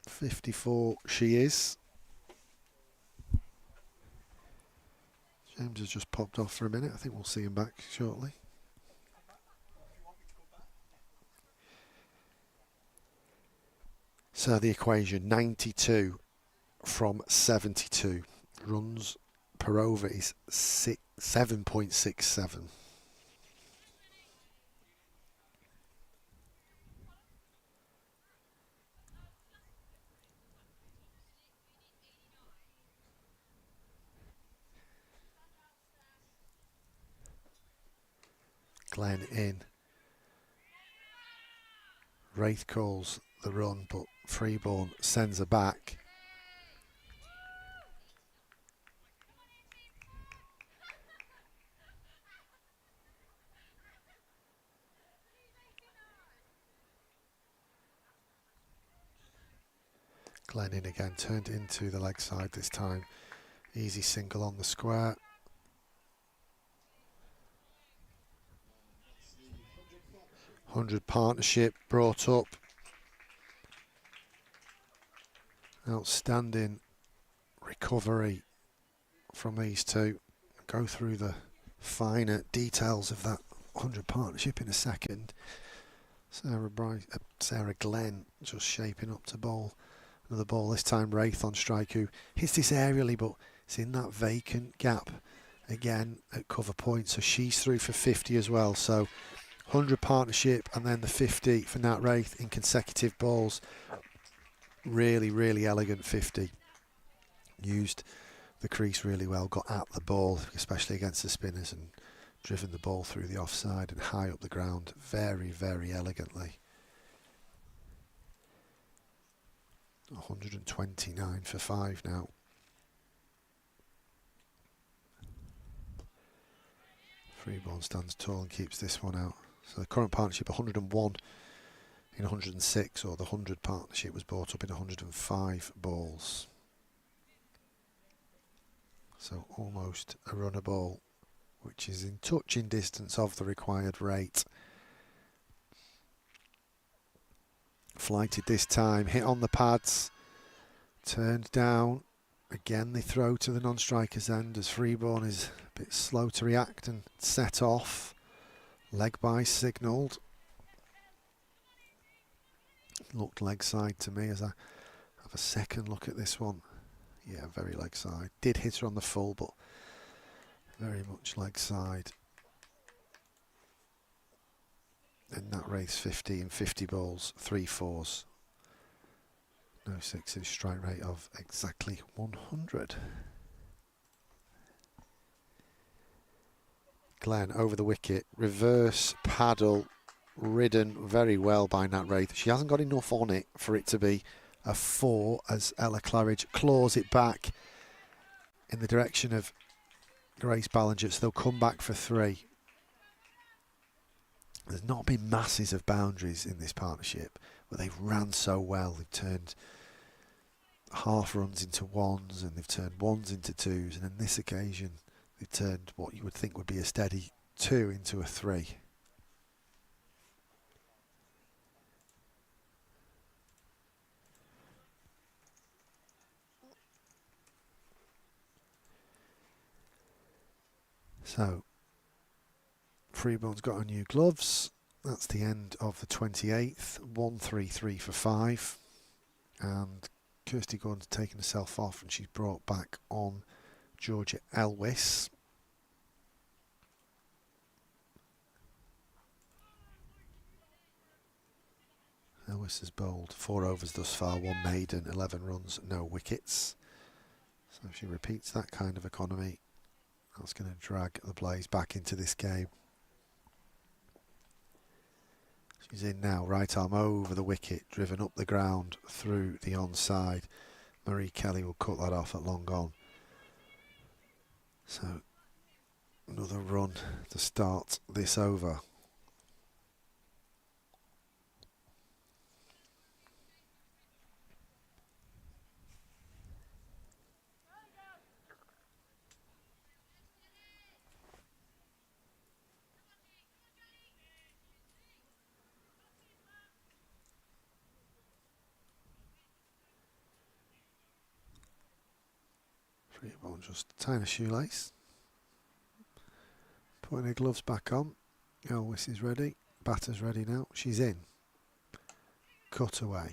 54 she is. James has just popped off for a minute. I think we'll see him back shortly. So the equation, 92 from 72. Runs per over is 7.67. Glenn in. Wraith calls the run, but Freeborn sends her back. Glenn in again, turned into the leg side this time. Easy single on the square. .100 partnership brought up. Outstanding recovery from these two. Go through the finer details of that 100 partnership in a second. Sarah Glenn just shaping up to bowl Another ball, this time Wraith on strike, who hits this aerially, but it's in that vacant gap again at cover point. So she's through for 50 as well. So 100 partnership and then the 50 for Nat Wraith in consecutive balls. Really, really elegant 50. Used the crease really well, got at the ball, especially against the spinners, and driven the ball through the offside and high up the ground very, very elegantly. 129 for 5 now. Freeborn stands tall and keeps this one out. So the current partnership 101 in 106, or the 100 partnership was brought up in 105 balls. So almost a runner ball, which is in touching distance of the required rate. Flighted this time, hit on the pads, turned down. Again they throw to the non-striker's end as Freeborn is a bit slow to react and set off. Leg by signalled. Looked leg side to me as I have a second look at this one. Yeah, very leg side. Did hit her on the full, but very much leg side. And that race 50 in 50 balls, 3 4s. No 6s, strike rate of exactly 100. Glenn over the wicket, reverse paddle, ridden very well by Nat Wraith. She hasn't got enough on it for it to be a 4 as Ella Claridge claws it back in the direction of Grace Ballinger, so they'll come back for 3. There's not been masses of boundaries in this partnership, but they've ran so well. They've turned half runs into 1s, and they've turned 1s into 2s, and on this occasion they've turned what you would think would be a steady 2 into a 3. So Freeborn's got her new gloves. That's the end of the 28th. 133 for 5. And Kirsty Gordon's taken herself off and she's brought back on Georgia Elwis. Elwis has bowled 4 overs thus far, 1 maiden, 11 runs, no wickets. So if she repeats that kind of economy, that's going to drag the Blaze back into this game. She's in now, right arm over the wicket, driven up the ground through the onside. Marie Kelly will cut that off at long on. So another run to start this over. Freeborn just tying a shoelace. Putting her gloves back on. Elwis is ready. Batter's ready now. She's in. Cut away.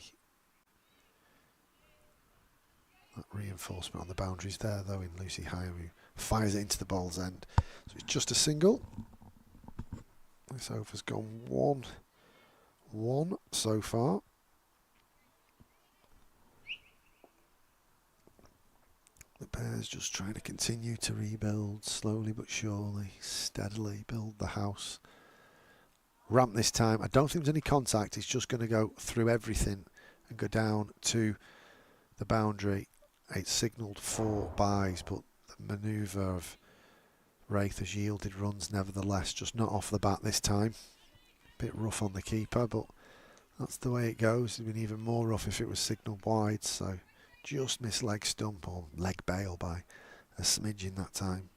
That reinforcement on the boundaries there, though, in Lucy Hyam, who fires it into the ball's end. So it's just a single. This over's gone 1-1 so far. The pair's just trying to continue to rebuild, slowly but surely, steadily build the house. Ramp this time. I don't think there's any contact. It's just going to go through everything and go down to the boundary. It's signalled 4 byes, but the manoeuvre of Wraith has yielded runs nevertheless, just not off the bat this time. Bit rough on the keeper, but that's the way it goes. It'd been even more rough if it was signalled wide, so just missed leg stump or leg bail by a smidgen that time.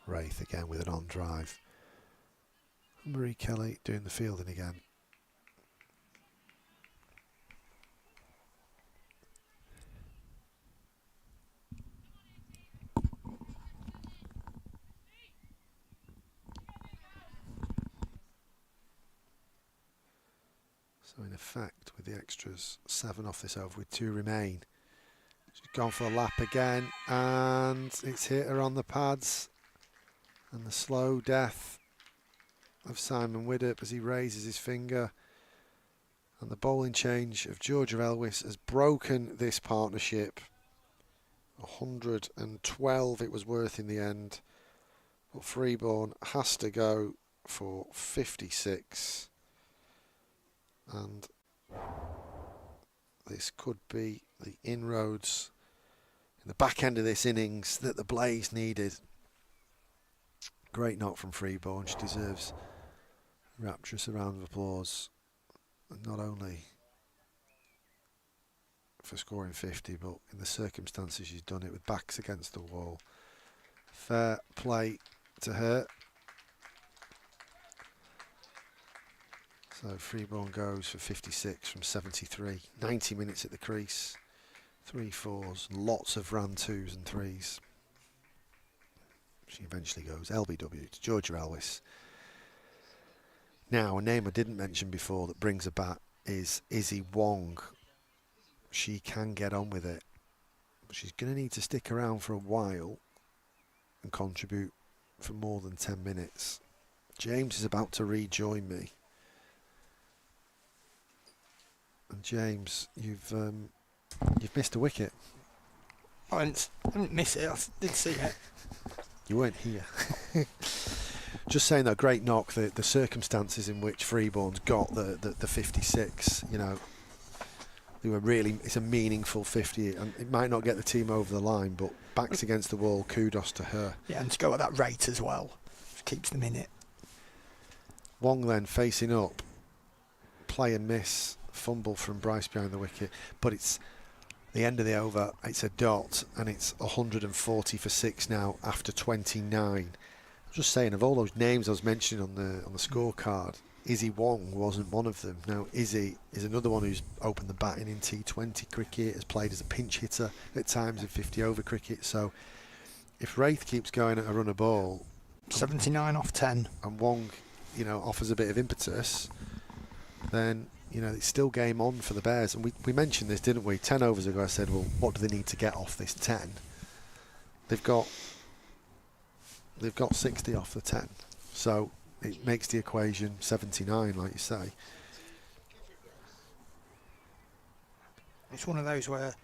Wraith again with an on drive. Marie Kelly doing the fielding again. So in effect, with the extras, 7 off this over with 2 remain. She's gone for a lap again, and it's hit her on the pads. And the slow death of Simon Widdop as he raises his finger. And the bowling change of Georgia Elwis has broken this partnership. 112 it was worth in the end. But Freeborn has to go for 56. And this could be the inroads in the back end of this innings that the Blaze needed. Great knock from Freeborn. She deserves a rapturous round of applause. And not only for scoring 50, but in the circumstances she's done it with backs against the wall. Fair play to her. So Freeborn goes for 56 from 73. 90 minutes at the crease. 3 fours, lots of ran 2s and 3s. She eventually goes LBW to Georgia Elwis. Now, a name I didn't mention before that brings a bat is Izzy Wong. She can get on with it. But she's going to need to stick around for a while and contribute for more than 10 minutes. James is about to rejoin me. And James, you've missed a wicket. I didn't miss it. I did see it. You weren't here. Just saying that, great knock. The circumstances in which Freeborn's got the 56, you know, they were really. It's a meaningful 50, and it might not get the team over the line, but backs against the wall. Kudos to her. Yeah, and to go at that rate as well, keeps them in it. Wong then facing up, play and miss, fumble from Bryce behind the wicket, but it's the end of the over. It's a dot, and it's 140 for 6 now after 29. Just saying, of all those names I was mentioning on the scorecard, Izzy Wong wasn't one of them. Now, Izzy is another one who's opened the batting in T20 cricket, has played as a pinch hitter at times in 50 over cricket. So if Wraith keeps going at a run of ball, 79 off 10, and Wong, you know, offers a bit of impetus, then, you know, it's still game on for the Bears. And we mentioned this, didn't we? 10 overs ago I said, well, what do they need to get off this 10? They've got 60 off the 10. So it makes the equation 79, like you say. it's one of those where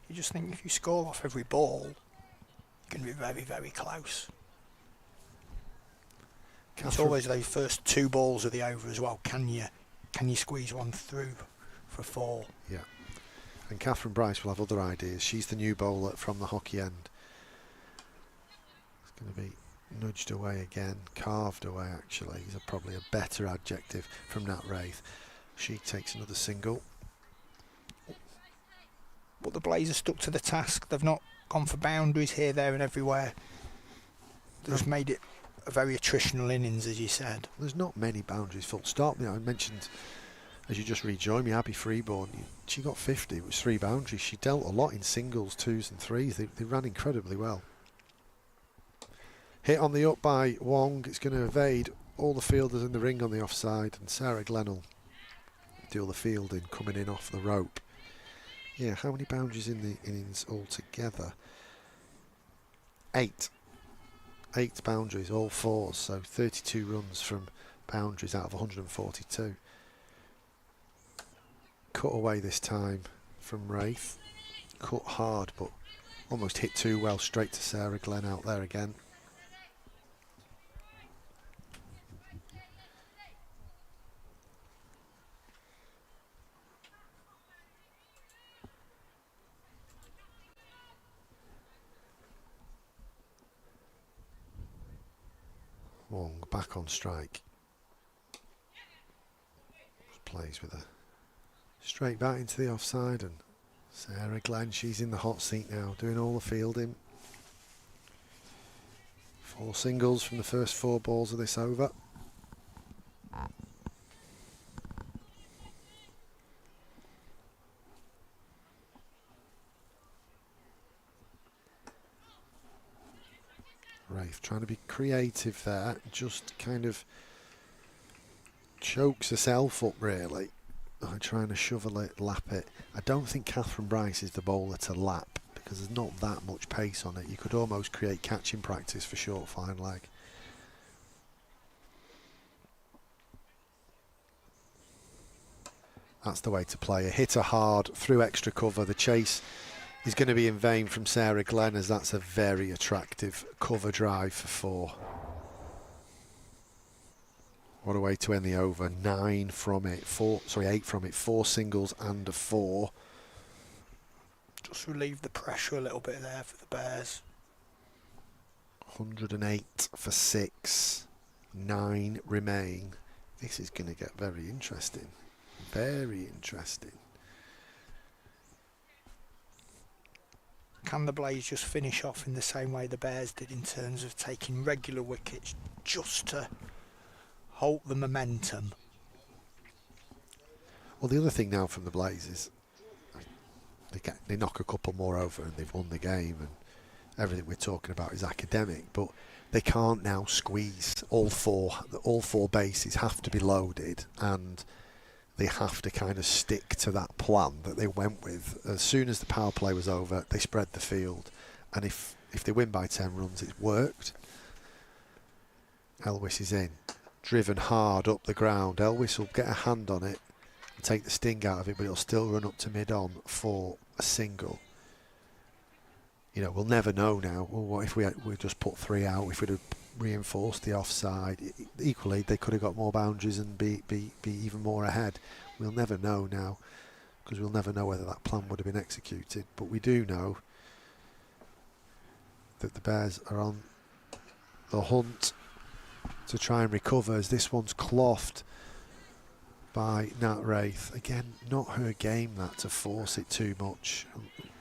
you just think if you score off every ball, you can be very, very close. It's always those first 2 balls of the over as well. Can you squeeze one through for 4? Yeah. And Catherine Bryce will have other ideas. She's the new bowler from the hockey end. It's going to be nudged away again, carved away actually, is probably a better adjective from Nat Wraith. She takes another single. But the Blazers stuck to the task. They've not gone for boundaries here, there and everywhere. They've just made it a very attritional innings, as you said. There's not many boundaries, full stop. You know, I mentioned, as you just rejoined me, Abby Freeborn, she got 50, it was 3 boundaries. She dealt a lot in singles, 2s and 3s. They ran incredibly well. Hit on the up by Wong. It's going to evade all the fielders in the ring on the offside, and Sarah Glenn will do all the fielding coming in off the rope. Yeah, how many boundaries in the innings altogether? 8. 8 boundaries, all 4s, so 32 runs from boundaries out of 142. Cut away this time from Wraith. Cut hard, but almost hit too well, straight to Sarah Glenn out there again. Wong back on strike. Plays with a straight bat into the offside, and Sarah Glenn, she's in the hot seat now, doing all the fielding. 4 singles from the first 4 balls of this over. Wraith trying to be creative there, just kind of chokes herself up really. trying to shovel it, lap it. I don't think Catherine Bryce is the bowler to lap because there's not that much pace on it. You could almost create catching practice for short fine leg. That's the way to play. A hitter hard through extra cover. The chase is going to be in vain from Sarah Glenn, as that's a very attractive cover drive for 4. What a way to end the over. 9 from it. 8 from it. 4 singles and a 4. Just relieve the pressure a little bit there for the Bears. 108 for 6. 9 remain. This is going to get very interesting. Very interesting. Can the Blaze just finish off in the same way the Bears did in terms of taking regular wickets just to halt the momentum? Well, the other thing now from the Blaze is they knock a couple more over and they've won the game, and everything we're talking about is academic, but they can't now squeeze all four bases have to be loaded, and they have to kind of stick to that plan that they went with. As soon as the power play was over, they spread the field, and if they win by 10 runs, it's worked. Elwis is in, driven hard up the ground. Elwis will get a hand on it and take the sting out of it, but it'll still run up to mid-on for a single. You know, we'll never know now. Well, what if we just put 3 out? If we'd have reinforced the offside, equally they could have got more boundaries and be even more ahead. We'll never know now, because we'll never know whether that plan would have been executed. But we do know that the Bears are on the hunt to try and recover, as this one's clothed by Nat Wraith. Again, not her game, that, to force it too much.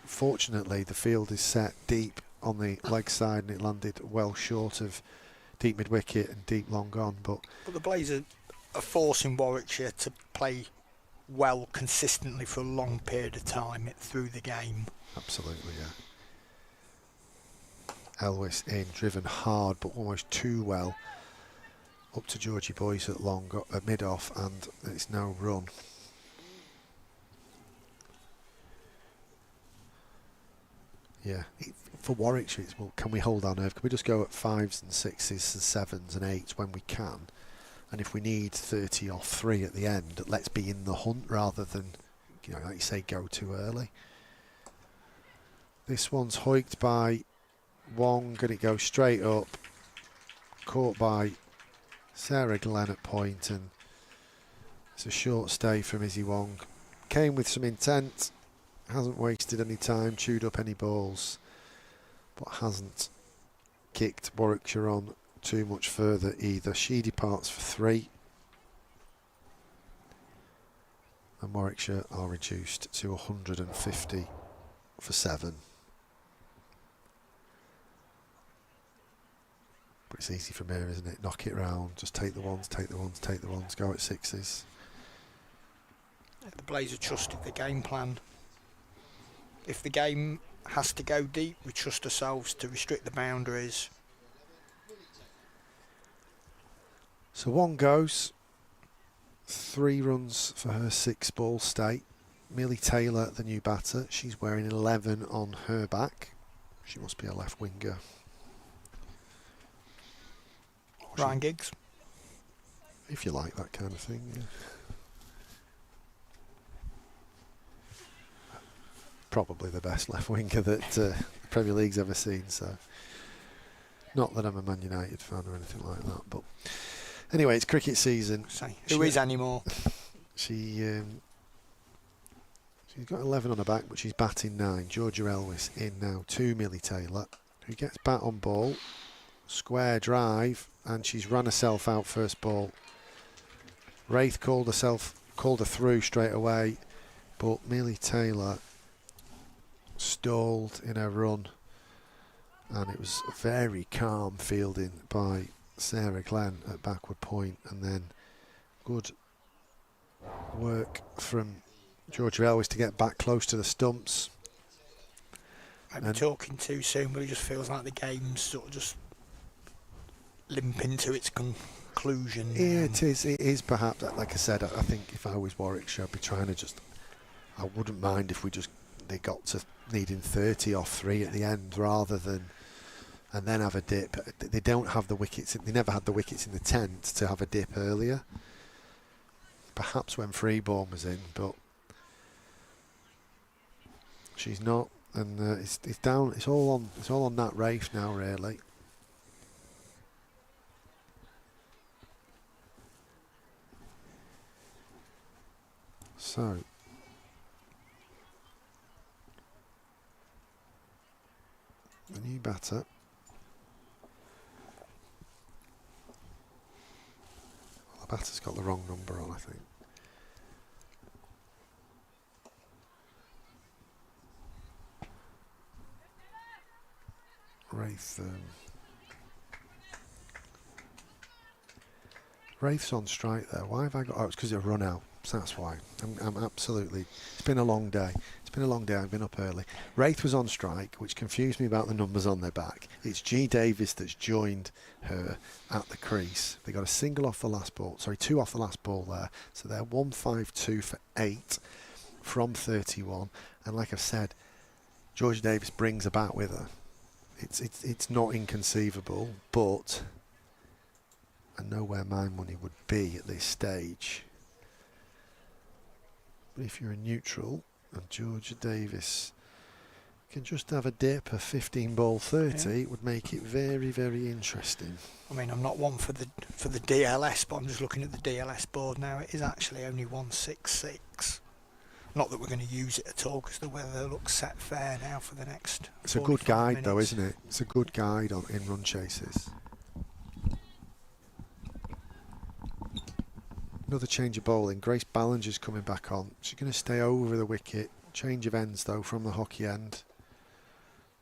Fortunately, the field is set deep on the leg side, and it landed well short of deep mid-wicket and deep long on. But the Blaze are forcing Warwickshire to play well consistently for a long period of time through the game. Absolutely, yeah. Elwis in, driven hard but almost too well up to Georgie Boyce at mid-off, and it's no run. Yeah, for Warwickshire, it's, well, can we hold our nerve? Can we just go at 5s and 6s and 7s and 8s when we can? And if we need 30 off 3 at the end, let's be in the hunt rather than, you know, like you say, go too early. This one's hoiked by Wong, and it goes straight up. Caught by Sarah Glenn at point, and it's a short stay from Izzy Wong. Came with some intent. Hasn't wasted any time, chewed up any balls, but hasn't kicked Warwickshire on too much further either. She departs for 3, and Warwickshire are reduced to 150 for 7. But it's easy from here, isn't it? Knock it round, just take the ones, take the ones, take the ones, go at 6s. The Blaze have trusted the game plan. If the game has to go deep, we trust ourselves to restrict the boundaries. So one goes, 3 runs for her 6-ball stay. Millie Taylor, the new batter, she's wearing 11 on her back. She must be a left winger. Ryan Giggs. If you like that kind of thing, yeah. Probably the best left winger that the Premier League's ever seen. So, not that I'm a Man United fan or anything like that, but anyway, it's cricket season. Who is anymore? She's got 11 on her back, but she's batting 9. Georgia Elwis in now to Millie Taylor, who gets bat on ball, square drive, and she's run herself out first ball. Wraith called her through straight away, but Millie Taylor stalled in her run, and it was very calm fielding by Sarah Glenn at backward point, and then good work from Georgia Elwis to get back close to the stumps. I'm talking too soon, but it just feels like the game's sort of just limping to its conclusion. Yeah, it is. It is perhaps, like I said, I think if I was Warwickshire, I'd be trying to I wouldn't mind if they got to needing 30 off 3 at the end rather than, and then have a dip. They don't have the wickets, they never had the wickets in the tent to have a dip earlier. Perhaps when Freeborn was in, but she's not, and it's down. It's all on Nat Rafe now, really. So the new batter. Well, the batter's got the wrong number on, I think. Wraith's on strike there. Why have I got? Oh, it's because of a run out. So that's why. I'm absolutely. It's been a long day. I've been up early. Wraith was on strike, which confused me about the numbers on their back. It's G Davis that's joined her at the crease. They got a single off the last ball. Sorry, 2 off the last ball there. So they're 152 for 8 from 31. And like I've said, Georgia Davis brings a bat with her. It's not inconceivable, but I know where my money would be at this stage. But if you're a neutral and Georgia Davis can just have a dip, a 15 ball 30, it would make it very, very interesting. I mean, I'm not one for the DLS, but I'm just looking at the DLS board now. It is actually only 166. Not that we're going to use it at all because the weather looks set fair now for the next. It's a good guide minutes. though, isn't it? It's a good guide in run chases. Another change of bowling. Grace Ballinger's coming back on. She's going to stay over the wicket. Change of ends though from the hockey end.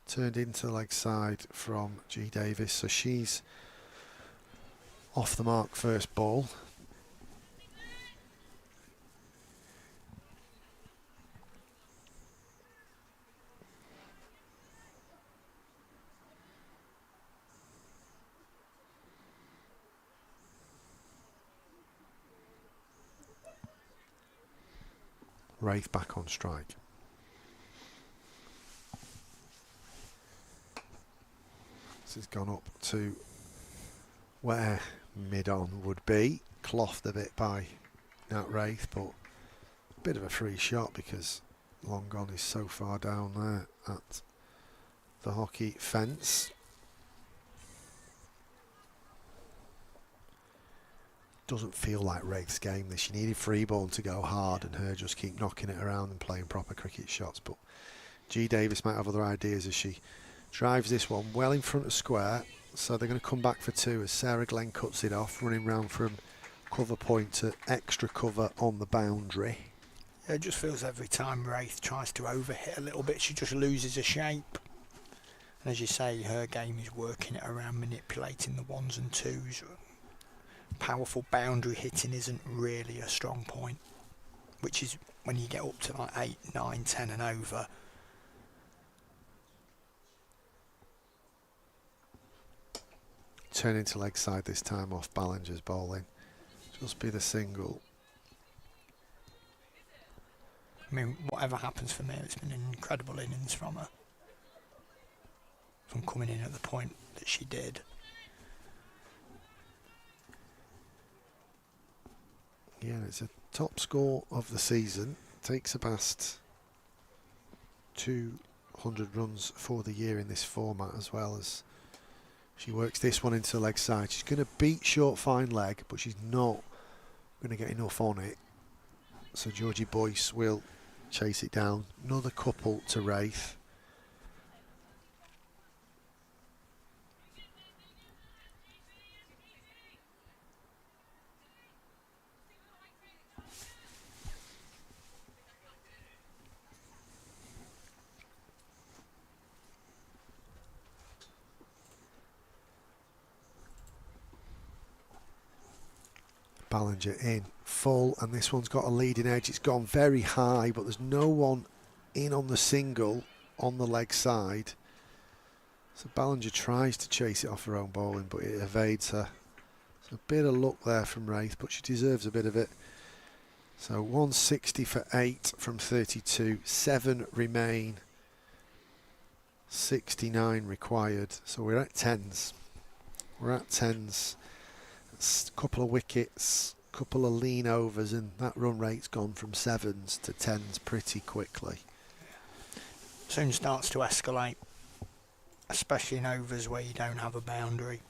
Turned into leg side from G Davis. So she's off the mark first ball. Wraith back on strike. This has gone up to where mid-on would be. Clothed a bit by Nat Wraith, but a bit of a free shot because long gone is so far down there at the hockey fence. Doesn't feel like Wraith's game this. She needed Freeborn to go hard and her just keep knocking it around and playing proper cricket shots. But G Davis might have other ideas as she drives this one well in front of square. So they're going to come back for 2 as Sarah Glenn cuts it off, running round from cover point to extra cover on the boundary. Yeah, it just feels every time Wraith tries to overhit a little bit, she just loses her shape. And as you say, her game is working it around, manipulating the 1s and 2s. Powerful boundary hitting isn't really a strong point, which is when you get up to like 8, 9, 10 and over. Turn into leg side this time off Ballinger's bowling. Just be the single. I mean, whatever happens from here, it's been an incredible innings from her. From coming in at the point that she did. Yeah, it's a top score of the season. Takes her past 200 runs for the year in this format, as well as she works this one into the leg side. She's going to beat short fine leg, but she's not going to get enough on it. So Georgie Boyce will chase it down. Another couple to Wraith. Ballinger in full, and this one's got a leading edge. It's gone very high, but there's no one in on the single on the leg side. So Ballinger tries to chase it off her own bowling, but it evades her. A bit of luck there from Wraith, but she deserves a bit of it. So 160 for 8 from 32. 7 remain. 69 required. So we're at 10s. We're at 10s. A couple of wickets, couple of lean overs, and that run rate's gone from 7s to 10s pretty quickly. Soon starts to escalate, especially in overs where you don't have a boundary.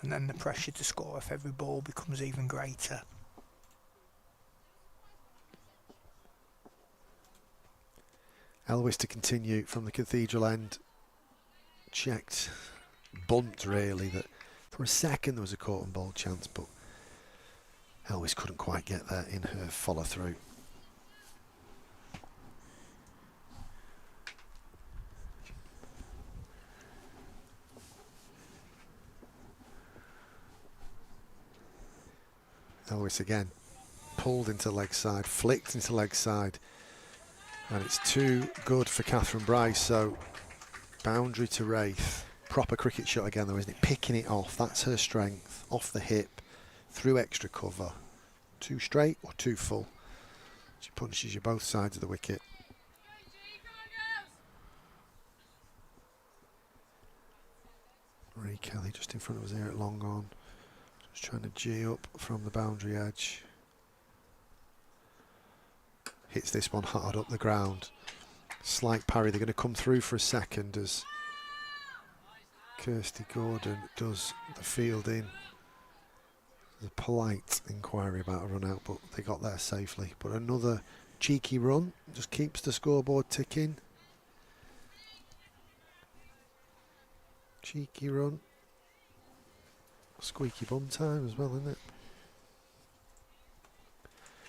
And then the pressure to score off every ball becomes even greater. Elwes to continue from the Cathedral end. Checked bunt really, that for a second there was a caught and bowled chance, but Elwes couldn't quite get there in her follow through. Elwes again, pulled into leg side, flicked into leg side, and it's too good for Catherine Bryce, so boundary to Wraith. Proper cricket shot again though, isn't it? Picking it off, that's her strength, off the hip, through extra cover. Too straight or too full? She punches you both sides of the wicket. Marie Kelly just in front of us here at long on. Just trying to G up from the boundary edge. Hits this one hard up the ground. Slight parry, they're going to come through for a second as Kirsty Gordon does the fielding. There's a polite inquiry about a run out, but they got there safely. But another cheeky run, just keeps the scoreboard ticking. Cheeky run. Squeaky bum time as well, isn't it?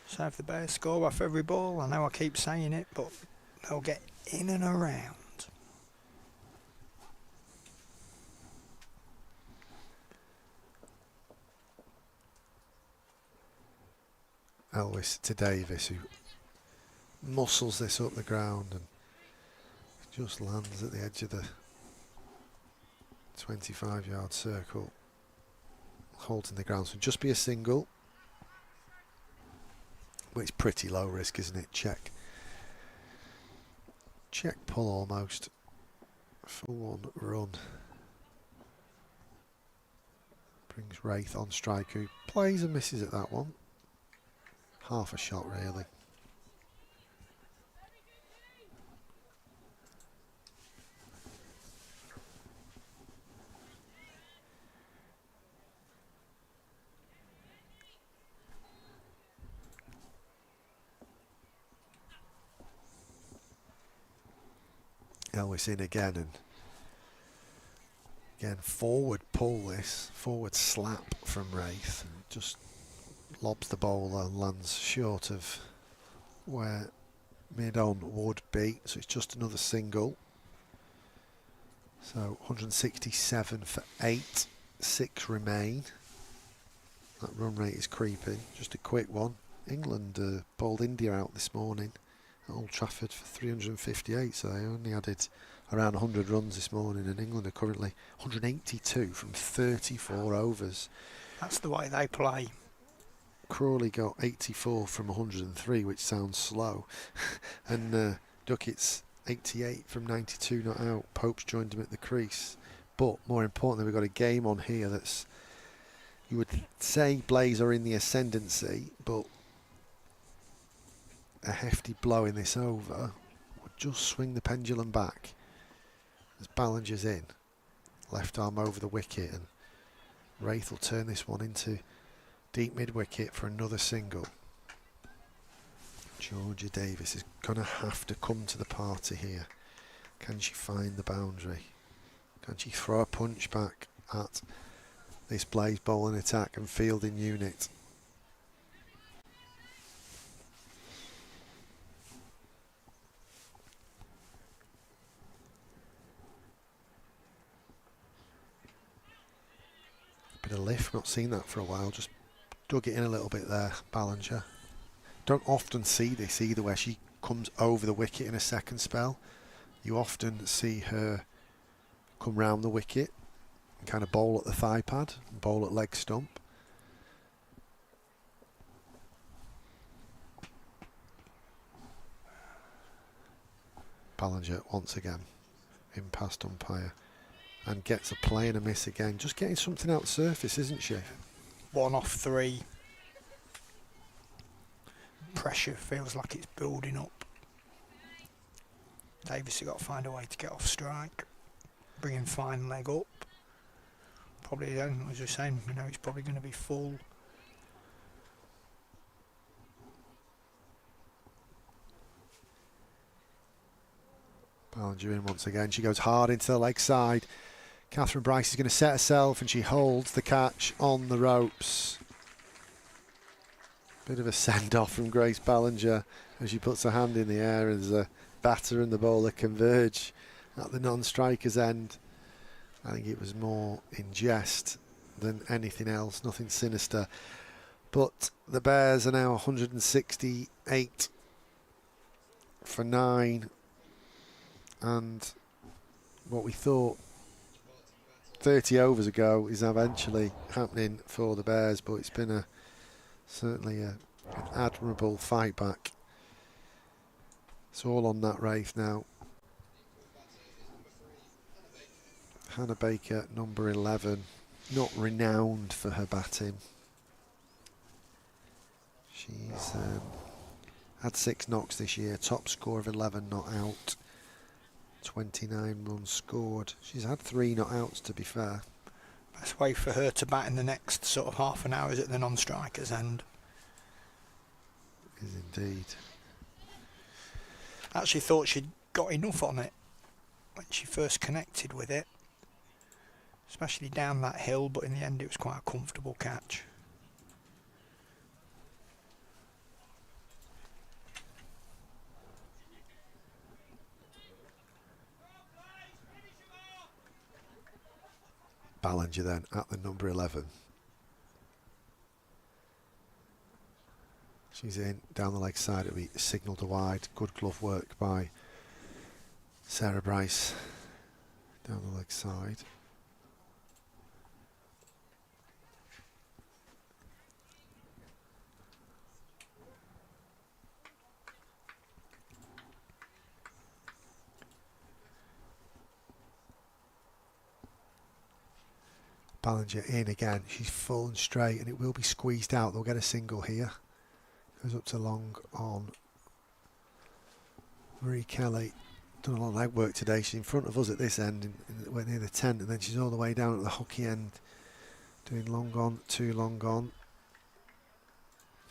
So if the Bears score off every ball, I know I keep saying it, but they'll get in and around. Elwes to Davis, who muscles this up the ground and just lands at the edge of the 25-yard circle, holding the ground. So just be a single. Well, it's pretty low risk, isn't it? Check pull almost for one run. Brings Wraith on strike, who plays and misses at that one. Half a shot really. Elwes in again, and again forward pull this, forward slap from Wraith, just lobs the bowler and lands short of where mid-on would be, so it's just another single. So 167 for 8, 6 remain. That run rate is creeping. Just a quick one. England bowled India out this morning at Old Trafford for 358, so they only added around 100 runs this morning, and England are currently 182 from 34 overs. That's the way they play. Crawley got 84 from 103, which sounds slow, and Duckett's 88 from 92 not out. Pope's joined him at the crease, but more importantly, we've got a game on here that's, you would say Blaze are in the ascendancy, but a hefty blow in this over would just swing the pendulum back as Ballinger's in, left arm over the wicket, and Wraith will turn this one into deep mid wicket for another single. Georgia Davis is going to have to come to the party here. Can she find the boundary? Can she throw a punch back at this Blaze bowling attack and fielding unit? Bit of lift, not seen that for a while, just dug it in a little bit there, Ballinger. Don't often see this either, where she comes over the wicket in a second spell. You often see her come round the wicket and kind of bowl at the thigh pad, and bowl at leg stump. Ballinger once again in past umpire and gets a play and a miss again. Just getting something out the surface, isn't she? 1 off 3. Pressure feels like it's building up. Davis has got to find a way to get off strike. Bringing fine leg up. Probably, as I was saying, it's probably going to be full. Ballinger in once again. She goes hard into the leg side. Catherine Bryce is going to set herself and she holds the catch on the ropes. Bit of a send-off from Grace Ballinger as she puts her hand in the air as the batter and the bowler converge at the non-striker's end. I think it was more in jest than anything else, nothing sinister. But the Bears are now 168 for 9. And what we thought 30 overs ago is eventually happening for the Bears, but it's been certainly an admirable fight back. It's all on that Wraith now. Hannah Baker, number 11, not renowned for her batting. She's had 6 knocks this year, top score of 11 not out. 29 runs scored. She's had 3 not outs, to be fair. Best way for her to bat in the next sort of half an hour is at the non-striker's end. Is indeed. I actually thought she'd got enough on it when she first connected with it, especially down that hill, but in the end it was quite a comfortable catch. Ballinger then at the number 11. She's in, down the leg side, it'll be signalled to wide. Good glove work by Sarah Bryce down the leg side. Ballinger in again. She's full and straight and it will be squeezed out. They'll get a single here. Goes up to long on. Marie Kelly done a lot of leg work today. She's in front of us at this end, we're near the tent, and then she's all the way down at the hockey end doing long on, 2 long on.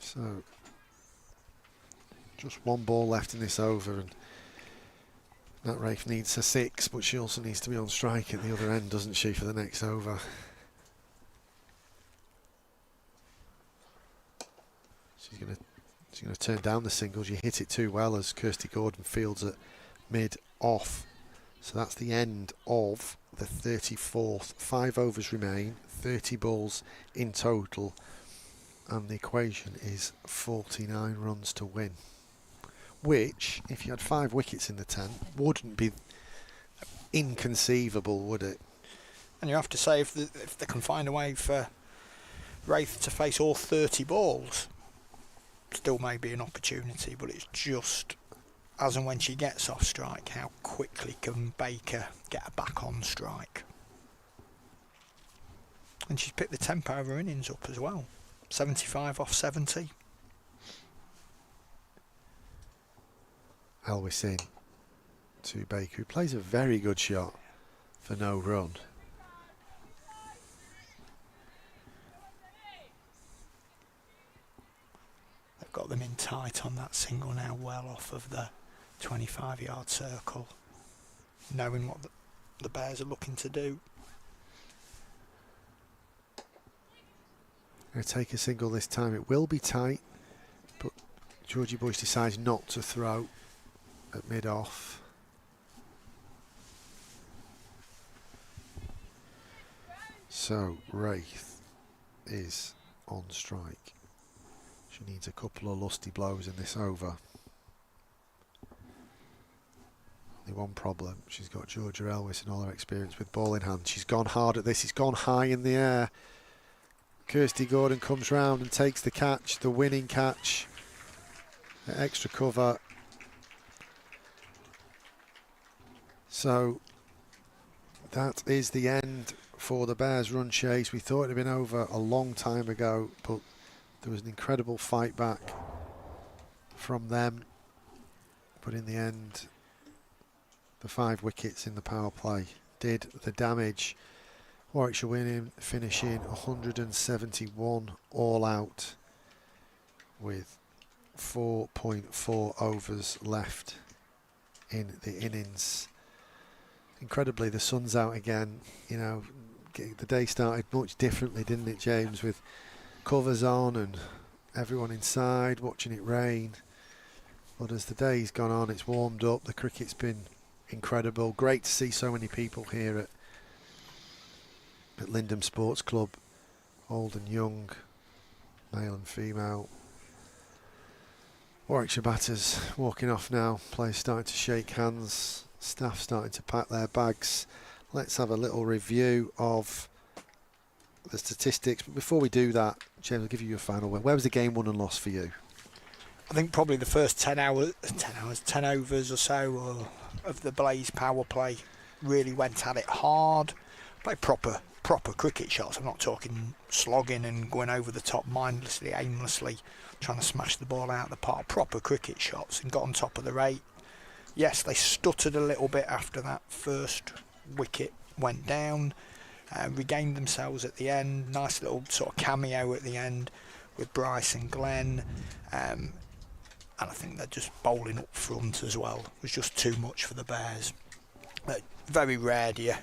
So just 1 ball left in this over, and Nat Rafe needs a 6, but she also needs to be on strike at the other end, doesn't she, for the next over. She's going to turn down the singles. You hit it too well as Kirsty Gordon fields at mid-off. So that's the end of the 34th. 5 overs remain, 30 balls in total, and the equation is 49 runs to win. Which, if you had 5 wickets in the tent, wouldn't be inconceivable, would it? And you have to say, if they can find a way for Wraith to face all 30 balls, still may be an opportunity, but it's just as and when she gets off strike, how quickly can Baker get her back on strike. And she's picked the tempo of her innings up as well. 75 off 70. Elwis in to Baker, who plays a very good shot for no run. They've got them in tight on that single now, well off of the 25-yard circle, knowing what the Bears are looking to do. Going to take a single this time. It will be tight, but Georgie Boyce decides not to throw at mid-off. So Wraith is on strike. She needs a couple of lusty blows in this over. The one problem, she's got Georgia Elwis and all her experience with ball in hand. She's gone hard at this. It's gone high in the air. Kirsty Gordon comes round and takes the catch, the winning catch. Extra cover. So that is the end for the Bears run chase. We thought it had been over a long time ago, but there was an incredible fight back from them. But in the end, the 5 wickets in the power play did the damage. Warwickshire winning, finishing 171 all out with 4.4 overs left in the innings. Incredibly, the sun's out again. You know, the day started much differently, didn't it, James, with covers on and everyone inside watching it rain. But as the day's gone on, it's warmed up. The cricket's been incredible. Great to see so many people here at Lindem Sports Club, old and young, male and female. Warwickshire batters walking off now. Players starting to shake hands. Staff starting to pack their bags. Let's have a little review of the statistics. But before we do that, James, I'll give you your final word. Where was the game won and lost for you? I think probably the first 10 overs or so of the Blaze power play really went at it hard. Played proper cricket shots. I'm not talking slogging and going over the top mindlessly, aimlessly, trying to smash the ball out of the park. Proper cricket shots and got on top of the rate. Yes, they stuttered a little bit after that first wicket went down. Regained themselves at the end. Nice little sort of cameo at the end with Bryce and Glenn. And I think they're just bowling up front as well. It was just too much for the Bears. Very rare do you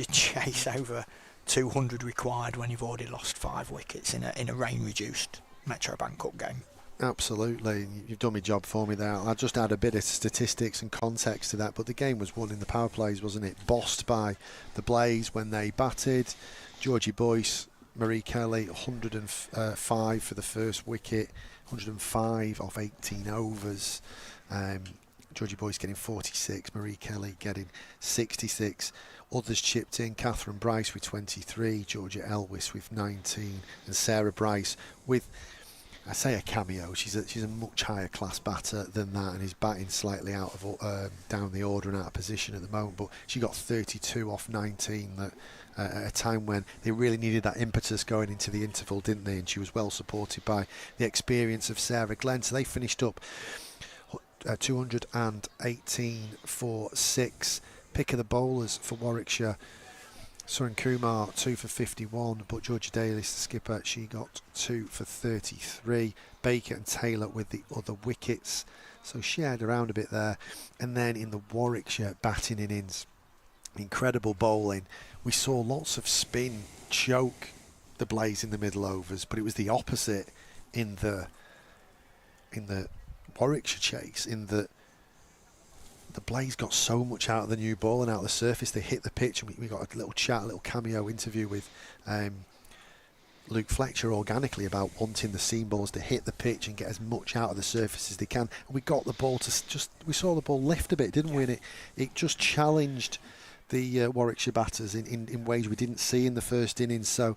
chase over 200 required when you've already lost 5 wickets in a rain-reduced Metro Bank Cup game. Absolutely, you've done my job for me there. I'll just add a bit of statistics and context to that, but the game was won in the power plays, wasn't it? Bossed by the Blaze when they batted. Georgie Boyce, Marie Kelly, 105 for the first wicket, 105 off 18 overs. Georgie Boyce getting 46, Marie Kelly getting 66. Others chipped in, Catherine Bryce with 23, Georgia Elwis with 19, and Sarah Bryce with, I say a cameo, she's a much higher class batter than that and is batting slightly out of down the order and out of position at the moment, but she got 32 off 19 that, at a time when they really needed that impetus going into the interval, didn't they? And she was well supported by the experience of Sarah Glenn. So they finished up 218 for 6. Pick of the bowlers for Warwickshire, Suren Kumar 2 for 51, but Georgia Dalis, the skipper, she got 2 for 33. Baker and Taylor with the other wickets, so shared around a bit there. And then in the Warwickshire batting innings, incredible bowling. We saw lots of spin choke the Blaze in the middle overs, but it was the opposite in the Warwickshire chase, in that the Blaze got so much out of the new ball and out of the surface. They hit the pitch, and we got a little chat, a little cameo interview with Luke Fletcher organically about wanting the seam balls to hit the pitch and get as much out of the surface as they can. And we got the ball to we saw the ball lift a bit, didn't we? And it just challenged the Warwickshire batters in ways we didn't see in the first innings. So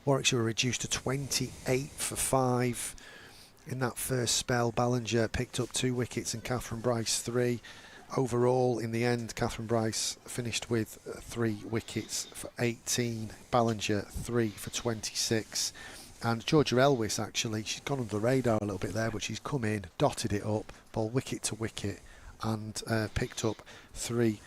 Warwickshire were reduced to 28 for 5 in that first spell. Ballinger picked up 2 wickets and Catherine Bryce 3. Overall, in the end, Catherine Bryce finished with 3 wickets for 18. Ballinger 3 for 26. And Georgia Elwis, actually, she's gone under the radar a little bit there, but she's come in, dotted it up, ball wicket to wicket, and picked up 3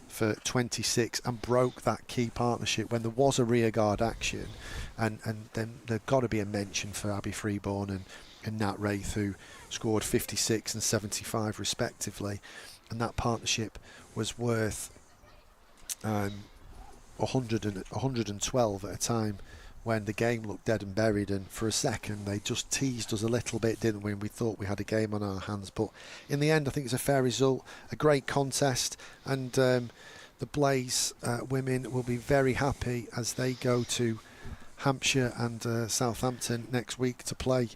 for 26 and broke that key partnership when there was a rearguard action. And then there's got to be a mention for Abby Freeborn and Nat Wraith, who scored 56 and 75 respectively. And that partnership was worth 112 at a time when the game looked dead and buried, and for a second they just teased us a little bit, didn't we? And we thought we had a game on our hands, but in the end I think it's a fair result, a great contest, and the Blaze women will be very happy as they go to Hampshire and Southampton next week to play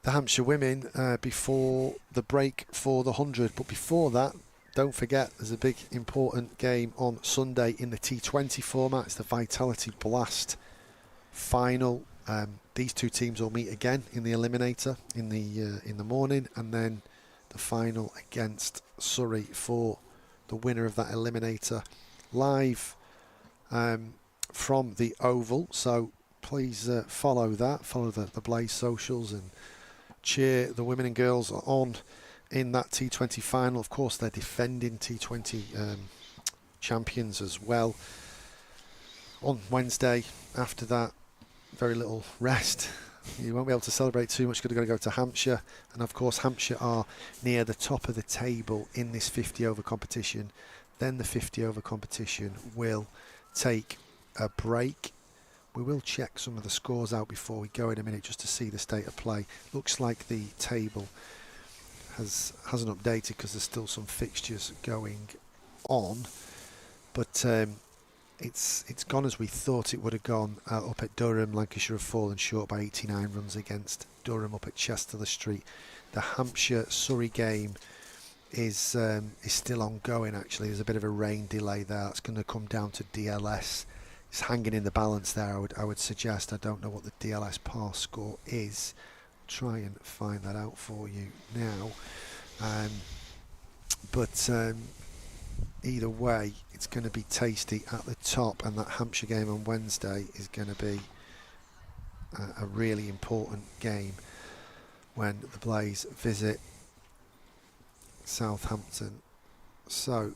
the Hampshire women before the break for the 100. But before that, don't forget, there's a big important game on Sunday in the T20 format. It's the Vitality Blast final. These two teams will meet again in the eliminator in the morning, and then the final against Surrey for the winner of that eliminator, live from the Oval. So please follow that, follow the Blaze socials, and cheer the women and girls on in that T20 final. Of course, they're defending T20 champions as well. On Wednesday, after that, very little rest. You won't be able to celebrate too much. You're going to go to Hampshire, and of course Hampshire are near the top of the table in this 50 over competition. Then the 50 over competition will take a break. We will check some of the scores out before we go in a minute, just to see the state of play. Looks like the table hasn't updated because there's still some fixtures going on, but it's gone as we thought it would have gone. Up at Durham, Lancashire have fallen short by 89 runs against Durham. Up at Chester Street, the Hampshire-Surrey game is still ongoing. Actually, there's a bit of a rain delay there. It's going to come down to DLS. It's hanging in the balance there. I would suggest. I don't know what the DLS pass score is. Try and find that out for you now. But either way, it's going to be tasty at the top, and that Hampshire game on Wednesday is going to be a really important game when the Blaze visit Southampton. So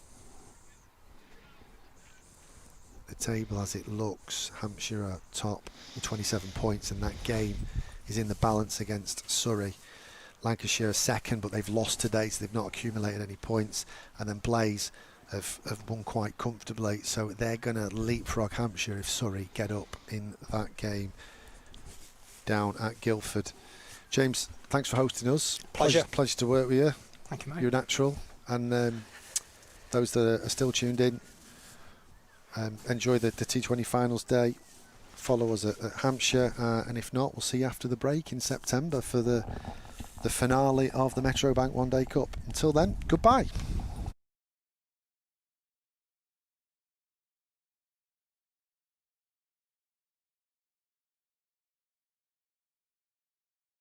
the table as it looks, Hampshire are top with 27 points, and that game is in the balance against Surrey. Lancashire are second, but they've lost today, so they've not accumulated any points. And then Blaze have won quite comfortably, so they're going to leapfrog Hampshire if Surrey get up in that game down at Guildford. James, thanks for hosting us. Pleasure to work with you. Thank you, mate. You're natural. And those that are still tuned in, enjoy the T20 finals day. Follow us at Hampshire, and if not, we'll see you after the break in September for the finale of the Metro Bank One Day Cup. Until then, goodbye.